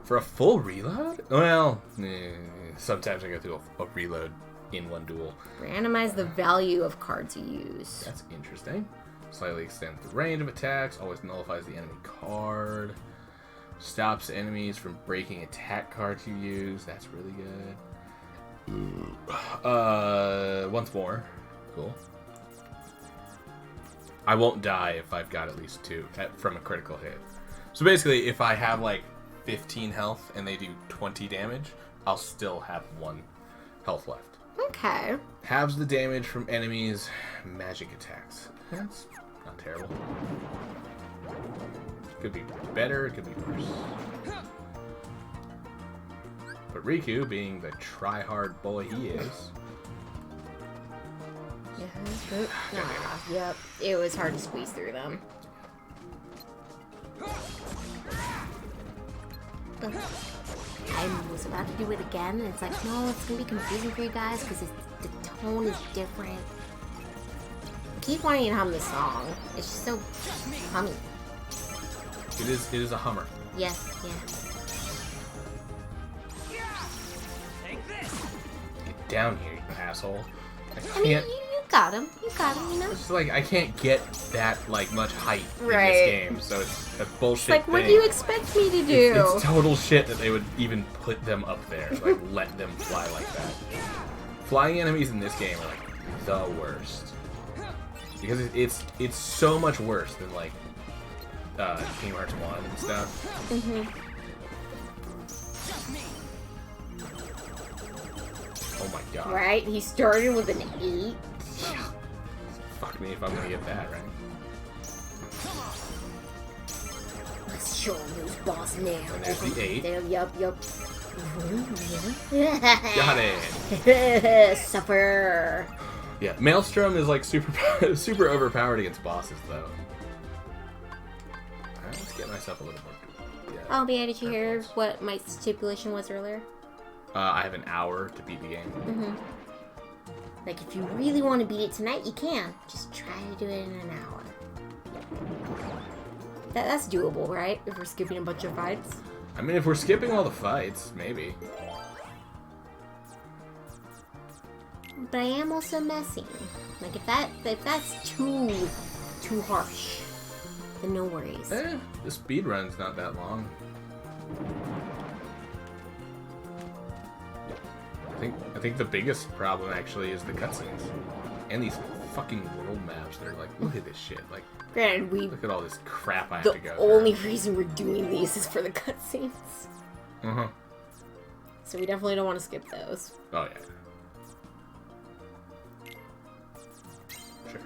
For a full reload? Well, sometimes I go through a reload in one duel. Randomize the value of cards you use. That's interesting. Slightly extends the range of attacks. Always nullifies the enemy card. Stops enemies from breaking attack cards you use. That's really good. Once more. Cool. I won't die if I've got at least 2 from a critical hit. So basically, if I have like 15 health and they do 20 damage, I'll still have 1 health left. Okay. Halves the damage from enemies' magic attacks. That's not terrible. Could be better, it could be worse. But Riku, being the try-hard boy he is... Yep, it was hard to squeeze through them. I was about to do it again, and it's like, no, it's gonna be confusing for you guys because the tone is different. I keep wanting to hum the song. It's just so hummy. It is a hummer. Yes. Get down here, you asshole. I mean, you got him. You got him, you know? It's like, I can't get that, like, much height in this game, so it's a bullshit It's like, thing. what do you expect me to do? It's total shit that they would even put them up there. Like, let them fly like that. Flying enemies in this game are, like, the worst. Because it's so much worse than, like, Kingdom Hearts 1 and stuff. Mm-hmm. Oh my god. Right? He started with an 8. Fuck me if I'm gonna get that, right? Let's show him who's boss now. And there's the 8. There, yup. Got it! Suffer! Yeah, Maelstrom is like super overpowered against bosses, though. Alright, let's get myself a little more. Yeah. Oh, yeah, did you hear what my stipulation was earlier? I have an hour to beat the game. Mm-hmm. Like, if you really want to beat it tonight, you can. Just try to do it in an hour. That's doable, right? If we're skipping a bunch of fights. I mean, if we're skipping all the fights, maybe. But I am also messing. Like, if that's too harsh, then no worries. The speed run's not that long. I think the biggest problem actually is the cutscenes and these fucking world maps. They're like, look at this shit. Like, granted, look at all this crap I have the to go only through. reason we're doing these is for the cutscenes. So we definitely don't want to skip those. Oh yeah. Sure.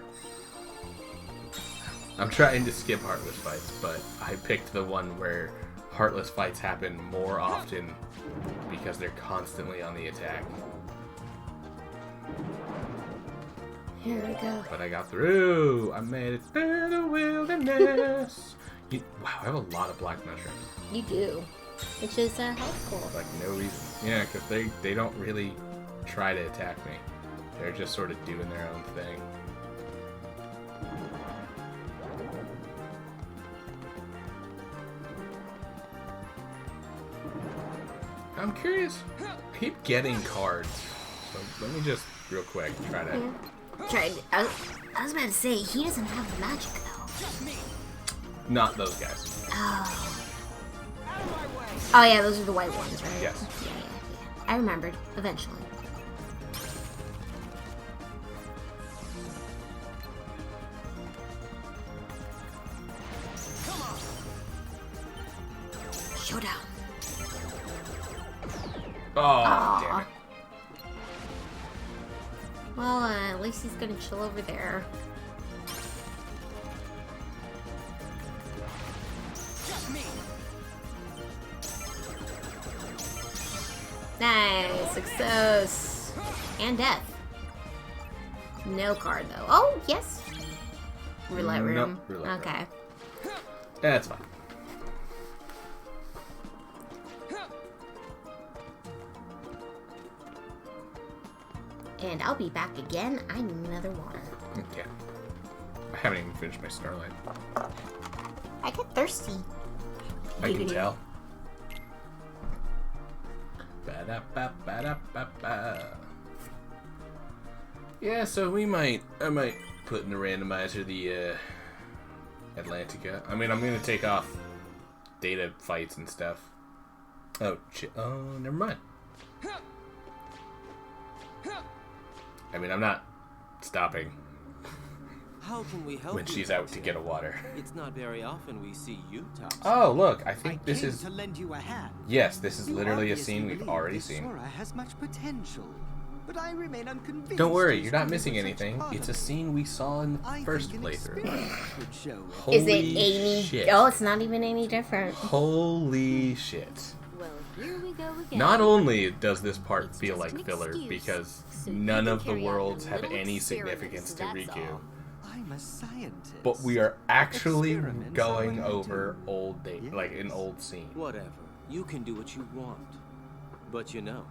I'm trying to skip Heartless fights, but I picked the one where Heartless fights happen more often because they're constantly on the attack. Here we go. But I got through! I made it through the wilderness! Wow, I have a lot of black mushrooms. You do. Which is helpful. Like, no reason. Yeah, because they don't really try to attack me. They're just sort of doing their own thing. I'm curious. I keep getting cards. So let me just real quick try to... I was about to say, he doesn't have the magic, though. Not those guys. Oh. Oh, yeah, those are the white ones, right? Yes. Yeah. I remembered, eventually. Showdown. Oh, damn it. Well, at least he's gonna chill over there. Nice, success. And death. No card, though. Oh, yes. Roulette room. Nope, roulette okay. room. That's fine. And I'll be back again. I need another water. Okay. I haven't even finished my Starlight. I get thirsty. I can tell. Ba-da-ba-ba-da-ba-ba. Yeah, so I might put in the randomizer the Atlantica. I mean, I'm gonna take off data fights and stuff. Oh shit! Oh, never mind. I mean, I'm not stopping How can we help when you, she's out to Bastion? get a water. It's not very often we see you top. Oh, look! I I think this came is to lend you a hand. yes, this is You literally a obviously scene we've believe already this seen. Sora has much potential, but I remain unconvinced. Don't worry, he's you're not going missing for such anything. part It's a of it. scene we saw in the I first think an playthrough. experience would show it. Holy Is it any? shit! Oh, it's not even any different. Holy shit! Well, here we go again. Not only does this part It's feel just like an filler excuse, because so you none can of the carry on worlds your have little any experiments, significance to that's Riku. all. I'm a scientist. But we are actually Experiments are going what I over do. old date, Yes. like an old scene. Whatever. You can do what you want. But you know,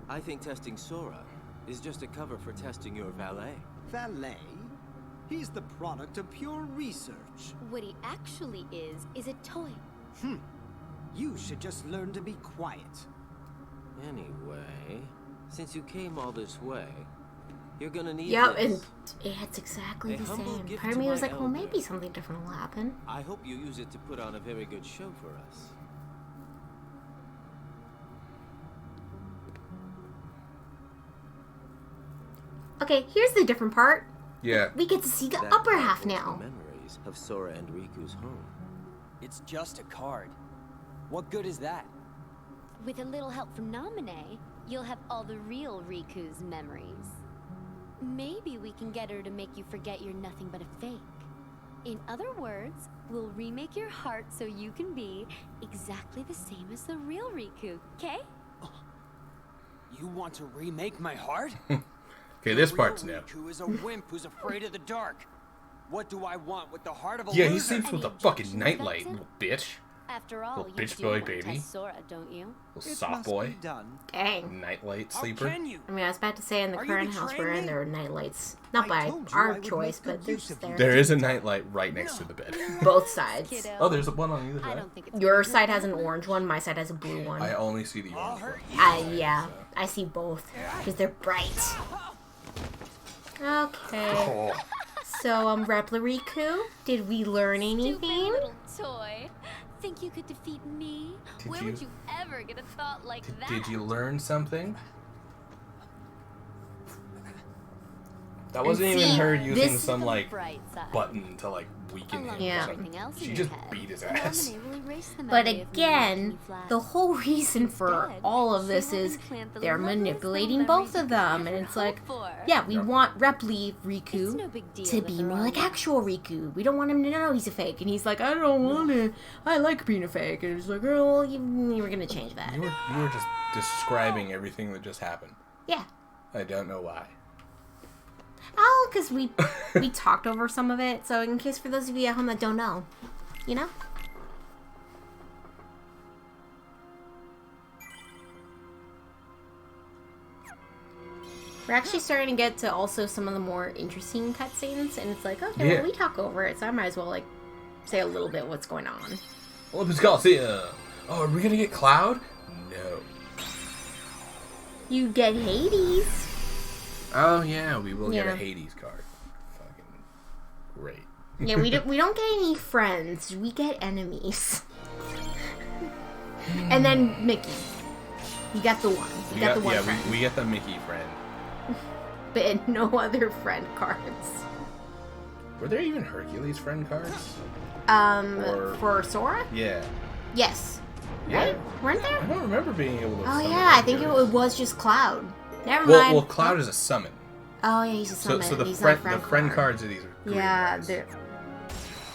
I think testing Sora is just a cover for testing your valet. Valet? He's the product of pure research. What he actually is a toy. You should just learn to be quiet. Anyway, since you came all this way, you're gonna need Yep, this. and it's exactly A the humble same. gift Part of to me was my like, well, elder. maybe something different will happen. I hope you use it to put on a very good show for us. Okay, here's the different part. Yeah. We get to see the That upper card half holds now. the memories of Sora and Riku's home. It's just a card. What good is that? With a little help from Naminé, you'll have all the real Riku's memories. Maybe we can get her to make you forget you're nothing but a fake. In other words, we'll remake your heart so you can be exactly the same as the real Riku, okay? You want to remake my heart? Okay, this The part's real new. Riku is a wimp who's afraid of the dark. What do I want with the heart of a Yeah, he loser? sleeps with a Any fucking objections, nightlight, Vincent? little bitch. After all, Little you bitch do boy want to baby. test Sora, don't you? Little It soft must boy. be done. Dang. Nightlight How sleeper. can you? I mean, I was about to say in the Are you current house we're in, betraying me? there are night lights. Not I by told you I our would choice, make good but they're use just of there. you. There is a nightlight right next to the bed. Both sides. Kiddo. Oh, there's one on either I side. don't think it's Your gonna side hurt has an that orange much. one, my side has a blue one. I only see the I'll orange hurt one. you. Yeah, I see both because they're bright. Okay, Oh, so Replariku, did we learn Stupid anything? little toy. Think you could defeat me? Did Where you- would you ever get a thought like that? did you learn something? That And wasn't even see, her using this- some Look on the like bright side. button to like weaken Along him. with Yeah. Or something. everything else in She your just head, beat his ass. Naminé will erase the But memory of me again, making you flat. the whole reason for Instead, all of she this will is implant the they're loveliest manipulating little both of memories you them, could and ever it's like, hope for. yeah, we Yep. want It's Riku no big deal to if be they're more all like wrong. actual Riku. We don't want him to know he's a fake, and he's like, I don't want it. I like being a fake, and it's like, oh, well, you were gonna change that. You were just describing everything that just happened. Yeah. I don't know why. Oh, because we talked over some of it. So in case for those of you at home that don't know, you know. We're actually starting to get to also some of the more interesting cutscenes, and it's like, okay, well, we talk over it, so I might as well, like, say a little bit what's going on. Olympus Coliseum. Oh, are we gonna get Cloud? No. You get Hades. Oh yeah, we will get Yeah. a Hades card. Fucking great. Yeah, we don't get any friends. We get enemies. And then Mickey. You got the one. You got the one friend. we get the Mickey friend. But no other friend cards. Were there even Hercules friend cards? For Sora? Yeah. Yes. Yeah. Right? Weren't I there? don't remember being able to. Oh summon yeah, I think it Hercules. was just Cloud. Never mind. Well, Cloud is a summon. Oh yeah, he's a summon. So the he's friend not a the friend card. cards are these. Green Yeah, ones. they're...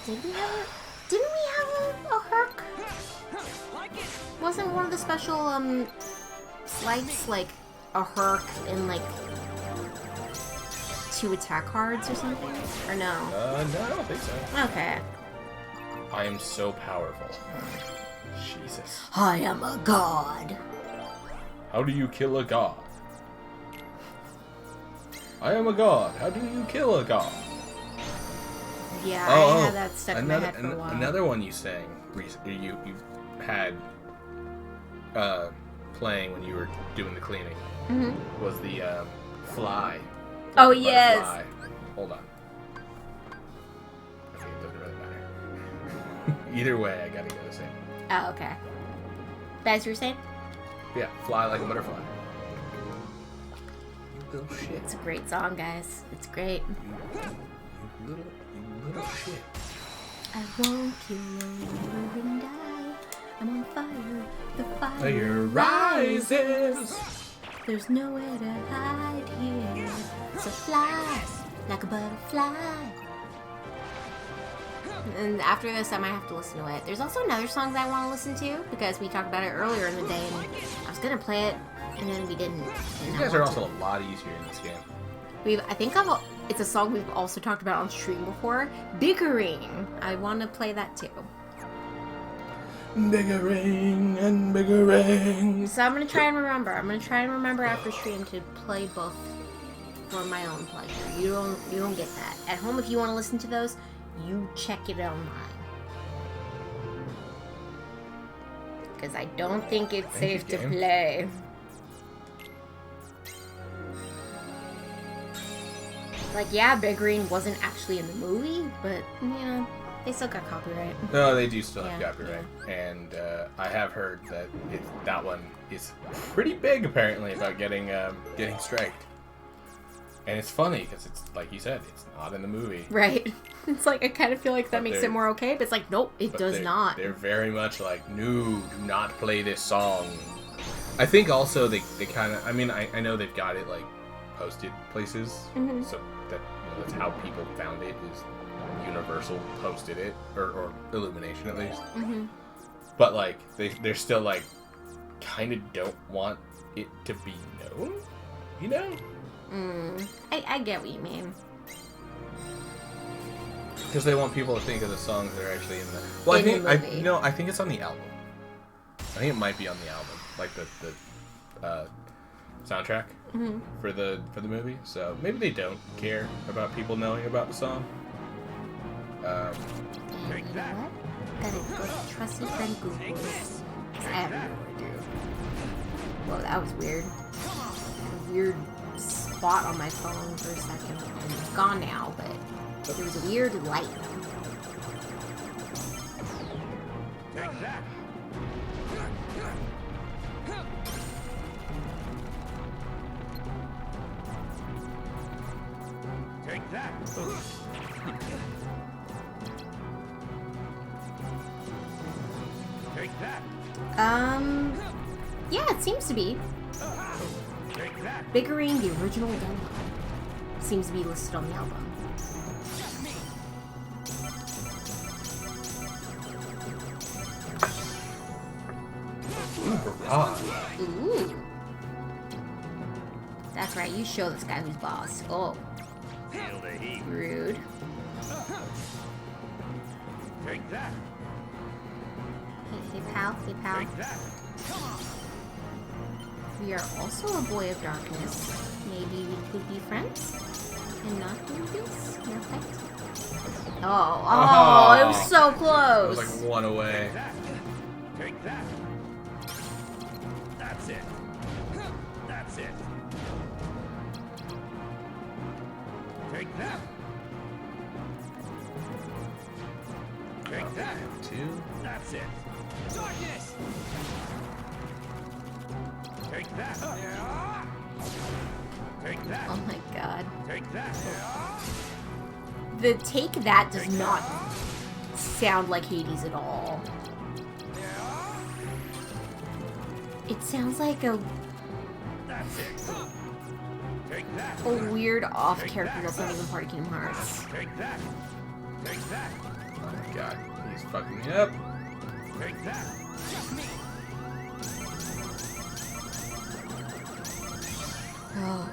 Didn't we have a Herc? Wasn't one of the special slides like a Herc and like 2 attack cards or something? Or no? No, I don't think so. Okay. I am so powerful. Jesus. I am a god. How do you kill a god? I am a god. How do you kill a god? Yeah, I had that stuck in my head for a while. Another one you sang, you had playing when you were doing the cleaning was the fly. Oh, Butterfly yes. Fly. Hold on. Okay, it doesn't really matter. Either way, I gotta go the same. Oh, okay. That's what you're saying? Yeah, fly like a butterfly. You little shit. It's a great song, guys. It's great. You little shit. I won't kill you and die. I'm on fire. The fire Fire rises. There's nowhere to hide here. So fly like a butterfly. And after this, I might have to listen to it. There's also another song that I want to listen to because we talked about it earlier in the day, and I was gonna play it, and then we didn't. These guys are also a lot easier in this game. It's a song we've also talked about on stream before. Bickering. I want to play that too. Bickering and bickering. So I'm gonna try and remember. After stream to play both for my own pleasure. You don't get that at home. If you want to listen to those, you check it online. Because I don't think it's safe to play. Like, yeah, Big Green wasn't actually in the movie, but, you know, they still got copyright. No, they do still have Yeah, copyright. And I have heard that that one is pretty big, apparently, about getting striked. And it's funny, because it's, like you said, it's not in the movie. Right. It's like, I kind of feel like that But makes they're- it more okay, but it's like, nope, it does not. They're very much like, no, do not play this song. I think also they kind of, I mean, I know they've got it, like, posted places, so that, that's how people found it, is Universal posted it, or Illumination at least. But, like, they're still, like, kind of don't want it to be known, you know? I get what you mean. Because they want people to think of the songs that are actually in the... Well, In the I movie. think it's on the album. I think it might be on the album, like the soundtrack for the movie. So maybe they don't care about people knowing about the song. You know what? Gotta go to trusty friend Google. 'Cause I have no idea. Well, that was weird. A weird spot on my phone for a second. And it's gone now, but there was a weird light. Take that. Take that. Take that. Yeah, it seems to be. Take that. Bickering, the original demo. Seems to be listed on the album. Ooh. That's right, you show this guy who's boss. Oh. Feel the heat. Rude. Take that. Hey pal, hey pal. Take that. we are also a boy of darkness, maybe we could be friends and not do this? No fight? Oh, it was so It close. was like one away. Take that. That's it. That's it. Take that. Take that. Two. That's it. Darkness! Take that. Take that. Oh my god. Take that. The take that does not sound like Hades at all. It sounds like a That's it. Take that. weird off character that's not even part of Kingdom Hearts. Take that. Take that. Oh my god, he's fucking me up. Take that. Oh,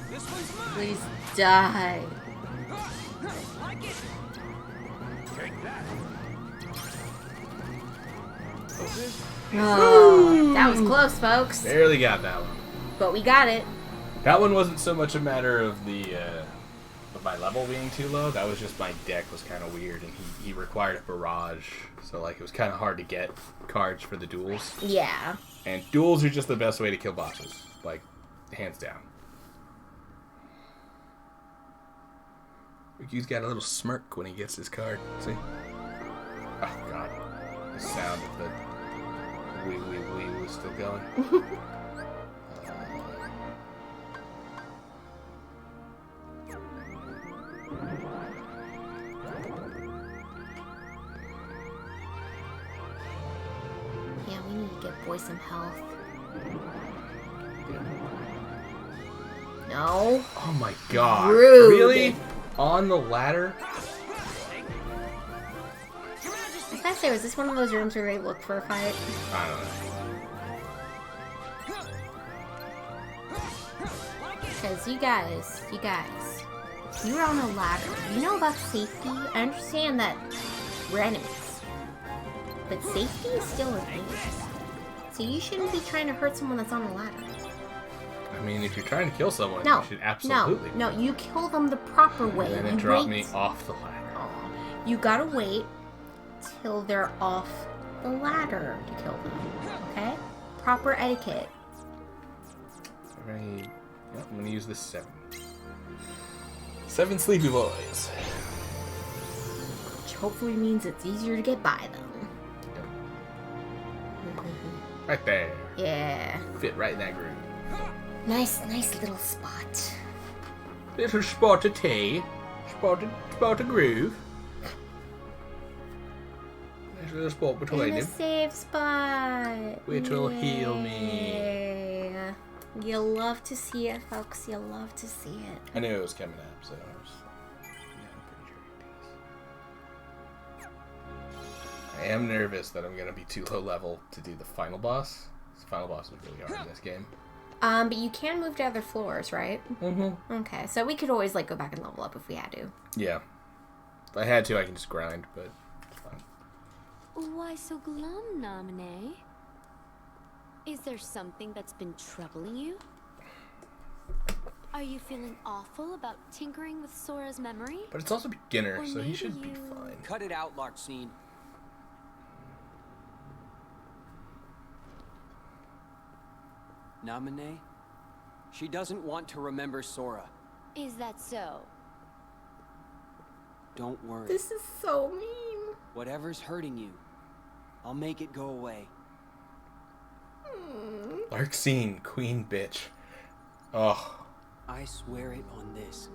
This one's mine! please die. Like it! Take that. Oh, that was close, folks. Barely got that one. But we got it. That one wasn't so much a matter of the of my level being too low. That was just my deck was kind of weird, and he required a barrage, so like it was kind of hard to get cards for the duels. Yeah. And duels are just the best way to kill bosses, like hands down. Riku's got a little smirk when he gets his card. See? Oh god, the sound of the wee was still going. Yeah, we need to get boy some health. No. Oh my god. Rude. Really? On the ladder? I was gonna say, was this one of those rooms where they look for a fight? I don't know. Because you guys, you're on a ladder. You know about safety. I understand that we're enemies. But safety is still a thing. So you shouldn't be trying to hurt someone that's on a ladder. I mean, if you're trying to kill someone, No, you should absolutely. no, you kill them the proper way. And then it You dropped wait. me off the ladder. Aw. You gotta wait till they're off the ladder to kill them. Okay? Proper etiquette. Alright. Yep, I'm gonna use this 7. 7 sleepy boys. Which hopefully means it's easier to get by them. Right there. Yeah. Fit right in that groove. Nice little spot. Little spot of tea. Spot of groove. There's a little spot between In a them. safe spot. Which will heal me. Yeah. You'll love to see it, folks. You'll love to see it. I knew it was coming up, so I was pretty sure. I am nervous that I'm gonna be too low level to do the final boss. The final boss is really hard in this game. But you can move to other floors, right? Mm-hmm. Okay, so we could always, like, go back and level up if we had to. Yeah. If I had to, I can just grind, but it's fine. Why so glum, Nominee? Is there something that's been troubling you? Are you feeling awful about tinkering with Sora's memory? But it's also beginner, Or so he maybe should be you- fine. Cut it out, Larkseen. Naminé? She doesn't want to remember Sora. Is that so? Don't worry. This is so mean. Whatever's hurting you, I'll make it go away. Larkseen, queen bitch. Oh, I swear it on this.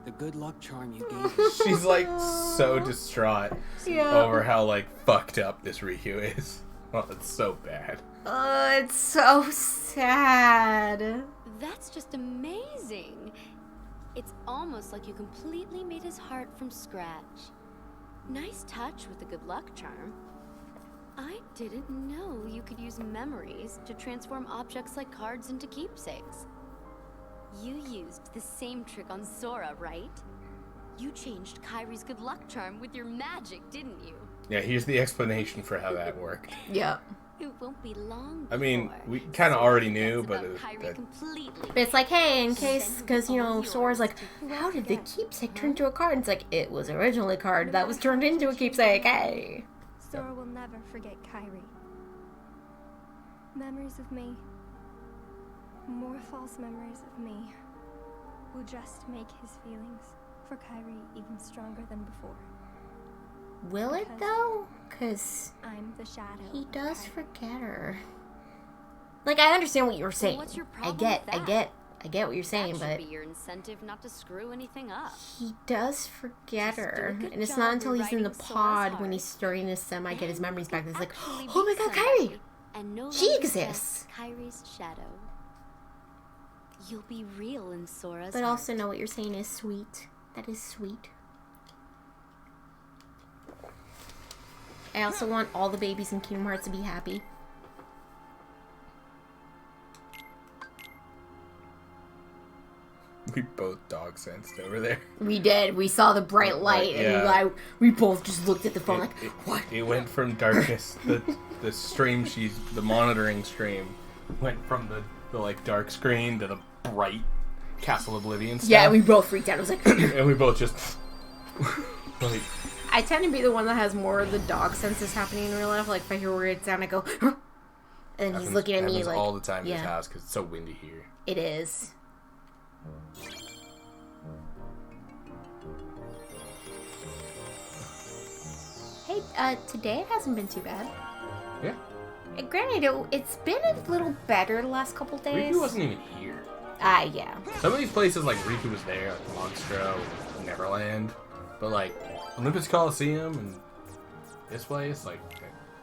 The good luck charm you gave me. she's like so distraught Yeah. over how like fucked up this Riku is. Oh, it's so bad. It's so sad. That's just amazing. It's almost like you completely made his heart from scratch. Nice touch with the good luck charm. I didn't know you could use memories to transform objects like cards into keepsakes. You used the same trick on Sora, right? You changed Kairi's good luck charm with your magic, didn't you? Yeah, here's the explanation for how that worked. Yep. It won't be long. I mean, before we kind of already knew, forgets but about Kyrie completely. But it's like, hey, in case, because, you know, Sora's like, how did the keepsake turn into a card? And it's like, it was originally a card that was turned into a keepsake, hey. Sora will never forget Kyrie. Memories of me, more false memories of me, will just make his feelings for Kyrie even stronger than before. Will it, though? Because I'm the shadow. he does forget her. Like, I understand what you were saying. What's your I problem get with that? what you're saying, That should but be your incentive not to screw anything up. he does forget Just do a her. good And it's job not until he's in the rewriting Sora's pod when heart. he's stirring his semi, get his memories back, that's like, Actually oh my be god, somebody Kyrie! And no She longer exists. just Kyrie's shadow. You'll be real in Sora's But heart. also know what you're saying is sweet. That is sweet. I also want all the babies in Kingdom Hearts to be happy. We both dog sensed over there. We did. We saw the bright light, and we both just looked at the phone like, what? It went from darkness. The stream the monitoring stream went from the like dark screen to the bright Castle Oblivion stuff. Yeah, we both freaked out. I was like, and we both just like. I tend to be the one that has more of the dog senses happening in real life. Like if I hear a weird sound, I go, huh? And he's looking at me like, all the time in yeah. his house because it's so windy here. It is. Hey, today it hasn't been too bad. Yeah. Granted, it's been a little better the last couple days. Riku wasn't even here. Yeah. Some of these places, like Riku was there, like Monstro, Neverland, but like Olympus Coliseum and this place, like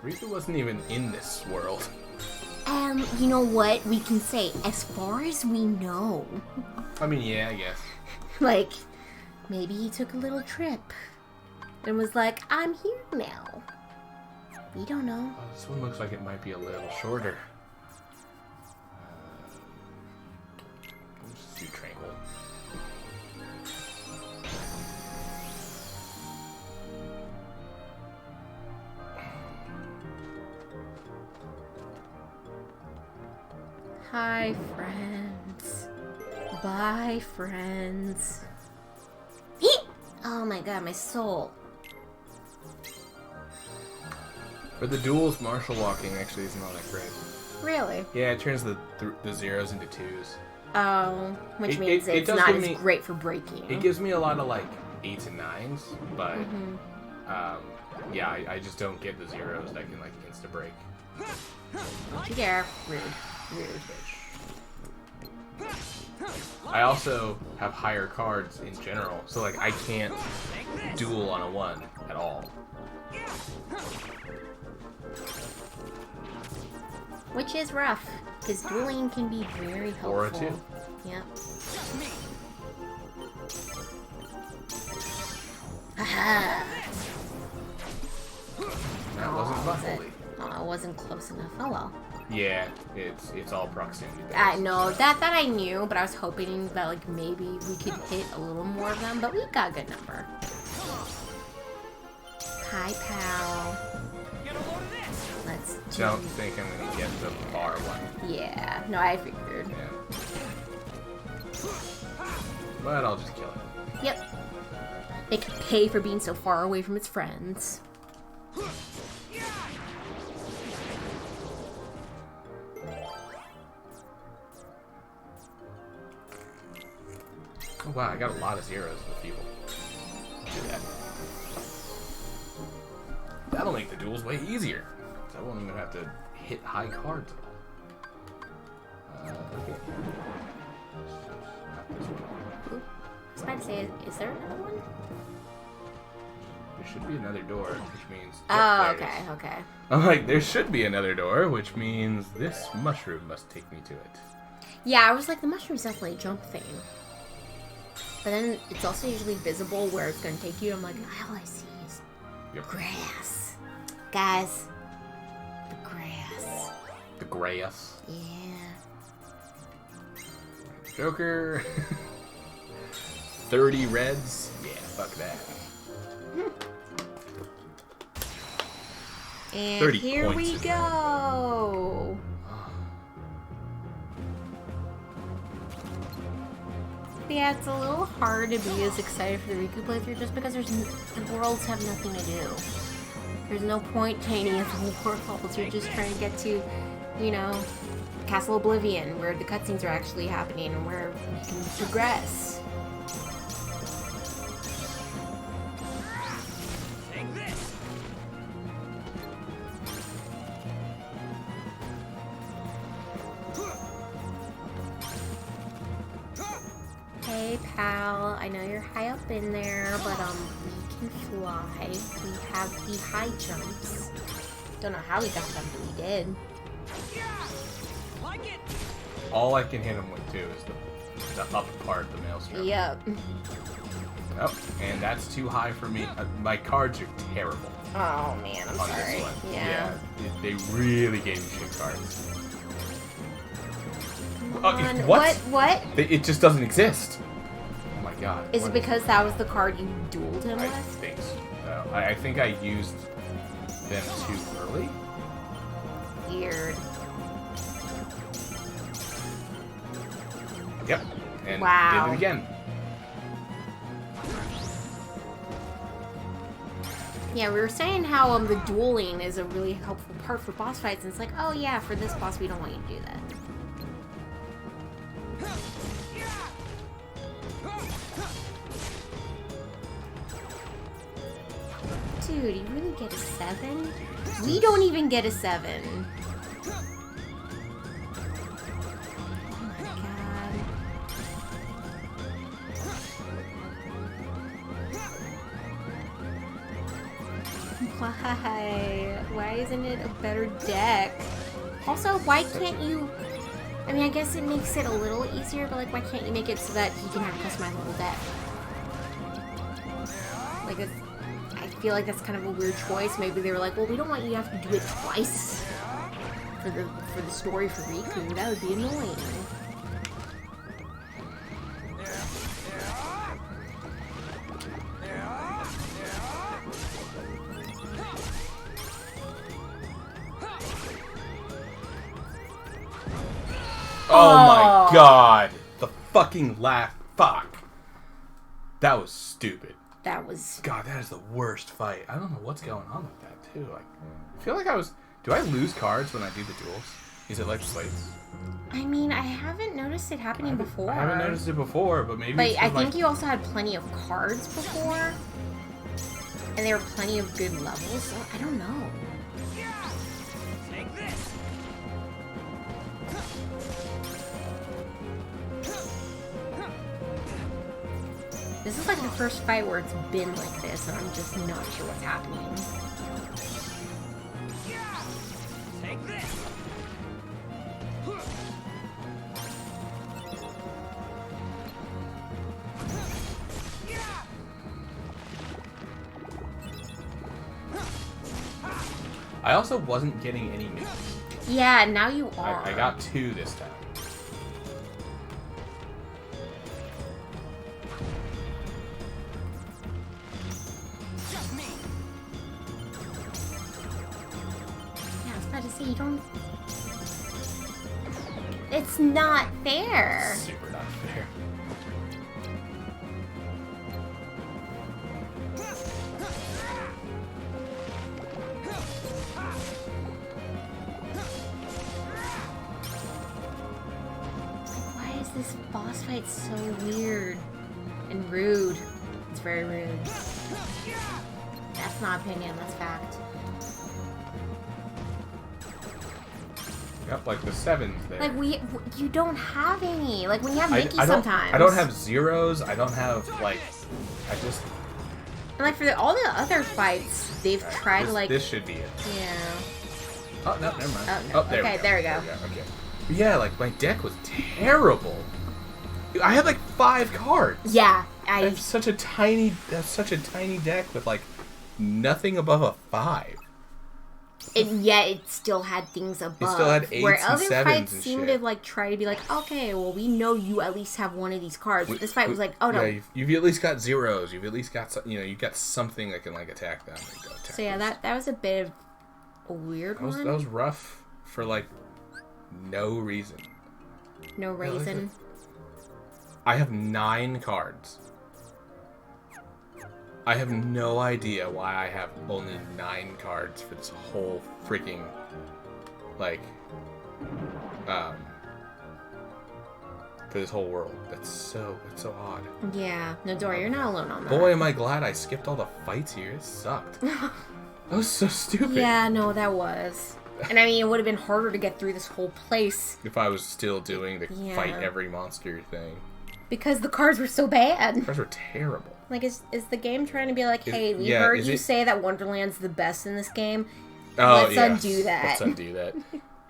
Riku wasn't even in this world. You know what we can say? As far as we know, I mean, yeah, I guess. like maybe he took a little trip and was like, "I'm here now." We don't know. Oh, this one looks like it might be a little shorter. Let's just do Tranquil. Hi, friends. Bye, friends. Oh my god, my soul. For the duels, martial walking actually isn't all that great. Really? Yeah, it turns the zeros into twos. Oh, which means it it's does not give as me- great for breaking. It gives me a lot of like 8s and 9s, but yeah, I just don't get the zeros that can like insta break. Don't you dare. Rude. I also have higher cards in general, so like I can't duel on a 1 at all. Which is rough, because dueling can be very helpful. Or a 2. Yep. Haha. That wasn't bubbly. Oh, it wasn't close enough. Oh well. Yeah, it's all proximity based. I know that I knew, but I was hoping that like maybe we could hit a little more of them, but we got a good number. Hi, pal. Let's Don't think I'm gonna get the bar one. Yeah, no, I figured. Yeah. But I'll just kill it. Yep. It could pay for being so far away from its friends. Oh wow, I got a lot of zeros with people. Do that. That'll make the duels way easier. So I won't even have to hit high cards at all. Okay. Not this one. I was about to say, is there another one? There should be another door, which means... Oh, Yep, there it is. okay. I'm like, there should be another door, which means this mushroom must take me to it. Yeah, I was like, the mushroom's definitely a jump thing. But then it's also usually visible where it's going to take you. I'm like, all I see is grass. Guys, the grass. The grass. Yeah. Joker. 30 reds. Yeah, fuck that. And 30 here points we in go. Yeah, it's a little hard to be as excited for the Riku playthrough just because the worlds have nothing to do. There's no point to any of the worlds. You're just trying to get to, you know, Castle Oblivion, where the cutscenes are actually happening and where you can progress. Take this. Hey pal, I know you're high up in there, but we can fly. We have the high jumps. Don't know how we got them, but we did. Like it. All I can hit him with too is the up part, the maelstrom. Yep. Oh, and that's too high for me. My cards are terrible. Oh man, I'm on sorry. this one. Yeah. They really gave me shit cards. Come on. What? What? It just doesn't exist. Oh my god. Is it because that was the card you dueled him I with? think so. No, I think I used them too early. Weird. Yep. And Wow. did it again. Yeah, we were saying how the dueling is a really helpful part for boss fights, and it's like, oh yeah, for this boss we don't want you to do that. Dude, you really get a 7? We don't even get a 7. Oh my god. Why? Why isn't it a better deck? Also, why can't you... I mean, I guess it makes it a little easier, but like, why can't you make it so that he can have a customizable deck? Like, it's, I feel like that's kind of a weird choice. Maybe they were like, well, we don't want you to have to do it twice for the story for Riku. That would be annoying. Oh my god. The fucking laugh. Fuck. That was stupid. That was... God, that is the worst fight. I don't know what's going on with that, too. Like, I feel like I was... Do I lose cards when I do the duels? Is it like plates? I mean, I haven't noticed it happening before. I haven't noticed it before, but maybe But it's I 'cause think you also had plenty of cards before. And there were plenty of good levels, so I don't know. Take this. This is like the first fight where it's been like this, and I'm just not sure what's happening. Take this. I also wasn't getting any moves. Yeah, now you are. I got 2 this time. Yeah, I was about to say, you don't... It's not fair. Super not fair. Why is this boss fight so weird and rude? It's very rude. That's not opinion, that's fact. Yep, like the 7s there. Like, you don't have any. Like, when you have Mickey sometimes. I don't have zeros. I don't have, like... I just... And, like, for all the other fights, they've tried, this, like... This should be it. Yeah. Oh, no, never mind. Oh, no. Oh, there Okay, we go. there we go. Okay. But yeah, like, my deck was terrible. I had, like, 5 cards. Yeah, I have such a tiny deck with, like, nothing above a 5. And yet it still had things above. It still had 8s where and other 7s fights and seemed shit. to, like, try to be like, okay, well, we know you at least have one of these cards. But this fight was like, oh, no. Yeah, you've at least got zeros. You've at least got, you know, you've got something that can, like, attack them. And go attack So, yeah, that was a bit of a weird That one. was rough for, like, no reason. No reason. I have 9 cards. I have no idea why I have only 9 cards for this whole freaking, like, for this whole world. It's so odd. Yeah. No, Dora, you're not alone on that. Boy, am I glad I skipped all the fights here. It sucked. That was so stupid. Yeah, no, that was. And I mean, it would have been harder to get through this whole place. If I was still doing the fight every monster thing. Because the cards were so bad. The cards were terrible. Like, is the game trying to be like, hey, we heard you say that Wonderland's the best in this game. Let's undo that. Let's undo that.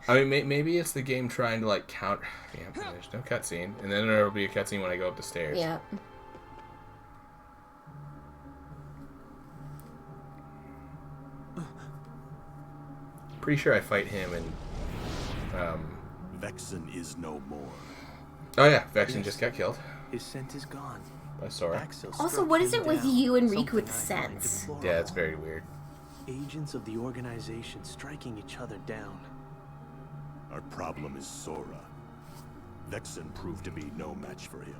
I mean, maybe it's the game trying to, like, counter... Yeah, there's no cutscene. And then there will be a cutscene when I go up the stairs. Yeah. Pretty sure I fight him and... Vexen is no more. Oh yeah, Vexen just got killed. His scent is gone. By Sora. Also, what is it with you and Riku with scents? Yeah, it's very weird. Agents of the organization striking each other down. Our problem is Sora. Vexen proved to be no match for him.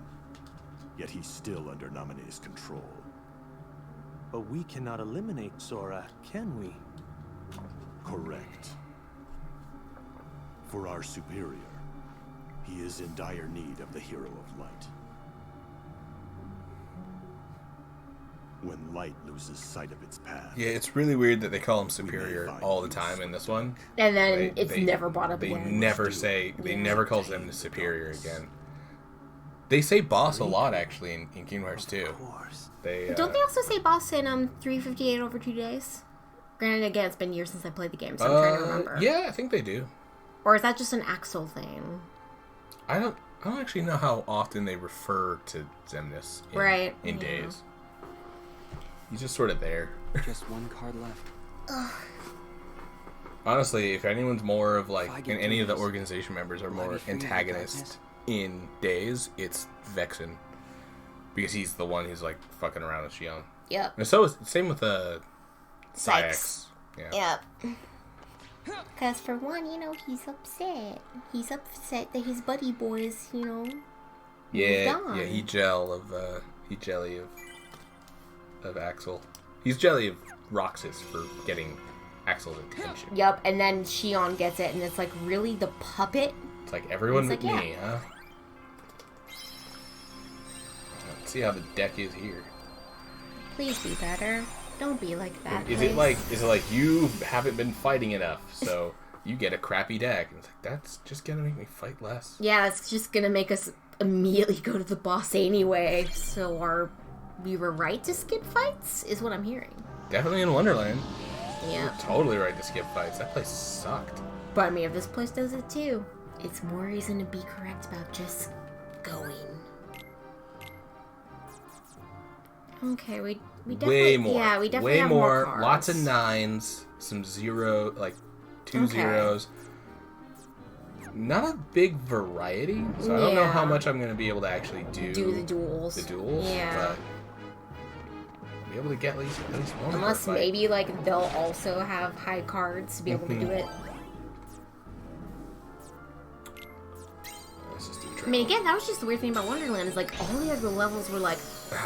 Yet he's still under Naminé's control. But we cannot eliminate Sora, can we? Correct. For our superior, he is in dire need of the Hero of Light. When light loses sight of its path... Yeah, it's really weird that they call him superior all the time in this one. And then it's never brought up They again. never calls them the superior again. They say boss a lot, actually, in Kingdom Hearts 2. Don't they also say boss in 358 over 2 days? Granted, again, it's been years since I played the game, so I'm trying to remember. Yeah, I think they do. Or is that just an Axel thing? I don't actually know how often they refer to Xemnas in days. He's just sort of there. Just one card left. Honestly, if anyone's more of like, and any of the organization members are more antagonist in days, it's Vexen. Because he's the one who's like fucking around with Shion. Yep. And so is same with Sykes. Yeah. Yep. Because for one, he's upset. He's upset that his buddy boys, Yeah, gone. yeah, he jelly of Axel. He's jelly of Roxas for getting Axel's attention. Yep, and then Shion gets it, and it's like, really, the puppet? It's like, everyone but like, me, huh? Let's see how the deck is here. Please be better. Don't be like that. Is it like you haven't been fighting enough, so you get a crappy deck? And it's like, that's just gonna make me fight less. Yeah, it's just gonna make us immediately go to the boss anyway. So we were right to skip fights, is what I'm hearing. Definitely in Wonderland. Yeah. We're totally right to skip fights. That place sucked. But I mean, if this place does it too, it's more reason to be correct about just going. Okay, we definitely... Way more. Yeah, we definitely way have more cards. Lots of 9s, some 0, like 2 zeros. Not a big variety, so I don't know how much I'm going to be able to actually do the duels. Yeah. But I'll be able to get at least one. Unless maybe like they'll also have high cards to be able to do it. Let's just do I mean, again, that was just the weird thing about Wonderland is like all the other levels were like,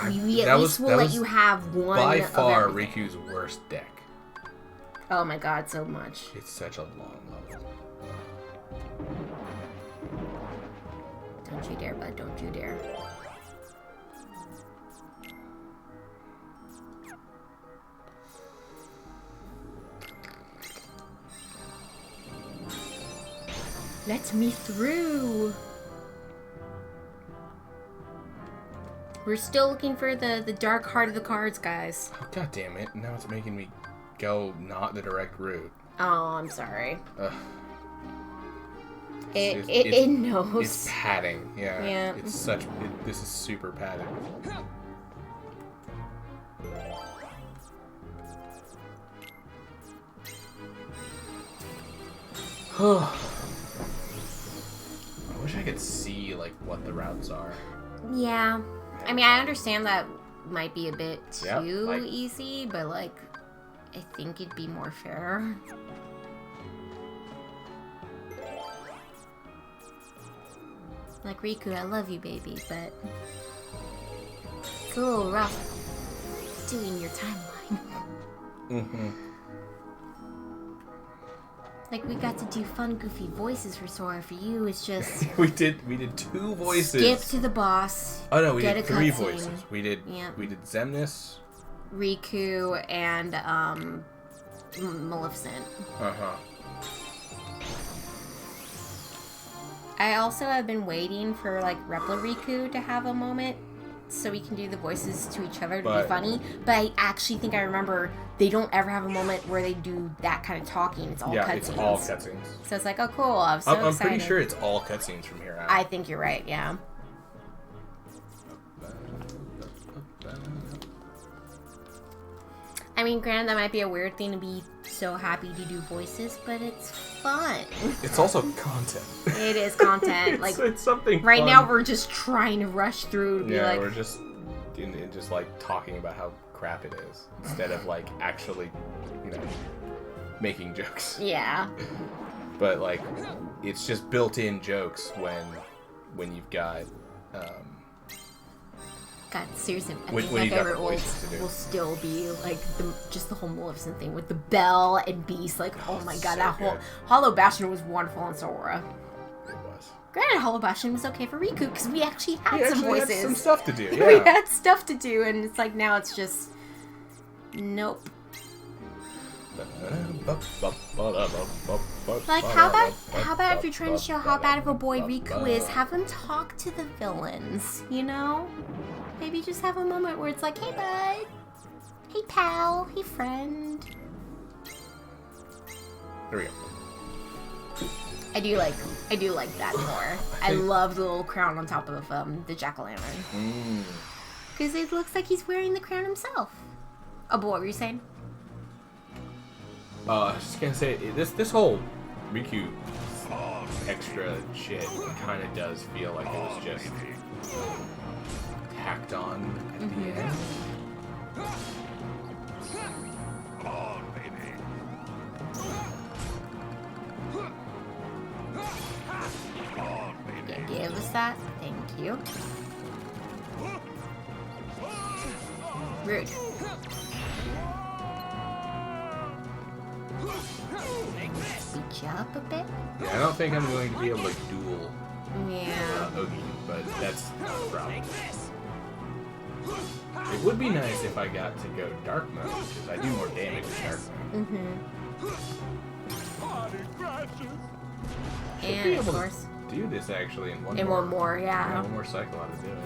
we at That least will let you have one. By far, of everything. Riku's worst deck. Oh my god, so much. It's such a long level. Don't you dare, bud. Don't you dare. Let me through. We're still looking for the dark heart of the cards, guys. Oh, god damn it. Now it's making me go not the direct route. Oh, I'm sorry. Ugh. It knows. It's padding, yeah. Yeah. It's this is super padded. I wish I could see like what the routes are. Yeah. I mean, I understand that might be a bit too easy, but like I think it'd be more fair. Like, Riku, I love you, baby, but it's a little rough doing your timeline. Mm-hmm. Like, we got to do fun, goofy voices for Sora. For you, it's just we did 2 voices. skip to the boss. Oh no, we get did a 3 cutscene. voices. We did Xemnas, Riku, and Maleficent. Uh-huh. I also have been waiting for, like, Repla Riku to have a moment so we can do the voices to each other to be funny. But I actually think I remember they don't ever have a moment where they do that kind of talking. It's all cutscenes. It's all cutscenes. So it's like, oh, cool. I'm I'm excited. pretty sure it's all cutscenes from here out. I think you're right, yeah. I mean, granted, that might be a weird thing to be so happy to do voices, but it's fun. It's also content. It is content. It's something right fun. now, we're just trying to rush through to be like... we're just like talking about how crap it is instead of like actually, making jokes. Yeah. But like, it's just built-in jokes when you've got. God, seriously, I When think you my got favorite the will voices to do. still be like just the whole Maleficent thing with the bell and Beast. Like, oh my god, so that whole good. Hollow Bastion was wonderful on Sora. It was. Granted, Hollow Bastion was okay for Riku because we actually had some voices. Had some stuff to do. We Yeah. had stuff to do, and it's like now it's just nope. Like, how about if you're trying to show how bad of a boy Riku is, have him talk to the villains, you know? Maybe just have a moment where it's like, hey bud, hey pal, hey friend. There we go. I do like that more. I love the little crown on top of the jack-o'-lantern. Because it looks like he's wearing the crown himself. Oh, but what were you saying? I was just gonna say, this whole Riku extra shit kind of does feel like it was just tacked on at the end. Yeah, give us that. Thank you. Rude. Beat you up a bit. Yeah, I don't think I'm going to be able to duel Yeah. Ogi, but that's not a problem. It would be nice if I got to go dark mode, because I do more damage in dark mode. Should be And able of to course, do this actually in one in more. one more, yeah. One more cycle how to do it.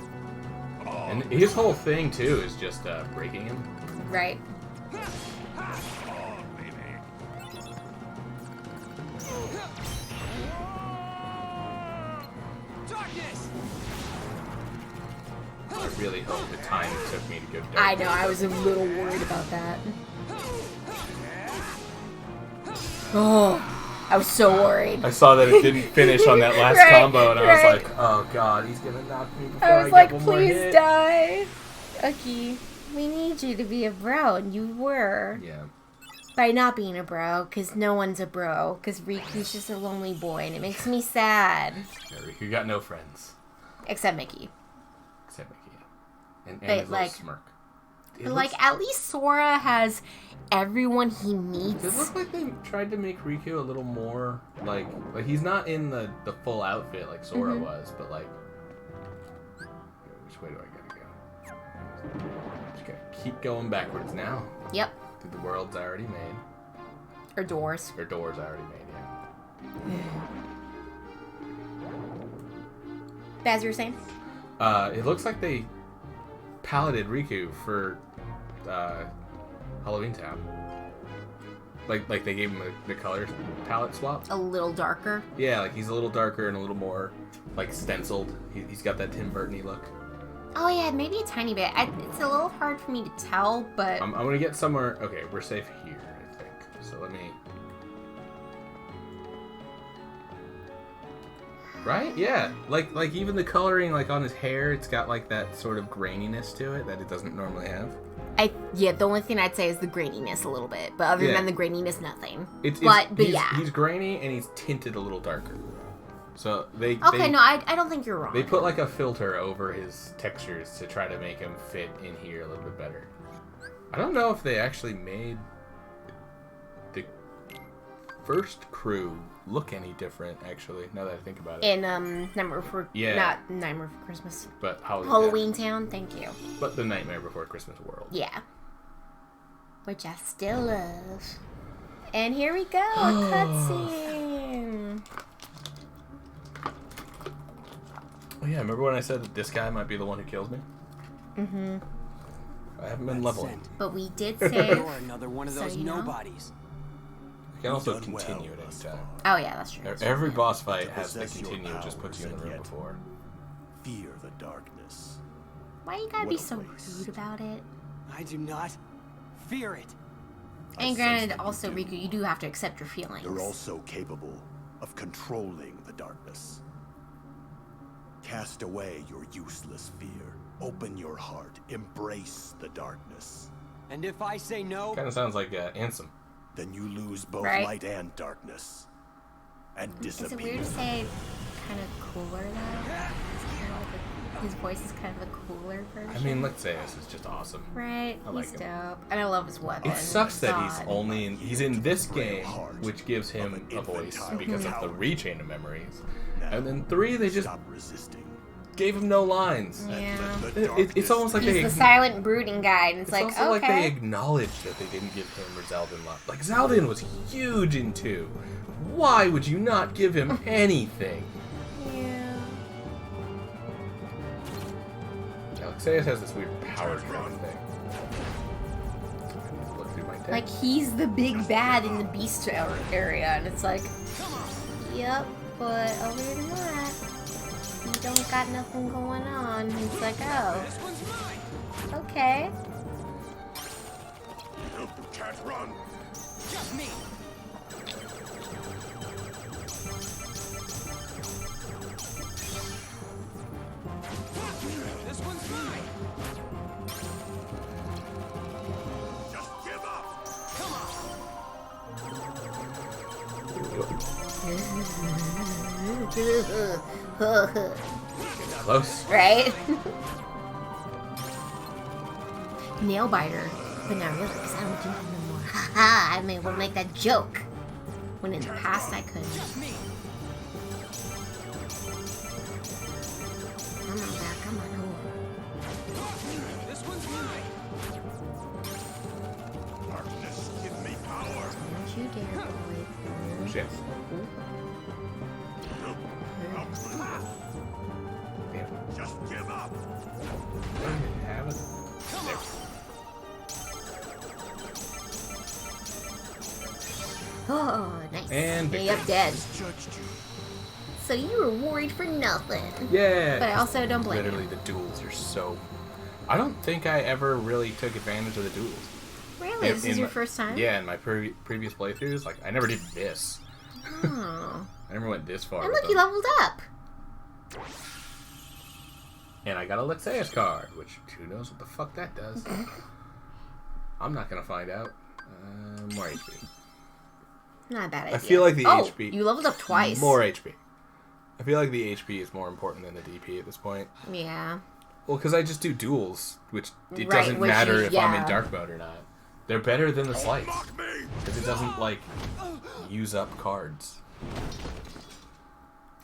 And his whole thing too is just breaking him. Right. I really hope the time it took me to go dark. I know, I was a little worried about that. Oh, I was so worried. I saw that it didn't finish on that last Right, combo, and I was right. like, "Oh God, he's gonna knock me before I I, was get like, one more please hit." die. Uki, we need you to be a bro, and you were. Yeah. By not being a bro, because no one's a bro, because Riku's just a lonely boy, and it makes me sad. Yeah, Riku got no friends Except Mickey. except Mickey, and But, his little like- smirk. It But, looks- like, at least Sora has everyone he meets. It looked like they tried to make Riku a little more like he's not in the full outfit like Sora was, but like, which way do I gotta go? Just gotta keep going backwards now. Yep. Through the worlds I already made, Or doors. or doors I already made. Yeah. As you were saying? It looks like they paletted Riku for Halloween Town. Like they gave him the color palette swap. A little darker. Yeah, like he's a little darker and a little more like stenciled. He's got that Tim Burton-y look. Oh, yeah, maybe a tiny bit. It's a little hard for me to tell, but... I'm gonna get somewhere. Okay, we're safe here, I think. So let me. Right? Yeah. Like even the coloring like on his hair, it's got like that sort of graininess to it that it doesn't normally have. Yeah, the only thing I'd say is the graininess a little bit. But other Yeah. than the graininess, nothing. But yeah. he's grainy and he's tinted a little darker. So they Okay, no, I don't think you're wrong. They put like a filter over his textures to try to make him fit in here a little bit better. I don't know if they actually made the first crew look any different, actually, now that I think about it. In Nightmare Before... Yeah. Not Nightmare Before Christmas. But Halloween Town, thank you. But the Nightmare Before Christmas world. Yeah. Which I still love. And here we go, a cutscene. Oh yeah, remember when I said that this guy might be the one who kills me? Mm-hmm. I haven't been leveling. But we did save. You're another one of those nobodies. You can also continue at any time. Oh yeah, that's true. Every boss fight has the continue, it just puts you in the room before. Fear the darkness. Why you gotta be so rude about it? I do not fear it. And granted, also, Riku, you do have to accept your feelings. You're also capable of controlling the darkness. Cast away your useless fear. Open your heart. Embrace the darkness. And if I say no... Kind of sounds like Ansem. Then you lose both Right. light and darkness. And disappear. Is it weird to say kind of cooler, though? His voice is kind of a cooler version. I mean, Lexaeus is just awesome. Right, I like he's him. dope. And I love his weapon. It sucks that he's God. only in... He's in this game, which gives him a voice because of the rechain of memories. And then 3, they just Stop resisting. gave him no lines. Yeah. It's almost like He's they... the silent brooding guy, and it's like, also okay. like they acknowledged that they didn't give him or Zaldin lines. Like, Zaldin was huge in 2. Why would you not give him anything? Yeah. Alexeus has this weird power drone thing. Look through my text. Like, he's the big bad in the beast area, and it's like, yep, but other than that, you don't got nothing going on. And it's like, oh, okay. You can't run. Just me. This one's mine. Just give up. Come Close. Right? Nail biter. But not really, because I don't do that no more. Haha, I may well make that joke. When in the past I couldn't. Just me. Come on back, come on over. This one's mine. Darkness, give me power. Don't you dare go away from me. Shit. Just give up. Have it. There. Oh, nice. And Stay up dead. Judged you. So you were worried for nothing. Yeah. But I also don't blame Literally, you. the duels are so... I don't think I ever really took advantage of the duels. Really? This is your my- first time? Yeah, in my previous playthroughs, like, I never did this. Oh. I never went this far. And with look, you them. leveled up. And I got a Lexaeus card, which who knows what the fuck that does. I'm not gonna find out. More HP. Not a bad idea. I feel like the oh, HP... you leveled up twice. More HP. I feel like the HP is more important than the DP at this point. Yeah. Well, because I just do duels, which it Right, doesn't which matter is- if I'm in yeah. dark mode or not. They're better than the slice. Mock me. Because it doesn't, like, use up cards.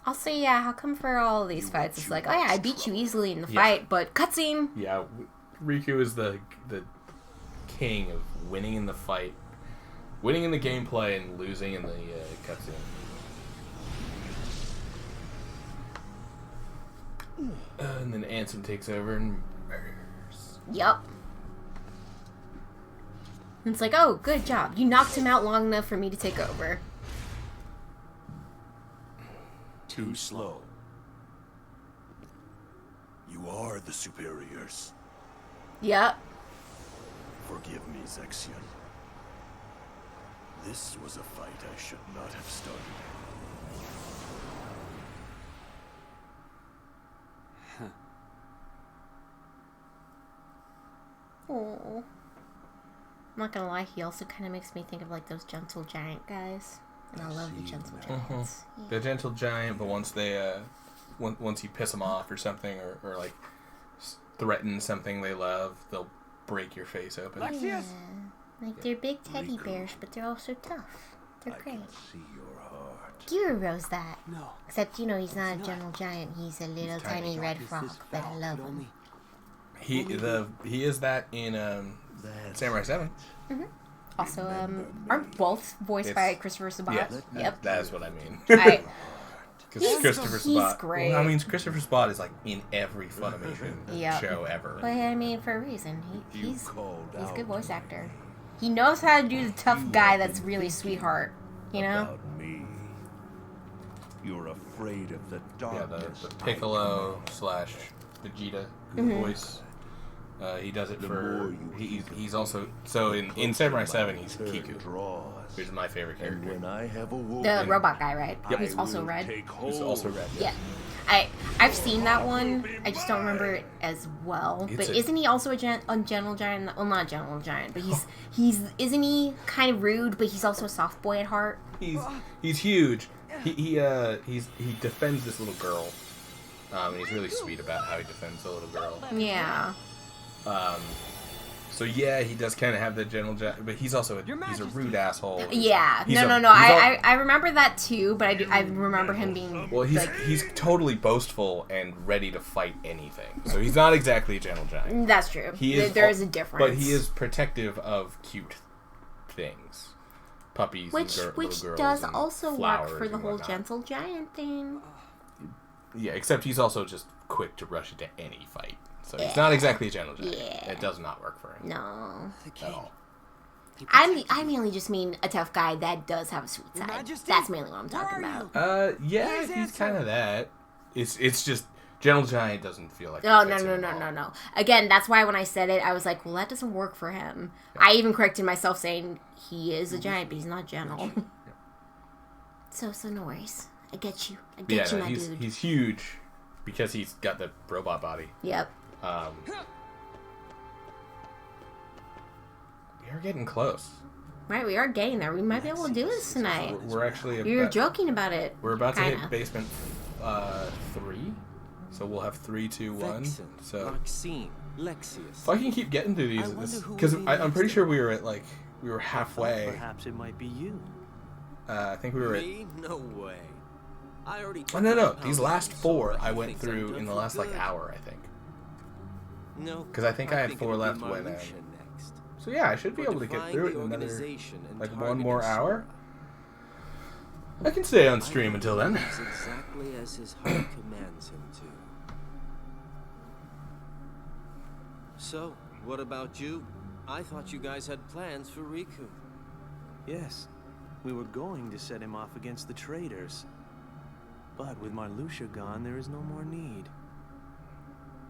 Also, yeah, how come for all of these fights it's like, oh yeah, I beat you easily in the Yeah. fight, but cutscene. Yeah, Riku is the king of winning in the fight. Winning in the gameplay and losing in the cutscene. And then Ansem takes over and murders. Yup. And it's like, oh, good job. You knocked him out long enough for me to take over. Too slow. You are the superiors. Yup. Forgive me, Zexion. This was a fight I should not have started. Oh. I'm not gonna lie, he also kind of makes me think of like those gentle giant guys. And I love the gentle giants. The gentle giant, but once they, once you piss them off or something, or like threaten something they love, they'll break your face open. Yeah. Like they're big teddy bears, but they're also tough. They're great. See your heart. Gyro's that. No. Except, you know, he's not a gentle giant. He's a little tiny red frog, but I love him. He is that in Samurai 7. Also, aren't both voiced by Christopher Sabat? Yes, Yep. that's what I mean. He's Christopher Sabat. great. Well, I mean, Christopher Sabat is like in every Funimation show ever. But I mean, for a reason. He's a good voice actor. He knows how to do the tough guy that's really sweetheart. You know? About me. You're afraid of the Yeah, darkness. the Piccolo / Vegeta voice. He does it for. He's also in Samurai 7. He's Kiku, who's my favorite character. When I have a The robot guy, right? Yep. Who's also red. Who's also red. Yeah. I've seen that one. I just don't remember it as well. But isn't he also a gentle giant? Well, not a gentle giant, but he's isn't he kind of rude? But he's also a soft boy at heart. He's huge. He defends this little girl. And he's really sweet about how he defends the little girl. Yeah. So yeah, he does kind of have the gentle giant, but he's also he's a rude asshole. Yeah. No. I remember that too, but I remember him being. Well, he's totally boastful and ready to fight anything. So he's not exactly a gentle giant. That's true. There is a difference. But he is protective of cute things, puppies, which little girls, does and also flowers work for the and whole whatnot. gentle giant thing. Yeah, except he's also just quick to rush into any fight. So he's not exactly a gentle giant. Yeah. It does not work for him. No. At all. I mainly just mean a tough guy that does have a sweet side. That's mainly what I'm talking about. Yeah, he's kind of that. It's just gentle giant doesn't feel like. No. Again, that's why when I said it, I was like, well, that doesn't work for him. I even corrected myself saying he is a giant, but he's not gentle. So no worries. I get you. I get you, my dude. He's huge because he's got the robot body. Yep. We are getting close. Right, we are getting there. We might be able to do this tonight. We're actually. We were joking about it. We're about to kinda. hit basement 3, so we'll have 3, 2, 1. So Maxine, Lexius. if I can keep getting through these, because I'm pretty sure we were halfway. Perhaps it might be you. I think we were at. Me? No way. I already. Oh no! These last 4 I went through in the last hour, I think. No. Because I think I had 4 left when. Next. So yeah, I should be able to get through it in another 1 more hour. I can stay on stream until then. Exactly as his heart commands him to. So, what about you? I thought you guys had plans for Riku. Yes, we were going to set him off against the traitors. But with Marluxia gone, there is no more need.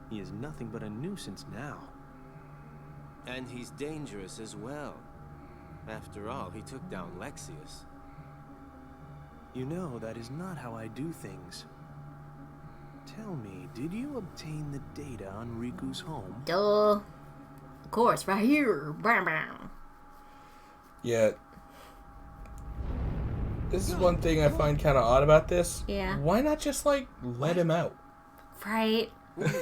He is nothing but a nuisance now. And he's dangerous as well. After all, he took down Lexius. You know, that is not how I do things. Tell me, did you obtain the data on Riku's home? Duh. Of course, right here. Bam, bam. Yeah. This is one thing I find kind of odd about this. Yeah. Why not just let him out? Right.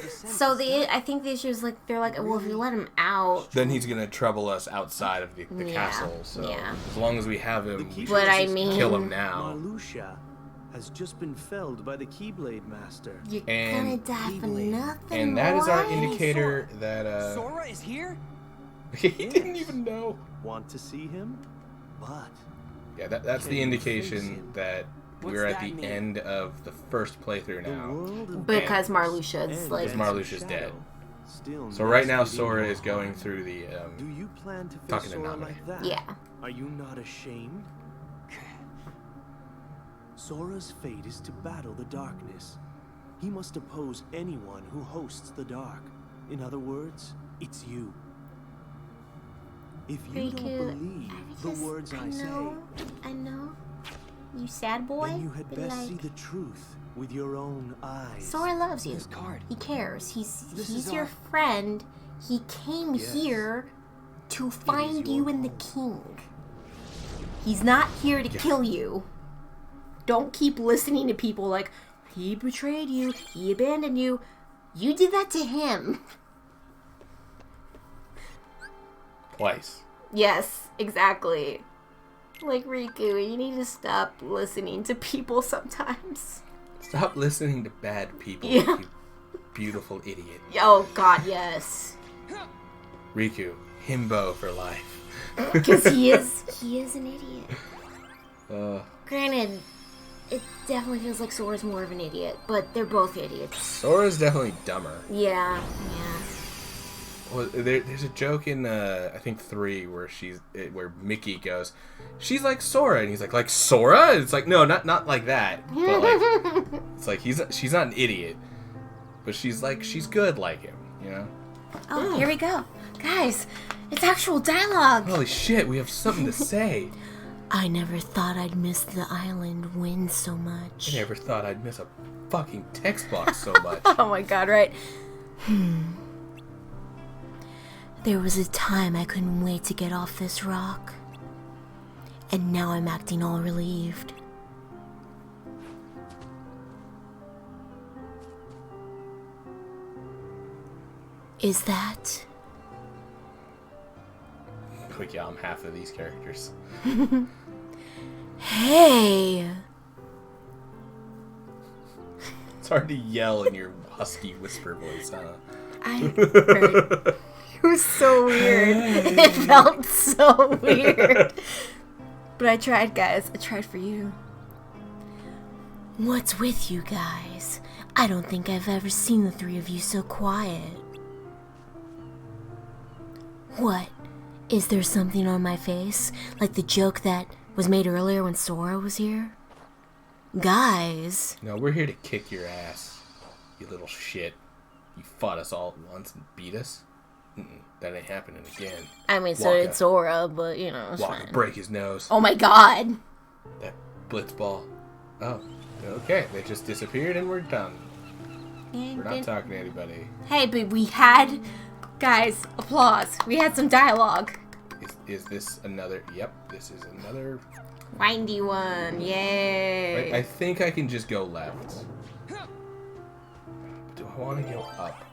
So I think the issue is they're like, well, if you let him out, Then he's gonna trouble us outside of the castle. So as long as we have him, we but I should mean, kill him now. Marluxia has just been felled by the Keyblade Master. You're gonna die for nothing. And that is our right? indicator that Sora is here? he didn't even know. Want to see him? But Yeah, that's the indication that we're at the end of the first playthrough now. Because Marluxia's Marluxia's dead. So right now Sora is going through the do you plan to face talking to Sora Nami. like that? Yeah. Are you not ashamed? Sora's fate is to battle the darkness. He must oppose anyone who hosts the dark. In other words, it's you. If you don't believe the words I say, I know. You sad boy? then you had best see the truth with your own eyes. Sora loves you. He cares. He's your friend. He came here to find you and the king. He's not here to kill you. Don't keep listening to people like, he betrayed you, he abandoned you. You did that to him. Twice. Yes, exactly. Like, Riku, you need to stop listening to people sometimes. Stop listening to bad people, Yeah. you beautiful idiot. Oh, God, yes. Riku, himbo for life. Because he is an idiot. Granted, it definitely feels like Sora's more of an idiot, but they're both idiots. Sora's definitely dumber. Yeah. Well, there's a joke in I think 3 where where Mickey goes, she's like Sora, and he's like Sora? It's like, no, not like that. But like, it's like she's not an idiot, but she's good like him, you know? Oh, here we go. Guys, it's actual dialogue. Holy shit, we have something to say. I never thought I'd miss the island wind so much. I never thought I'd miss a fucking text box so much. Oh my god, right? There was a time I couldn't wait to get off this rock. And now I'm acting all relieved. Is that... Quick, yeah, I'm half of these characters. Hey! It's hard to yell in your husky whisper voice, huh? It was so weird. It felt so weird. But I tried, guys. I tried for you. What's with you guys? I don't think I've ever seen the three of you so quiet. What? Is there something on my face? Like the joke that was made earlier when Sora was here? Guys. No, we're here to kick your ass, you little shit. You fought us all at once and beat us? That ain't happening again. I mean, so did Sora, but, you know, it's Walker fine. break his nose. Oh my god. That blitzball. Oh, okay. They just disappeared and we're done. We're not talking to anybody. Hey, but we had... Guys, applause. We had some dialogue. Is this another... Yep, this is another... Windy one. Yay. I think I can just go left. Do I want to go up?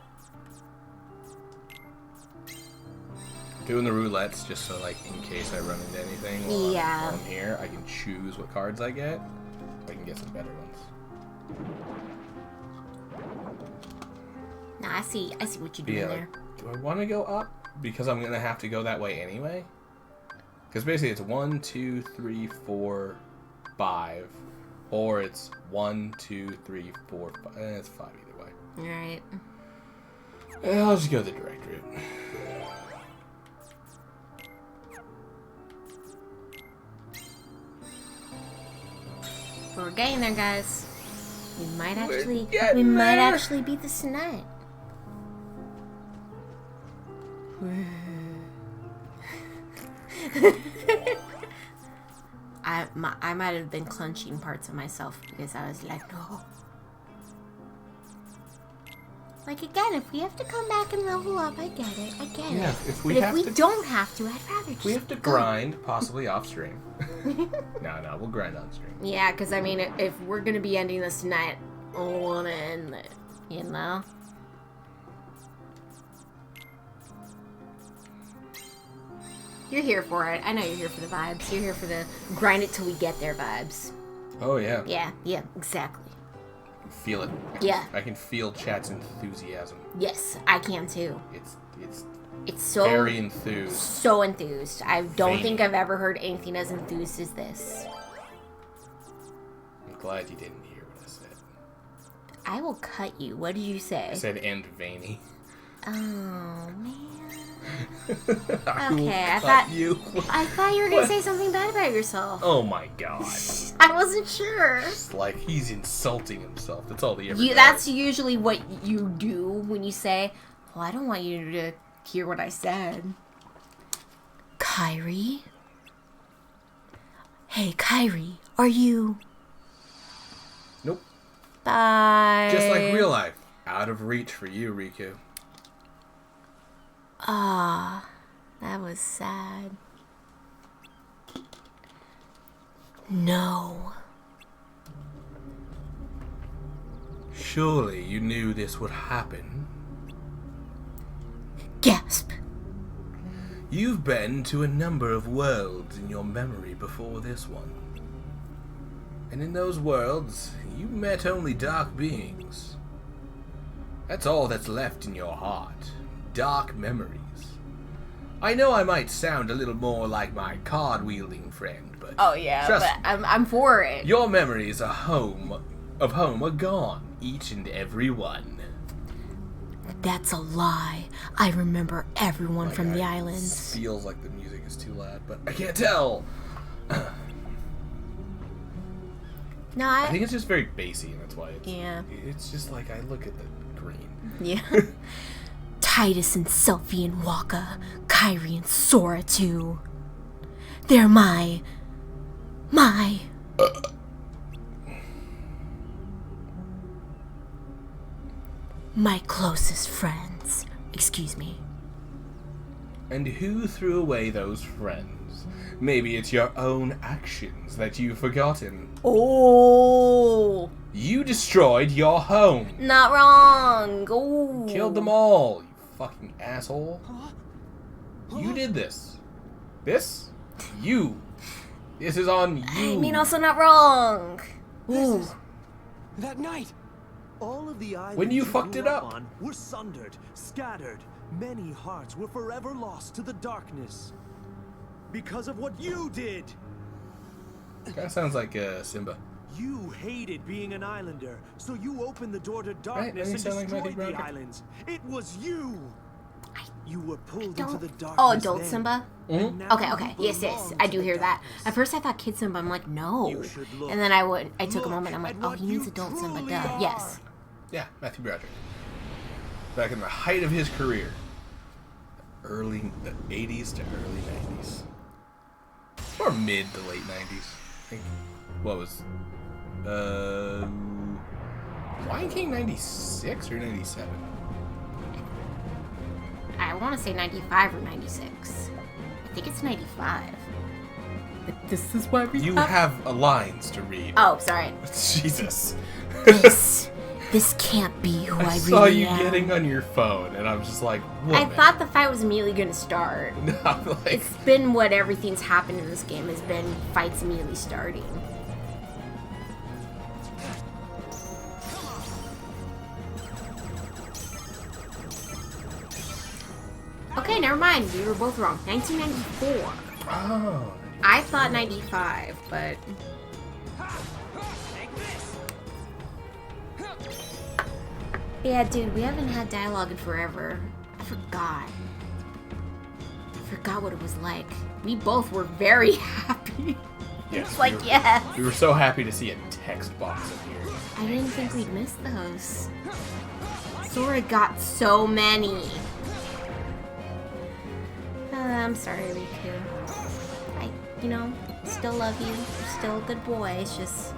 Doing the roulettes just so, like, in case I run into anything while I'm here, I can choose what cards I get. So I can get some better ones. Nah, I see what you're doing there. Like, do I want to go up? Because I'm going to have to go that way anyway? Because basically it's 1, 2, 3, 4, 5. Or it's 1, 2, 3, 4, 5. It's 5 either way. Alright. I'll just go the direct route. But we're getting there, guys. We might actually beat this tonight. I might have been clenching parts of myself because I was like, no. Like, again, if we have to come back and level up, I get it. Yeah, if we don't have to, I'd rather just we have to grind, possibly off stream. No, we'll grind on stream. Yeah, because, I mean, if we're going to be ending this tonight, I want to end it, you know? You're here for it. I know you're here for the vibes. You're here for the grind it till we get there vibes. Oh, yeah. Yeah, exactly. Feel it. I can feel chat's enthusiasm. Yes, I can too. It's so very enthused. So enthused. I don't think I've ever heard anything as enthused as this. I'm glad you didn't hear what I said. I will cut you. What did you say? I said and veiny. Oh man. Okay, I thought you were gonna say something bad about yourself. Oh my god. I wasn't sure. It's like he's insulting himself. That's all he ever does. That's usually what you do when you say, well, I don't want you to hear what I said. Kairi? Hey, Kairi, are you... Nope. Bye. Just like real life. Out of reach for you, Riku. Ah, that was sad. No. Surely you knew this would happen. Gasp. You've been to a number of worlds in your memory before this one. And in those worlds, you met only dark beings. That's all that's left in your heart. Dark memories. I know I might sound a little more like my card-wielding friend, but... Oh yeah, trust but me, I'm for it. your memories of home are gone. Each and every one. That's a lie. I remember everyone My from God, the it islands. feels like the music is too loud, but I can't tell. No, I think it's just very bassy, and that's why it's... Yeah. It's just like, I look at the green. Yeah. Titus and Selfie and Waka, Kairi and Sora too. They're my closest friends. Excuse me. And who threw away those friends? Maybe it's your own actions that you've forgotten. Oh, You destroyed your home. not wrong. Oh, Killed them all, you fucking asshole. You did this. This? You. This is on you. I mean, also not wrong. Ooh. That night! All of the islands When you fucked grew it up. on were sundered, scattered. Many hearts were forever lost to the darkness. Because of what you did! Kinda sounds like Simba. You hated being an islander, so you opened the door to darkness doesn't he and sound like Matthew destroyed the Broderick? islands. It was you! You were pulled into the darkness. Oh, adult then. Simba? And now Okay, you okay. Yes, belong I to do the hear that. darkness. At first I thought Kid Simba, I'm like, no. You should look. And then I took a Look moment, I'm like, at oh, what he means you adult Simba, truly duh. are. Yes. Yeah, Matthew Broderick. Back in the height of his career. Early 80s to early 90s. Or mid to late 90s. I think. What was... Lion King 96 or 97? I want to say 95 or 96. I think it's 95. But this is why we You have lines to read. Oh, sorry. Jesus. This can't be who I, I saw really you am. getting on your phone, and I was just like, I woman. thought the fight was immediately going to start. I'm like, It's been what everything's happened in this game has been fights immediately starting. Okay, never mind. We were both wrong. 1994. oh. I thought 95, but... Yeah, dude, we haven't had dialogue in forever. I forgot. I forgot what it was like. We both were very happy. Yes, It's like, we were, yes. We were so happy to see a text box appear. I didn't think we'd miss those. Sora got so many. I'm sorry, Riku. Still love you. You're still a good boy. It's just...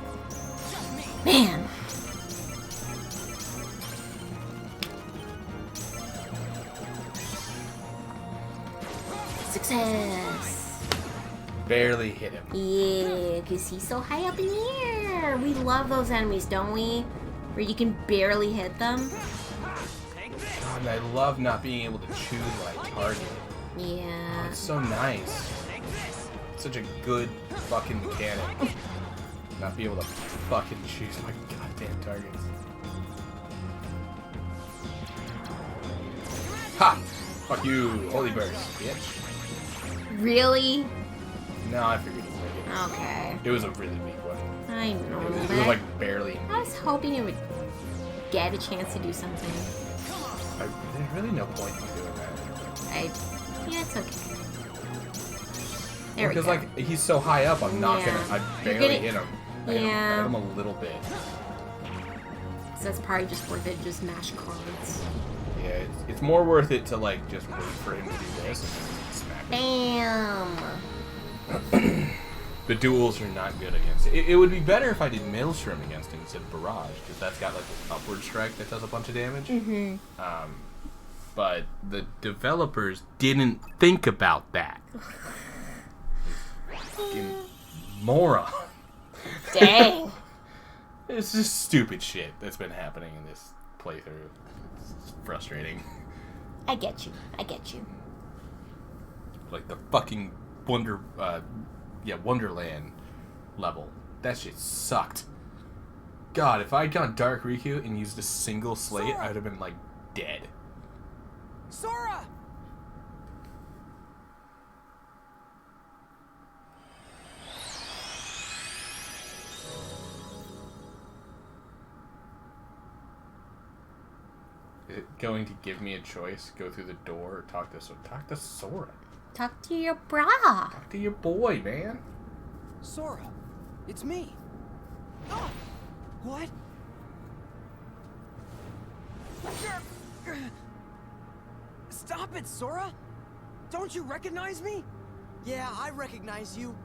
Man. Success. Barely hit him. Yeah, because he's so high up in the air. We love those enemies, don't we? Where you can barely hit them. God, and I love not being able to choose my target. Yeah. It's so nice. Such a good fucking mechanic. Not be able to fucking choose my goddamn targets. Ha! Fuck you, holy burst, bitch. Really? No, I figured you'd make it. Okay. It was a really weak one. I know. It was but like barely. I was hoping it would get a chance to do something. There's really no point in doing that. Yeah, it's okay. There we Because go. like he's so high up, I'm not Yeah. gonna. I You're barely gonna- hit him. I Yeah. hit him a little bit. So that's probably just worth it. Just mash cards. Yeah, it's more worth it to like just wait for him to do this and then smack him. Bam. The duels are not good against it. It would be better if I did Maelstrom against it instead of Barrage, because that's got like this upward strike that does a bunch of damage. Mm-hmm. But the developers didn't think about that. Fucking moron. Dang. It's just stupid shit that's been happening in this playthrough. It's frustrating. I get you. I get you. Like the fucking Wonderland level. That shit sucked. God, if I'd gone Dark Riku and used a single slate, Sora! I would have been, like, dead. Sora! Is it going to give me a choice? Go through the door or talk to Sora? Talk to Sora. Talk to your bra. Talk to your boy, man. Sora, it's me. Ah! What? Stop it, Sora! Don't you recognize me? Yeah, I recognize you.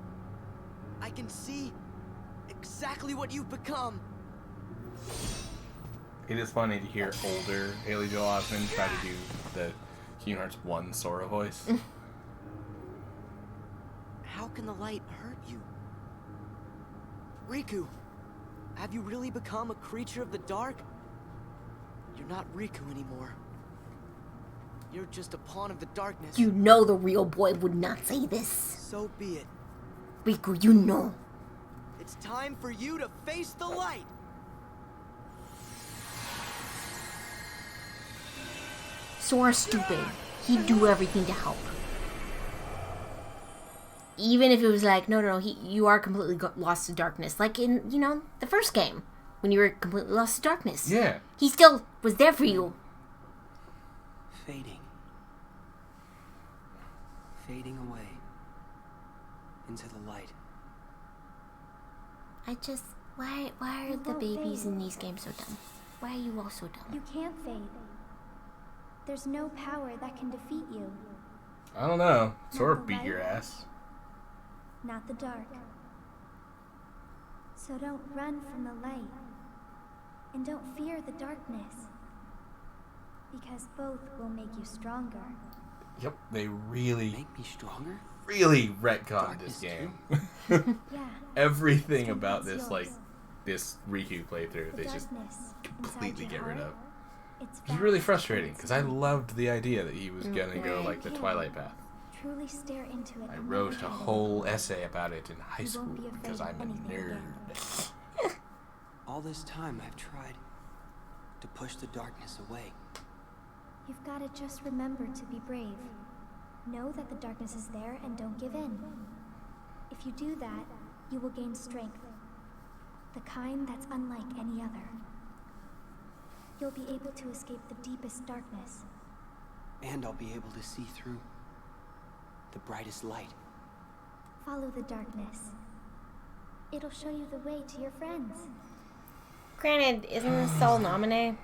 I can see exactly what you've become. It is funny to hear older Haley Joel Osment try to do the Kingdom Hearts 1 Sora voice. How can the light hurt you? Riku, have you really become a creature of the dark? You're not Riku anymore. You're just a pawn of the darkness. You know the real boy would not say this. So be it. Riku, you know. It's time for you to face the light. Sora's stupid. He'd do everything to help. Even if it was like, no, you are completely lost to darkness. Like in, the first game. When you were completely lost to darkness. Yeah. He still was there for you. Fading. Fading away. Into the light. Why are the babies in these games so dumb? Why are you all so dumb? You can't fade. There's no power that can defeat you. I don't know. Sora the beat your light. ass. Not the dark. So don't run from the light. And don't fear the darkness. Because both will make you stronger. Yep, they really, Make me stronger? really retconned Darkness this game. Yeah. Everything Strength about is this, yours. like, this Riku playthrough, The they just darkness completely inside your get rid heart, of. It's It was really vast frustrating, and because I it's loved the idea that he was gonna go, like, the Okay. Twilight path. Truly stare into it. I and wrote never a give in. whole essay about it in high You school, won't be afraid because of I'm a anything nerd. again. All this time I've tried to push the darkness away. You've got to just remember to be brave. Know that the darkness is there and don't give in. If you do that, you will gain strength. The kind that's unlike any other. You'll be able to escape the deepest darkness. And I'll be able to see through the brightest light. Follow the darkness. It'll show you the way to your friends. Granted, isn't this all Nominee?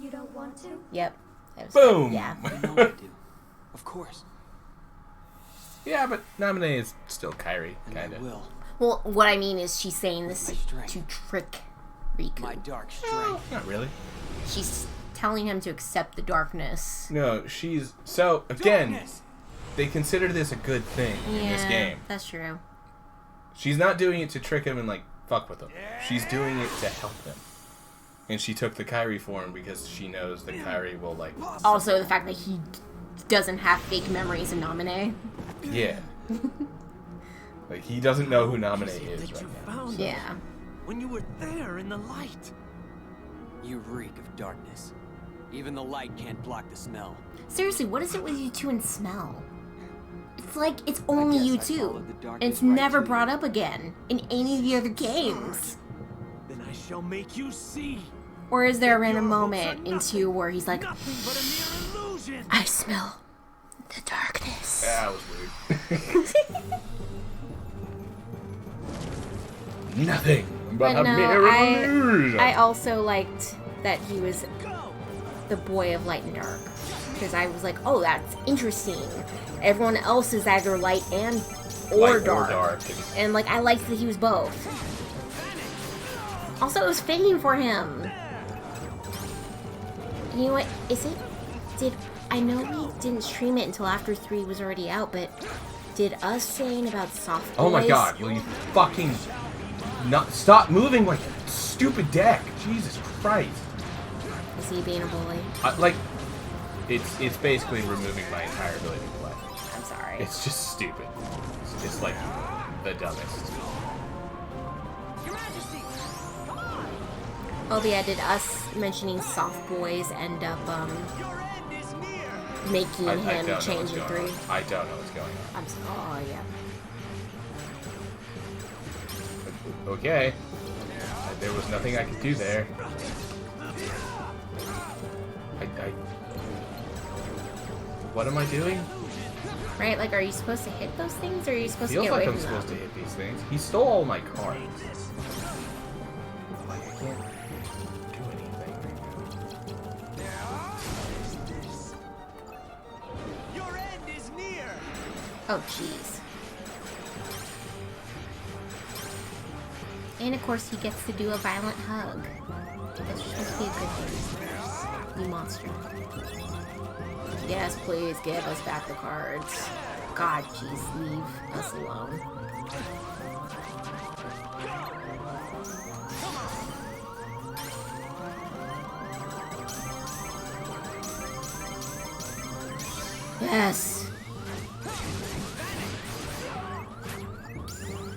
You don't want to? Yep. That was Boom! Yeah. You know I do. Of course. Yeah, but Nominee is still Kairi, And kinda. I will. Well, what I mean is she's saying this My strength. to trick Riku. My dark strength. Not really. She's telling him to accept the darkness. No, she's... So, again, Darkness! they consider this a good thing in this game. That's true. She's not doing it to trick him and, like, fuck with him. She's doing it to help him. And she took the Kairi form because she knows that Kairi will, like... Also, the fact that he doesn't have fake memories in Nominee. Yeah. Like, he doesn't know who Nominee is that you right now. found Yeah. us when you were there in the light. You reek of darkness. Even the light can't block the smell. Seriously, what is it with you two and smell? It's like it's only guess you I two. followed the And darkness it's right never to brought you. up again in any of the other games. Then I shall make you see. Or is there a random Your hopes moment are in two where he's like, Nothing but a mere illusion. I smell the darkness. That was weird. Nothing but, But a no, mere illusion. I also liked that he was the boy of light and dark. Because I was like, oh, that's interesting. Everyone else is either light and or Light dark. And like I liked that he was both. Also, it was fitting for him. You know what? I know we didn't stream it until after 3 was already out, but did us saying about soft boys... Oh my god, will you fucking not stop moving like a stupid deck. Jesus Christ. Is he being a bully? Like, it's basically removing my entire ability to play. I'm sorry. It's just stupid. It's just like the dumbest. Your Majesty, come on! Oh yeah, did us mentioning soft boys end up Your end is near. making I him don't know change what's in going 3? on. I don't know what's going on. I'm so, oh yeah. Okay. There was nothing I could do there. What am I doing? Right, like, are you supposed to hit those things, or are you supposed to Feels get like away I'm from supposed to them? hit these things. He stole all my cards. Like, I can't do anything right now. Your end is near. Oh, jeez. And of course, he gets to do a violent hug. That's supposed to be a good thing. You monster. Yes, please give us back the cards. God, jeez, leave us alone. Yes.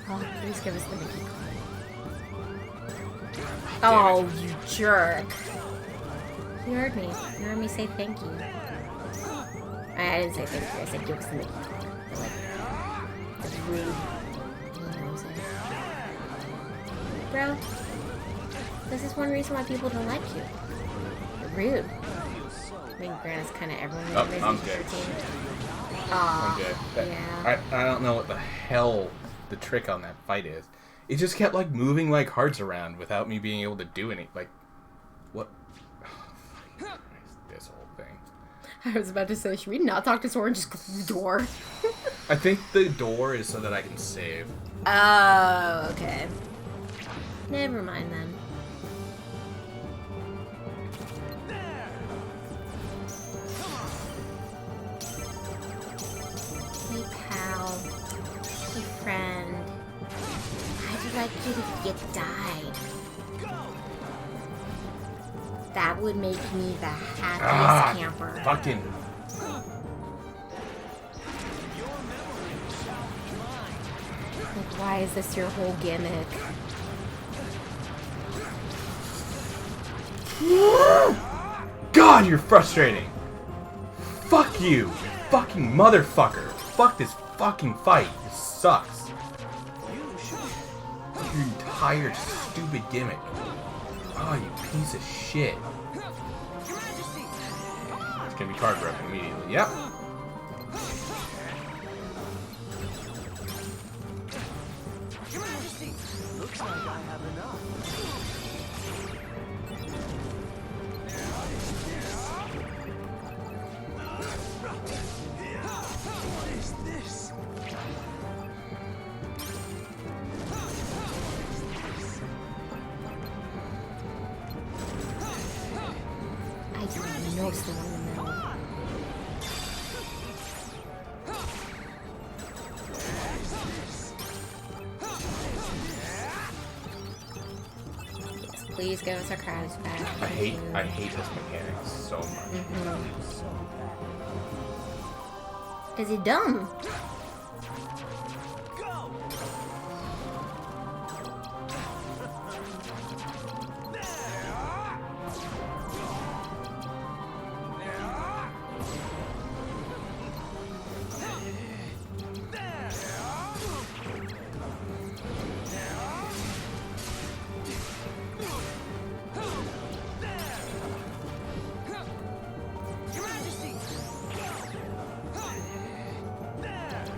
Oh, please give us the Mickey card. Oh, you jerk. You heard me. You heard me say thank you. I didn't say thank you. I said give us the Mickey card. But, like, that's rude. You know what I'm saying? Bro, this is one reason why people don't like you. You're rude. I mean, granted, it's kind of everyone in Oh, the I'm Disney good. 13. I'm good. Yeah. I don't know what the hell the trick on that fight is. It just kept like moving my cards around without me being able to do anything. Like, what? This whole thing. I was about to say, should we not talk to Sora and just close the door? I think the door is so that I can save. Oh, okay. Never mind then. Hey, pal. Hey, friend. I'd like you to get died. That would make me the happiest camper. Fucking. Like, why is this your whole gimmick? God, you're frustrating. Fuck you, fucking motherfucker. Fuck this fucking fight. This sucks. Your entire stupid gimmick. Oh, you piece of shit. It's gonna be card broken immediately. Yep. Your Majesty, looks like I have enough. What is this? I didn't notice the one in the middle. Yes, please give us our cards back. I hate this mechanic so much. Is he dumb?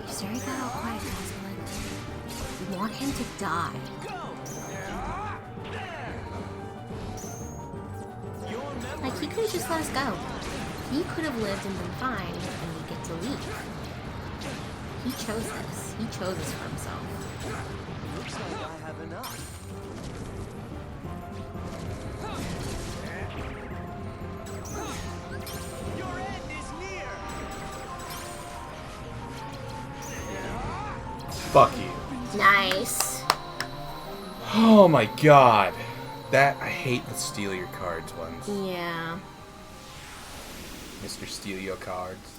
Sorry about all quiet, guys, but like, we want him to die. Like, he could have just let us go. He could have lived and been fine, and we get to leave. He chose this. He chose this for himself. Looks like I have enough. Your end is near. Fuck you. Nice. Oh my god. That, I hate the steal your cards ones. Yeah. Mr. Steal Your Cards.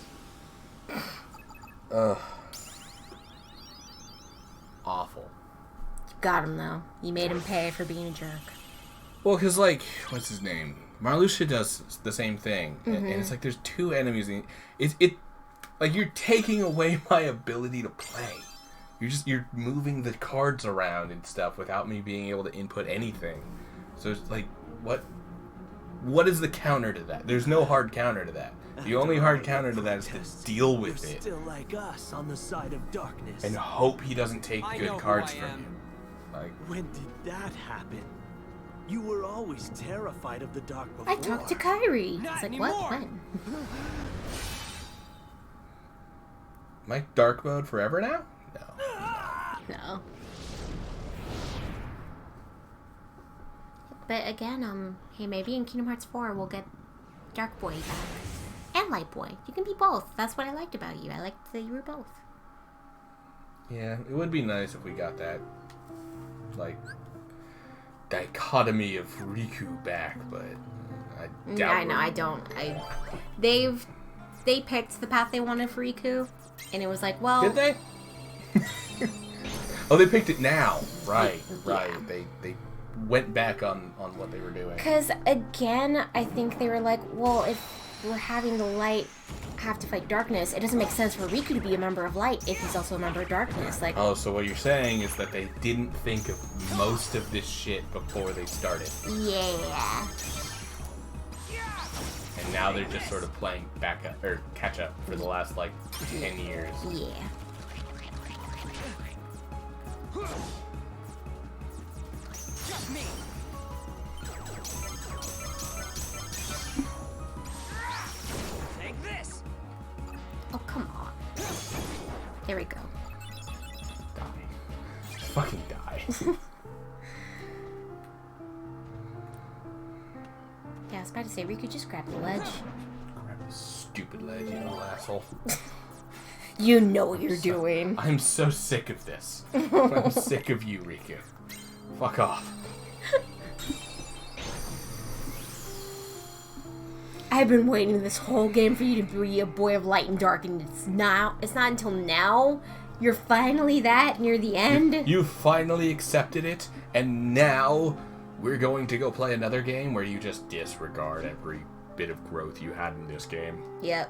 Ugh. Awful. Got him, though. You made him pay for being a jerk. Well, because, like, what's his name? Marluxia does the same thing. And it's like there's two enemies. And it like, you're taking away my ability to play. You're moving the cards around and stuff without me being able to input anything. So it's like, what is the counter to that? There's no hard counter to that. The only hard counter to that is to deal with it. Still like us on the side of darkness. And hope he doesn't take good cards from you. Like, when did that happen? You were always terrified of the dark before. I talked to Kyrie. Not It's like, anymore. what? When? am I dark mode forever now? No. No. But again, hey, maybe in Kingdom Hearts 4 we'll get Dark Boy back. And Light Boy. You can be both. That's what I liked about you. I liked that you were both. Yeah, it would be nice if we got that, like, dichotomy of Riku back, but I doubt I know, I don't. They picked the path they wanted for Riku, and it was like, well... Did they? Oh, they picked it now. Right, right. Yeah. They went back on what they were doing. Because, again, I think they were like, well, if we're having the light have to fight darkness, it doesn't make sense for Riku to be a member of light if he's also a member of darkness. Like, oh, so what you're saying is that they didn't think of most of this shit before they started. yeah. And now they're just sort of playing back up, or catch up for the last, like, 10 years. Yeah. Just me. Take this. Oh, come on. There we go. Die. Fucking die. Yeah, I was about to say, Riku, just grab the ledge. Grab this stupid ledge, you little asshole. You know what you're doing. I'm so sick of this. I'm sick of you, Riku. Fuck off. I've been waiting this whole game for you to be a boy of light and dark, and it's not until now you're finally that near the end. You finally accepted it, and now we're going to go play another game where you just disregard every bit of growth you had in this game. Yep.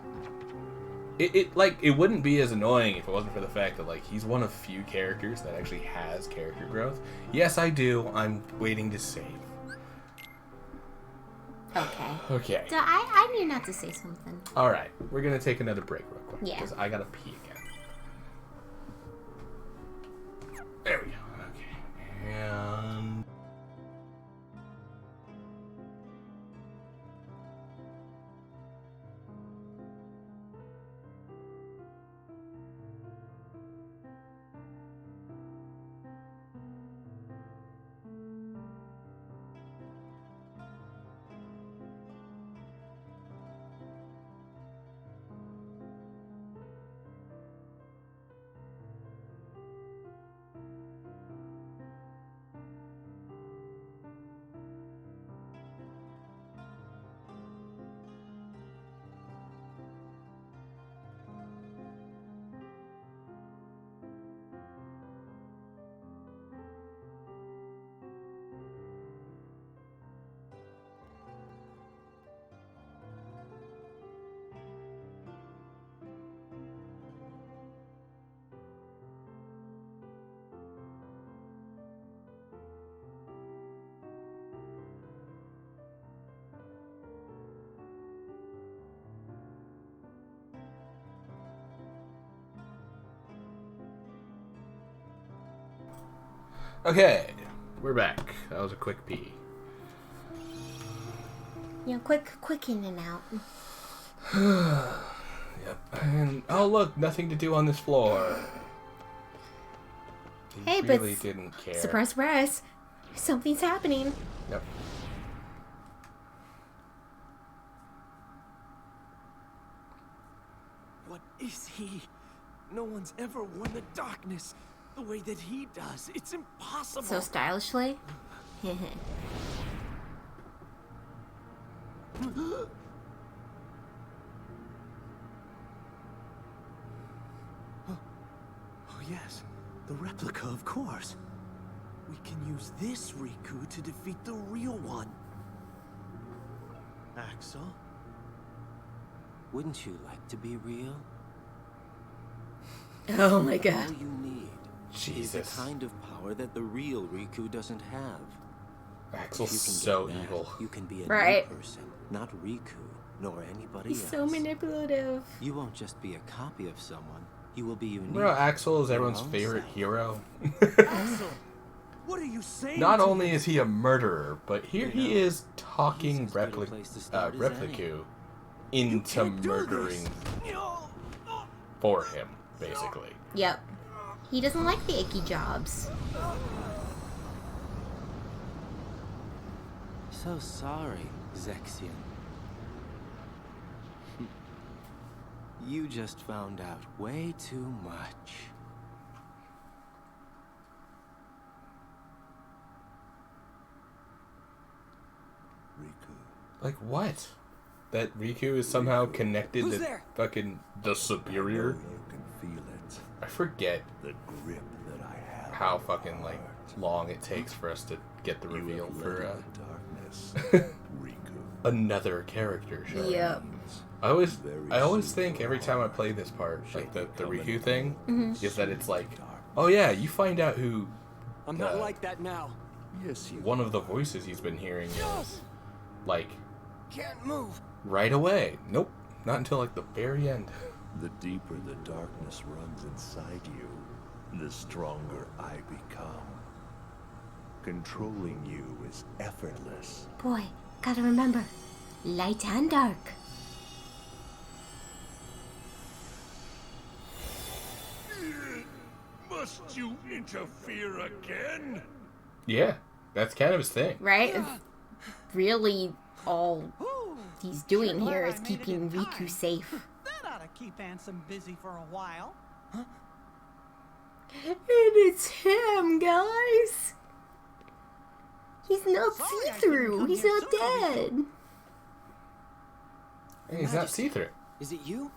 It wouldn't be as annoying if it wasn't for the fact that, like, he's one of few characters that actually has character growth. Yes, I do. I'm waiting to save. Okay. Okay. So I knew not to say something. Alright, we're gonna take another break real quick. Yeah. Because I gotta pee again. There we go. Okay. And... Okay, we're back. That was a quick pee. You know, quick in and out. Yep. And, oh look, nothing to do on this floor. He Hey, really but didn't care. surprise, surprise, something's happening. Yep. What is he? No one's ever won the darkness. the way that he does. It's impossible. So stylishly. Oh yes, the replica, of course. We can use this Riku to defeat the real one. Axel? Wouldn't you like to be real? Oh my god. All you need is Jesus. the kind of power that the real Riku doesn't have. Axel's If you can so get that, evil. You can be a Right. new person, not Riku, nor anybody He's else. so manipulative. You won't just be a copy of someone. You will be unique. Bro, Axel is Your everyone's own favorite self. hero. Axel! What are you saying? Not to only me? is he a murderer, but here You he know, is talking he's as good a place to start as any. Repliku into can't do murdering for him, basically. Yep. He doesn't like the icky jobs. So sorry, Zexion. You just found out way too much. Riku. Like what? That Riku is somehow connected Who's to there? fucking the Superior? You can feel it. I forget The grip that I have. how fucking like long it takes for us to get the You have reveal let for in the darkness, Riku. another character showing. Yep. I always think every time I play this part, like the Riku thing, is that it's like, oh yeah, you find out who I'm not like that now. Yes, you one of the voices he's been hearing is, like, Can't move. right away. Nope, not until like the very end. The deeper the darkness runs inside you, the stronger I become. Controlling you is effortless. Boy, gotta remember, light and dark. Must you interfere again? Yeah, that's kind of his thing. Right? Really, all Ooh, he's doing sure here glad is I made it keeping in Riku time. safe. That ought to keep Ansem busy for a while. And it's him, guys! He's not Sorry I couldn't see-through. come He's here not sooner, dead. Hey, he's not see-through. Is it you?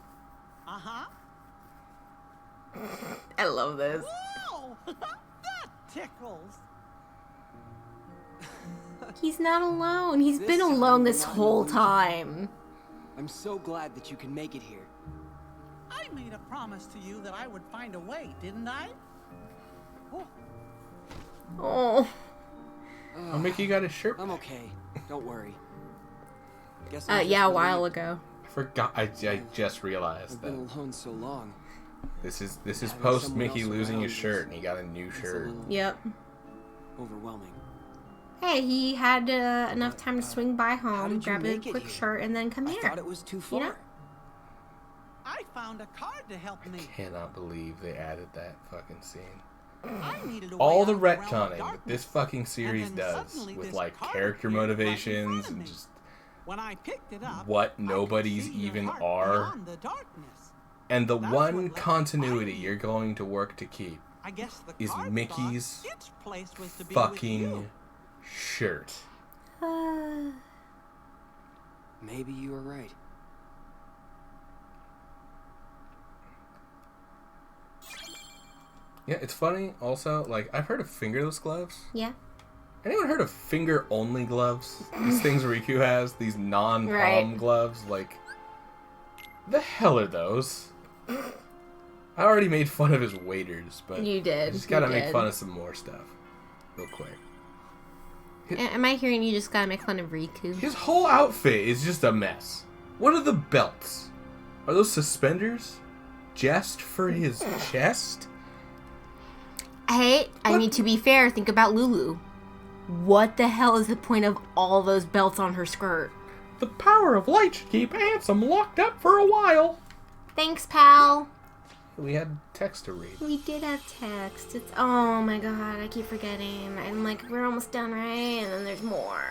Uh-huh. I love this. Whoa! That tickles. He's not alone. He's This been time alone you this want whole illusion. time. I'm so glad that you can make it here. I made a promise to you that I would find a way, didn't I? Oh, Oh. Oh, Mickey got his shirt. I'm okay. Don't worry. Guess Yeah, a while ago. I forgot. I just realized I've that been alone so long. this is Having post someone Mickey else losing his around shirt and he got a new It's a shirt. little Yep. overwhelming. Hey, he had enough time to swing by home, did you grab a make it quick here? shirt, and then come I here. thought it was too far. know? I found a card to help me. Cannot believe they added that fucking scene. I needed a All way the out of realm of retconning that darkness. this fucking series And then does suddenly with this like card character appeared right in front motivations of and me. just When I picked it up, what I could nobody's see your even heart are, beyond the darkness. and the That's one what let me continuity find you're going to work to keep I guess the is card Mickey's thought its place was to be with fucking you. shirt. Maybe you were right. Yeah, it's funny also, like, I've heard of fingerless gloves. Yeah. Anyone heard of finger-only gloves? These things Riku has, these non-palm Right. gloves, like, the hell are those? I already made fun of his waiters, but You did. I just gotta You make did. fun of some more stuff, real quick. Am I hearing you just gotta make fun of Riku? His whole outfit is just a mess. What are the belts? Are those suspenders? Just for his chest? Hey, I mean, to be fair, think about Lulu. What the hell is the point of all those belts on her skirt? The power of light should keep Ansem locked up for a while. Thanks, pal. We had text to read. We did have text. It's oh my god, I keep forgetting. I'm like, we're almost done, right? And then there's more.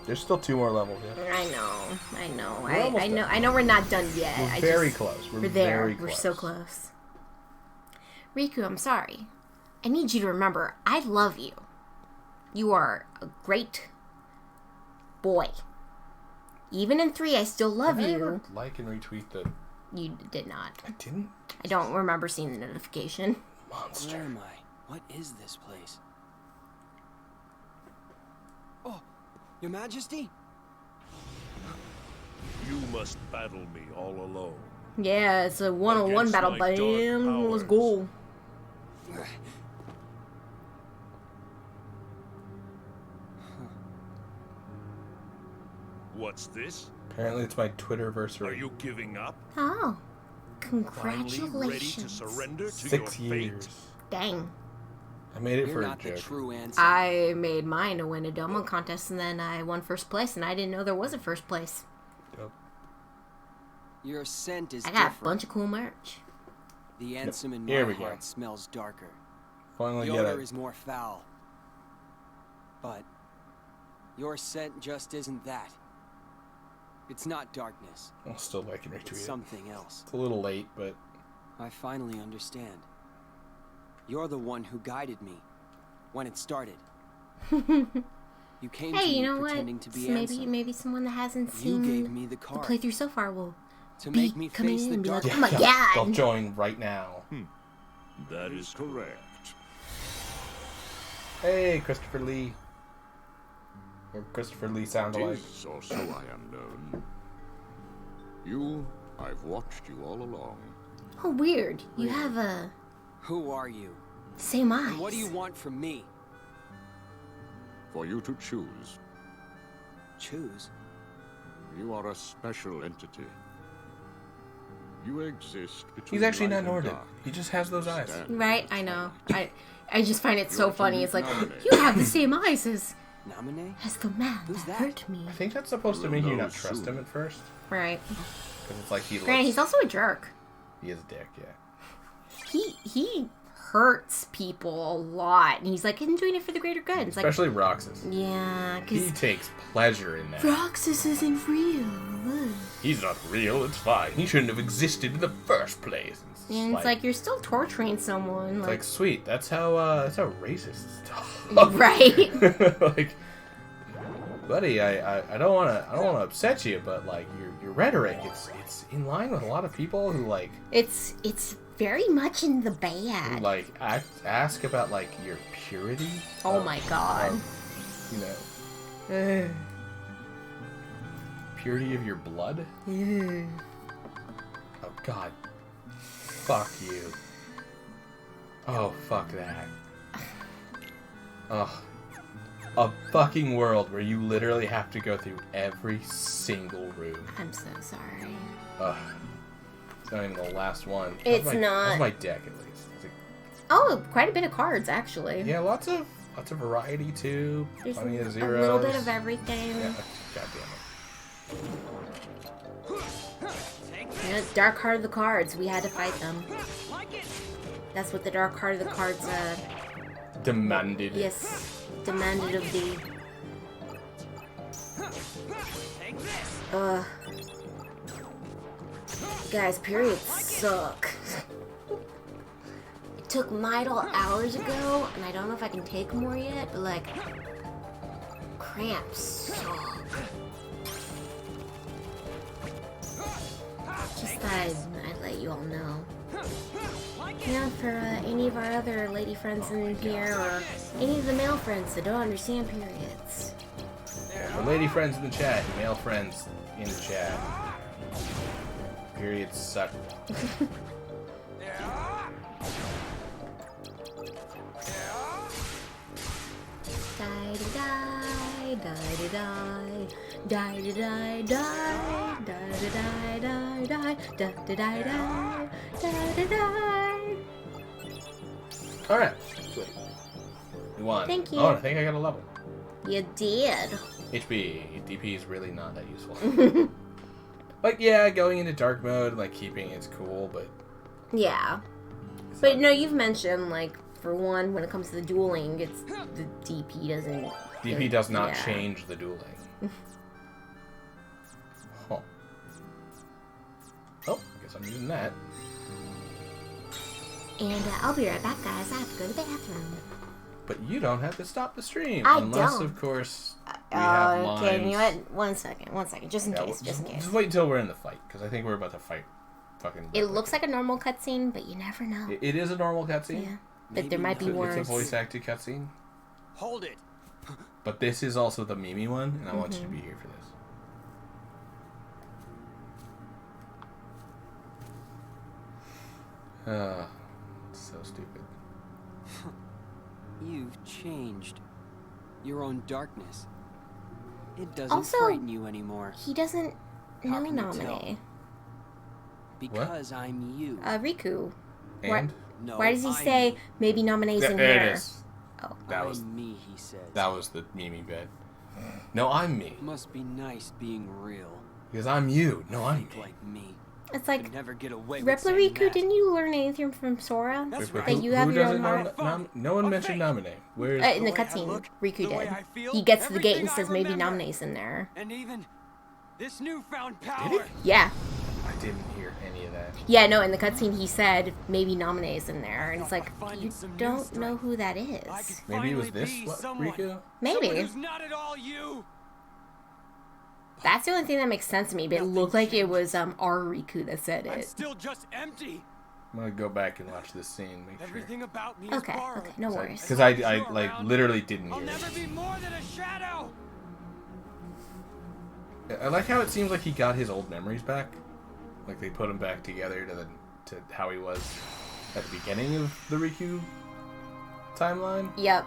There's still 2 more levels, yeah. I know. We're almost I know we're not done yet. We're very close. We're there. Very We're close. so close. Riku, I'm sorry. I need you to remember, I love you. You are a great boy. Even in 3, I still love Did I you. ever like and retweet the... You did not. I didn't? I don't remember seeing the notification. Monster. Where am I? What is this place? Oh, Your Majesty? You must battle me all alone. Yeah, it's a one-on-one Against battle. my dark Bam, let's powers. go. What's this? Apparently it's my Twitterversary. Are you giving up? Oh, Finally ready to congratulations. surrender to 6 your years. fate? Dang. I made it You're for a not the joke. true answer. I made mine to win a Domo contest, and then I won first place, and I didn't know there was a first place. Yep. Your scent is I got different. a bunch of cool merch. The ansem in Here my we go. heart smells darker. Finally The get odor it. is more foul. But your scent just isn't that. It's not darkness. I'll still like and retweet It's it. something else. It's a little late, but... I finally understand. You're the one who guided me when it started. You came Hey, to you me know what? pretending to be Maybe Ansem. someone that hasn't You seen gave me the the card playthrough so far will to be make me coming face in the and be like, dark. oh my They'll god! join right now. That is correct. Hey, Christopher Lee. Or Christopher Lee sound alike. Tis, or so I am known. You, I've watched you all along. Oh, weird. You have a Who are you? same eyes. And what do you want from me? For you to choose. Choose? You are a special entity. You exist between He's actually light not and Nordic. dark. He just has those eyes. Stand Right? I know. I just find it so You're to funny. meet It's like, Namine. you have the same eyes Namine? as the man Who's that that? hurt me. I think that's supposed to make you not trust soon. him at first. Right. Because it's like he Granted, he's looks... also a jerk. He is a dick, yeah. He hurts people a lot, and he's like, I'm doing it for the greater good. It's like, Especially Roxas. yeah, He because takes pleasure in that. Roxas isn't real. He's not real, it's fine. He shouldn't have existed in the first place. And it's like, you're still torturing someone. It's Like, like, sweet, that's how racists talk. right. Like, buddy, I don't wanna upset you, but like your rhetoric, it's in line with a lot of people who like It's very much in the who bad. like ask about like your purity. Oh of- my god. of, you know, purity of your blood. Yeah. Oh god. Fuck you. Oh fuck that. Ugh. A fucking world where you literally have to go through every single room. I'm so sorry. Ugh. It's not even the last one. It's How's my, not. How's my deck at least? Is it- Oh, quite a bit of cards, actually. yeah, lots of variety too. There's Plenty of a zeros. little bit of everything. Yeah. God damn it. Yeah, dark heart of the cards. We had to fight them. That's what the dark heart of the cards Demanded. yes, demanded of thee. Ugh. Guys, periods suck. It took Midal hours ago, and I don't know if I can take more yet, but like, cramps suck. Just thought I'd let you all know. Now for any of our other lady friends in here, or any of the male friends that don't understand periods. For lady friends in the chat, male friends in the chat. Periods suck. Die die die die die die die die die die die die die die die die. All right. Sweet. You won. Thank you. Oh, I think I got a level. You did. HP. DP is really not that useful. Like, yeah, going into dark mode, like, keeping it's cool, but... Yeah. But no, you've mentioned, like, for one, when it comes to the dueling, it's the DP doesn't... DP does not yeah. change the dueling. Huh. Oh, I guess I'm using that. And I'll be right back, guys. I have to go to the bathroom. But you don't have to stop the stream. I unless, don't. of course, we have lines. Okay, you know what? One second. Just in case. Just wait until we're in the fight, because I think we're about to fight fucking... It looks like a normal cutscene, but you never know. It is a normal cutscene. Yeah. But there might be words. It's a voice-acted cutscene. Hold it. But this is also the Mimi one, and I want you to be here for this. So stupid. You've changed. Your own darkness. It doesn't Also, frighten you anymore. He doesn't know can you Namine. tell? Because I'm you. Riku. And? No, Why does he I'm say maybe Namine's in there here? it is. Oh. That was me, he says. That was the Mimi bit. No, I'm me. Must be nice being real. Because I'm you. No, I'm me. Like me. It's like, never get away with Repla saying Riku, that. didn't you learn anything from Sora? That's That right. you have your own doesn't heart? no one mentioned Namine. Where's In the cutscene, Riku did. He gets to the gate and says maybe Namine's in there. And even this newfound Did power. Yeah. I didn't hear any of that. Yeah, no, in the cutscene he said maybe Namine's in there. And it's like, you don't know who that is. Maybe it was this Riku? Maybe. Who's not at all you. That's the only thing that makes sense to me, but it looked like it was our Riku that said I'm it. still just empty. I'm gonna go back and watch this scene. Make Everything about me Okay, is borrowed. okay, no worries. Because I like literally didn't I'll hear never be more than a shadow. it. I like how it seems like he got his old memories back. Like they put him back together to how he was at the beginning of the Riku timeline. Yep.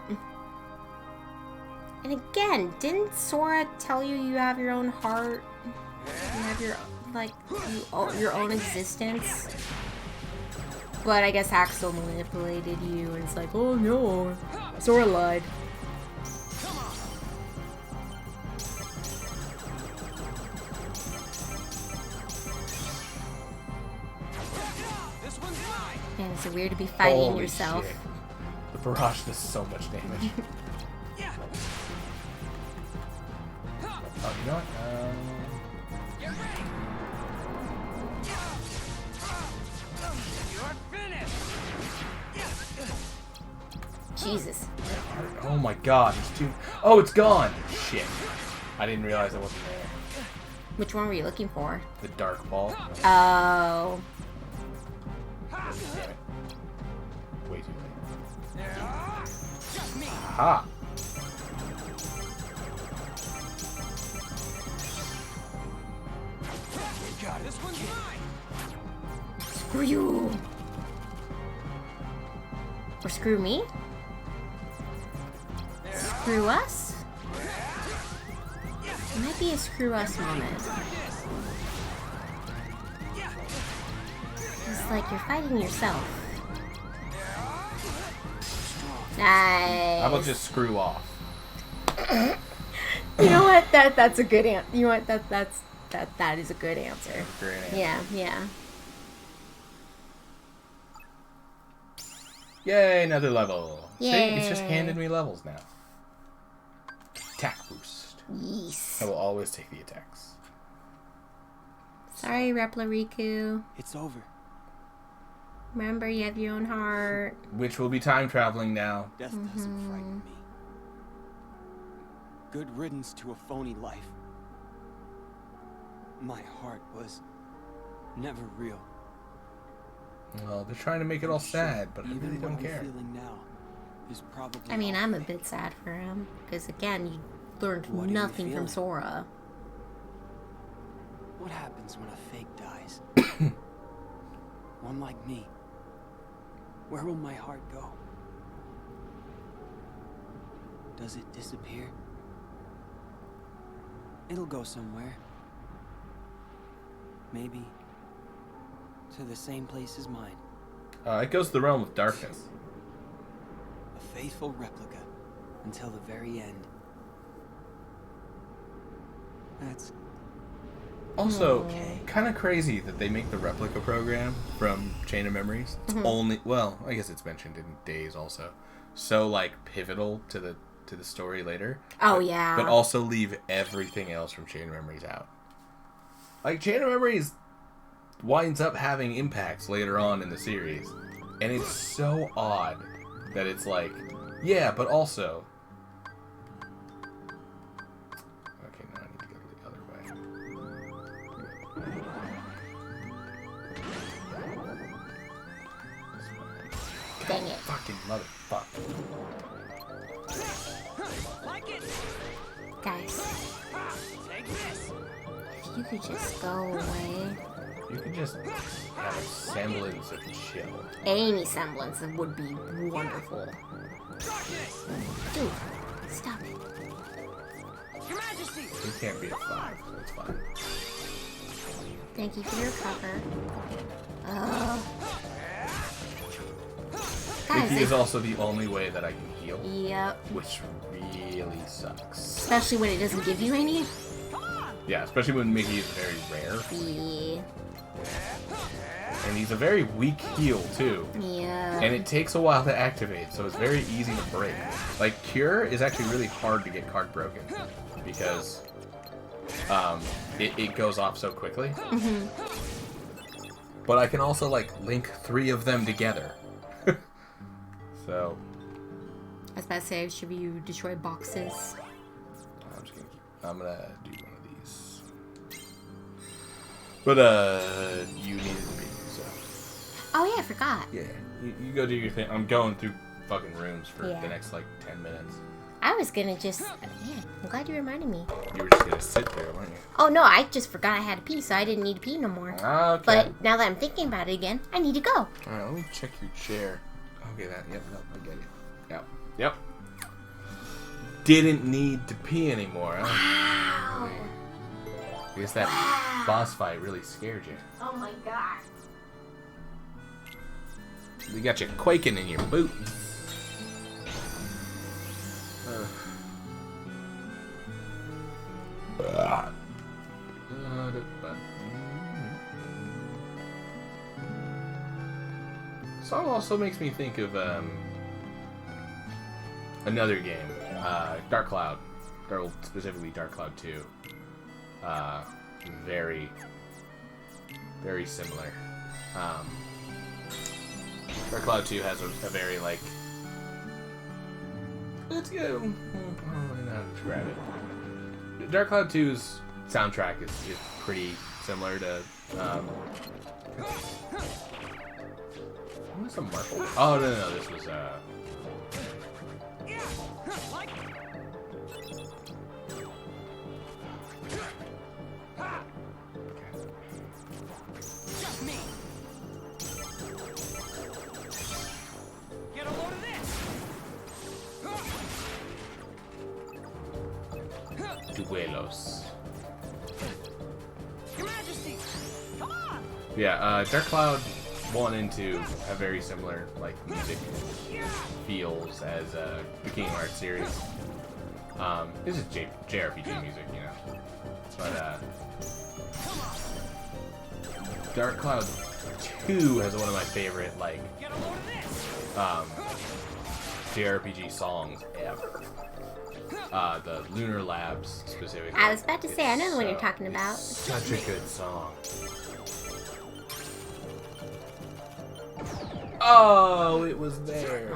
And again, didn't Sora tell you you have your own heart? You have your, your own existence? But I guess Axel manipulated you, and it's like, oh no, Sora lied. Man, it's so weird to be fighting Holy yourself. shit. The barrage does so much damage. Oh, you know what? Jesus. Oh my god, it's too... Oh, it's gone! Shit. I didn't realize it wasn't there. Which one were you looking for? The dark ball. Oh. Damn it. Way too late. Aha! This one's mine. Screw you. Or screw me? Screw us? It might be a screw us moment. It's like you're fighting yourself. Nice. How about just screw off? You know what? That's a good answer. You know what? That is a good answer. Great answer. Yeah. Yay, another level. Yay. See, it's just handed me levels now. Attack boost. Yes. I will always take the attacks. Sorry, Repla Riku. It's over. Remember, you have your own heart. Which will be time traveling now. Death doesn't frighten me. Good riddance to a phony life. My heart was never real. Well, they're trying to make it all sad, but I really don't care. Feeling now is probably I mean, I'm a bit sad for him. Because, again, you learned What are you nothing from feeling? Sora. What happens when a fake dies? One like me. Where will my heart go? Does it disappear? It'll go somewhere. Maybe to the same place as mine. It goes to the realm of darkness. A faithful replica until the very end. That's Also, kind of crazy that they make the replica program from Chain of Memories. It's only, well, I guess it's mentioned in Days also. So like pivotal to the story later. Oh, yeah. But also leave everything else from Chain of Memories out. Like Chain of Memories winds up having impacts later on in the series, And it's so odd that it's like, yeah, but also... Okay, now I need to go the other way. Dang it. Fucking motherfucker. Guys. If you could just go away. You could just have a semblance of chill. Any semblance would be wonderful. Dude, stop it. Your Majesty! You can't beat a 5, so it's fine. Thank you for your cover. Guys, Mickey is also the only way that I can heal. Yep. Which really sucks. Especially when it doesn't give you any. Yeah, especially when Mickey is very rare. Yeah. And he's a very weak heal, too. Yeah. And it takes a while to activate, so it's very easy to break. Like, Cure is actually really hard to get card broken. Because it goes off so quickly. Mm-hmm. But I can also, like, link 3 of them together. So... I was about to say, should you destroy boxes? I'm gonna do one of these. But, you needed to be, so... Oh yeah, I forgot. Yeah, you go do your thing. I'm going through fucking rooms for Yeah. the next, like, 10 minutes. I was gonna just... Yeah, I'm glad you reminded me. You were just gonna sit there, weren't you? Oh no, I just forgot I had to pee, so I didn't need to pee no more. Okay. But now that I'm thinking about it again, I need to go. Alright, let me check your chair. Okay, that, yep, no, I get it. Yep, yep. Didn't need to pee anymore, huh? Wow. I guess that boss fight really scared you. Oh my god. We got you quaking in your boots. Song also makes me think of another game, Dark Cloud, or specifically Dark Cloud 2. Very, very similar. Dark Cloud 2 has a very, like, let's go, I don't really know how to describe it. Dark Cloud 2's soundtrack is pretty similar to, what was the Marvel? Oh, no, this was, Just me! Get a load of this! Duelos. Your Majesty! Come on! Yeah, Dark Cloud 1 and 2 have very similar, like, music feels as the Kingdom Hearts series. This is JRPG music, you know. But, Dark Cloud 2 has one of my favorite, like, JRPG songs ever. The Lunar Labs, specifically. I was about to say, I know the one you're talking about. Such a good song. Oh, it was there.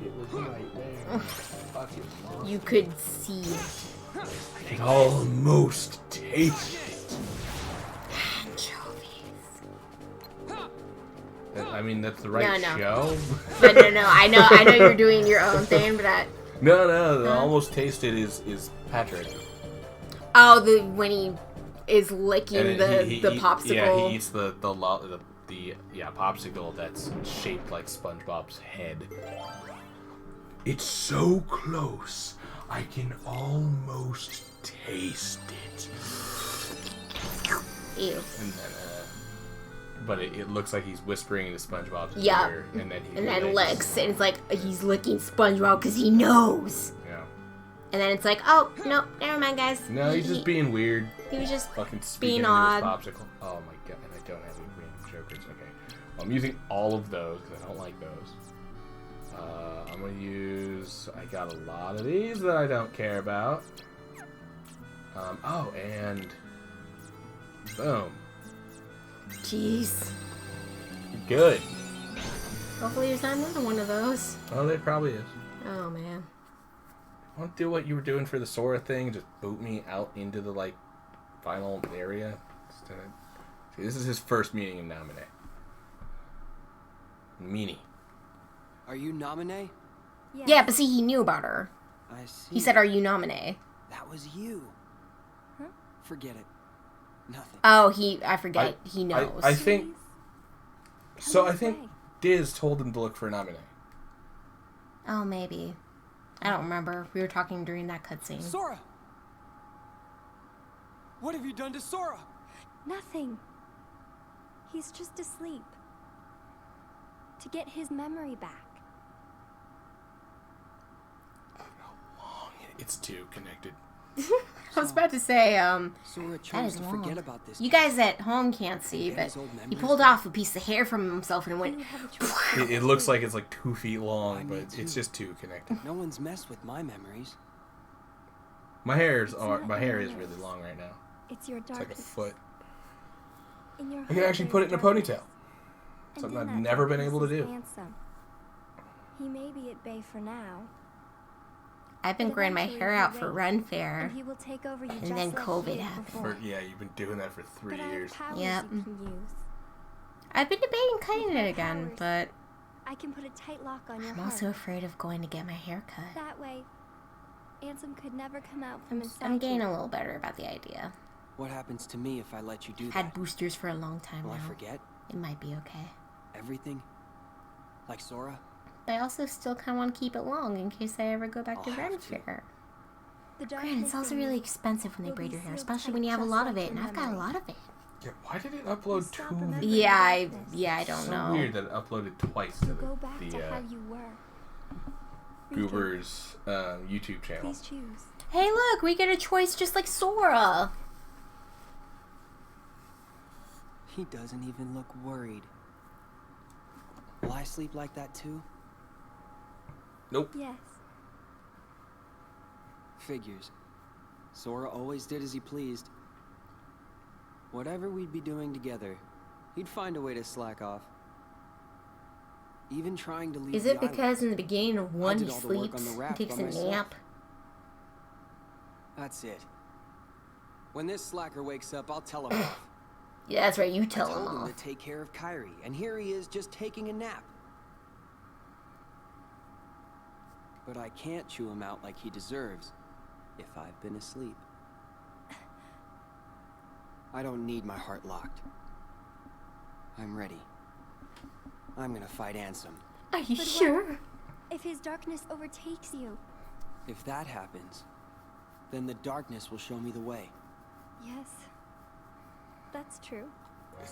It was right there. Fucking monster. You could see it. I could almost taste it. I mean, that's the right show. But no, I know you're doing your own thing, but I... No, the almost tasted is Patrick. Oh, when he is licking the popsicle. Yeah, he eats the popsicle that's shaped like SpongeBob's head. It's so close, I can almost taste it. Ew. And then, but it looks like he's whispering into SpongeBob's ear, and then he licks, and it's like he's licking SpongeBob because he knows. Yeah. And then it's like, oh no, never mind, guys. No, he's just being weird. He was just fucking being into odd. His popsicle. Oh my god, and I don't have any random jokers. Okay, well, I'm using all of those because I don't like those. I'm gonna use. I got a lot of these that I don't care about. Oh, and boom. Jeez. Good. Hopefully there's not another one of those. Oh, there probably is. Oh, man. Want to do what you were doing for the Sora thing and just boot me out into the, like, final area? See, this is his first meeting in Namine. Meanie. Are you Namine? Yes. Yeah, but see, he knew about her. I see. He said, "Are you Namine?" That was you. Huh? Forget it. Nothing. Oh, I forget. He knows. I think... So I this think way. Diz told him to look for Namine. Oh, maybe. I don't remember. We were talking during that cutscene. Sora! What have you done to Sora? Nothing. He's just asleep. To get his memory back. It's too connected. I was about to say, Sora that chose is to long. forget about this. You guys at home can't see, but he pulled off a piece of hair from himself and it went... It looks like it's like 2 feet long, I but need to. it's just too connected. No one's messed with my memories. My hair is not really yours. long right now. It's your It's like a darkness. foot. In your I can heart actually there's put it in a darkness. ponytail. And Something in I've that never been able to darkness do. is Ansem. He may be at bay for now. I've been But growing my eventually hair he'll out for wake, Run Fair. And he will take over you And just then like COVID he did happened. before. Yeah, you've been doing that for 3 But I years. have powers Yep. you can use. I've been debating cutting With it my again, powers, but I can put a tight lock on your I'm heart. also afraid of going to get my hair cut. That way, Ansem could never come out from inside I'm getting you. a little better about the idea. What happens to me if I let you do Had that? boosters for a long time Will I now. forget It might be okay. everything? Like Sora? But I also still kind of want to keep it long in case I ever go back to I'll Run have to. Fair. The Granted, it's darkness also in really you expensive when they will braid be your hair, sealed especially tight when you have a just lot of like it, and your I've got a memory. lot of it. Yeah, why did it upload stop to remembering the... Yeah, darkness. I don't so know. weird that it uploaded twice to You go back to the how you were. Riku, Goober's YouTube channel. please choose. Hey, look, we get a choice just like Sora. He doesn't even look worried. Will I sleep like that too? Nope. Yes. Figures. Sora always did as he pleased. Whatever we'd be doing together, he'd find a way to slack off. Even trying to leave Is the it island. because in the beginning of one did he all the work on sleeps the and raft takes by a myself. nap? That's it. When this slacker wakes up, I'll tell him off. Yeah, that's right, you I tell told him him off. to take care of Kyrie, and here he is just taking a nap. But I can't chew him out like he deserves if I've been asleep. I don't need my heart locked. I'm ready. I'm gonna fight Ansem. Are you But sure? If his darkness overtakes you. If that happens, then the darkness will show me the way. Yes. That's true.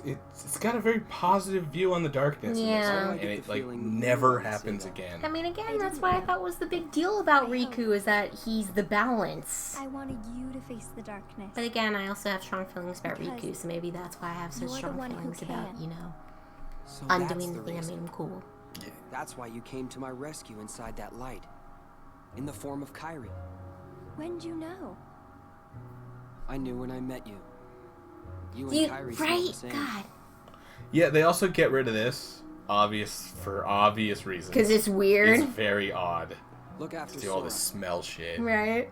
It's got a very positive view on the darkness. Yeah. And it like never happens again. I mean, again, that's why I thought was the big deal about Riku is that he's the balance. I wanted you to face the darkness. But again, I also have strong feelings about Because Riku, so maybe that's why I have such you're the strong one who feelings about, can. you know, So that's undoing the the thing that reason. made him cool. That's why you came to my rescue inside that light. In the form of Kyrie. When'd you know? I knew when I met you. You and You, Kyrie seem the right? same. God. Yeah, they also get rid of this for obvious reasons. 'Cause it's weird. It's very odd. Look after to do all this Sora. smell shit. Right.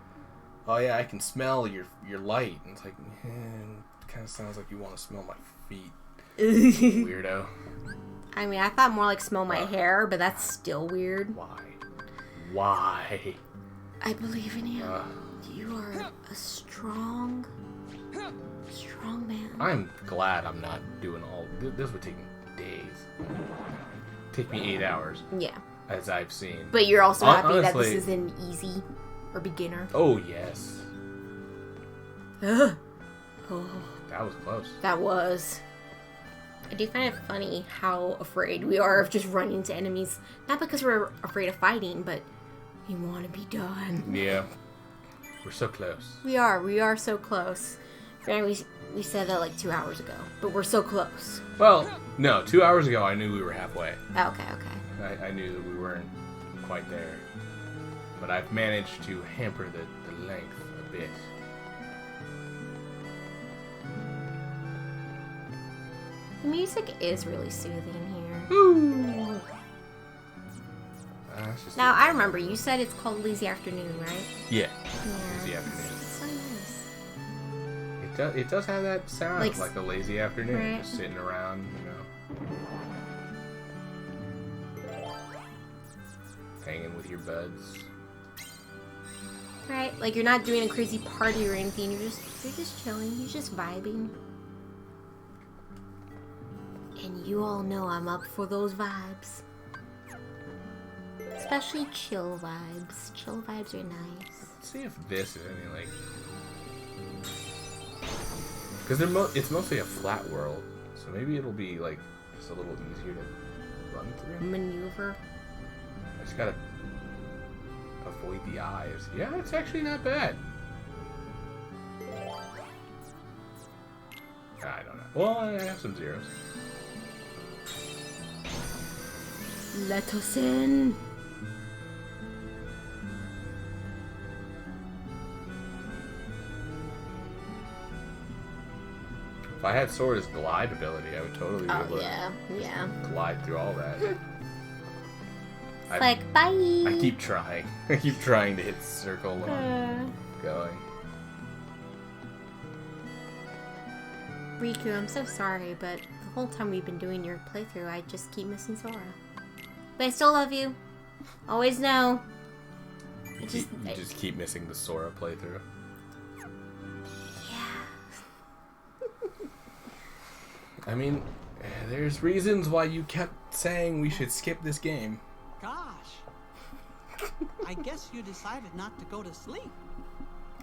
Oh yeah, I can smell your light. And it's like, it kind of sounds like you want to smell my feet. Weirdo. I mean, I thought more like smell my hair, but that's still weird. Why? I believe in you. You are a strong man. I'm glad I'm not doing all. This would take me days. Take me 8 hours. Yeah. As I've seen. But you're also happy that Honestly- this is an easy or beginner. Oh yes. Ugh. Oh, That was close. that was. I do find it funny how afraid we are of just running into enemies. Not because we're afraid of fighting, but we want to be done. Yeah. We're so close. We are so close. Granted, we said that like 2 hours ago, but we're so close. Well, no, 2 hours ago I knew we were halfway. Okay. I knew that we weren't quite there. But I've managed to hamper the length a bit. The music is really soothing here. Let's just Now do it. I remember you said it's called Lazy Afternoon, right? Yeah. Yeah. Lazy afternoon. It's so nice. It does have that sound Like- like a lazy afternoon, Right. just sitting around, hanging with your buds. Right? Like you're not doing a crazy party or anything. You're just chilling. You're just vibing. And you all know I'm up for those vibes. Especially chill vibes. Chill vibes are nice. Let's see if this is any like, because it's mostly a flat world, so maybe it'll be like just a little easier to run through. Maneuver. I just gotta avoid the eyes. Yeah, it's actually not bad. I don't know. Well, I have some zeros. Let us in. If I had Sora's glide ability, I would totally be able Oh yeah, yeah. to glide through all that. Like bye. I keep trying. I keep trying to hit circle when I'm going. Riku, I'm so sorry, but the whole time we've been doing your playthrough, I just keep missing Sora. But I still love you. Always know. You just keep missing the Sora playthrough. I mean, there's reasons why you kept saying we should skip this game. Gosh. I guess you decided not to go to sleep.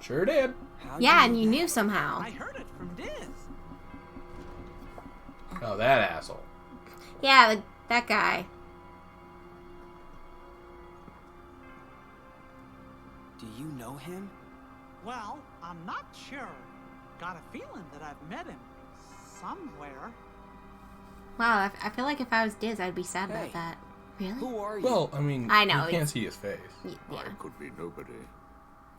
Sure did. Yeah, and you knew somehow. I heard it from Diz. Oh, that asshole. Yeah, that guy. Do you know him? Well, I'm not sure. Got a feeling that I've met him somewhere. Wow, I feel like if I was Diz, I'd be sad Hey, about that. Really? Who are you? Well, I mean, I know, you can't it's- see his face. Yeah. I could be nobody.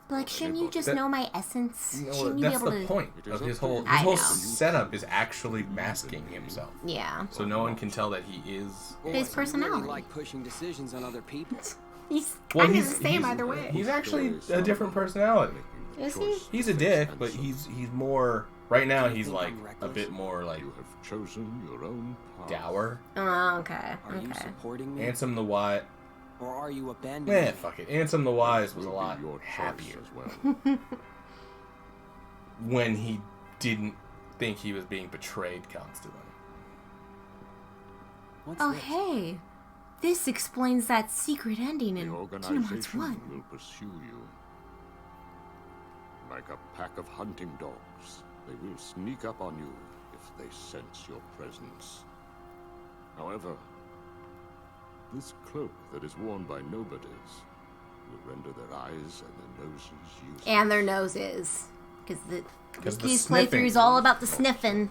But like, shouldn't you just That- know my essence? No, Shouldn't you that's be able the to... point of his whole I know. setup is actually masking himself. Yeah. So no one can tell that he is. Boy, His you personality. really like pushing decisions on other people. He's Well, kind of he's the same he's- either way. He's actually a different personality. Is he? He's a dick, but he's more. Right now, he's like a bit more like You have chosen your own path. dour. Oh, okay. Are you Okay. supporting me? Ansem the Wise. Or are you abandoning Man, me? fuck it. Ansem the Wise was a Will be lot your choice happier as well. when he didn't think he was being betrayed constantly. What's Oh, this? hey. This explains that secret ending The in Kingdom Hearts organization 1. will pursue you. Like a pack of hunting dogs, they will sneak up on you if they sense your presence. However, this cloak that is worn by nobodies will render their eyes and their noses useless. And their noses. Because Because the these sniffing. playthroughs all about the sniffing.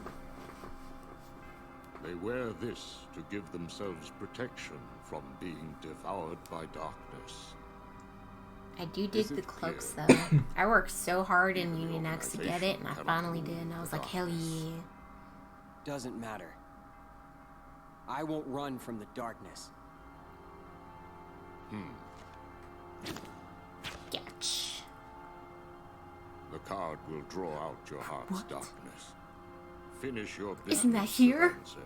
They wear this to give themselves protection from being devoured by darkness. I do dig Is it the cloaks, clear? though. I worked so hard in Even the Union X to get it, and I organization finally cannot did, and I was like, remove hell darkness. yeah. Doesn't matter. I won't run from the darkness. Getch. The card will draw out your heart's darkness. Finish your business. Isn't that here? Lorenzo.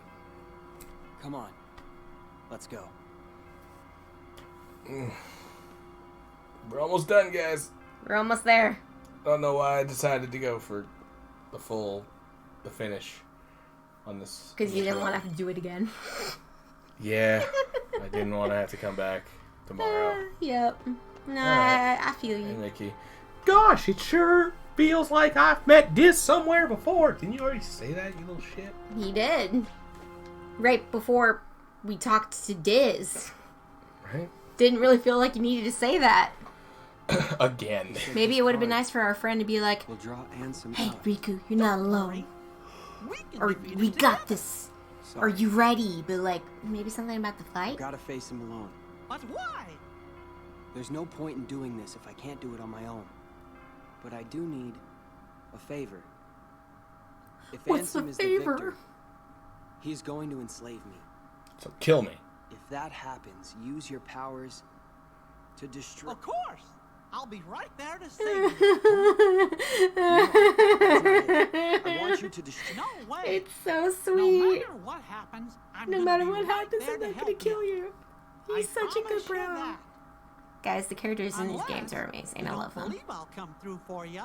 Come on. Let's go. We're almost done, guys. We're almost there. Don't know why I decided to go for the finish on this. Because you didn't want to have to do it again. Yeah, I didn't want to have to come back tomorrow. Yep. No, Alright. I feel Hey, you. Mickey. Gosh, it sure feels like I've met this somewhere before. Didn't you already say that, you little shit? He did. Right before we talked to Diz. Right? Didn't really feel like you needed to say that. Again. Maybe it would have been nice for our friend to be like, We'll draw Ansem hey, out. Riku, you're not alone. We can Or defeat we him got together. this. Are Sorry. you ready? But like, maybe something about the fight? Gotta face him alone. But why? There's no point in doing this if I can't do it on my own. But I do need a favor. If What's the Ansem is favor? the victor, he's going to enslave me. So kill me. If that happens, use your powers To destroy. Of course. I'll be right there to save you. I want you to destroy. No way. It's so No sweet. matter what happens, I'm No gonna matter be what right happens, there I'm to not gonna help kill you. He's I such a good promise you bro. that. Guys, the characters in these Unless games are amazing. I you love don't them. believe I'll come through for you.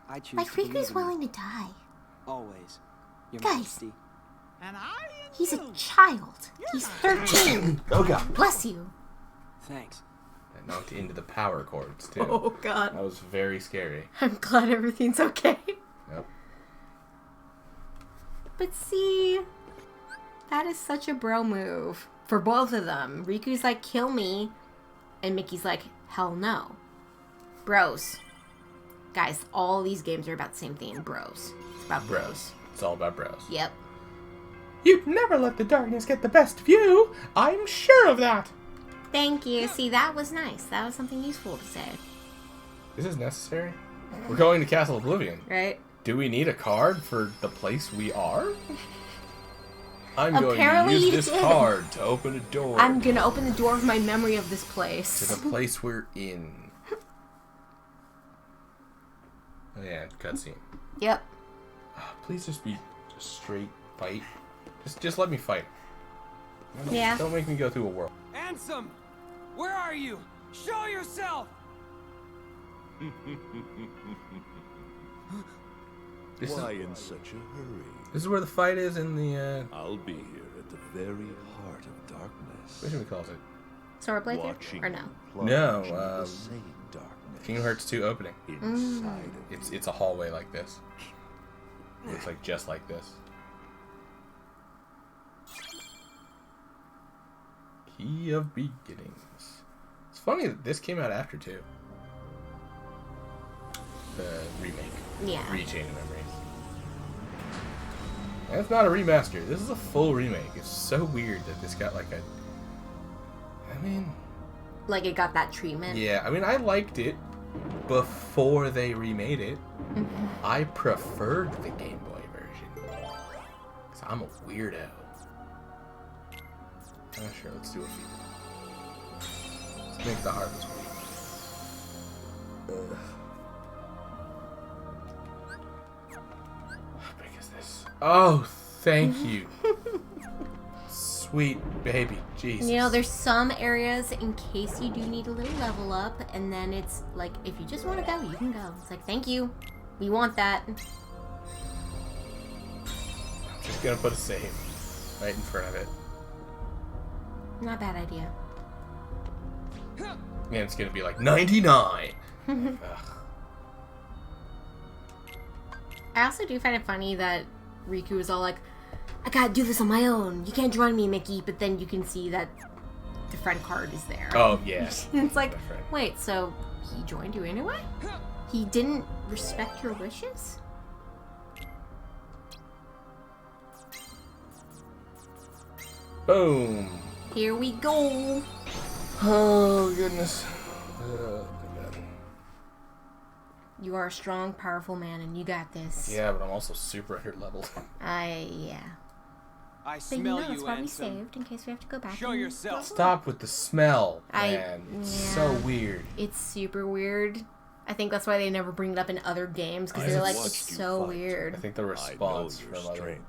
I choose Like to believe Riku's in you. willing to die. Always. Your Guys. Majesty. And I He's a child. He's 13. Oh god. Bless you. Thanks. I knocked into the power cords too. Oh god. That was very scary. I'm glad everything's okay. Yep. But see, that is such a bro move for both of them. Riku's like, kill me, and Mickey's like, hell no. Bros. Guys, all these games are about the same thing, bros. It's about bros. It's all about bros. Yep. You'd never let the darkness get the best of you. I'm sure of that. Thank you. See, that was nice. That was something useful to say. This is necessary. We're going to Castle Oblivion. Right? Do we need a card for the place we are? I'm Apparently going to you use this did. card to open a door I'm gonna open the door of my memory of this place. to the place we're in. Oh yeah, cutscene. Yep. Please just be a straight fight. Just let me fight. Yeah. Don't make me go through a world. Ansem! Where are you? Show yourself! Why in such a hurry? This is where the fight is in the, I'll be here at the very heart of darkness. what should we call it? Sword playthrough? Watching Or no? you plunge No, into the same darkness Kingdom Hearts 2 opening. inside of It's a hallway like this. It looks like just like this. Key of Beginnings. It's funny that this came out after 2. The remake. Yeah. Rechain of Memories. And it's not a remaster. This is a full remake. It's so weird that this got like a... I mean... Like it got that treatment. Yeah, I mean, I liked it before they remade it. I preferred the Game Boy version. Because I'm a weirdo. Sure, let's do a few. Let's make the hardest one. How big is this? Oh, thank you. Sweet baby, Jesus. You know, there's some areas in case you do need a little level up, and then it's like, if you just want to go, you can go. It's like, thank you. We want that. I'm just gonna put a save right in front of it. Not a bad idea. And it's gonna be like 99. Ugh. I also do find it funny that Riku is all like, I gotta do this on my own. You can't join me, Mickey. But then you can see that the friend card is there. Oh, yeah. It's like, wait, so he joined you anyway? He didn't respect your wishes? Boom. Here we go. Oh, goodness. You are a strong, powerful man, and you got this. Yeah, but I'm also super under-leveled. Yeah. I But you smell know, that's you, why we Ansem. saved, in case we have to go back. Show and yourself. Stop with the smell, man. Yeah. It's so weird. It's super weird. I think that's why they never bring it up in other games, because they're like, it's so weird. I think the response your from strength.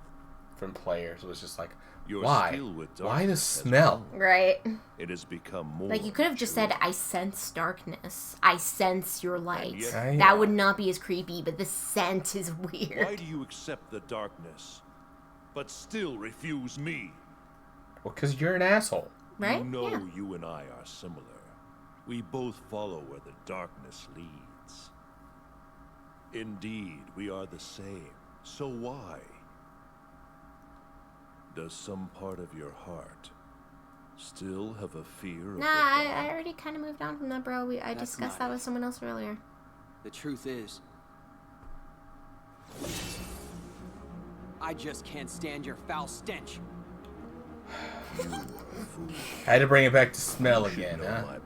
from players was just like, Your why? skill with Why the darkness has smell? Right. It has become more. Like, you could have just said, I sense darkness. I sense your light. yet- That would not be as creepy, but the scent is weird. Why do you accept the darkness, but still refuse me? Well, because you're an asshole. Right? You know Yeah. you and I are similar. We both follow where the darkness leads. Indeed, we are the same. So why? Does some part of your heart still have a fear of Nah, the dark? I already kind of moved on from that, bro. I That's discussed not that with someone else earlier. The truth is, I just can't stand your foul stench. I had to bring it back to smell again, huh?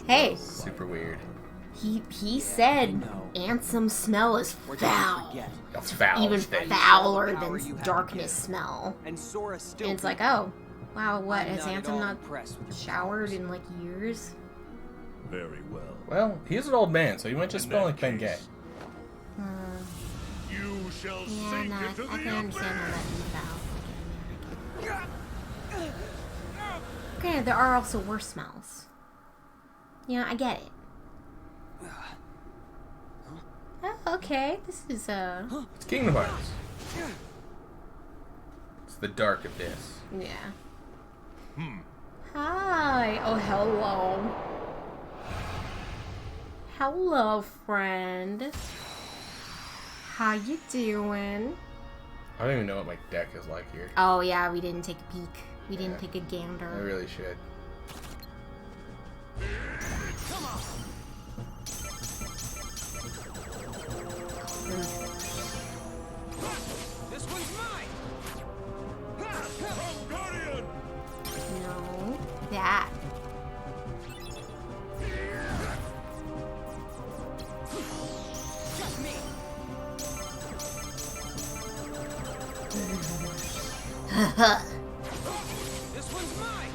Hey. Super weird. He said Ansem smell is foul. That's foul. Even Thing. fouler Power you than have darkness to give. smell. And Sora still And it's like, oh, Wow, what? I'm Has not at Anthem all not impressed with your showered in like years? Very well. Well, he's an old man, so he might just In smell that like Ben Gay. case, You shall Yeah, sink no, into I the can understand how that would valve. Okay, there are also worse smells. Yeah, I get it. Oh, okay, this is It's Kingdom Hearts. It's the dark abyss. yeah. Hi. Oh, hello. Hello, friend. How you doing? I don't even know what my deck is like here. Oh yeah, we didn't take a peek. We didn't Yeah. take a gander. I really should. This one's mine. No, that. Just me. This one's mine.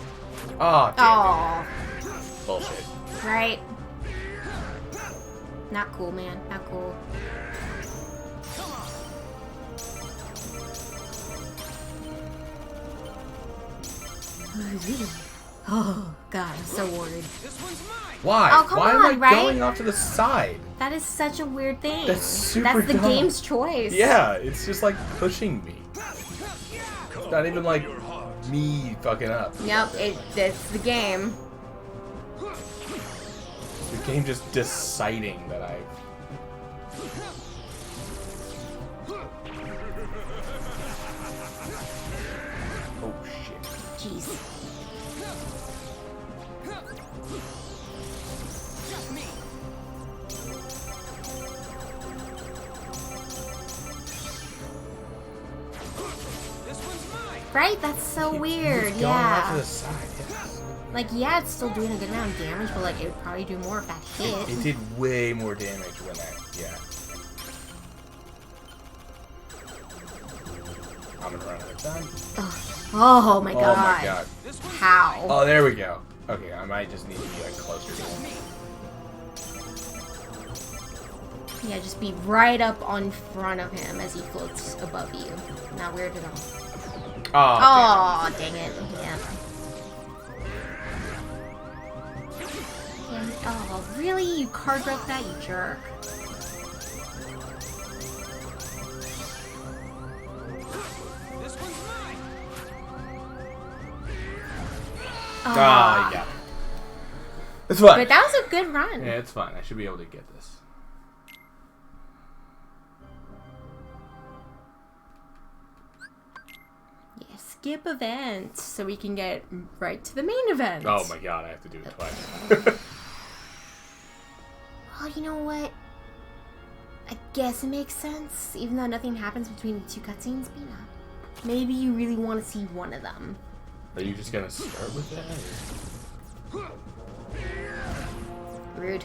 Oh, Oh, damn it. Bullshit. right. Not cool, man. Not cool. Oh god, I'm so worried. This one's mine. Why? Oh, come Why am on, I right? going off to the side? That is such a weird thing. That's super That's the dumb. game's choice. Yeah, it's just like pushing me. It's not even like me fucking up. Yep, it's the game. The game just deciding that I've... Oh shit. Jeez. Just me. This one's mine. Right? That's so weird. It's going off to Yeah. the side. Yes. Like, yeah, it's still doing a good amount of damage, but like, it would probably do more if that hit. It did way more damage when that... Yeah. I'm gonna run out of time. Oh my Oh god. my god. How? Oh, there we go. Okay, I might just need to be like closer to him. Yeah, just be right up on front of him as he floats above you. Not weird at all. Oh, Oh, dang it. Yeah. Yeah, oh, really? You card broke that, you jerk. This one's mine. Ah, yeah. It's fine. But that was a good run. Yeah, it's fine. I should be able to get this. Yeah, skip event so we can get right to the main event. Oh my god, I have to do it twice. Well, you know what? I guess it makes sense, even though nothing happens between the two cutscenes. But maybe you really want to see one of them. Are you just gonna start with that? Or? Rude.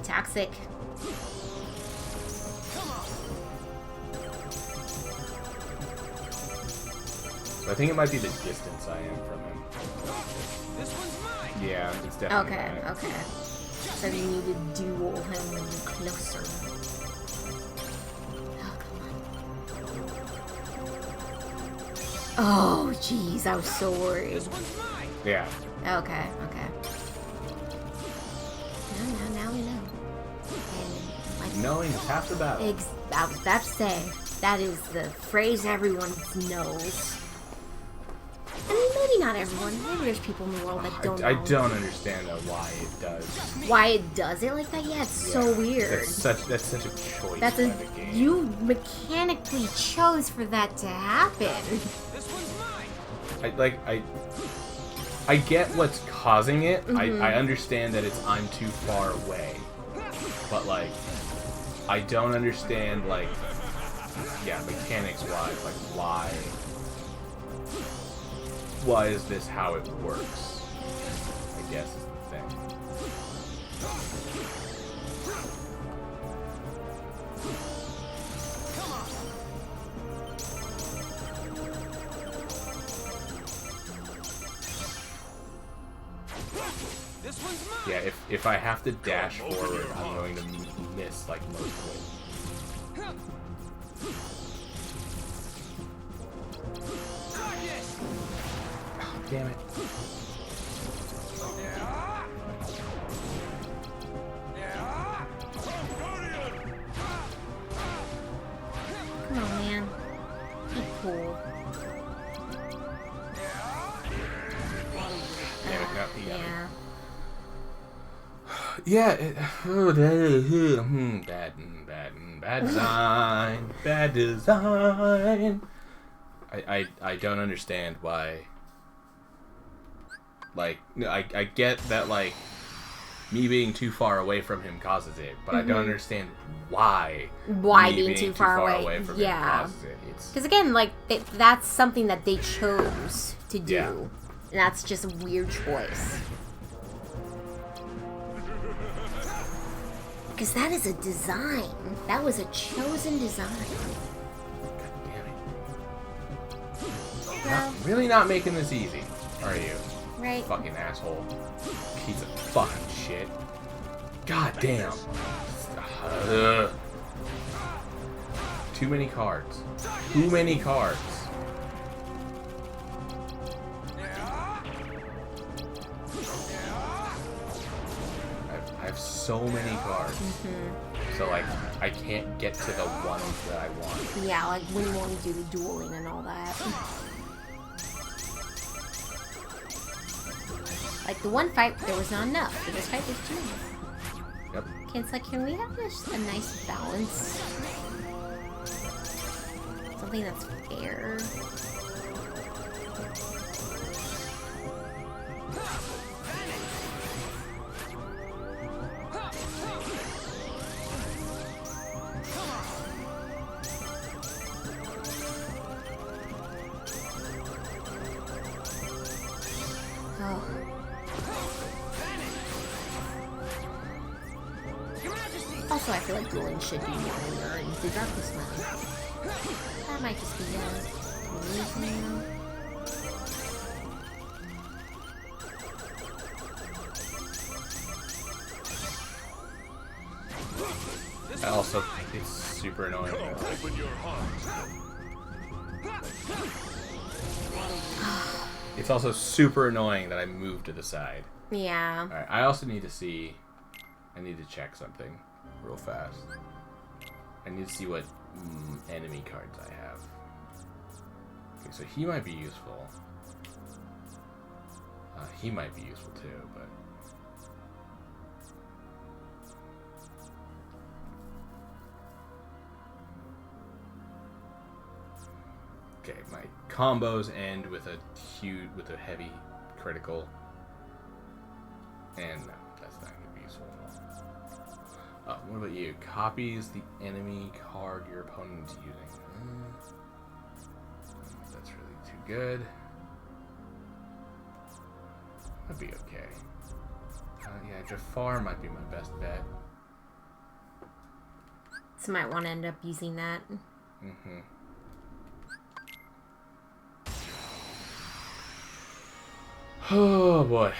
Toxic. So I think it might be the distance I am from him. This one's mine. Yeah, it's definitely Okay, mine. okay. So you need to duel him when you're closer. Oh, come on. Oh, jeez, I was so worried. This one's mine. Yeah. Okay, okay. Now we know. And, like, Knowing is half the battle. I was about to say, that is the phrase everyone knows. I mean, maybe not everyone. Maybe there's people in the world that don't know. I don't understand though why it does. Why it does it like that? Yeah, it's so weird. That's such a choice That's by a the game. you mechanically chose for that to happen. This one's mine. I get what's causing it. Mhm. I understand that it's I'm too far away. But like I don't understand like mechanics wise, like why is this how it works? I guess is the thing. Yeah, if I have to dash forward, I'm going to miss like most of it. Oh, damn it. Come on, man. Be cool. Damn it, no, he got me. Yeah. Yeah, bad design, bad design. I don't understand why. Like, I get that, like, me being too far away from him causes it, but I don't understand why. Why me being too far away from yeah. him causes it. Because again, like, that's something that they chose to do. Yeah. And that's just a weird choice. Because that is a design. That was a chosen design. Well, really not making this easy, are you? Right. Fucking asshole. Piece of fucking shit. God damn. Too many cards. Too many cards. I have so many cards. So, like, I can't get to the ones that I want. Yeah, like when you want to do the dueling and all that. Like the one fight, there was not enough. For this fight, there's too much. Yep. Okay, it's like, can we have just a nice balance? Something that's fair. Oh. Also, I feel like dueling should be more in the darkness mode. That might just be reason. Also, it's super annoying. Open your heart. It's also super annoying that I move to the side. Yeah. Alright, I also need to see... I need to check something real fast. I need to see what enemy cards I have. Okay, so he might be useful. He might be useful too, but... Okay, my combos end with a heavy critical. And no, that's not going to be useful at all. What about you? Copies the enemy card your opponent is using. That's really too good. That'd be okay. Yeah, Jafar might be my best bet. So might want to end up using that. Mm-hmm. Oh boy.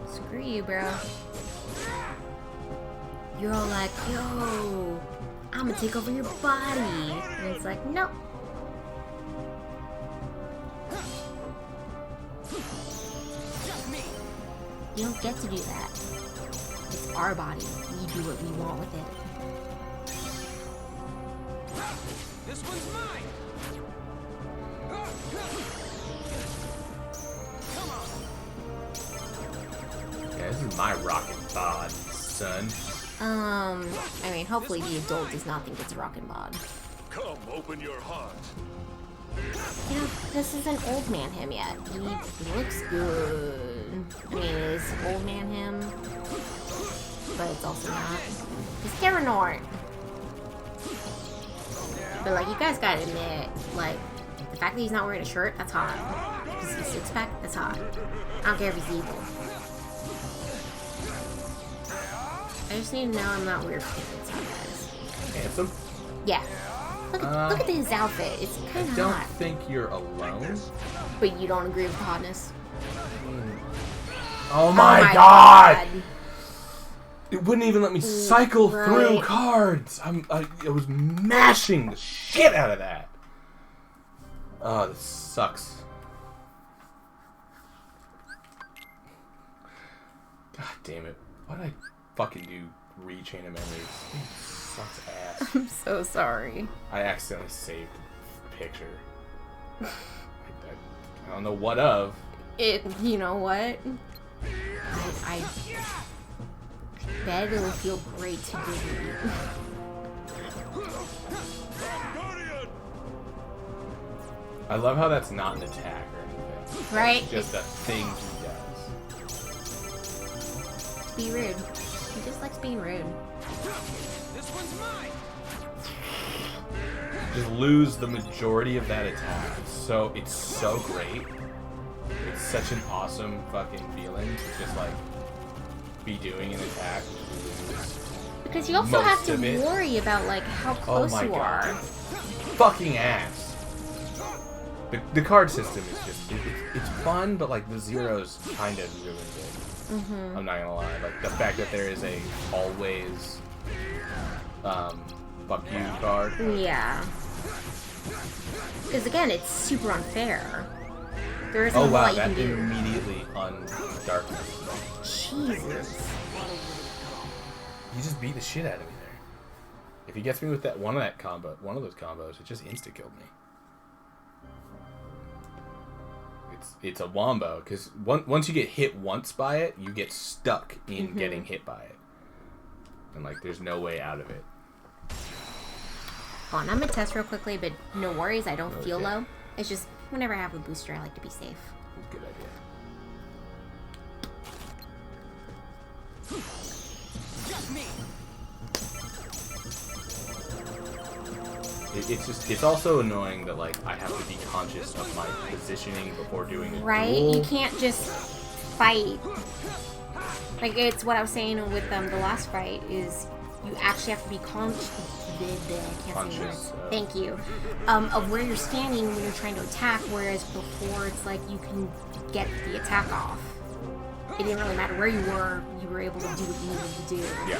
Screw you, bro. You're all like, yo, I'm gonna take over your body. And it's like, nope. You don't get to do that. It's our body. We do what we want with it. This one's mine. Yeah, this is my rockin' bod, son. I mean, hopefully the adult does not think it's a rockin' bod. Come, open your heart. You know, this isn't old man him yet. He looks good. I mean, it is old man him, but it's also not. It's Terranort. But like, you guys gotta admit, like, the fact that he's not wearing a shirt, that's hot. Because he's six pack, that's hot. I don't care if he's evil. just need to know I'm not weird for inside, guys. Handsome? Yeah. Look at his outfit. It's kind of hot. I don't think you're alone. But you don't agree with the hotness? Oh my god! It wouldn't even let me cycle through cards. I was mashing the shit out of that. Oh, this sucks. God damn it. Why did I fucking do Rechain of Memories? It sucks ass. I'm so sorry. I accidentally saved the picture. I don't know what of. You know what? I bet it'll feel great to delete. I love how that's not an attack or anything. Right? It's just a thing he does. Be rude. He just likes being rude. This one's mine. Just lose the majority of that attack. So it's so great. It's such an awesome fucking feeling to just like be doing an attack. Because you also have to worry about like how close you are. Fucking ass. The card system is just it's fun, but like the zeros kind of ruined it. I'm not gonna lie. Like the fact that there is a always fuck you card. Yeah. Because again, it's super unfair. There isn't a a lot you that can do. immediately undarkness. Jesus. You just beat the shit out of me there. If he gets me with that one of those combos, it just insta killed me. It's a wombo because once you get hit once by it, you get stuck in getting hit by it, and like there's no way out of it. Hold on, I'm gonna test real quickly, but no worries, I don't feel low. It's just whenever I have a booster, I like to be safe. Good idea. Just me. It's also annoying that like I have to be conscious of my positioning before doing a Right? duel. You can't just fight. Like it's what I was saying with the last fight is you actually have to be conscious. Thank you. Of where you're standing when you're trying to attack, whereas before it's like you can get the attack off. It didn't really matter where you were able to do what you needed to do. Yeah.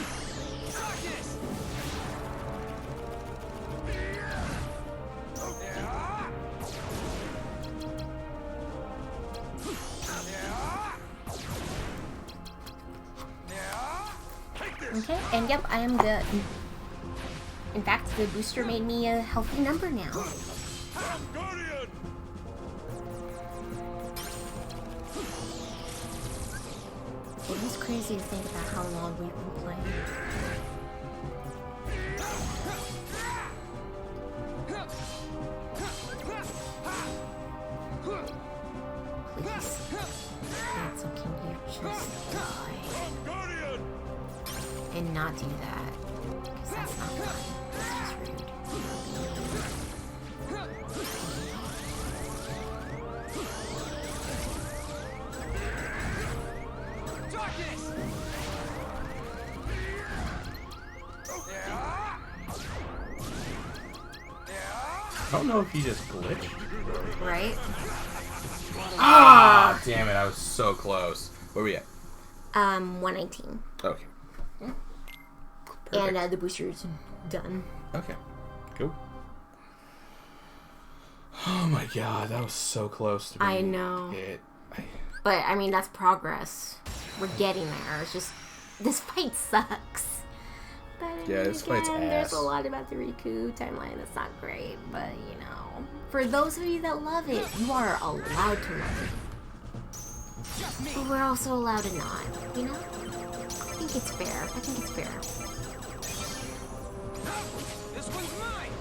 Okay, and yep, I am good. In fact, the booster made me a healthy number now. It is crazy to think about how long we've been playing. Please. Cancel, can you just die? And not do that. Because that's not fun. It's just rude. I don't know if he just glitched. Right? Ah, damn it! I was so close. Where we at? 119. Okay. And the booster's done. Okay. Cool. Oh my god, that was so close to me. I know. But I mean, that's progress. We're getting there. It's just this fight sucks. But yeah, this fight's ass. There's a lot about the Riku timeline that's not great, but you know, for those of you that love it, you are allowed to love it. But we're also allowed to not, you know? I think it's fair. I think it's fair. This one's mine.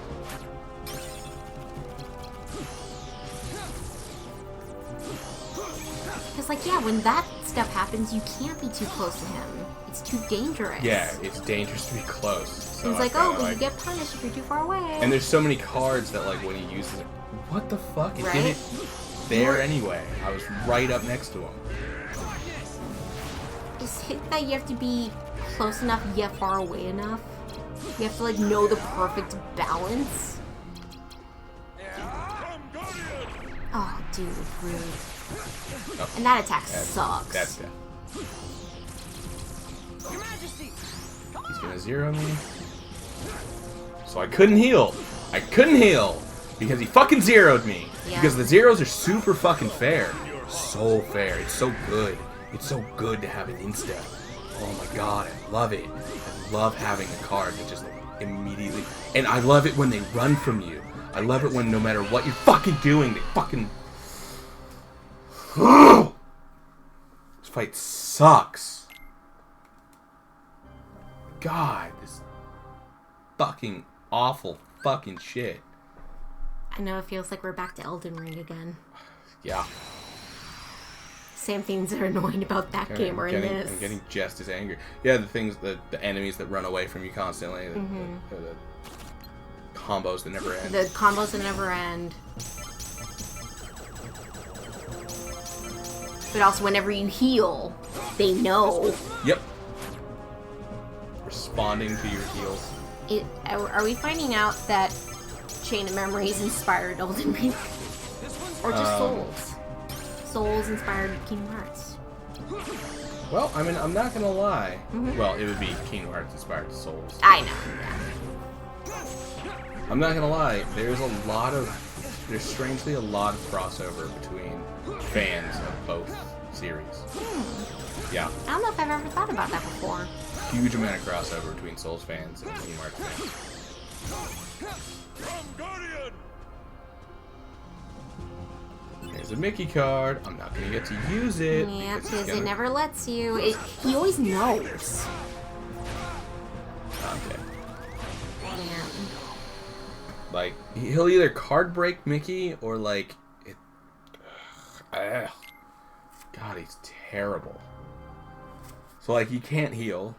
Because, like, yeah, when that stuff happens, you can't be too close to him. It's too dangerous. Yeah, it's dangerous to be close. So it's like, oh, but you get punished if you're too far away. And there's so many cards that, like, when he uses it, what the fuck? It Right? did it there anyway. I was right up next to him. Just hit that you have to be close enough yet far away enough. You have to like know the perfect balance. Oh, dude, rude. Oh, and that attack sucks. That's dead. Your Majesty. He's gonna zero me. So I couldn't heal. I couldn't heal because he fucking zeroed me. Yeah. Because the zeros are super fucking fair. So fair. It's so good. It's so good to have an insta. Oh my god, I love it. I love having a card that just immediately... And I love it when they run from you. I love it when no matter what you're fucking doing, they fucking... This fight sucks. God, this fucking awful fucking shit. I know it feels like we're back to Elden Ring again. Yeah. Same things that are annoying about that game are in this. I'm getting just as angry. Yeah, the things, the enemies that run away from you constantly, the combos that never end. The combos that never end. But also, whenever you heal, they know. Yep. Responding to your heals. Are we finding out that Chain of Memories inspired Elden Ring? Or just Souls? Souls inspired Kingdom Hearts. Well, I mean, I'm not gonna lie. Well, it would be Kingdom Hearts inspired Souls. I know, yeah. I'm not gonna lie. There's strangely a lot of crossover between fans of both series. Yeah. I don't know if I've ever thought about that before. Huge amount of crossover between Souls fans and Kingdom Hearts fans. There's a Mickey card. I'm not gonna get to use it. Yeah, because it never lets you. He always knows. Okay. Yeah. Like, he'll either card break Mickey or like it. God, he's terrible. So like, you can't heal.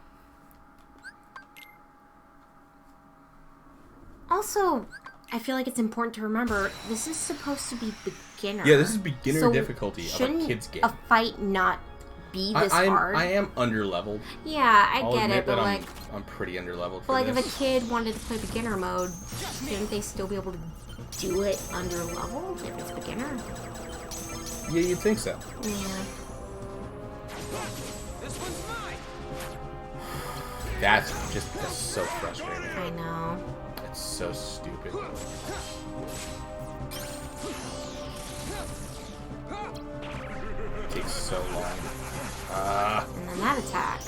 Also, I feel like it's important to remember this is supposed to be beginner. Yeah, this is beginner difficulty of a kid's game. A fight not be this hard? I am underleveled. Yeah, I'll get admit it, but that like, I'm pretty underleveled. But like, if a kid wanted to play beginner mode, shouldn't they still be able to do it underleveled if it's beginner? Yeah, you'd think so. Yeah. That's so frustrating. I know. It's so stupid. It takes so long. And then that attack.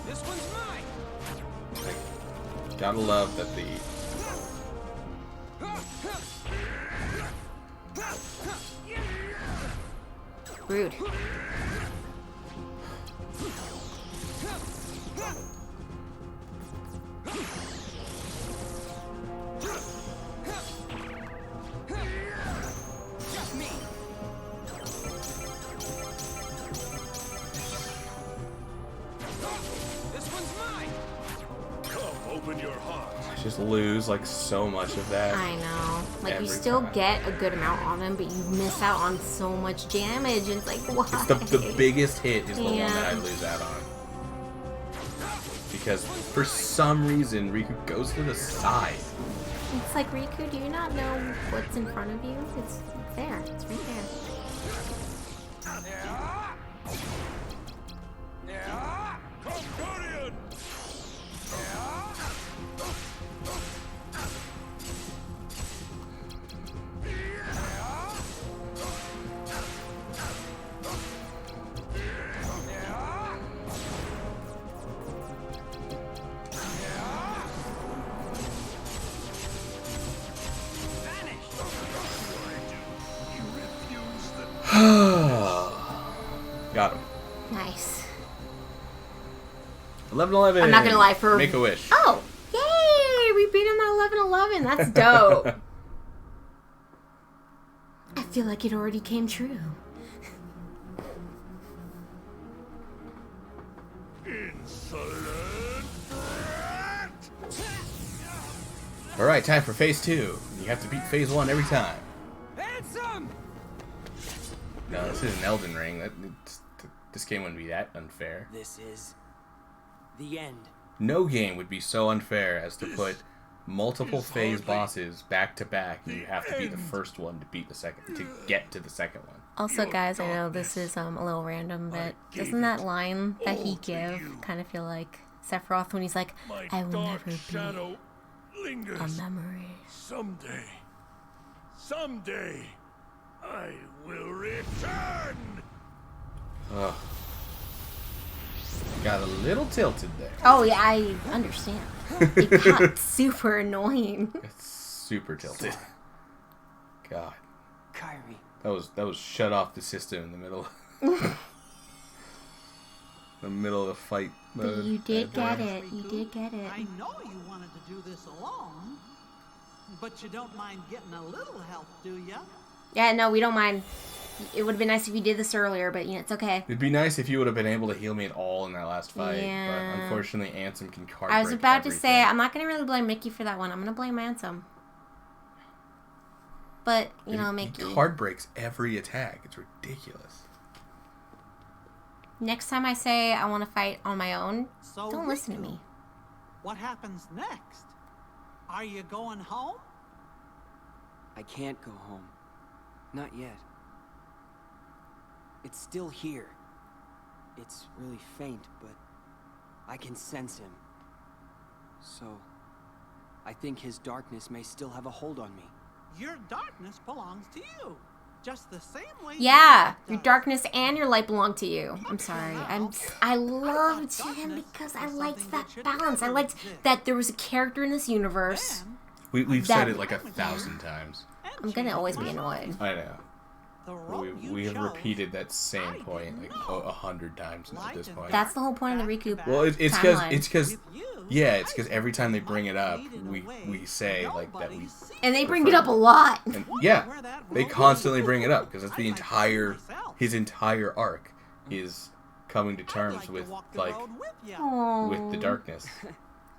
This one's mine. Like, gotta love that the... Rude. I just lose like so much of that. I know. Like, you every still time. get a good amount on him, but you miss out on so much damage. And it's like, why? It's the biggest hit is the one that I lose out on. Because for some reason, Riku goes to the side. It's like, Riku, do you not know what's in front of you? It's there. It's right there. Got him. Nice. 11-11. I'm not gonna lie, for Make a wish. Oh, yay! We beat him at 11-11. That's dope. I feel like it already came true. Insolent brat! Alright, time for phase 2. You have to beat phase 1 every time. Handsome! No, this is an Elden Ring. This game wouldn't be that unfair. This is the end. No game would be so unfair as to put multiple phase bosses back to back, and you have to be the first one to beat the second, to get to the second one. Also, guys, I know this is a little random, but doesn't that line that he give kind of feel like Sephiroth when he's like, "I will never be a memory." Someday, I will return. Ugh. Got a little tilted there. Oh yeah, I understand. It got super annoying. It's super tilted. God. Kyrie. That was shut off the system in the middle. The middle of the fight mode. But you did get it. You did get it. I know you wanted to do this alone, but you don't mind getting a little help, do ya? Yeah, no, we don't mind. It would have been nice if you did this earlier, but it's okay. It'd be nice if you would have been able to heal me at all in that last fight, Yeah. but unfortunately Ansem can card I was break about everything. to say, I'm not going to really blame Mickey for that one. I'm going to blame Ansem. But, Mickey. He card breaks every attack. It's ridiculous. Next time I say I want to fight on my own, So don't listen to me. What happens next? Are you going home? I can't go home. Not yet. It's still here. It's really faint, but I can sense him. So, I think his darkness may still have a hold on me. Your darkness belongs to you. Just the same way. Yeah, your darkness and your light belong to you. I'm sorry. I loved him because I liked that balance. I liked that there was a character in this universe. We've said it like 1,000 times. I'm gonna always be annoyed. I know. We have repeated that same point like 100 times at this point. That's the whole point of the recoup. Well, it's because every time they bring it up, we say like that we. And they bring it up a lot. And, yeah, they constantly bring it up because that's his entire arc is coming to terms with with the darkness.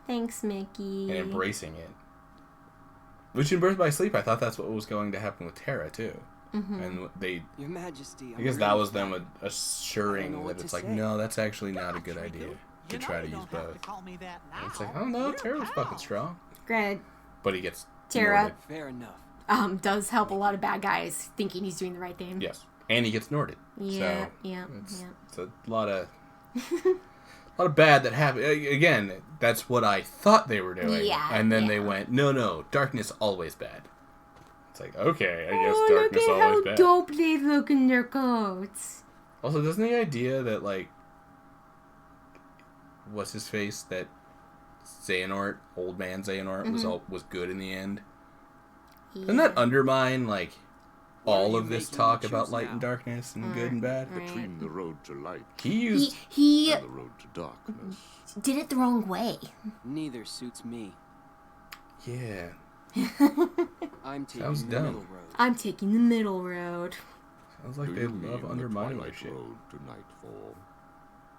Thanks, Mickey. And embracing it. Which in Birth by Sleep, I thought that's what was going to happen with Terra too. And Your Majesty, I guess that was them assuring that it's like, no, that's actually not a good idea to try to use both. And it's like, oh no, Terra's fucking strong. Granted, But he gets Terra Norded. Fair enough. Does help a lot of bad guys thinking he's doing the right thing. Yes, and he gets Norded. Yeah, so yeah. It's a lot of bad that happened. Again, that's what I thought they were doing. Yeah, and then they went, no, darkness always bad. It's like, okay, I guess darkness look at always how bad. dope they look in their coats. Also, doesn't the idea that, like, what's his face? That Xehanort, old man Xehanort, was good in the end? Yeah. Doesn't that undermine, like, all of this talk about light and darkness and good and bad? Between the road to light He and the road to darkness. did it the wrong way. Neither suits me. Yeah. I'm taking Sounds the dumb. middle road. I'm taking the middle road. Sounds like Do they you love mean undermining the this twilight shit. road to nightfall?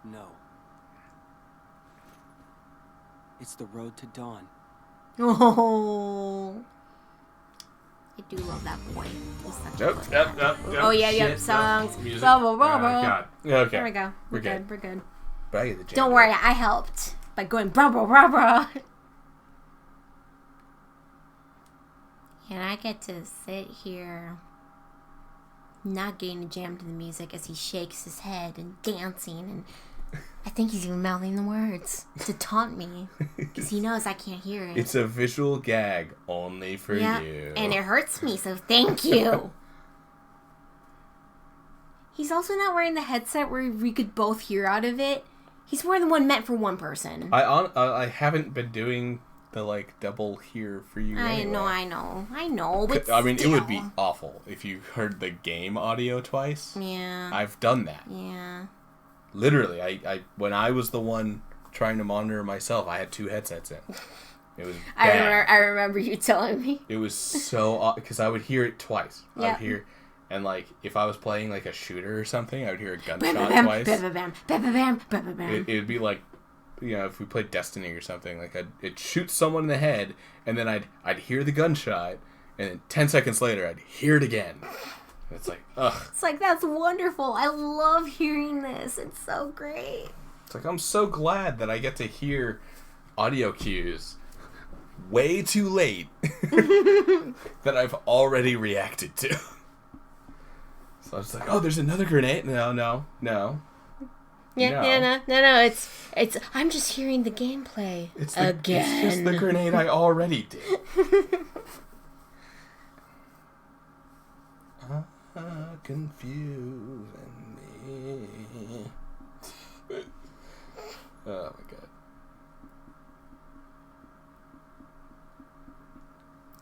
No. It's the road to dawn. Oh. I do love that boy. He's such a boy. Oh, yeah, songs. Music. Blah, blah, blah, blah. God. Okay. There we go. We're good. We're good. But I get the jam. Don't worry, I helped by going blah, blah, blah, blah. And I get to sit here not getting to jam to the music as he shakes his head and dancing, and I think he's even mouthing the words to taunt me because he knows I can't hear it. It's a visual gag only for you. And it hurts me, so thank you. He's also not wearing the headset where we could both hear out of it. He's wearing the one meant for one person. I haven't been doing the like double here for you. Anyway. I know. But I mean, still. it would be awful if you heard the game audio twice. Yeah. I've done that. Yeah. Literally, I when I was the one trying to monitor myself, I had 2 headsets in. It was bad. I remember you telling me. It was so because I would hear it twice. Yeah. I would hear, and like if I was playing like a shooter or something, I would hear a gunshot twice. It would be like if we played Destiny or something, like it'd shoot someone in the head, and then I'd hear the gunshot, and then 10 seconds later I'd hear it again. And it's like, ugh. It's like, that's wonderful. I love hearing this. It's so great. It's like, I'm so glad that I get to hear audio cues way too late that I've already reacted to. So I was like, oh, there's another grenade? No. No. It's I'm just hearing the gameplay again. It's just the grenade I already did. Confusing me. Oh my god.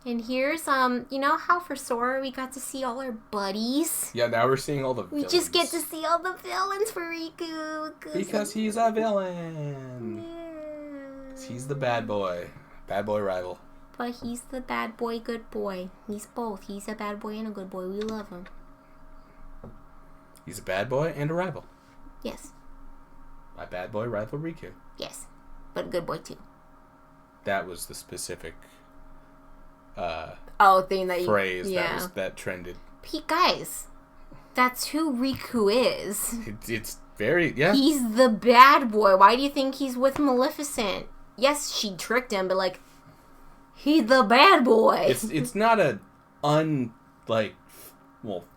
And here's you know how for Sora we got to see all our buddies? Yeah, now we're seeing all the villains. We just get to see all the villains for Riku. Because he's a villain. Yeah. He's the bad boy. Bad boy rival. But he's the bad boy, good boy. He's both. He's a bad boy and a good boy. We love him. He's a bad boy and a rival. Yes. My bad boy rival Riku. Yes. But a good boy too. That was the specific thing that phrase that trended. Guys, that's who Riku is. It's very, yeah. He's the bad boy. Why do you think he's with Maleficent? Yes, she tricked him, but like, he's the bad boy. It's not a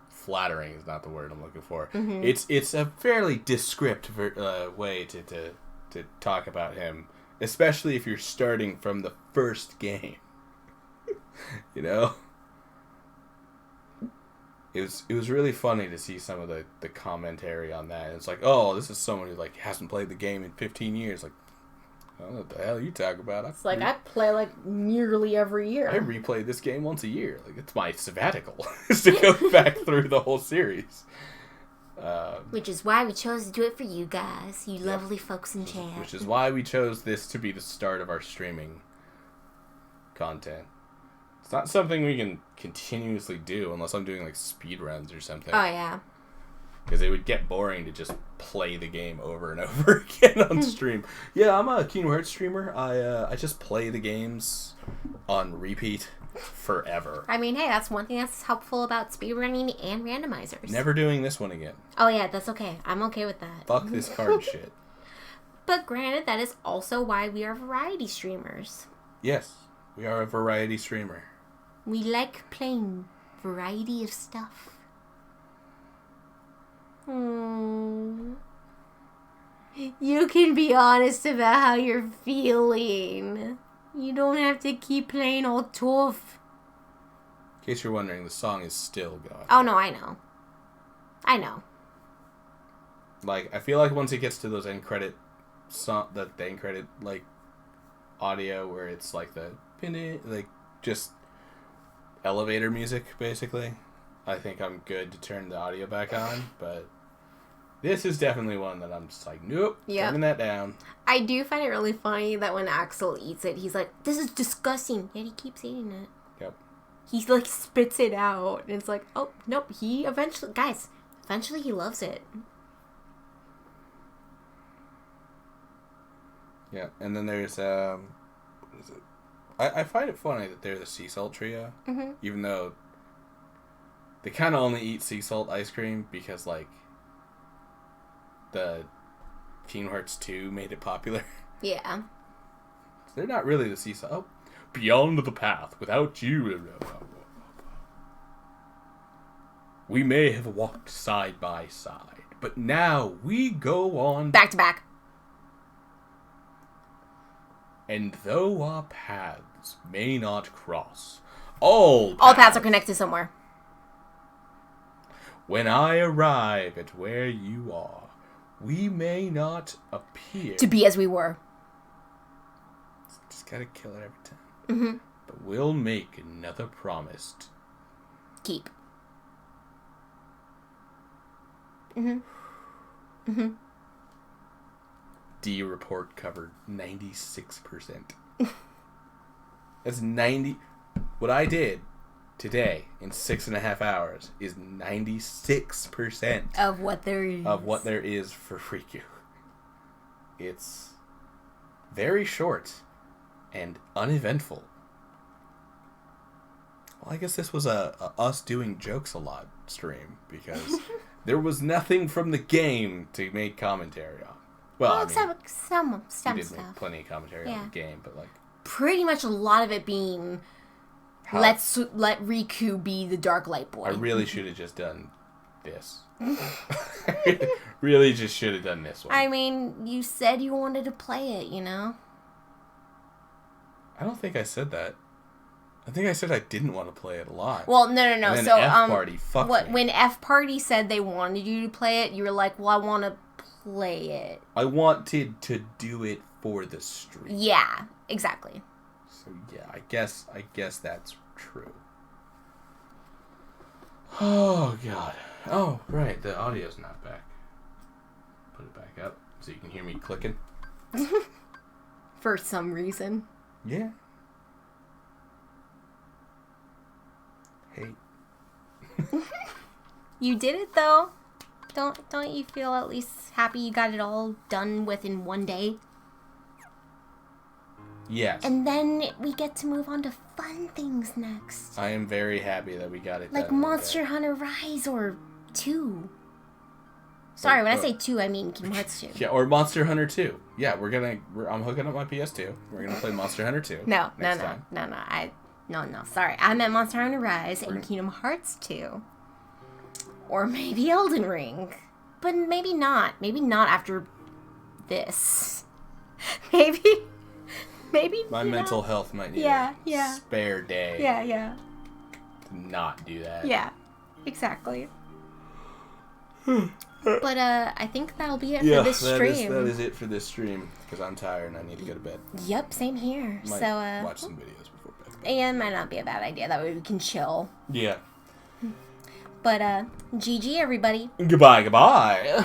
flattering is not the word I'm looking for. Mm-hmm. It's a fairly descript way to talk about him, especially if you're starting from the first game. You know, it was really funny to see some of the commentary on that. It's like, oh, this is someone who like hasn't played the game in 15 years. Like, I don't know what the hell you talk about. It's like I play like nearly every year. I replay this game once a year. Like, it's my sabbatical is to go back through the whole series. Which is why we chose to do it for you guys, you lovely folks in chat. Which is why we chose this to be the start of our streaming content. It's not something we can continuously do unless I'm doing like speed runs or something. Oh yeah. Because it would get boring to just play the game over and over again on stream. Yeah, I'm a Kingdom Hearts streamer. I just play the games on repeat forever. I mean, hey, that's one thing that's helpful about speedrunning and randomizers. Never doing this one again. Oh yeah, that's okay. I'm okay with that. Fuck this card shit. But granted, that is also why we are variety streamers. Yes, we are a variety streamer. We like playing variety of stuff. You can be honest about how you're feeling. You don't have to keep playing all tough. In case you're wondering, the song is still going. Oh no, I know. Like, I feel like once it gets to those end credit like audio where it's like just elevator music basically, I think I'm good to turn the audio back on, but this is definitely one that I'm just like, nope, turning that down. I do find it really funny that when Axel eats it, he's like, this is disgusting, yet he keeps eating it. Yep. He like spits it out, and it's like, oh, nope, he eventually he loves it. Yeah, and then there's, what is it? I find it funny that they're the sea salt trio, even though they kind of only eat sea salt ice cream because, like, the Kingdom Hearts 2 made it popular. Yeah. So they're not really the sea salt. Oh, beyond the path, without you. We may have walked side by side, but now we go on back to back. And though our paths may not cross, all paths are connected somewhere. When I arrive at where you are, we may not appear to be as we were. Just gotta kill it every time. But we'll make another promise. Keep. D report covered 96%. That's 90. What I did today in 6.5 hours is 96% of what there is. Of what there is for Riku. It's very short and uneventful. Well, I guess this was a us doing jokes a lot stream because there was nothing from the game to make commentary on. Well, I mean, some we did stuff. make plenty of commentary on the game, but like pretty much a lot of it being let Riku be the Dark Light Boy. I really should have just done this. Really just should have done this one. I mean, you said you wanted to play it, you know? I don't think I said that. I think I said I didn't want to play it a lot. Well, no. And then So, F-Party fucked me. when F-Party said they wanted you to play it, you were like, well, I want to play it. I wanted to do it for the stream. Yeah, exactly. So, yeah, I guess that's true. Oh, God. Oh, right, the audio's not back. Put it back up so you can hear me clicking. For some reason. Yeah. Hey. You did it, though. Don't you feel at least happy you got it all done within one day? Yes. And then we get to move on to fun things next. I am very happy that we got it like done. Monster Hunter Rise or 2. Sorry, when I say 2, I mean Kingdom Hearts 2. Yeah, or Monster Hunter 2. Yeah, I'm hooking up my PS2. We're gonna play Monster Hunter 2. No. Sorry, I meant Monster Hunter Rise and Kingdom Hearts 2. Or maybe Elden Ring. But maybe not. Maybe not after this. Maybe. My mental health might need a spare day. Yeah. To not do that. Yeah, exactly. But I think that'll be it for this stream. That is it for this stream because I'm tired and I need to go to bed. Yep, same here. Might watch some videos before bed. And might not be a bad idea. That way we can chill. Yeah. But GG everybody. Goodbye.